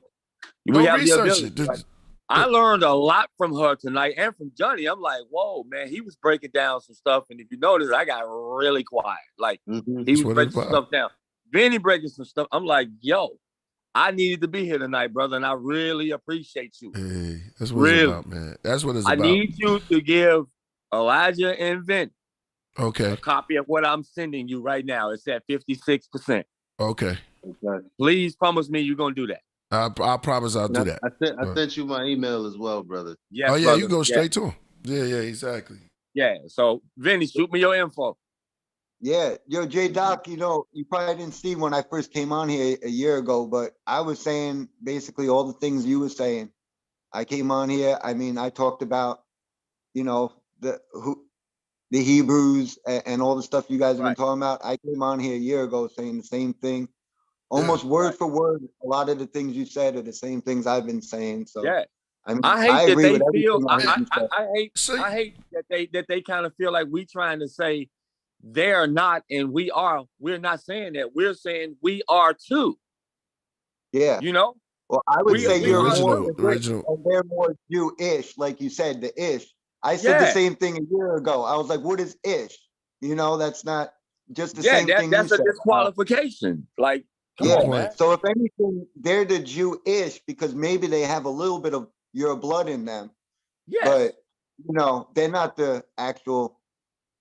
we have the ability. Like, I learned a lot from her tonight and from Johnny. I'm like, whoa, man, he was breaking down some stuff. And if you notice, I got really quiet. Like he was breaking some stuff down. Vinny breaking some stuff. I'm like, yo, I needed to be here tonight, brother, and I really appreciate you. Hey, that's what it's about, man. That's what it's about. I need you to give Elijah and Vin a copy of what I'm sending you right now. It's at 56%. Okay. Please promise me you're going to do that. I promise I'll do that. I sent you my email as well, brother. Yes, oh, yeah, brother. you go straight to him. Yeah, exactly. Yeah, so, Vinny, shoot me your info. Yeah, yo, JDoc, you know, you probably didn't see when I first came on here a year ago, but I was saying basically all the things you were saying. I came on here. I mean, I talked about, you know, the Hebrews and all the stuff you guys have been talking about. I came on here a year ago saying the same thing, almost word for word. A lot of the things you said are the same things I've been saying. So I mean, I hate I that agree they with feel. everything I hate that they kind of feel like we trying to say they're not and we are. We're not saying that. We're saying we are too. Yeah. You know. Well, I would say you're original. And they're more Jewish, like you said, the ish. I said the same thing a year ago. I was like, what is ish? You know, that's not just the same thing. That's a disqualification. Like, come on, man. So if anything, they're the Jewish because maybe they have a little bit of your blood in them. Yes. But you know, they're not the actual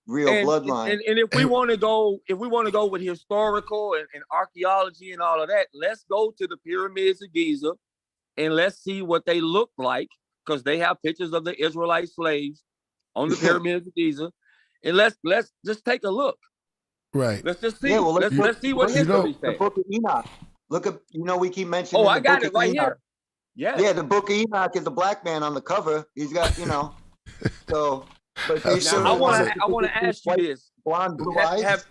real bloodline. And if we want to go, with historical and archaeology and all of that, let's go to the pyramids of Giza and let's see what they look like, because they have pictures of the Israelite slaves on the pyramids of Giza. And let's just take a look. Right. Let's just see. Yeah, well, let's see what history says. The Book of Enoch. Look at, we keep mentioning. Oh, I got it right here. Yeah. Yeah, the Book of Enoch is a black man on the cover. He's got, so. But I want to ask you this: blonde, blue eyes.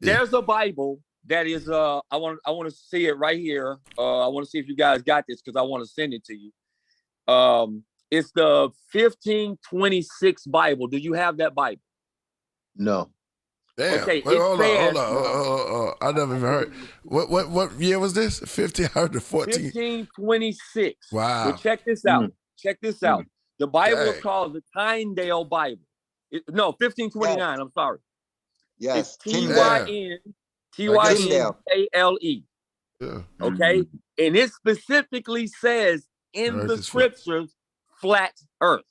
There's a Bible that is. I want to see it right here. I want to see if you guys got this because I want to send it to you. It's the 1526 Bible. Do you have that Bible? No. Damn. Okay. Wait, hold on. I never even heard. What year was this? 1526. Wow. Well, check this out. Check this out. The Bible is called the Tyndale Bible. 1529. Yes. I'm sorry. Yes. It's Tyndale. Yeah. Okay. And it specifically says in the scriptures, flat earth.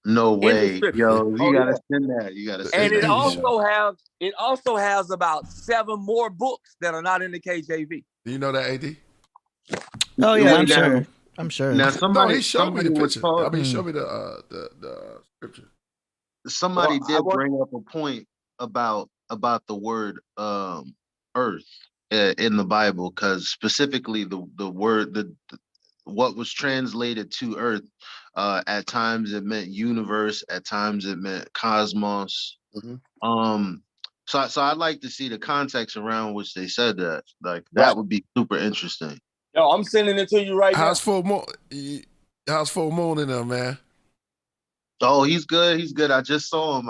No way. Yo, you gotta send that. You gotta send that. And it also has about 7 more books that are not in the KJV. Do you know that, AD? Oh yeah, I'm sure. Now somebody showed me the picture. Show me the scripture. Somebody did bring up a point about the word earth in the Bible, because specifically the word what was translated to earth, at times it meant universe, at times it meant cosmos. So I'd like to see the context around which they said that. Like that would be super interesting. Yo, I'm sending it to you right now. How's Full Moon in there, man? Oh, he's good. He's good. I just saw him.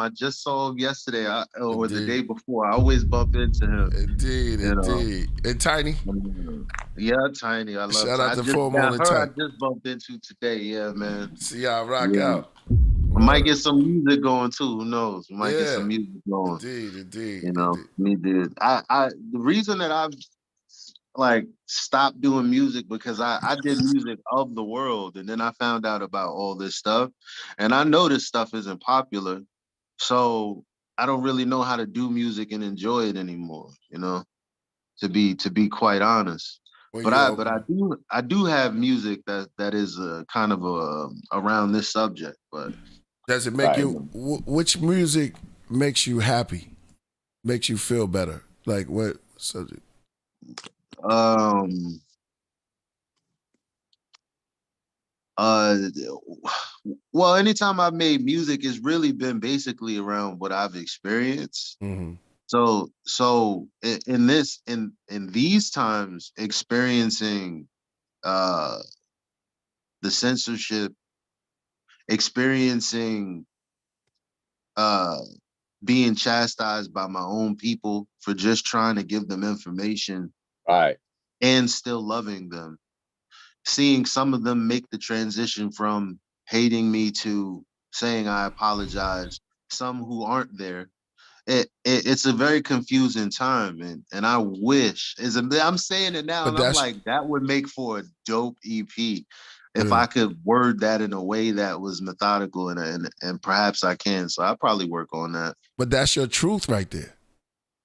Yesterday or the day before. I always bump into him. Indeed. And Tiny. Yeah, Tiny. I love. Shout out to Full Moon and her. Tiny. I just bumped into today. Yeah, man. See y'all rock out. I might get some music going too. Who knows? We might get some music going. Indeed. You know, me did. The reason that I've like stopped doing music because I did music of the world, and then I found out about all this stuff, and I know this stuff isn't popular, so I don't really know how to do music and enjoy it anymore. You know, to be quite honest. But I do have music that is kind of around this subject. But does it make you? Which music makes you happy? Makes you feel better? Like what subject? Well, anytime I've made music, it's really been basically around what I've experienced. Mm-hmm. So in these times, experiencing the censorship, experiencing being chastised by my own people for just trying to give them information, and still loving them. Seeing some of them make the transition from hating me to saying I apologize, some who aren't there. It's a very confusing time, and I wish, I'm saying it now, and I'm like, that would make for a dope EP if I could word that in a way that was methodical, and perhaps I can. So I'll probably work on that. But that's your truth right there.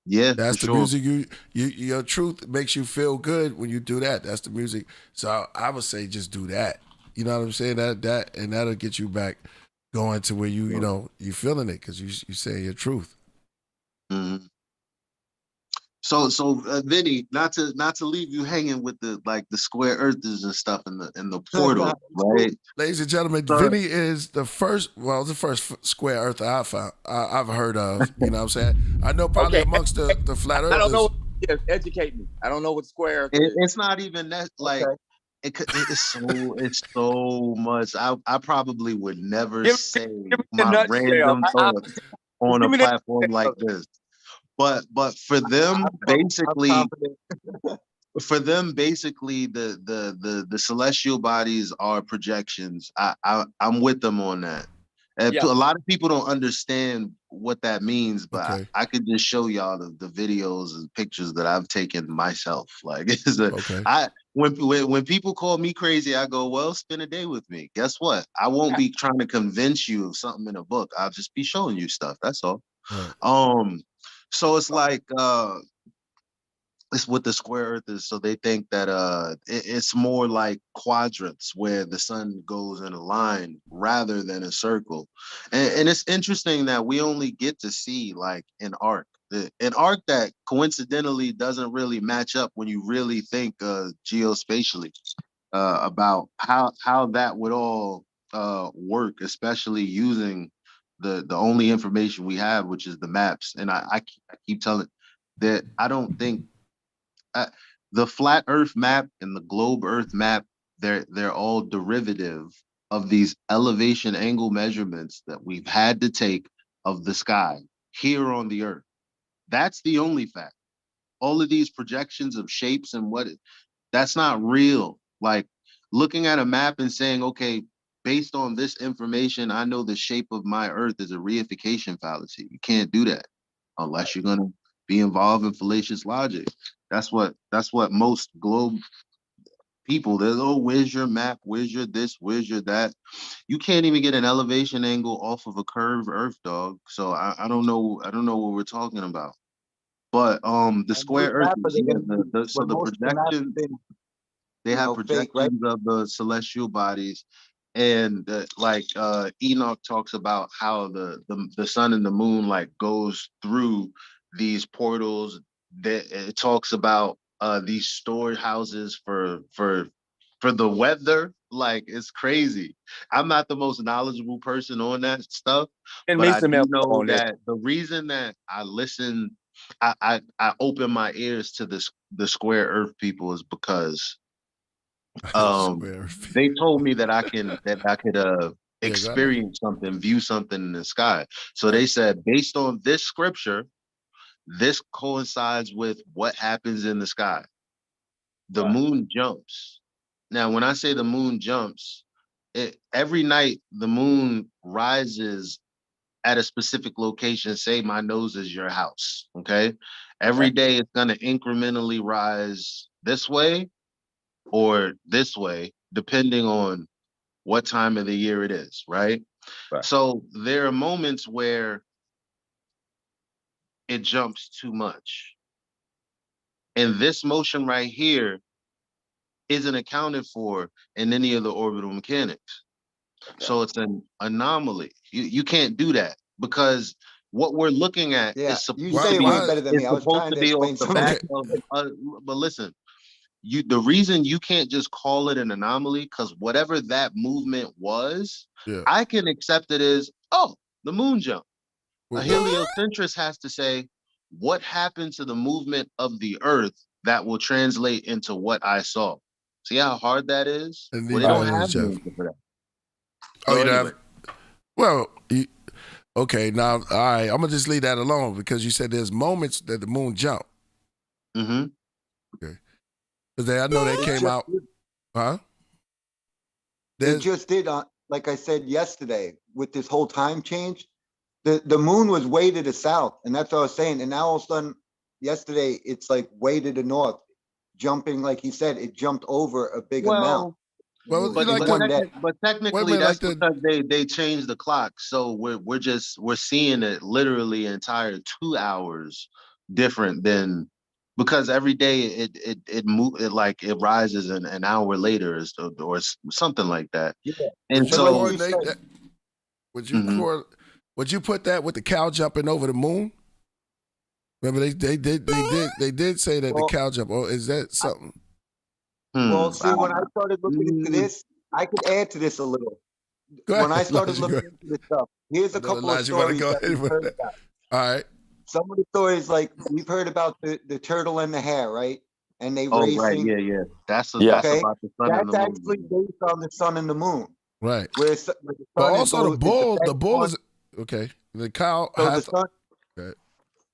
Yeah, that's the music. Your truth makes you feel good when you do that. That's the music. So I would say just do that. You know what I'm saying? That and that'll get you back going to where you know you feeling it because you saying your truth. Mm-hmm. So Vinny, not to leave you hanging with the square earthers and stuff in the portal, right? Ladies and gentlemen, Vinny is the first square earther I've heard of. You know what I'm saying? I know probably amongst the flat earthers. I don't know. Yeah, educate me. I don't know what square earth is. It's not even that it's so much. I probably would never say my random thoughts on a platform like this. But for them, basically, the celestial bodies are projections. I'm with them on that. And a lot of people don't understand what that means, but I could just show y'all the videos and pictures that I've taken myself. Like when people call me crazy, I go, well, spend a day with me. Guess what? I won't be trying to convince you of something in a book. I'll just be showing you stuff. That's all. Right. So it's like it's with the square earthers, so they think that it's more like quadrants where the sun goes in a line rather than a circle. And it's interesting that we only get to see like an arc that coincidentally doesn't really match up when you really think geospatially about how that would all work, especially using the only information we have, which is the maps. And I keep telling that I don't think the flat Earth map and the globe Earth map, they're all derivative of these elevation angle measurements that we've had to take of the sky here on the Earth. That's the only fact. All of these projections of shapes and that's not real. Like looking at a map and saying, okay, based on this information, I know the shape of my Earth is a reification fallacy. You can't do that unless you're going to be involved in fallacious logic. That's what most globe people, they're, oh, where's your map? Where's your this? Where's your that? You can't even get an elevation angle off of a curved Earth, dog. So I don't know what we're talking about. But the square Earth, so the projection, they have projections of the celestial bodies. And Enoch talks about how the sun and the moon like goes through these portals. That it talks about these storehouses for the weather. Like it's crazy. I'm not the most knowledgeable person on that stuff, but I do know that the reason that I listen I open my ears to the square Earth people is because they told me that I could experience something, view something in the sky. So they said, based on this scripture, this coincides with what happens in the sky. The moon jumps. Now, when I say the moon jumps, every night the moon rises at a specific location. Say my nose is your house, okay? Every day it's going to incrementally rise this way or this way, depending on what time of the year it is, right? So there are moments where it jumps too much. And this motion right here isn't accounted for in any of the orbital mechanics. So it's an anomaly. You can't do that because what we're looking at is supposed to be better than me. I was supposed to be off the back of. But listen, the reason you can't just call it an anomaly because whatever that movement was, I can accept it as the moon jump. A heliocentrist has to say what happened to the movement of the Earth that will translate into what I saw. See how hard that is? Well, they don't have the answer for that. Okay, now, all right, I'm going to just leave that alone because you said there's moments that the moon jump. Mm-hmm. Okay. Because I know they came out. Huh? They just did, like I said yesterday, with this whole time change, the moon was way to the south, and that's what I was saying. And now all of a sudden, yesterday, it's like way to the north, jumping, like he said, it jumped over a big amount. But technically, that's because they changed the clock. So we're seeing it literally entire 2 hours different than because every day it like it rises an hour later or something like that. Yeah. And so would you put that with the cow jumping over the moon? Remember they did say that the cow jump. Oh, is that something? Well, see, when I started looking into this, I could add to this a little. When I started looking into this stuff, here's a couple of stories that we've heard about. All right. Some of the stories, like we've heard about the turtle and the hare, right? And they racing. Right, yeah. That's okay. about the sun and the moon. That's actually based on the sun and the moon. Right. Where the sun but also the bull is okay. The cow has. The sun, okay.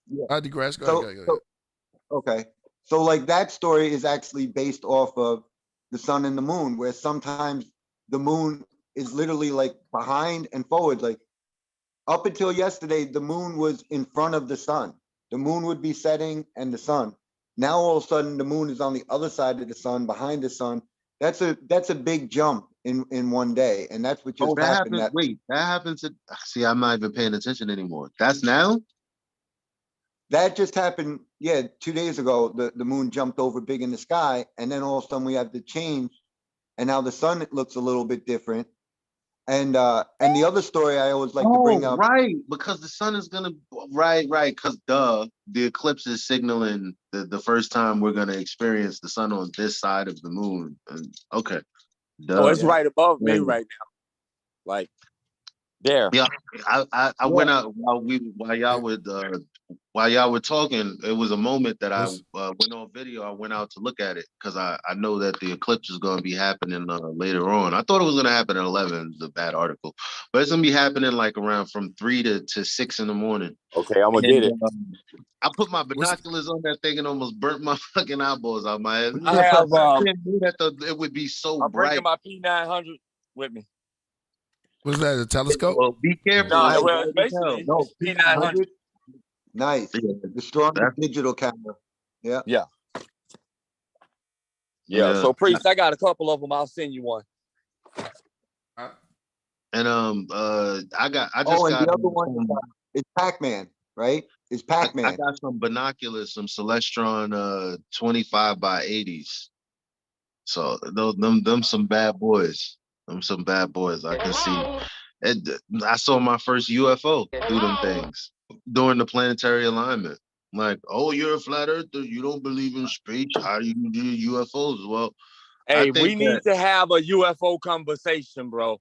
Yeah. I digress. Go ahead. Okay. So like that story is actually based off of the sun and the moon, where sometimes the moon is literally like behind and forward. Like up until yesterday, the moon was in front of the sun. The moon would be setting and the sun. Now all of a sudden the moon is on the other side of the sun, behind the sun. That's a big jump in one day. And that's what just happened. That happens see, I'm not even paying attention anymore. That's now? That just happened, 2 days ago. The moon jumped over big in the sky, and then all of a sudden we have the change, and now the sun looks a little bit different. And the other story I always like to bring up, right, because the sun is gonna because the eclipse is signaling the first time we're gonna experience the sun on this side of the moon. And okay, it's right above me right now, like there. Yeah, I went out while y'all were talking. It was a moment that I went on video. I went out to look at it because I know that the eclipse is going to be happening later on. I thought it was going to happen at 11. It's a bad article, but it's going to be happening like around from 3 to 6 in the morning. Okay, I'm gonna get it. I put my binoculars on that thing and almost burnt my fucking eyeballs out my head. I have. Didn't know that it would be so I'm bright. bringing my P900 with me. Was that a telescope? Well, be careful. No, well, it's basically P900. Nice. The strongest digital camera. Yeah. So Priest, I got a couple of them. I'll send you one. And the other one is Pac-Man, right? It's Pac-Man. I got some binoculars, some Celestron 25 by 80s. So them some bad boys. Them some bad boys. I can see. I saw my first UFO through them things during the planetary alignment. Like, oh, you're a flat earther. You don't believe in space. How do you do UFOs? Well, hey, we need to have a UFO conversation, bro.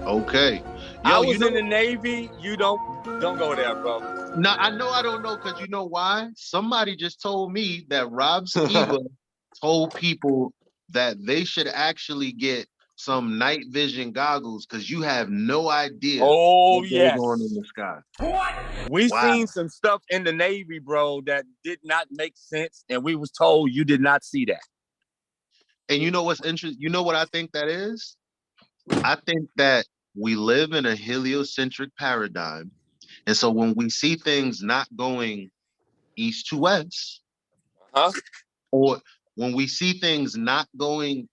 Okay. I was in the Navy. You don't go there, bro. No, I know I don't know because you know why? Somebody just told me that Rob Skiba told people that they should actually get some night vision goggles because you have no idea what goes on in the sky. We seen some stuff in the Navy, bro, that did not make sense, and we was told you did not see that. And you know what's interesting? You know what I think that is? I think that we live in a heliocentric paradigm. And so when we see things not going east to west, or when we see things not going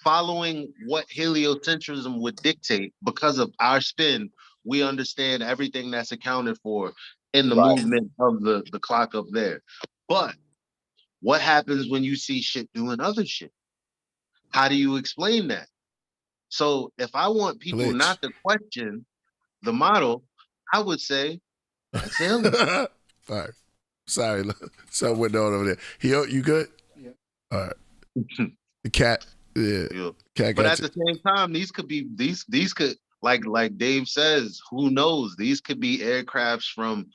following what heliocentrism would dictate because of our spin, we understand everything that's accounted for in the movement of the clock up there. But what happens when you see shit doing other shit? How do you explain that? So if I want people not to question the model, I would say that's him. Sorry, something went on over there. You good? Yeah. All right. The cat. Yeah. Cat. But at the same time, these could be these could like Dave says. Who knows? These could be aircrafts from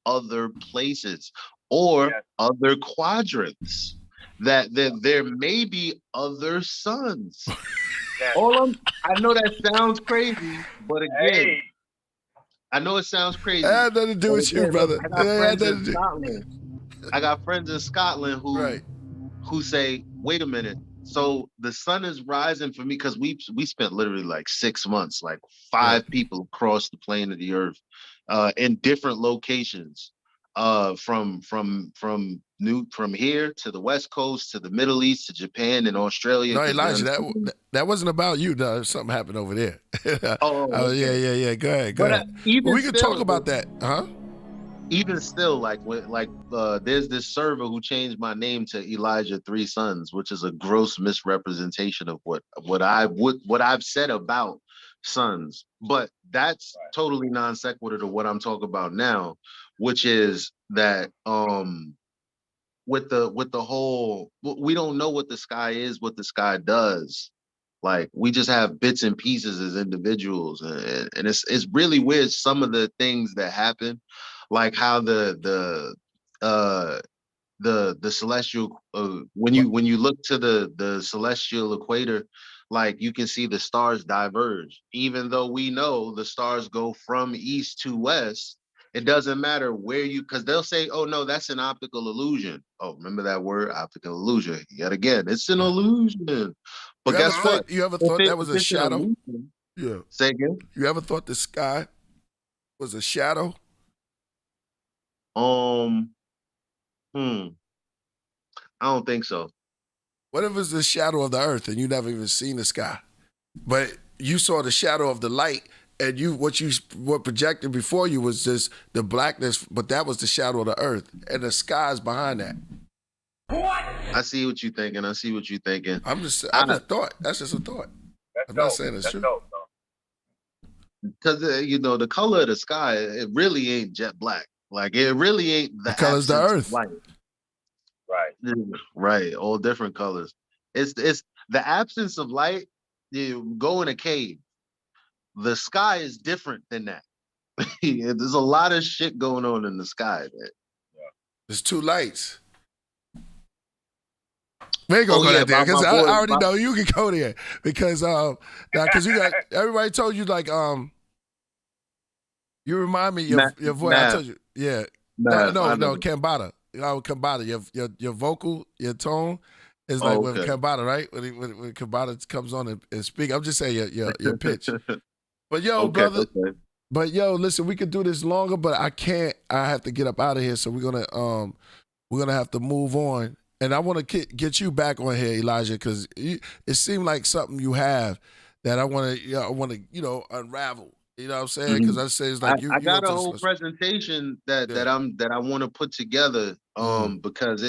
other places or other quadrants. That there may be other suns. I know that sounds crazy, but again, I know it sounds crazy. It had nothing to do with you, brother. I got friends in Scotland who say, wait a minute. So the sun is rising for me because we spent literally like 6 months, like 5 people across the plane of the earth, in different locations, from here to the West Coast to the Middle East to Japan and Australia. No, Elijah, that wasn't about you. No, something happened over there. Okay. Yeah. Go ahead. We can talk about that, huh? Even still, there's this server who changed my name to Elijah Three Sons, which is a gross misrepresentation of what I've said about sons. But that's totally non sequitur to what I'm talking about now, which is that with the whole, we don't know what the sky is, what the sky does. Like, we just have bits and pieces as individuals, and it's really weird. Some of the things that happen, like how the celestial, when you look to the celestial equator, like you can see the stars diverge. Even though we know the stars go from east to west, it doesn't matter where because they'll say, oh no, that's an optical illusion. Oh, remember that word, optical illusion? Yet again, it's an illusion. But guess what? You ever thought that was a shadow? Yeah. Say again? You ever thought the sky was a shadow? I don't think so. What if it's the shadow of the earth and you never even seen the sky, but you saw the shadow of the light, and what projected before you was just the blackness, but that was the shadow of the earth, and the sky is behind that. I see what you're thinking. I just thought. That's just a thought. I'm not saying it's true. Because the color of the sky, it really ain't jet black. Like, it really ain't the color's the earth. Light. Right. All different colors. It's the absence of light. You go in a cave. The sky is different than that. There's a lot of shit going on in the sky, man. There's 2 lights. We ain't gonna go there because I already know you can go there because because you got everybody told you like you remind me your voice. I told you, yeah. No, Kambata. Kambata. Your vocal, your tone is like with Kambata, right? When Kambata comes on and speak, I'm just saying your pitch. But brother. But listen, we could do this longer, but I can't. I have to get up out of here, so we're gonna have to move on. And I want to get you back on here, Elijah, because it seemed like something you have that I want to unravel. You know what I'm saying? Because I say it's like I got a whole presentation that I want to put together because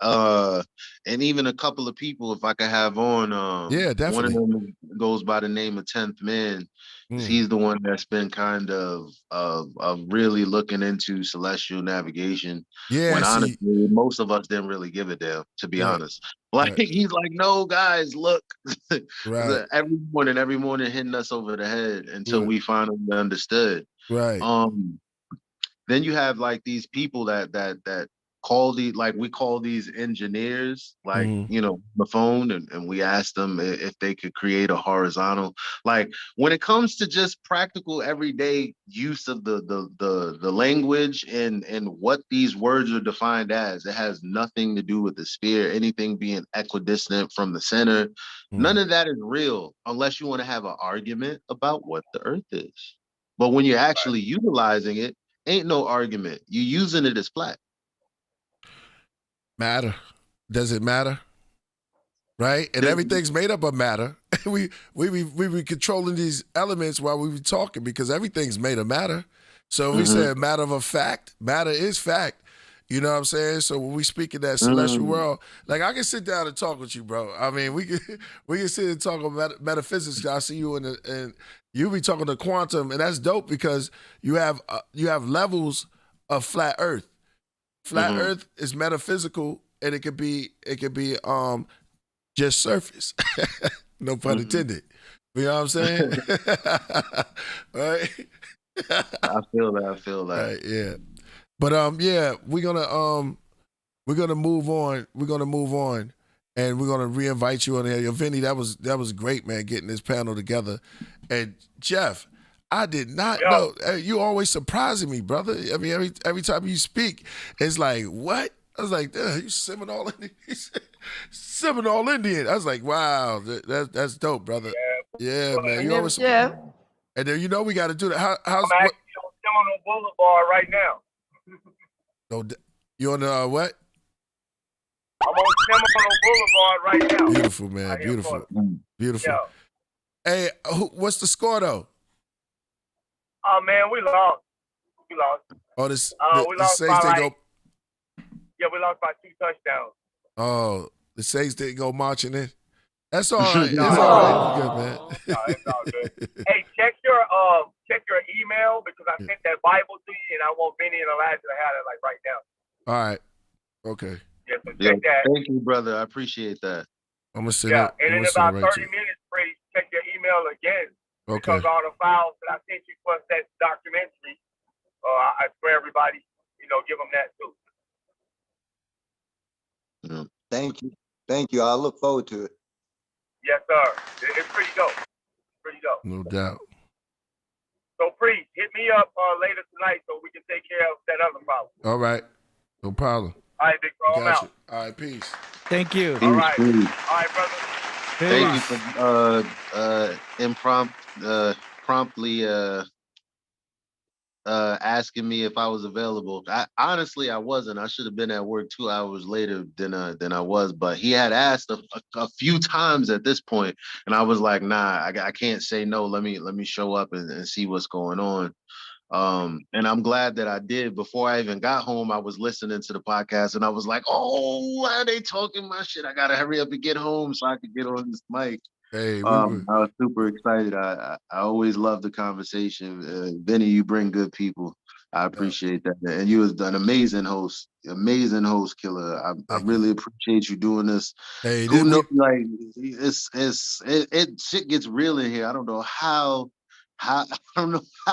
and even a couple of people, if I could have on, definitely. One of them goes by the name of 10th Man. He's the one that's been kind of really looking into celestial navigation. Yeah, when honestly, most of us didn't really give a damn, to be honest. Like, he's like, no, guys, look. Every morning hitting us over the head until we finally understood. Right. Then you have like these people that call we call these engineers, like, you know, the phone, and we ask them if they could create a horizontal. Like when it comes to just practical everyday use of the language and what these words are defined as, it has nothing to do with the sphere, anything being equidistant from the center. None of that is real unless you want to have an argument about what the earth is. But when you're actually utilizing it, ain't no argument. You're using it as flat. Matter. Does it matter? Right? And everything's made up of matter. we be controlling these elements while we be talking because everything's made of matter. So we say a matter of a fact, matter is fact. You know what I'm saying? So when we speak in that celestial world, like I can sit down and talk with you, bro. I mean, we can sit and talk about metaphysics. I see you and you be talking to quantum, and that's dope because you have levels of flat Earth. Flat Earth is metaphysical, and it could be just surface. No pun intended. You know what I'm saying? Right? I feel that. Right, yeah. But yeah, we're gonna move on. We're gonna move on, and we're gonna re-invite you on here. Yo, Vinny, that was great, man, getting this panel together. And Jeff, I did not know. You always surprising me, brother. I mean, every time you speak, it's like, what? I was like, you Seminole Indian. Seminole Indian. I was like, wow, that's dope, brother. Yeah, man. You always. Yeah. And then you know we got to do that. How's I'm actually on Seminole Boulevard right now. No, you on the what? I'm on Seminole Boulevard right now. Beautiful, man. Beautiful. Beautiful. Yeah. Hey, what's the score though? Oh man, we lost. Oh, this we the lost Saints by didn't go. Yeah, we lost by 2 touchdowns. Oh, the Saints didn't go marching in. That's all right. It's all right. You're good, man. No, it's all good. Hey, check your email because I sent that Bible to you, and I want Vinny and Elijah to have it like right now. All right. Okay. Yeah, so check that. Thank you, brother. I appreciate that. I'm gonna send it. And in about 30 minutes, please check your email again. Okay. Because all the files that I sent you plus that documentary, I swear everybody, give them that too. Thank you. I look forward to it. Yes, sir. It's pretty dope. No doubt. So, Priest, hit me up later tonight so we can take care of that other problem. All right. No problem. All right, big bro. I'm out. All right, peace. Thank you. All right. All right, brother. Thank you for promptly asking me if I was available. Honestly, I wasn't. I should have been at work 2 hours later than I was. But he had asked a few times at this point, and I was like, nah, I can't say no. Let me show up and see what's going on. And I'm glad that I did. Before I even got home, I was listening to the podcast, and I was like, oh, why are they talking my shit? I gotta hurry up and get home so I can get on this mic. Hey, I was super excited. I always love the conversation. Vinny, you bring good people. I appreciate that. And you was an amazing host, Killah. I really appreciate you doing this. Hey, like shit gets real in here. I don't know how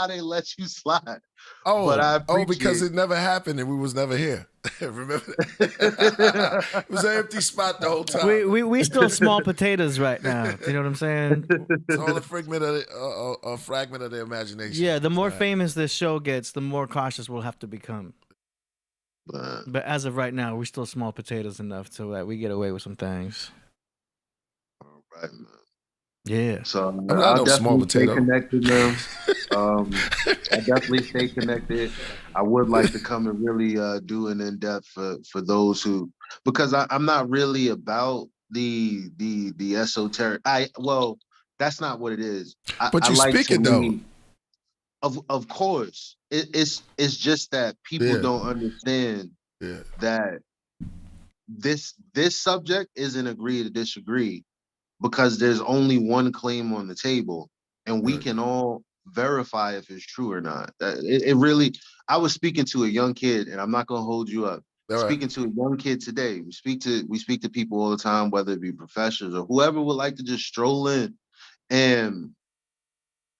they let you slide. Because it never happened and we was never here. Remember that? It was an empty spot the whole time. We still small potatoes right now. You know what I'm saying? It's all a fragment of the imagination. Yeah, the more famous this show gets, the more cautious we'll have to become. But as of right now, we're still small potatoes enough so that we get away with some things. All right, man. Yeah. So I'll definitely stay connected, man. I definitely stay connected. I would like to come and really do an in-depth for those who, because I'm not really about the esoteric. That's not what it is. But you're speaking though. Of course, it's just that people don't understand that this subject isn't agree to disagree. Because there's only one claim on the table, and we can all verify if it's true or not. It really. I was speaking to a young kid, and I'm not gonna hold you up. Speaking to a young kid today. We speak to people all the time, whether it be professionals or whoever would like to just stroll in, and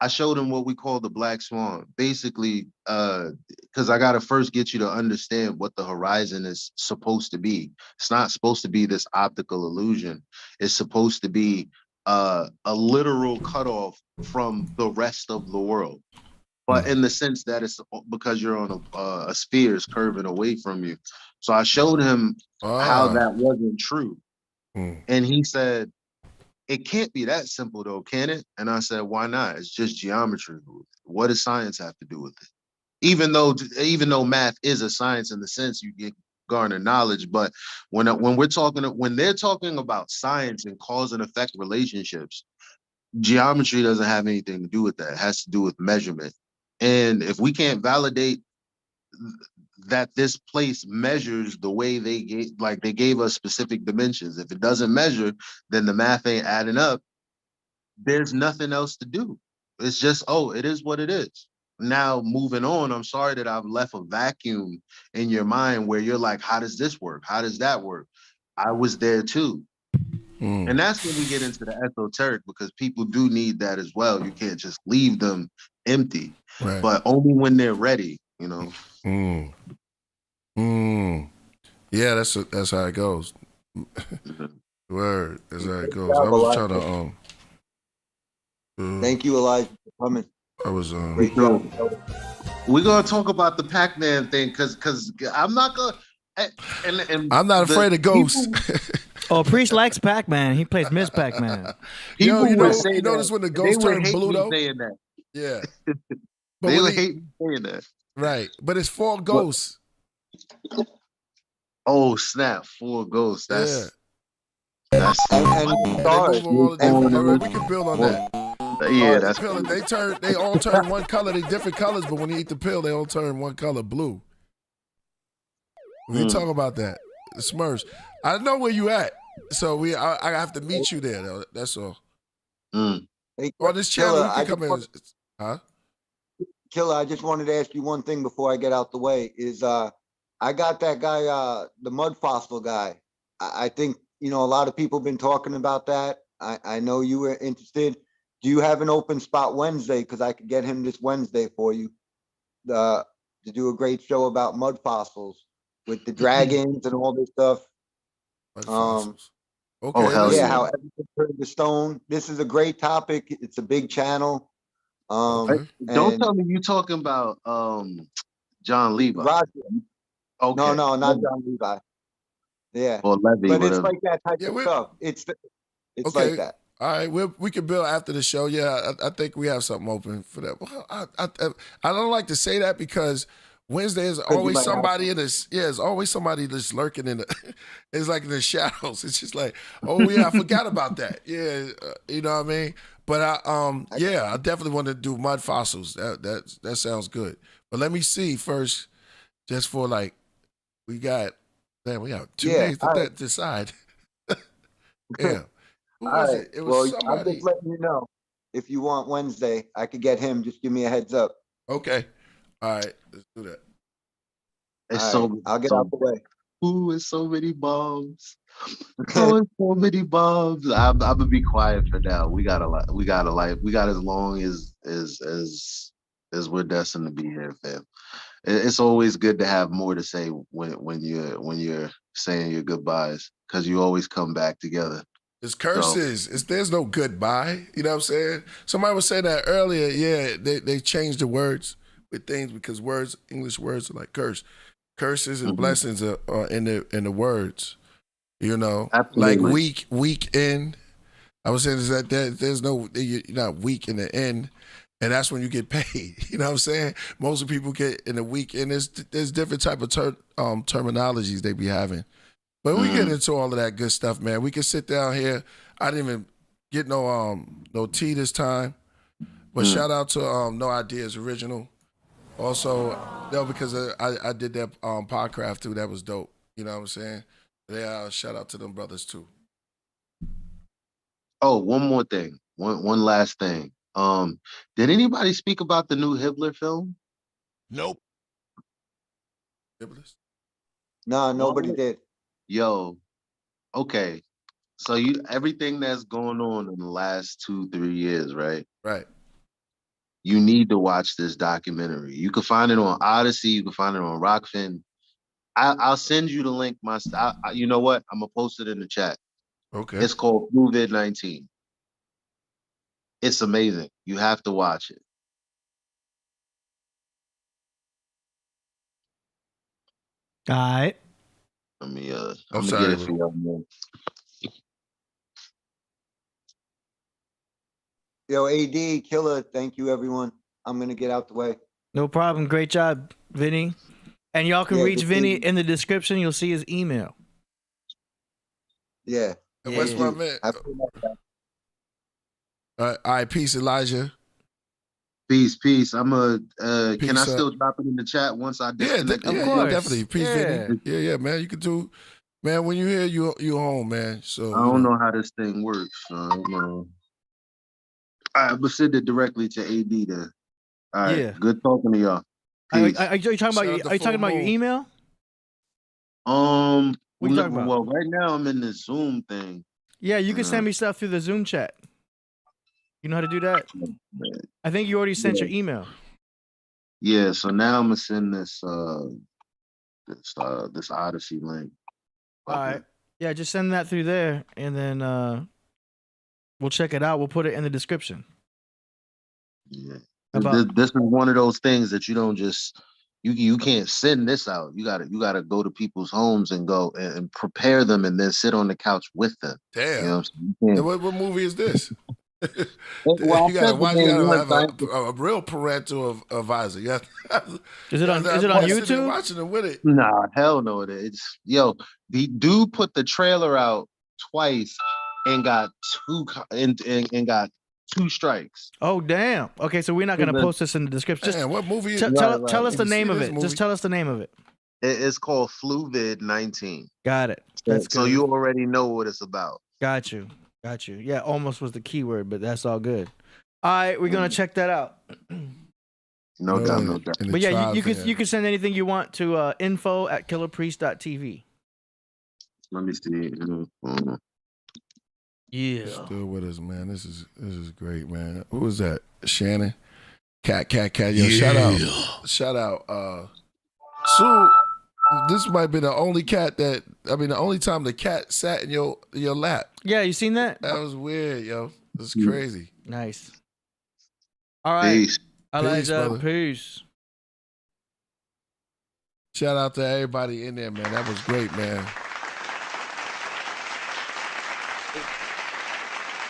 I showed him what we call the black swan. Basically, because I gotta first get you to understand what the horizon is supposed to be. It's not supposed to be this optical illusion. It's supposed to be a literal cutoff from the rest of the world. But in the sense that it's because you're on a sphere is curving away from you. So I showed him how that wasn't true. And he said, it can't be that simple though, can it? And I said, why not? It's just geometry. What does science have to do with it? Even though math is a science in the sense you get garner knowledge, but when they're talking about science and cause and effect relationships, geometry doesn't have anything to do with that. It has to do with measurement. And if we can't validate that this place measures the way they gave us specific dimensions, if it doesn't measure, then the math ain't adding up. There's nothing else to do. It's just, it is what it is. Now, moving on, I'm sorry that I've left a vacuum in your mind where you're like, how does this work? How does that work? I was there too. And that's when we get into the esoteric, because people do need that as well. You can't just leave them empty, but only when they're ready, you know. Yeah, that's how it goes. Word, that's how it goes. I was trying to thank you, Elijah, for coming. I was great job. We're gonna talk about the Pac-Man thing because I'm not gonna. And I'm not afraid of ghosts. Oh, Priest likes Pac-Man. He plays Miss Pac-Man. Yo, you notice when the ghost turned blue though? Saying that. Yeah. But they would hate me saying that. Right. But it's 4 ghosts. Oh, snap. 4 ghosts. That's we can build on that. Yeah, that's pill, they all turn one color. They different colors, but when you eat the pill, they all turn one color, blue. We talk about that. The Smurfs. I know where you at, so I have to meet you there. Though. That's all. Hey, on this channel, Killah, you can come in. Huh? Killah, I just wanted to ask you one thing before I get out the way. Is I got that guy, the mud fossil guy. I think a lot of people have been talking about that. I know you were interested. Do you have an open spot Wednesday? Because I could get him this Wednesday for you to do a great show about mud fossils with the dragons and all this stuff. Okay. Hell yeah. How everything turned to stone. This is a great topic. It's a big channel. Don't tell me you talking about John Levi. Rasul. Okay. No, not John Levi. Yeah. Or Levy, but whatever. it's like that type of stuff. It's okay. like that. All right, we can build after the show. Yeah, I think we have something open for that. Well, I don't like to say that because Wednesday is always somebody in this. Yeah, there's always somebody that's lurking in the. It's like in the shadows. It's just like, oh yeah, I forgot about that. Yeah, you know what I mean. But I definitely want to do mud fossils. That sounds good. But let me see first, just for like, we got 2 days to decide. Yeah. Who was it? It was somebody. I'm just letting you know. If you want Wednesday, I could get him. Just give me a heads up. Okay. All right. Let's do that. I'll get out the way. Ooh, it's so many bombs. Oh, it's so many bombs. I'm gonna be quiet for now. We got as long as we're destined to be here, fam. It's always good to have more to say when you're saying your goodbyes, because you always come back together. It's curses. There's no goodbye. You know what I'm saying? Somebody was saying that earlier. Yeah, they changed the words with things because English words are like curse. Curses and blessings are in the words. Like week in. I was saying is that there's no, you're not weak in the end, and that's when you get paid. You know what I'm saying? Most of the people get in the week, and there's different type of terminologies they be having. But we get into all of that good stuff, man. We can sit down here. I didn't even get no tea this time. But shout out to No Ideas Original. Also, because I did that Podcraft too. That was dope. You know what I'm saying? Yeah, shout out to them brothers too. Oh, one more thing. One last thing. Did anybody speak about the new Hibbler film? Nope. Hibbler? No, nobody did. Yo, okay. So everything that's going on in the last 2-3 years, right? Right. You need to watch this documentary. You can find it on Odyssey. You can find it on Rockfin. I'll send you the link. You know what? I'm gonna post it in the chat. Okay. It's called COVID-19. It's amazing. You have to watch it. All right. Let me I'm gonna get it for y'all, man. Yo, AD, Killah, thank you, everyone. I'm going to get out the way. No problem. Great job, Vinny. And y'all can reach Vinny in the description. You'll see his email. Yeah. And what's my man? All right, peace, Elijah. Peace. I'm can I still drop it in the chat once I disconnect? Yeah, definitely. Peace, Vinny. Yeah, man. You can do, man. When you here, you home, man. So I don't know how this thing works. So I don't know. All right, but send it directly to AD then. All right, good talking to y'all. Are you talking about your email? What you talking about? Well, right now I'm in the Zoom thing. Yeah, you can send me stuff through the Zoom chat. You know how to do that? I think you already sent your email. Yeah, so now I'm gonna send this this Odyssey link. All right. Yeah, just send that through there, and then we'll check it out. We'll put it in the description. Yeah. This is one of those things that you don't just you can't send this out. You gotta go to people's homes and go and prepare them and then sit on the couch with them. Damn. You know what movie is this? Well, you gotta have a real parental advisor. You have is it on YouTube? Watching it with it. Nah, hell no. It's the dude put the trailer out twice and got two strikes. Oh damn. Okay, so we're not gonna post this in the description. Just what movie is tell us the name of it. Just tell us the name of it. It's called Fluvid-19. Got it. That's so good. you already know what it's about. Got you. Yeah, almost was the keyword, but that's all good. All right, we're gonna check that out. No doubt. But yeah, you can send anything you want to info@killerpriest.tv. Let me see. Yeah. Still with us, man. This is great, man. Who was that? Shannon? Cat. Yo, shout out. So this might be the only the only time the cat sat in your lap. Yeah, you seen that? That was weird, yo. That's crazy. Nice. All right. Peace. Elijah, peace. Shout out to everybody in there, man. That was great, man.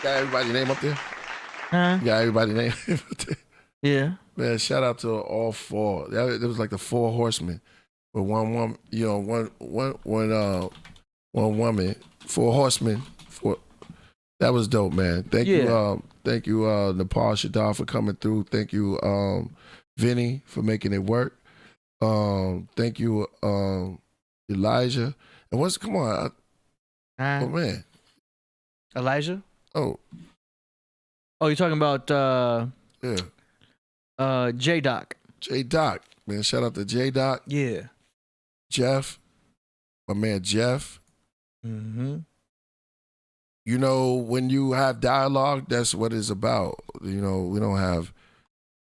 Got everybody's name up there? Huh? Got everybody's name up there? Yeah. Man, shout out to all four. That was like the four horsemen. But one woman, one woman, four horsemen. That was dope, man. Thank you, Napah, Shadah for coming through. Thank you, Vinny for making it work. Thank you, Elijah. And come on. Oh man. Elijah? Oh, you're talking about JDoc. JDoc, man. Shout out to JDoc. Yeah. Jeff, my man Jeff. Mm-hmm. You know, when you have dialogue, that's what it's about. You know, we don't have.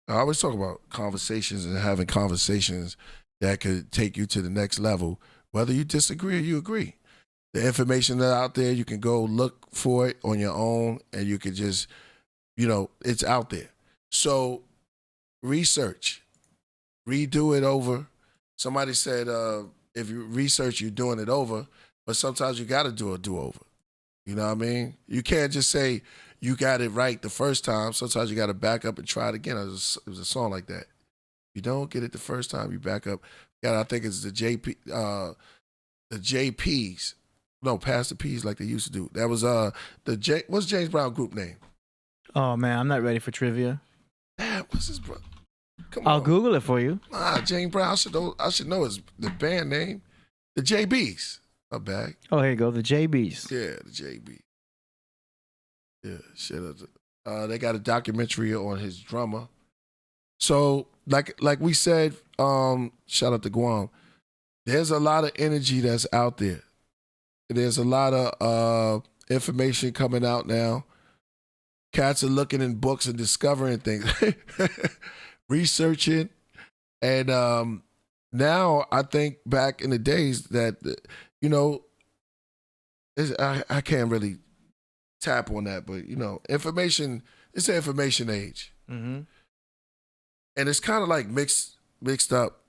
I always talk about conversations and having conversations that could take you to the next level, whether you disagree or you agree. The information that's out there, you can go look for it on your own, and you can just, it's out there. So research, redo it over. Somebody said, if you research, you're doing it over, but sometimes you got to do a do-over. You know what I mean? You can't just say you got it right the first time. Sometimes you got to back up and try it again. It was a song like that. You don't get it the first time, you back up. I think it's the JPs. No, Pastor P's like they used to do. That was what's James Brown group name? Oh man, I'm not ready for trivia. Damn, what's his bro? Come I'll on. Google it for you. James Brown. I should know his the band name. The JBs. My bag. Oh, here you go. The JBs. Yeah, the JB. Yeah, shit. They got a documentary on his drummer. So, like we said, shout out to Guam. There's a lot of energy that's out there. There's a lot of information coming out now. Cats are looking in books and discovering things, researching. And now I think back in the days that, you know, I can't really tap on that, but, you know, information, it's an information age. Mm-hmm. And it's kind of like mixed up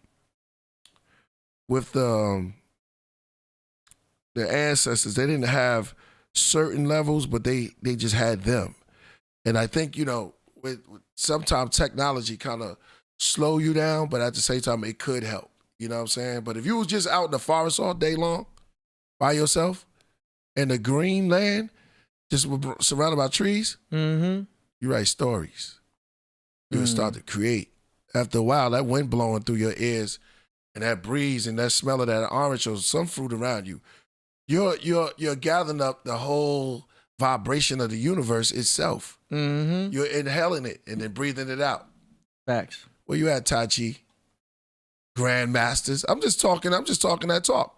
with the ancestors. They didn't have certain levels, but they just had them. And I think, you know, with sometimes technology kind of slow you down, but at the same time, it could help. You know what I'm saying? But if you was just out in the forest all day long by yourself in the green land, just surrounded by trees, you write stories. You would start to create. After a while, that wind blowing through your ears and that breeze and that smell of that orange or some fruit around you, you're gathering up the whole vibration of the universe itself. You're inhaling it and then breathing it out. Facts. Where you at, Tai Chi? Grandmasters. I'm just talking that talk.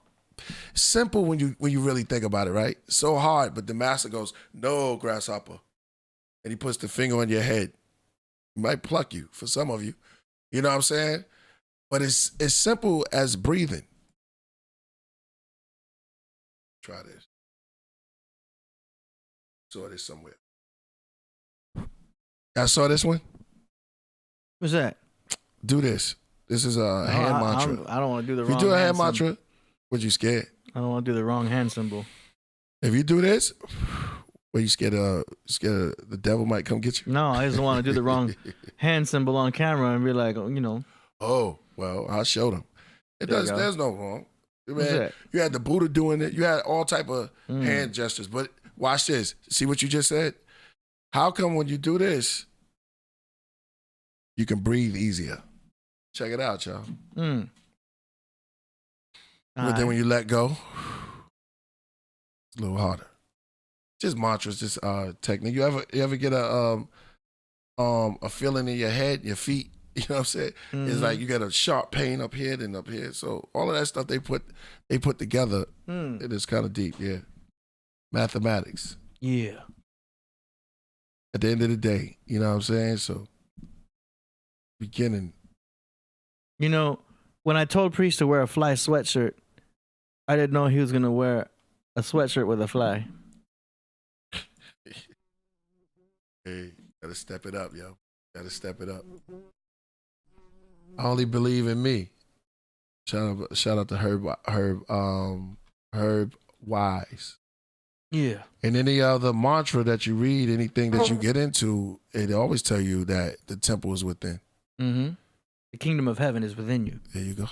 Simple when you really think about it, right? So hard, but the master goes, no, grasshopper. And he puts the finger on your head. He might pluck you for some of you. You know what I'm saying? But it's simple as breathing. Try this. Saw this somewhere. I saw this one. What's that? Do this. This is a hand mantra. I don't want to do the wrong. If you do a hand mantra, what you scared? I don't want to do the wrong hand symbol. If you do this, well, you scared the devil might come get you? No, I just want to do the wrong hand symbol on camera and be like, you know. Oh, well, I'll show them. There's no wrong. Man, you had the Buddha doing it. You had all type of hand gestures. But watch this. See what you just said? How come when you do this, you can breathe easier? Check it out, y'all. But then when you let go, it's a little harder. Just mantras, just technique. You ever get a feeling in your head, your feet? You know what I'm saying? It's like you got a sharp pain up here and up here. So all of that stuff they put together. It is kind of deep, yeah. Mathematics. Yeah. At the end of the day, you know what I'm saying? So beginning. You know, when I told Priest to wear a fly sweatshirt, I didn't know he was gonna wear a sweatshirt with a fly. Hey, gotta step it up, yo. Gotta step it up. I only believe in me. Shout out to Herb Wise. Yeah. And any other mantra that you read, anything that you get into, it always tell you that the temple is within. The kingdom of heaven is within you. There you go.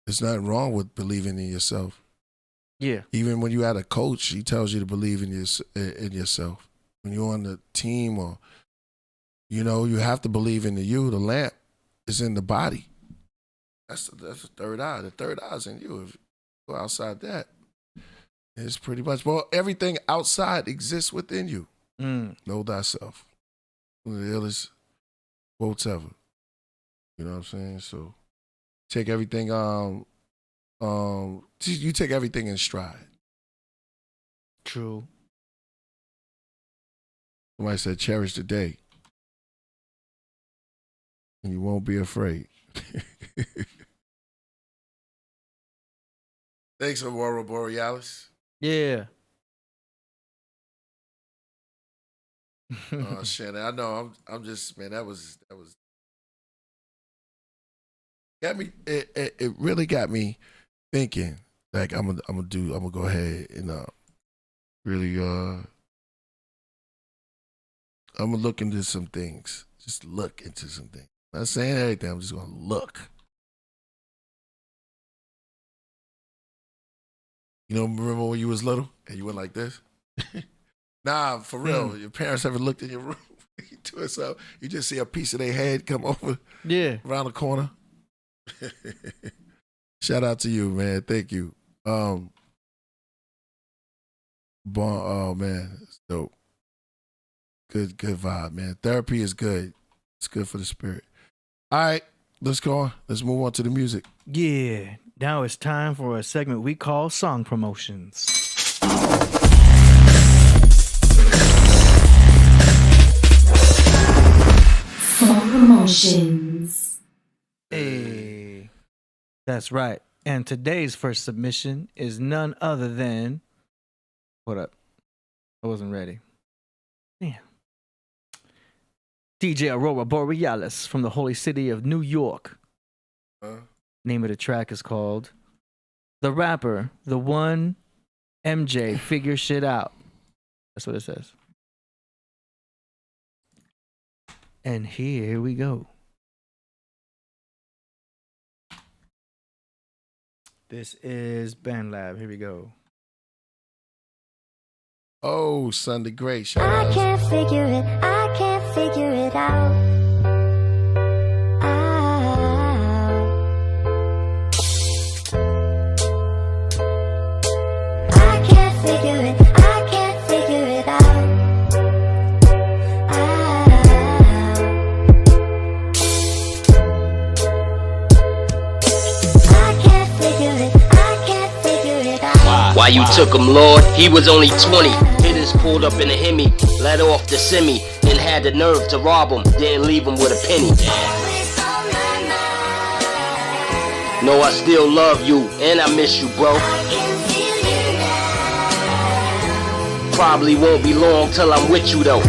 There's nothing wrong with believing in yourself. Yeah. Even when you had a coach, he tells you to believe in yourself. When you're on the team or, you know, you have to believe in you. The lamp is in the body. That's the third eye. The third eye is in you. If you go outside that, it's pretty much, well, everything outside exists within you. Know thyself. One of the illest quotes ever. You know what I'm saying? So take everything, you take everything in stride. True. Somebody said, cherish the day. And you won't be afraid. Thanks, Aurora Borealis. Yeah. Oh, Shannon, I know. I'm just, man, that was got me. It really got me thinking. Like I'm gonna go ahead and really I'm gonna look into some things. Just look into some things. Not saying anything. I'm just gonna look. You know, remember when you was little and you went like this? Nah, for real. Your parents ever looked in your room? You do it so you just see a piece of their head come over. Yeah. Around the corner. Shout out to you, man. Thank you. Oh man, it's dope. Good vibe, man. Therapy is good. It's good for the spirit. All right, let's go on. Let's move on to the music. Yeah. Now it's time for a segment we call Song Promotions. Submissions. Hey, that's right. And today's first submission is none other than. What up? I wasn't ready. Damn. DJ Aurora Borealis from the holy city of New York. Name of the track is called The Rapper, the One MJ Figure Shit Out. That's what it says. And here we go. This is Band Lab. Here we go. Oh, Sunday Great. I can't figure it. I can't figure it out. I can't figure it. I can't figure it out. Why you took him, Lord? He was only 20. Hitters pulled up in a Hemi, let off the semi, then had the nerve to rob him, didn't leave him with a penny. No, I still love you, and I miss you, bro. Probably won't be long till I'm with you, though.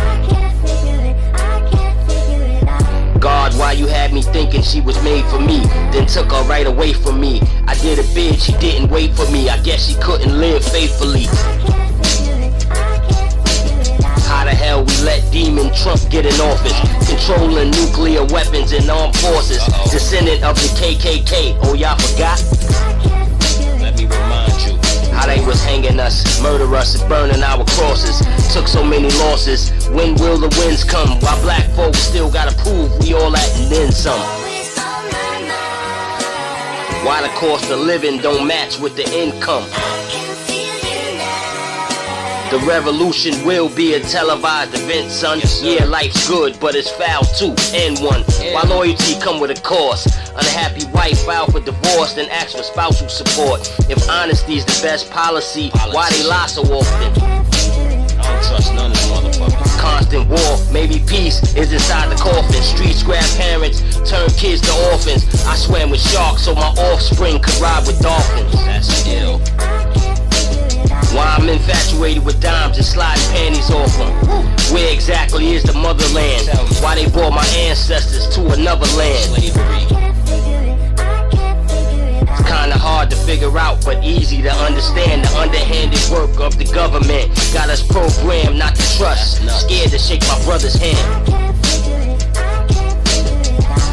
God, why you had me thinking she was made for me, then took her right away from me. I did a bid, she didn't wait for me. I guess she couldn't live faithfully. How the hell we let Demon Trump get in office, controlling nuclear weapons and armed forces, descendant of the KKK? Oh, y'all forgot? Let me remind you how they was hanging us, murder us, and burning our crosses. Took so many losses. When will the winds come? While black folks still gotta prove we all that and then some. Why the cost of living don't match with the income? The revolution will be a televised event, son. Yeah, life's good, but it's foul too. N1. Why loyalty come with a cost? Unhappy wife filed for divorce, then ask for spousal support. If honesty's the best policy, why they lie so often? I don't trust none of them motherfuckers. Constant war, maybe peace is inside the coffin. Streets grab parents, turn kids to orphans. I swam with sharks so my offspring could ride with dolphins. That's ill. Why I'm infatuated with dimes and sliding panties off them. Where exactly is the motherland? Why they brought my ancestors to another land? It's kinda hard to figure out, but easy to understand. The underhanded work of the government got us programmed not to trust, scared to shake my brother's hand.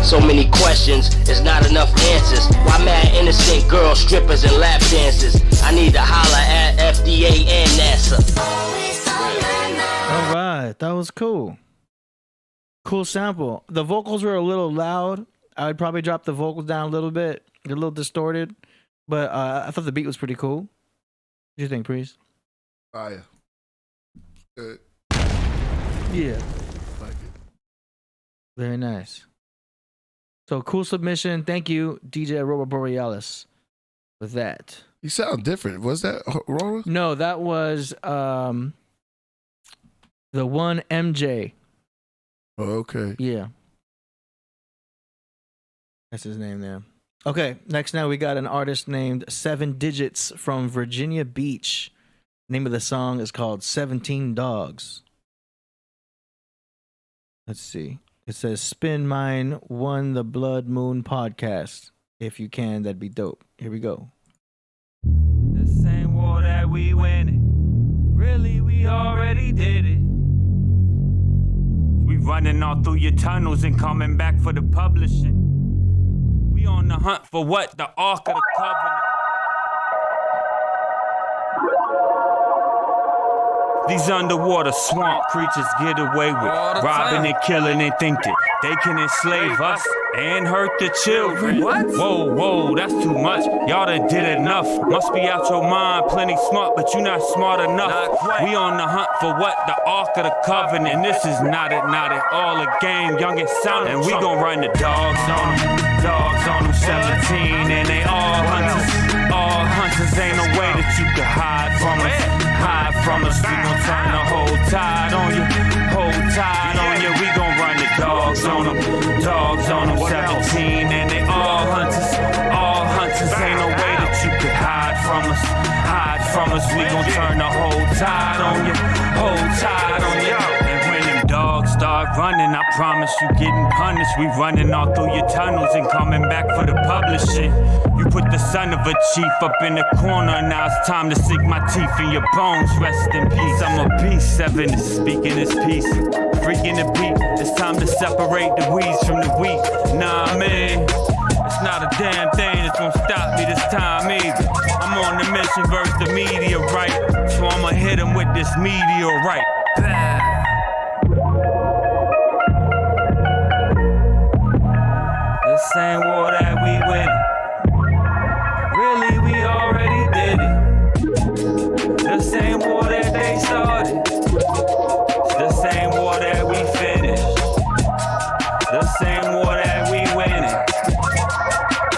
So many questions, it's not enough answers. Why mad innocent girls, strippers, and lap dancers? I need to holler at FDA and NASA. All right, that was cool. Cool sample. The vocals were a little loud. I would probably drop the vocals down a little bit. They're a little distorted, but I thought the beat was pretty cool. What do you think, Priest? Fire. Good. Yeah. Like it. Very nice. So cool submission. Thank you, DJ Aurora Borealis, with that. You sound different. Was that Aurora? No, that was the one MJ. Oh, okay. Yeah. That's his name there. Okay, next now we got an artist named 7 Digits from Virginia Beach. Name of the song is called 17 Dogs. Let's see. It says, Spin Mine won the Blood Moon podcast. If you can, that'd be dope. Here we go. The same war that we winning. Really, we already did it. We running all through your tunnels and coming back for the publishing. We on the hunt for what? The Ark of the Covenant. These underwater swamp creatures get away with robbing and killing and think that they can enslave us and hurt the children. What? Whoa, whoa, that's too much. Y'all done did enough. Must be out your mind, plenty smart, but you not smart enough. We on the hunt for what? The Ark of the Covenant. This is not at all a game, young and sound. And we gon' run the dogs on them. Dogs on them 17, and they all hunters. All hunters, ain't no way that you can hide from us. Hide from us, we gon' turn the whole tide on you. Whole tide on you, we gon' run the dogs dogs on them. Dogs on them, 17, and they all hunters. All hunters, ain't no way that you could hide from us. Hide from us, we gon' turn the whole tide on you. Whole tide on you. And when them dogs start running, I promise you getting punished. We running all through your tunnels and coming back for the publishing. You put the son of a chief up in the corner, now it's time to sink my teeth in your bones. Rest in peace, I'm a beast. 7 is speaking his piece. Freaking the beat, it's time to separate the weeds from the wheat. Nah, man, it's not a damn thing that's gonna stop me this time either. I'm on the mission versus the meteorite, so I'ma hit him with this meteorite. This ain't war that we winning. Really, we already did it. The same war that they started. It's the same war that we finished. The same war that we winning.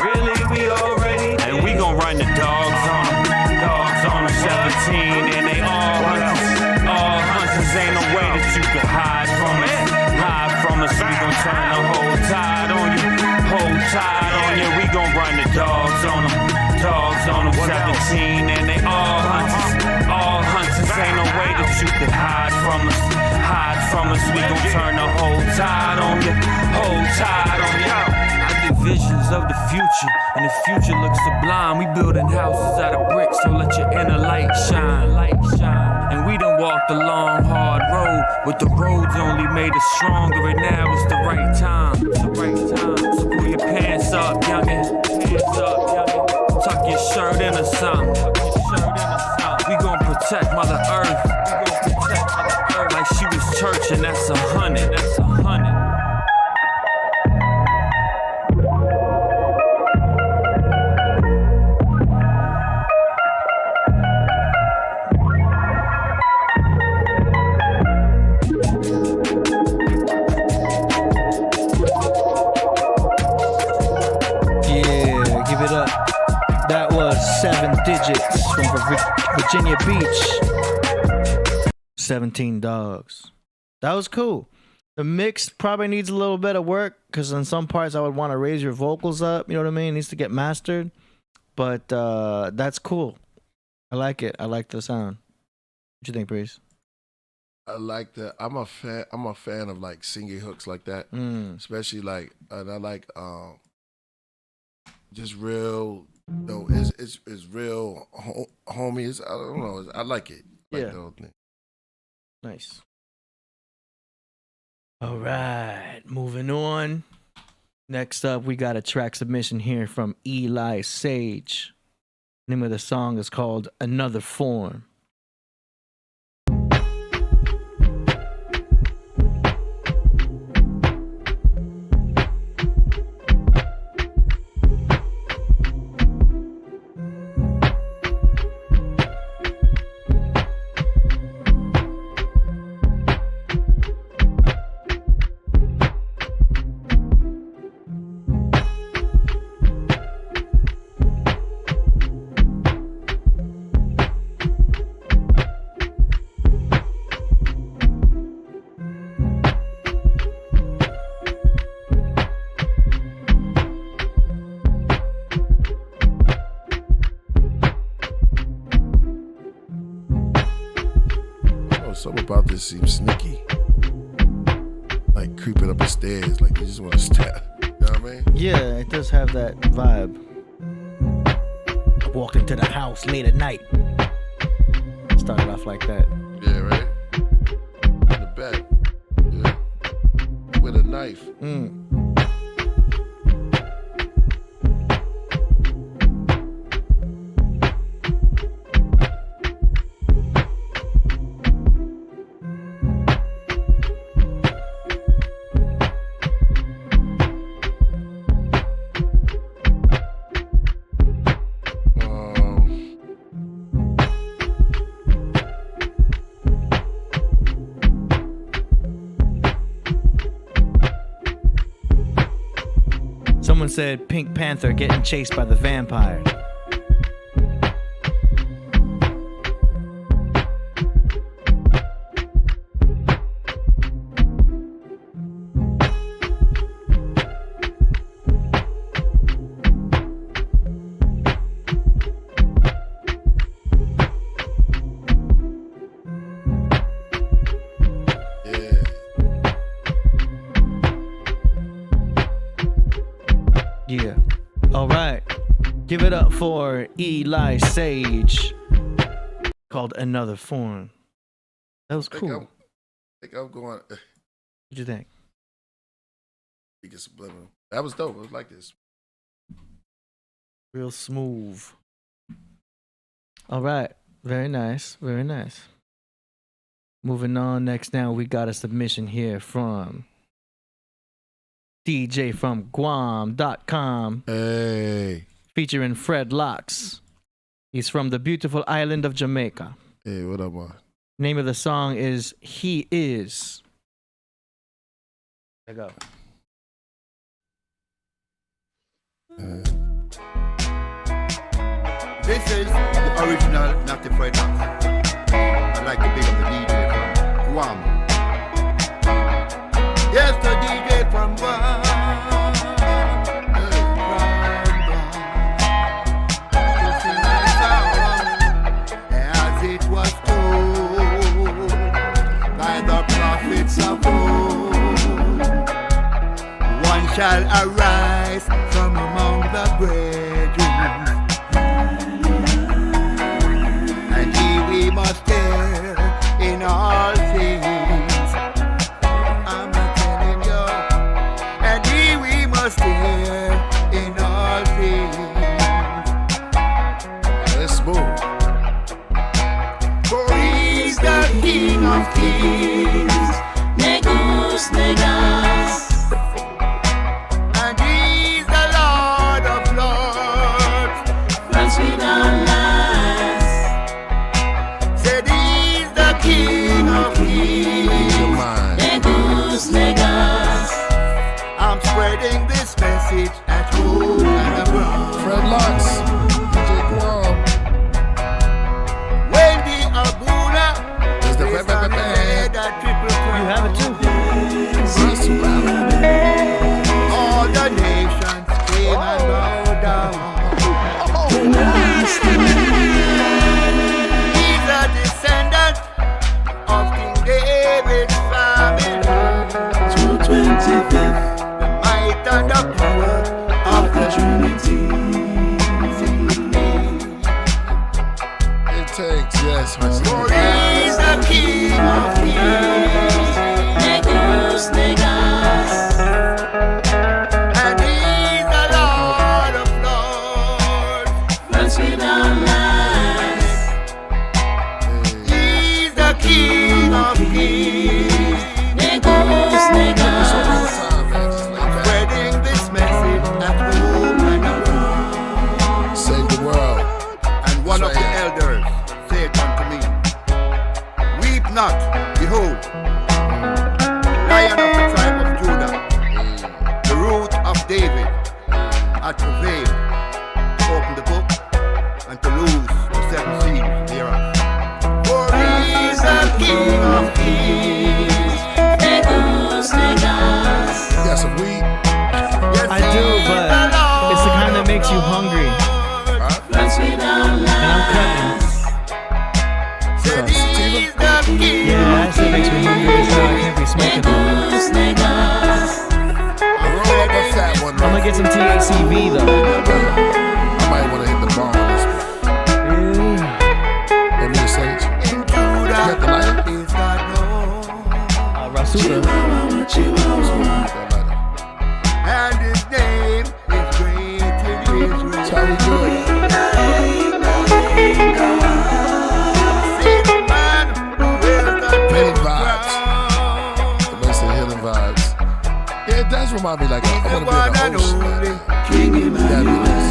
Really, we already did it. And we gon' run the dogs on them. Dogs on them, 17, and they all hunters. All hunters, ain't no way that you can hide from us. Hide from us, we gon' turn the whole tide on you. Whole tide on you, we gon' run the dogs on them. Dogs on them, 17, and they all hunters. All hunters, ain't no way that you could hide from us. Hide from us, we gon' turn the whole tide on you. Whole tide on you. I get visions of the future, and the future looks sublime. We building houses out of bricks, so let your inner light shine. Light shine. And we done walked a long, hard road, but the roads only made us stronger, and now it's the right time. It's the right time. So pull your pants up, youngin'. Pants up, youngin'. Tuck your shirt in or something. We gon' protect Mother Earth. We gon' protect Mother Earth like she was church, and that's 100. That's 100. Yeah, give it up. That was 7 digits from Virginia Beach. 17 dogs. That was cool. The mix probably needs a little bit of work because in some parts I would want to raise your vocals up. You know what I mean? It needs to get mastered. But that's cool. I like it. I like the sound. What you think, Priest? I like that. I'm a fan of like singing hooks like that, especially like, and I like just real. No, it's real homie. I don't know. I like it. I like the whole thing. Nice. All right, moving on. Next up, we got a track submission here from Eli Sage. The name of the song is called Another Form. Something about this seems sneaky. Like creeping up the stairs, like you just want to step. You know what I mean? Yeah, it does have that vibe. I walked into the house late at night. Started off like that. Yeah, right? In the back. Yeah. With a knife. Someone said Pink Panther getting chased by the vampire. All right. Give it up for Eli Sage. Called Another Form. That was cool. I think I'm going. What'd you think? That was dope. It was like this. Real smooth. All right. Very nice. Very nice. Moving on. Next now, we got a submission here from DJ from Guam.com. Hey. Featuring Fred Locks. He's from the beautiful island of Jamaica. Hey, what up, man? Name of the song is He Is. There you go. This is the original Natty Fred Locks. I'd like to big up the DJ from Guam. Yes, the DJ from Guam. As it was told by the prophets of old, one shall arise from among the brethren, and we must dare in all things. I'm not telling you, and we must dare in all things. Let's move. For he's the King of Kings, Negus Negas, and he's the Lord of Lords, that's without lies. Said he's the King of Kings, Negus Negas. I'm spreading this message at home and abroad. Fred Locks, DJ Guam. Wendy Abuna, There's the is on the head at Triple Crown. You have it too. Rasul, All the nations came and bowed down. He's a descendant of King David's family. 225th, the might and the power of the Trinity. It takes, yes. For he's the King of Kings, Negus Negas, and he's the Lord of Lords, that's without lies. He's the King of Kings, Negus Negas. I'm spreading this message at home and abroad. Save the world. And one of the elders said unto me, weep not, behold, Lion of the tribe of Judah, the root of David, hath prevailed to open the book and to loose the seven seals thereof. For he is the King of Kings, Negus Negas. You got some weed? Yes, I do, but it's the kind that makes you hungry. that's without And I'm cutting. said he's the King Yeah, that shit makes me hungry, so I can't be smoking. Negus Negas. I roll up a fat one, I'm gonna get some THCV though. I might want to hit the bar on this one. Let me Sage. You got the lighter? Is God known, Rasul. and his name is great in Israel. That's how we do it. See the man who wears the Healing purple vibes. crown. The best of healing vibes. Yeah, it does remind me like I He's the want to one be and in the ocean. only King That'd be nice.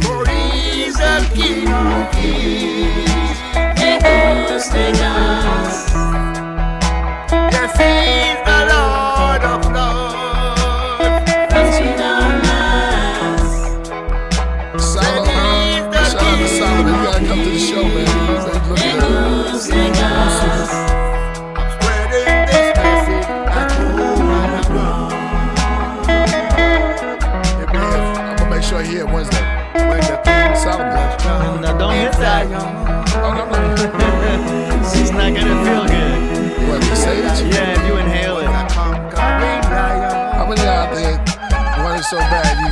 For he's the King of Kings, Negus Negas. Yes, he's the Lord of Lords, that's without lies. Solomon, shout out to Solomon. You gotta come to the show, man. Look at that. Negus Negas. I'm spreading this message so bad you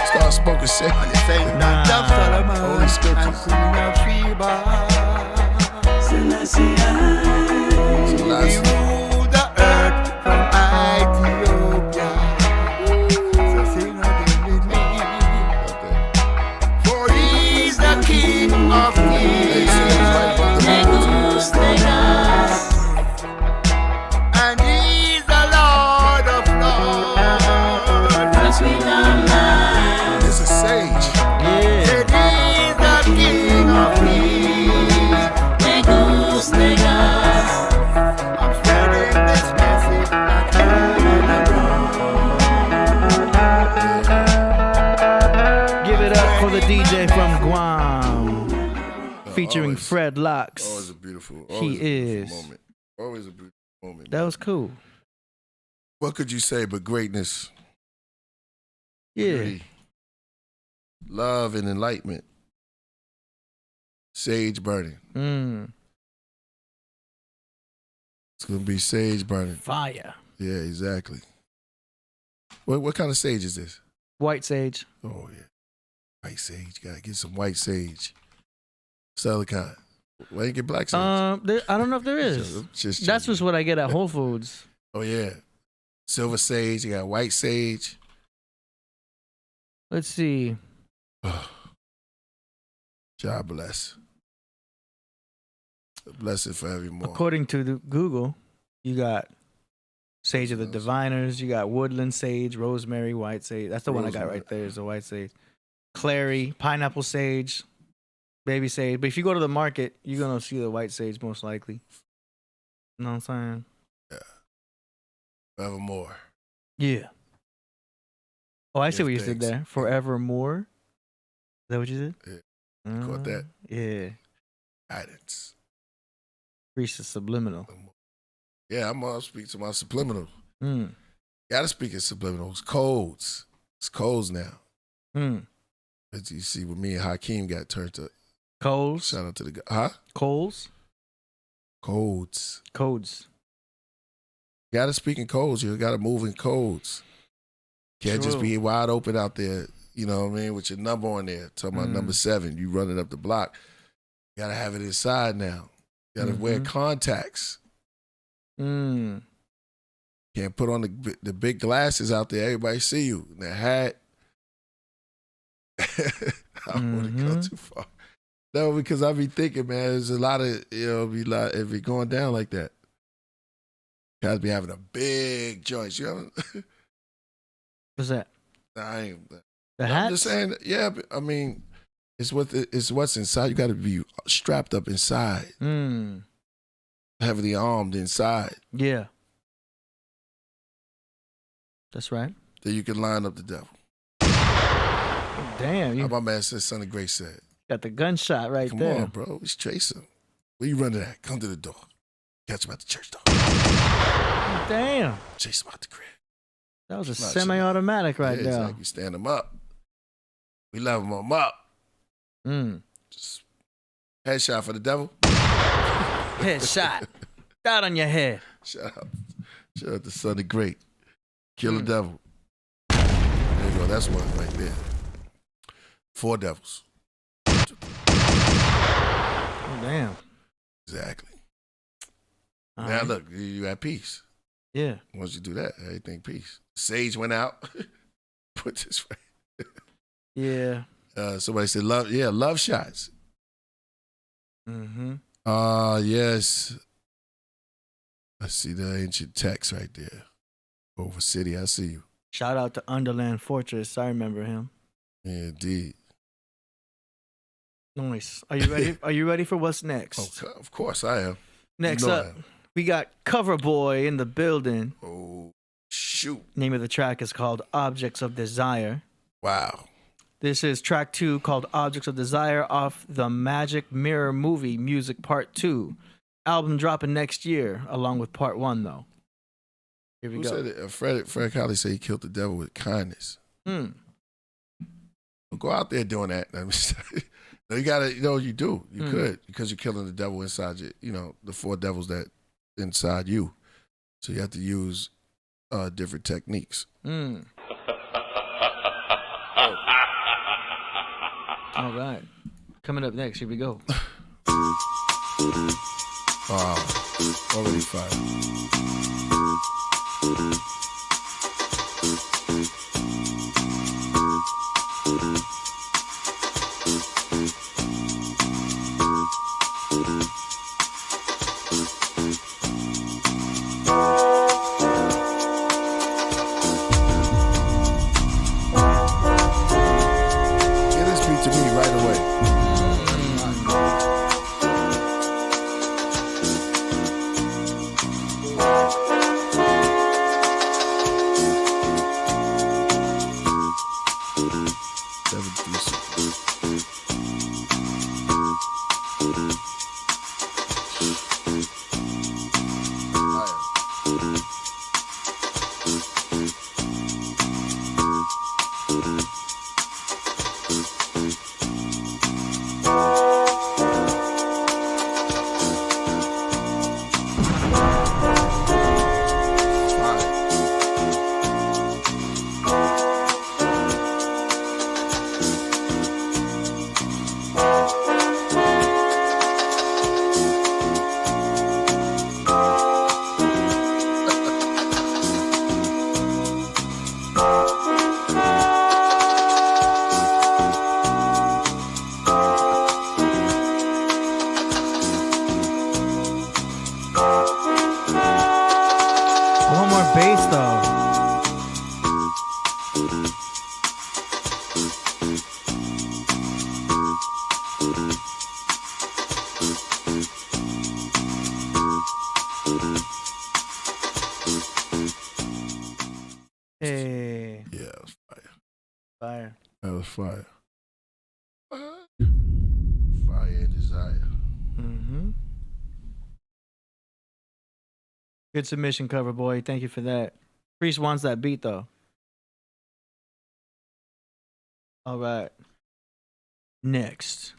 start smoking shit. Holy scriptures. Selassie. And he's the Lord of Lords. This is Sage. Yeah. And he's the King of Kings. I'm spreading this message like Give it up for the DJ from Guam, featuring Fred Locks. Always a beautiful. He is. Moment. Always a beautiful moment. That was cool. What could you say but greatness? Yeah. Beauty, love and enlightenment. Sage burning. It's gonna be sage burning. Fire. Yeah, exactly. What kind of sage is this? White sage. Oh yeah, white sage. Gotta get some white sage. Sell the kind. Why you get black sage? I don't know if there is. That's just what I get at Whole Foods. Oh yeah, silver sage. You got white sage. Let's see. God bless. A blessing for everyone. According to the Google, you got Sage of the Diviners. You got Woodland Sage, Rosemary, White Sage. That's the one I got right there. Is the White Sage. Clary, Pineapple Sage, Baby Sage. But if you go to the market, you're gonna see the White Sage most likely. You know what I'm saying? Yeah. Forevermore. Yeah. Oh, I see what you thanks. said there. Forevermore. Is that what you said? Yeah. You caught that? Yeah. Guidance. Priest is subliminal. Yeah, I'm gonna speak to my subliminal. Mm. Gotta speak in subliminals. Codes. It's codes now. Mm. As you see, with me and Hakeem got turned to Codes. Shout out to the guy. Huh? Coles. Codes. Codes. Gotta speak in codes. You gotta move in codes. Can't just be wide open out there, you know what I mean, with your number on there. Talking about number 7, you running up the block. You gotta have it inside now. You gotta wear contacts. Can't put on the big glasses out there. Everybody see you. And the hat. I don't want to go too far. No, because I be thinking, man, there's a lot of, if it going down like that. Guys be having a big joint. You know? What's that? Nah, I ain't. The I'm hats? just saying, yeah, but, I mean, it's what's inside. You got to be strapped up inside. Heavily armed inside. Yeah. That's right. Then you can line up the devil. Damn. How my man said, Son of Grace said. Got the gunshot right Come there. on, bro. Let's chase him. Where you running at? Come to the door. Catch him at the church door. Damn. Chase him out the crib. That was a semi-automatic right there. Exactly. Stand him up. We level him up. Just headshot for the devil. Headshot. Dot on your head. Shout out to Son of Great. Kill the devil. There you go. That's one right there. 4 devils. Oh, damn. Exactly. All now right. look, you at peace. Yeah. Once you do that, everything peace. Sage went out. Put this right. Yeah. Somebody said love. Yeah, love shots. Yes. I see the ancient text right there. Over City, I see you. Shout out to Underland Fortress. I remember him. Yeah, indeed. Nice. Are you ready? Are you ready for what's next? Oh, of course I am. Next You know I up, am. we got Cover Boy in the building. Oh, shoot. Name of the track is called Objects of Desire. Wow. This is track 2 called Objects of Desire off the Magic Mirror Movie Music Part 2. Album dropping next year, along with Part 1, though. Here we Who go. said it? Fred Colley said he killed the devil with kindness. Don't go out there doing that. No, you gotta, you do. You could, because you're killing the devil inside you, the 4 devils that inside you. So you have to use different techniques. All right. Coming up next, here we go. Wow. Already fire. Get this beat to me right away. One more bass though. Hey. Yeah, it was fire. Fire. That was fire. Fire and desire. Mm-hmm. Good submission, cover boy. Thank you for that. Priest wants that beat though. All right. Next,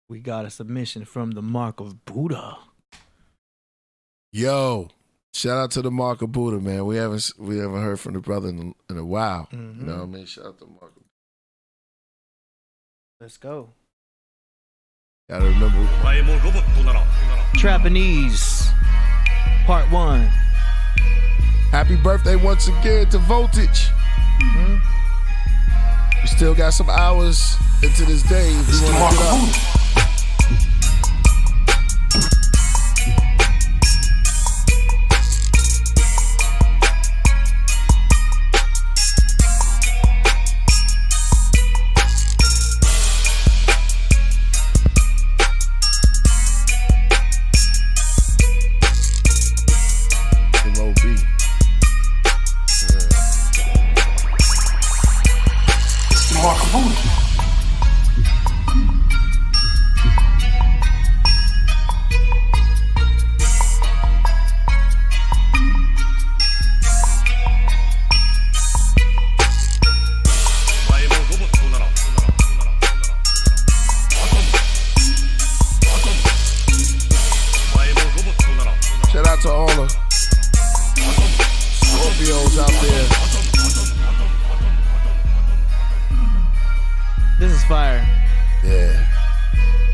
we got a submission from the Mark of Buddha. Yo, shout out to the Mark of Buddha, man. We haven't heard from the brother in a while. Mm-hmm. You know what I mean? Shout out to Mark. Let's go. Gotta remember. Trapanese, part 1. Happy birthday once again to Voltage. Mm-hmm. We still got some hours into this day if you want to get up. Shout out to all the Scorpios out there. This is fire. Yeah.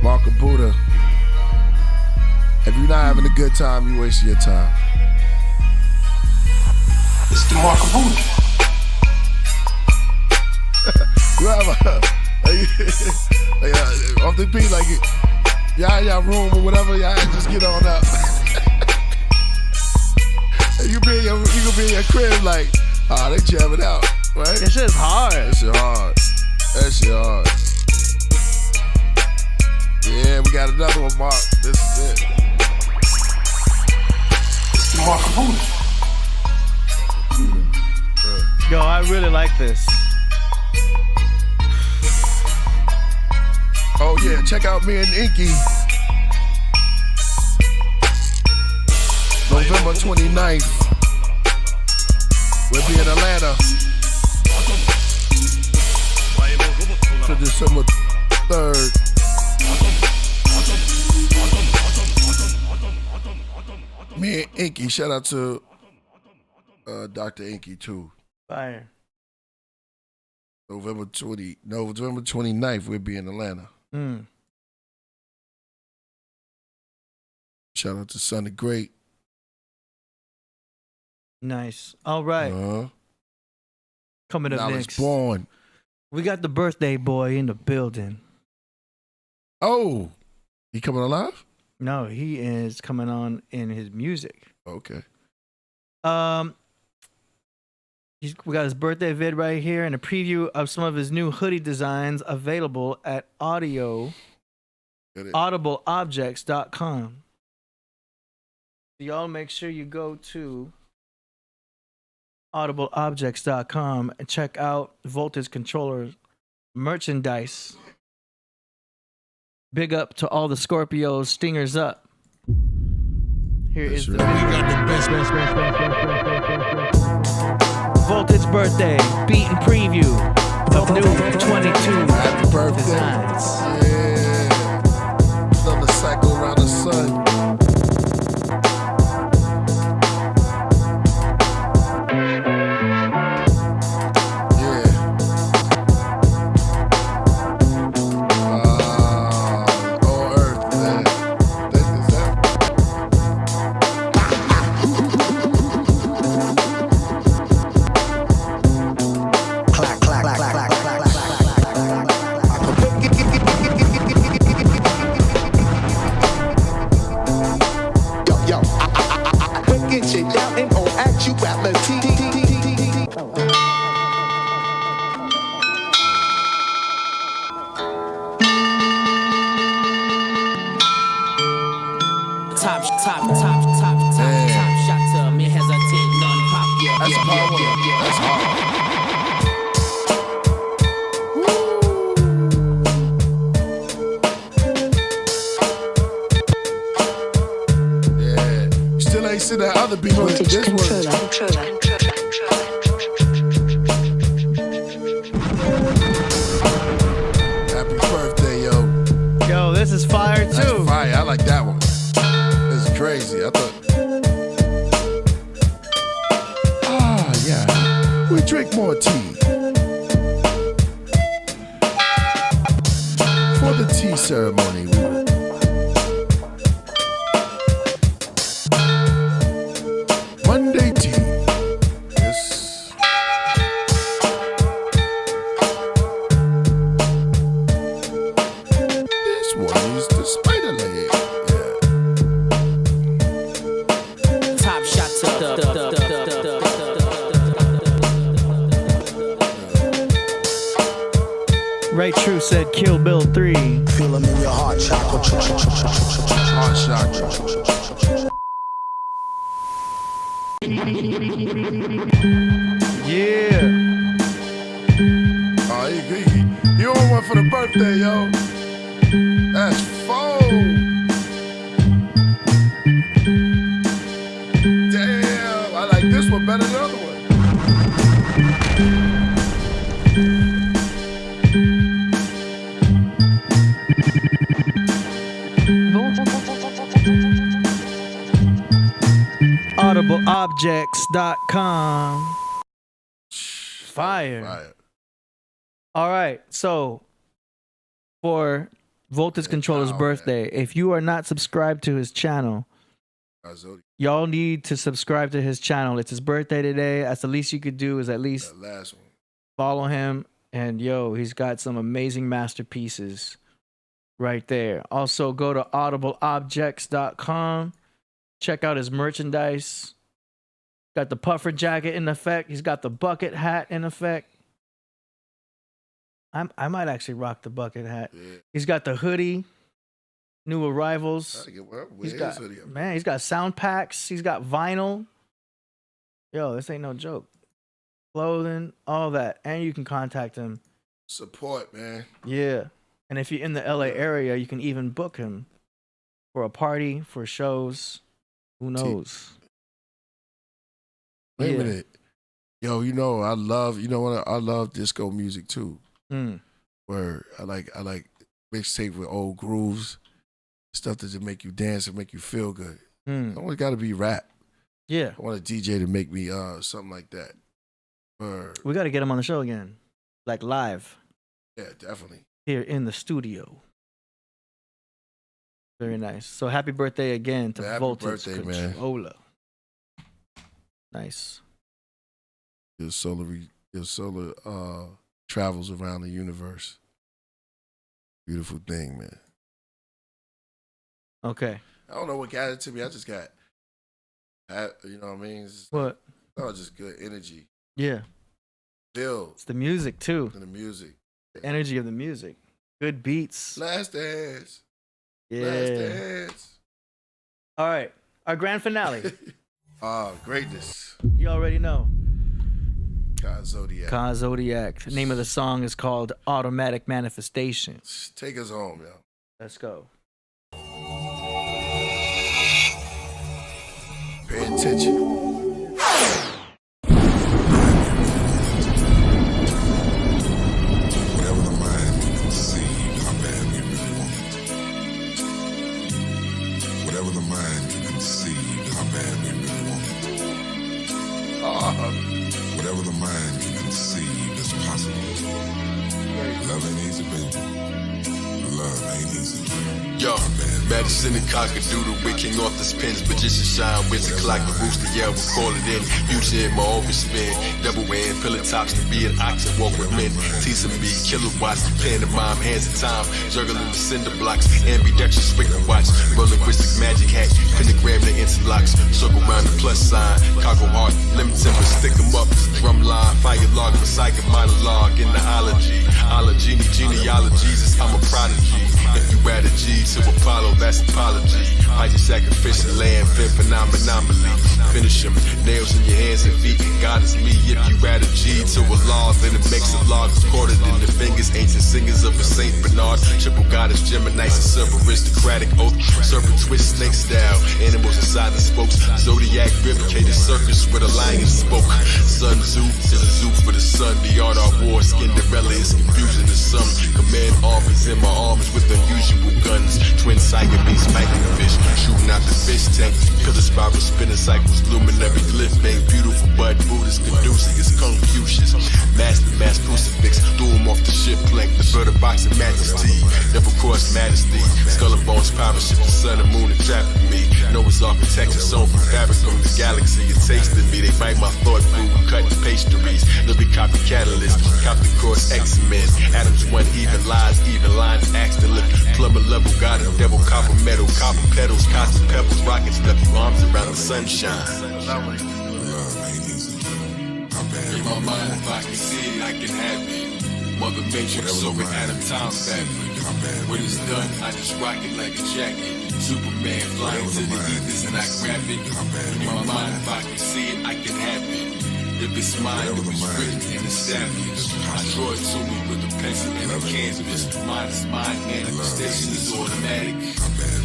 Mark of Buddha. If you're not having a good time, you wasting your time. It's the Mark of Buddha. You have off the beat, like y'all in y'all room or whatever, y'all just get on up. You can be in your crib like, they jamming out, right? This shit's hard. That shit hard. That shit hard. Yeah, we got another one, Mark. This is it. It's the Mark of Buddha. Yo, I really like this. Oh yeah, check out me and Inky. November 29th. We'll be in Atlanta. To December 3rd. Me and Inky, shout out to Dr. Inky too. Fire. November 29th, we'll be in Atlanta. Shout out to Son of Great. Nice. All right. Coming up Knowledge next. Born. We got the birthday boy in the building. Oh, he coming alive? No, he is coming on in his music. Okay. We got his birthday vid right here and a preview of some of his new hoodie designs available at audibleobjects.com. So y'all make sure you go to audibleobjects.com and check out Voltage Controller merchandise. Big up to all the Scorpios, stingers up. Here is the Voltage birthday beat and preview of new 22 designs. Yeah. Another cycle around the sun. Ray True said Kill Bill 3. Feel them in your heart chakra. Heart chakra. Yeah. Oh, you on one for the birthday, yo. That's fold. Damn, I like this one better than the other one. audibleobjects.com. Fire. All right. So for Voltage Controller's birthday, if you are not subscribed to his channel, y'all need to subscribe to his channel. It's his birthday today. That's the least you could do is at least follow him. And yo, he's got some amazing masterpieces right there. Also go to audibleobjects.com. Check out his merchandise. Got the puffer jacket in effect. He's got the bucket hat in effect. I might actually rock the bucket hat. Yeah. He's got the hoodie. New arrivals. He's got sound packs. He's got vinyl. Yo, this ain't no joke. Clothing, all that. And you can contact him. Support, man. Yeah. And if you're in the LA area, you can even book him for a party, for shows. Who knows? Wait a minute. Yo, I love disco music too. Where I like mixtape with old grooves, stuff that just make you dance and make you feel good. I always got to be rap. Yeah. I want a DJ to make me something like that. We got to get him on the show again. like live. Yeah, definitely. Here in the studio. Very nice. So happy birthday again to Voltage Controller. Nice. Your solar travels around the universe. Beautiful thing, man. Okay. I don't know what got it to me. I just got, you know what I mean? It's what? Oh, just good energy. Yeah. Feel. It's the music too. The music. The energy of the music. Good beats. Last Dance. Yeah. Last Dance. All right. Our grand finale. Greatness. You already know. Ka Zodiac. Ka Zodiac. The name of the song is called Automatic Manifestation. Take us home, yo. Let's go. Pay attention. Whatever the mind can conceive, how bad we really want it. Whatever the mind can conceive, how bad we really want it. Whatever the mind can conceive is possible. Love ain't easy, baby. Love ain't easy. Yo, medicine and cock-a-doodle with king off the pins, magician shine, wizard clock, the rooster yell, we'll call it in. Future in my orbit spin, double win, pillar tops to be an ox and walk with men. Teasing me, kilowatts, pantomime, hands of time, juggling the cinder blocks, ambidextrous wicked watch, linguistic magic hat, pentagram the interlocks, circle round the plus sign, cargo heart, limb timber, stick 'em up, drum line, fire log, psychic monologue in the ology, genealogies, I'm a prodigy. If you add a G to Apollo, that's apology. I just sacrificial lamb, fin phenomenally. Finish him, nails in your hands and feet. God is me. If you add a G to a law, then it makes a log recorded in the fingers. Ancient singers of a Saint Bernard. Triple goddess, Gemini, and serpent aristocratic oath. Serpent twist, snake style. Animals inside the spokes. Zodiac replicated circus where the lion spoke. Sun Tzu is a zoo for the sun. The art of war, Skinderella is confusion to some. Command armies in my arms with unusual guns. Twin Siamese fighting fish, shooting out the fish tank. Pillar spiral spinning cycles, luminary glyph bank. Beautiful but Buddhist conducive is Confucius. Mass crucifix, threw him off the ship plank. The bird of box of majesty, never crossed majesty. Skull and bones, pirate ship, the sun and moon entrapping me. Noah's architecture sewn from fabric from the galaxy. It tasted me, they bite my thought food, cutting pastries. Living copy catalyst, copy cross X-Men. Atoms one even lines, axe to look. Plumber level, got a devil, copper metal, copper pedals, cosmic pebbles, rocket stuff, you arms around the sunshine. Love ain't easy. How bad in my mind, if I can see it, I can have it. Mother Matrix, so with Adam Time fabric. When it's done, I just rock it like a jacket. Superman flying to the ethers and I grab it. In my mind, if I can see it, I can have it. If it's mine, it was written and established. I draw it to me with a pencil and a canvas. Mine is mine, manifestation is automatic.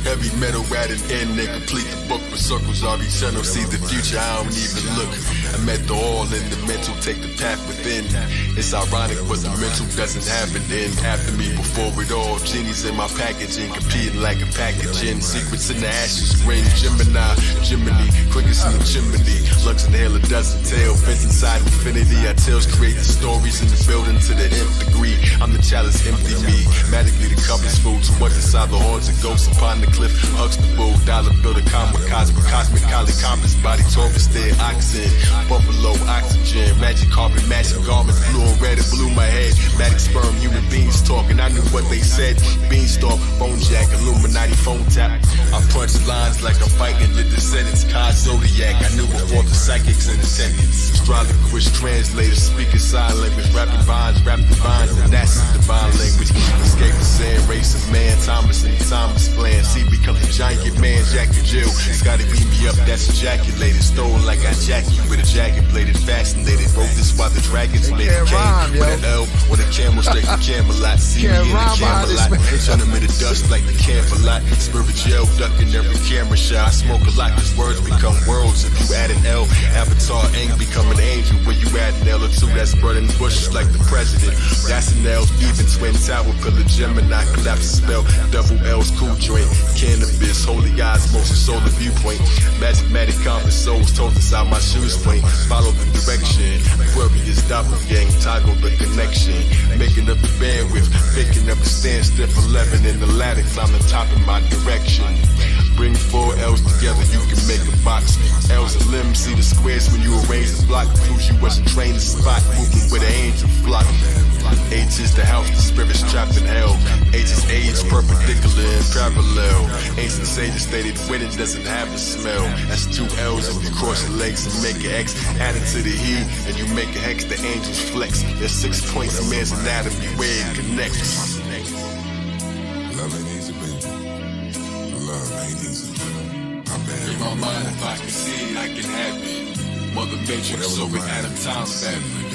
Heavy metal at an end, they complete the book, but circles are eternal. See the future, I don't even look. I met the all in the mental, take the path within. It's ironic, but the mental doesn't happen then. After me, before it all, genies in my packaging, competing like a packaging. Secrets in the ashes, ring, Gemini, quickest in the chimney. Lungs inhale a dozen tail, fence inside infinity. I tales create the stories in the building to the nth degree. I'm the chalice, empty me. Magically the cup is full, too much inside the horns and ghosts upon the cliff. Huxtable, dollar bill, the cosmic collie compass, body Taurus, there, oxen, buffalo, oxygen, magic carpet, matching garments, blue and red, it blew my head. Matic sperm, human beings talking, I knew what they said. Beanstalk, phone jack, Illuminati phone tap. I punch lines like I'm fighting the descendants. Ka Zodiac, I knew before the psychics in attendance. Astrologers, translators, speaking sign language, rapping vines, and that's the divine language. Escape the sand race of man, Thomas and Thomas plan. See, become the giant man, Jack and Jill. Scotty beat me up, that's ejaculated. Stolen like I jack you with a jacket bladed, fascinated. Wrote this while the dragons made it came. With an L, with a camel straight from Camelot. See me in the Camelot. Turn them into dust like the Camelot. Spirit gel, ducking every camera shot. I smoke a lot, cause words become worlds. If you add an L, Avatar ain't become an angel. When you add an L or two, that's burning bushes like the president. That's an L, even twin tower, pillar Gemini, collapse spell. Double L's, cool joint. Cannabis, holy osmosis, solar viewpoint. Mathematic compass souls told us how my shoes point. Follow the direction. Aquarius, double gang, toggle the connection. Making up the bandwidth, picking up a stand, step 11 in the ladder, climb the top in my direction. Bring 4 L's together, you can make a box. L's and limbs, see the squares when you arrange the block. Proves you wasn't trained to spot, moving with an angel flock. H is the house, the spirit's trapped in hell. H is age, perpendicular and parallel. Ancient sages stated winning doesn't have a smell. That's 2 L's if you cross your legs and make an X. Add it to the E and you make a hex, the angels flex. There's 6 points in man's anatomy where it connects. Love ain't easy, baby. Love ain't easy. In my mind, if I can see it, I can have it. Mother Matrix, so we had a time fabric.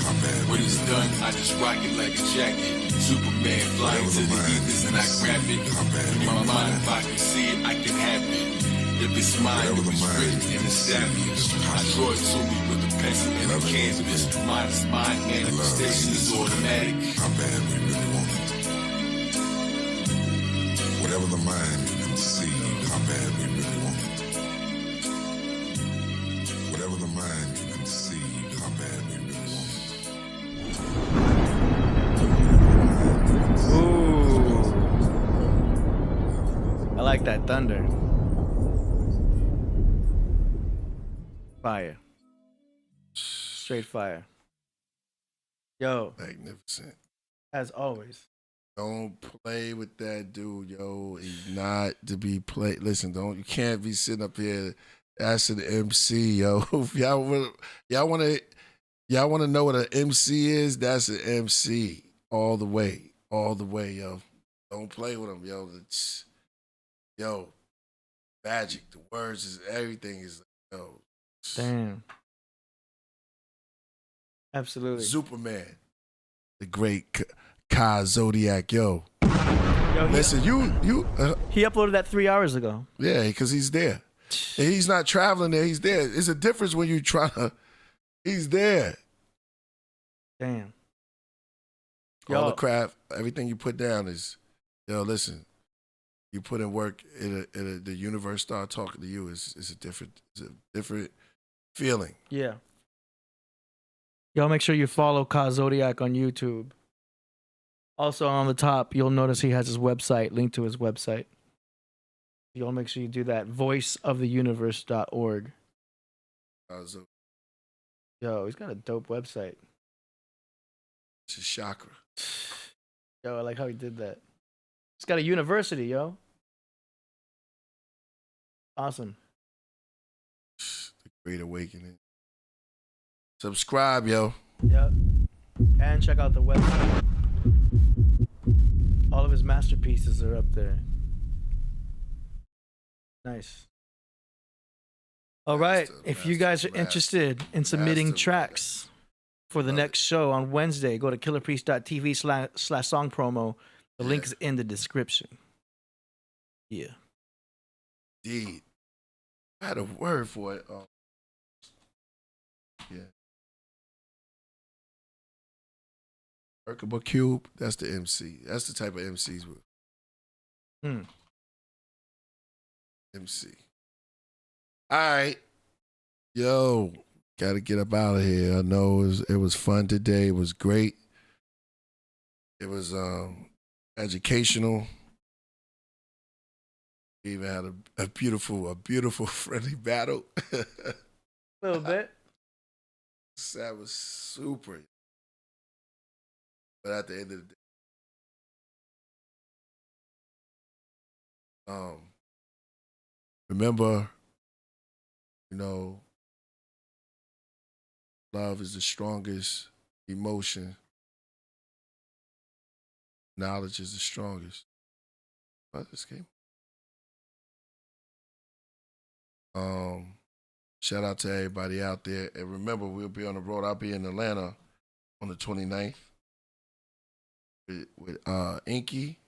When it's done, I just rock it like a jacket. Superman flying to the ethers and I grab it. In my mind, if I can see it, I can have it. If it's mine, it was written and established. I draw it to me with a pencil and a canvas. Mine is mine, manifestation is automatic. How bad we really want it. Whatever the mind can conceive, how bad we really want it. Whatever the mind can conceive, how bad we really want it. Ooh. I like that thunder. Fire. Straight fire. Yo. Magnificent. As always. Don't play with that dude, yo. He's not to be played. Listen, you can't be sitting up here asking the MC, yo. If y'all want to know what an MC is? That's an MC all the way, yo. Don't play with him, yo. Yo, magic. The words is everything is, yo. Damn. Absolutely. Superman, the great Ka Zodiac, yo. Listen, he uploaded that 3 hours ago. Yeah, because he's there. And he's not traveling there. He's there. It's a difference when you try to. He's there. Damn. All the craft, everything you put down is, yo. Listen, you put in work. The universe start talking to you. It's a different feeling. Yeah. Y'all make sure you follow Ka Zodiac on YouTube. Also on the top, you'll notice he has his website, linked to his website. Y'all make sure you do that. voiceoftheuniverse.org. Yo, he's got a dope website. It's a chakra. Yo, I like how he did that. He's got a university, yo. Awesome. The Great Awakening. Subscribe, yo. Yep. And check out the website. All of his masterpieces are up there. Nice. All right. If you guys are interested in submitting tracks for the next show on Wednesday, go to killerpriest.tv/song promo. The link is in the description. Yeah. Indeed. I had a word for it. Yeah. Merkaba Cube, that's the MC. That's the type of MCs with. MC. All right. Yo, gotta get up out of here. I know it was fun today. It was great. It was educational. We even had a beautiful friendly battle. A little bit. That was super. But at the end of the day, remember, love is the strongest emotion. Knowledge is the strongest. What this game? Shout out to everybody out there. And remember, we'll be on the road. I'll be in Atlanta on the 29th with Inky,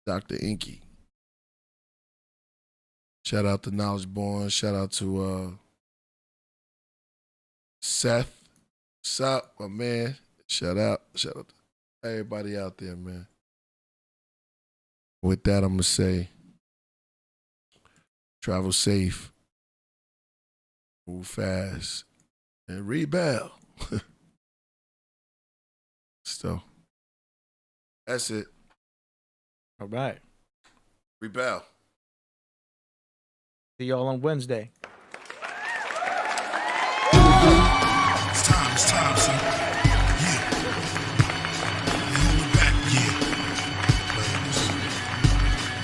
Dr. Inky. Shout out to Knowledge Born. Shout out to Seth. What's up, my man? Shout out to everybody out there, man. With that, I'm going to say, travel safe, move fast, and rebel. Still. That's it. All right. Rebel. See y'all on Wednesday. It's time, son. Yeah. Hold it back, yeah.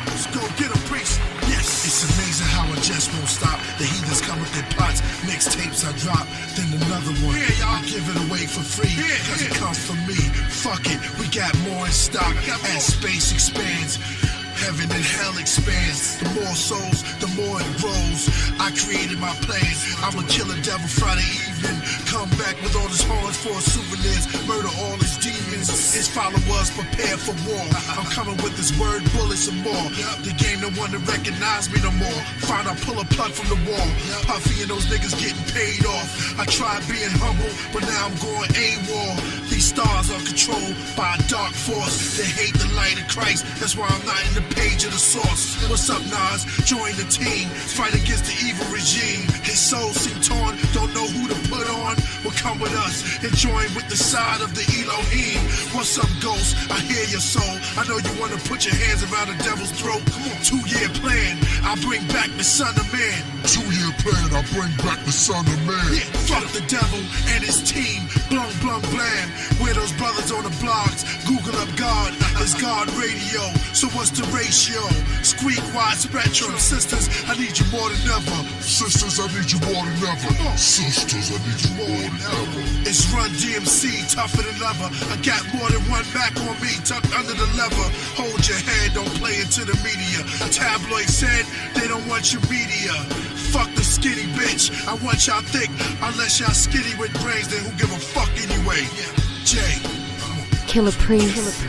Let's go get him, Priest. Yes. It's amazing how I just won't stop. The heathens come with their pots, mixtapes I drop, then another one. Yeah, y'all. I give it away for free, cause it comes from me. Fuck it, we got more in stock as space expands. Heaven and hell expands. The more souls, the more it grows. I created my plans. I'ma kill a devil Friday evening. Come back with all his horns for souvenirs. Murder all his demons. His followers prepare for war. I'm coming with this word, bullets and more. The game don't want to recognize me no more. Find I pull a plug from the wall. Puffy and those niggas getting paid off. I tried being humble, but now I'm going AWOL. These stars are controlled by a dark force. They hate the light of Christ. That's why I'm not in the page of the source. What's up, Nas? Join the team. Fight against the evil regime. His soul seem torn. Don't know who to put on. Well, come with us and join with the side of the Elohim. What's up, Ghost? I hear your soul. I know you want to put your hands around the devil's throat. 2-year plan. I bring back the Son of Man. 2-year plan. I bring back the Son of Man. Yeah, fuck the devil and his team. Blum, blum, blam. We're those brothers on the blogs. Google up God. It's God Radio. So what's the ratio? Squeak wide spectrum. Sisters, I need you more than ever. Sisters, I need you more than ever. Sisters, I need you more than ever. It's Run DMC, tougher than leather. I got more than one Mac on me, tucked under the leather. Hold your head, don't play into the media. Tabloid said they don't want your media. Fuck the skinny bitch. I want y'all thick. Unless y'all skinny with brains, then who give a fuck anyway? Jay. Killah Priest.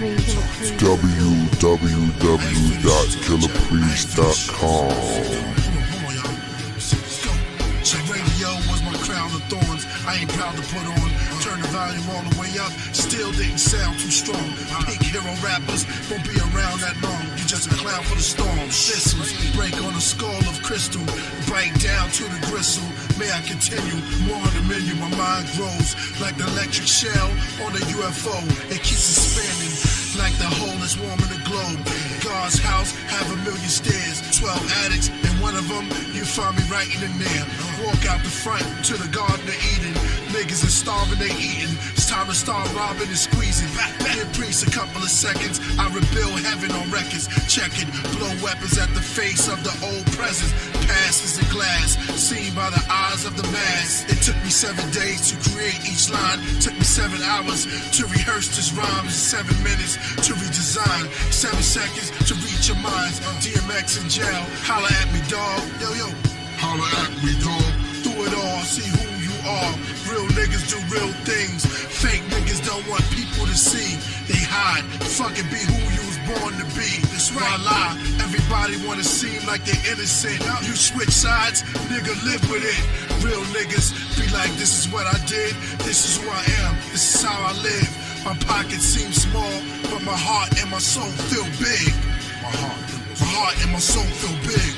www.killahpriest.com. Radio was my crown of thorns. I ain't proud to put on. Turn the volume all the way up. Still didn't sound too strong. Pink hero rappers won't be around that long. You just a clown for the storm. Thistles break on a skull of crystal. Bite down to the gristle. May I continue? More on the menu. My mind grows like the electric shell on a UFO. It keeps it spinning like the hole that's warming the globe. God's house have 1 million stairs. 12 addicts, and one of them you find me right in there. Walk out the front to the Garden of Eden. Niggas are starving, they eating. It's time to start robbing and squeezing. Give Priest a couple of seconds. I rebuild heaven on records. Check it. Blow weapons at the face of the old presence. Past is a glass, seen by the eyes of the mass. It took me 7 days to create each line. Took me 7 hours to rehearse this rhyme. 7 minutes to redesign. 7 seconds to reach your minds. DMX in jail. Holla at me, dog. Yo, yo. Holla at me, dog. Through it all, see who you are. Real niggas do real things. Fake niggas don't want people to see. They hide. Fucking be who you was born to be. That's right. Why lie? Everybody wanna seem like they're innocent. You switch sides, nigga, live with it. Real niggas be like, this is what I did. This is who I am. This is how I live. My pockets seem small, but my heart and my soul feel big. My heart and my soul feel big.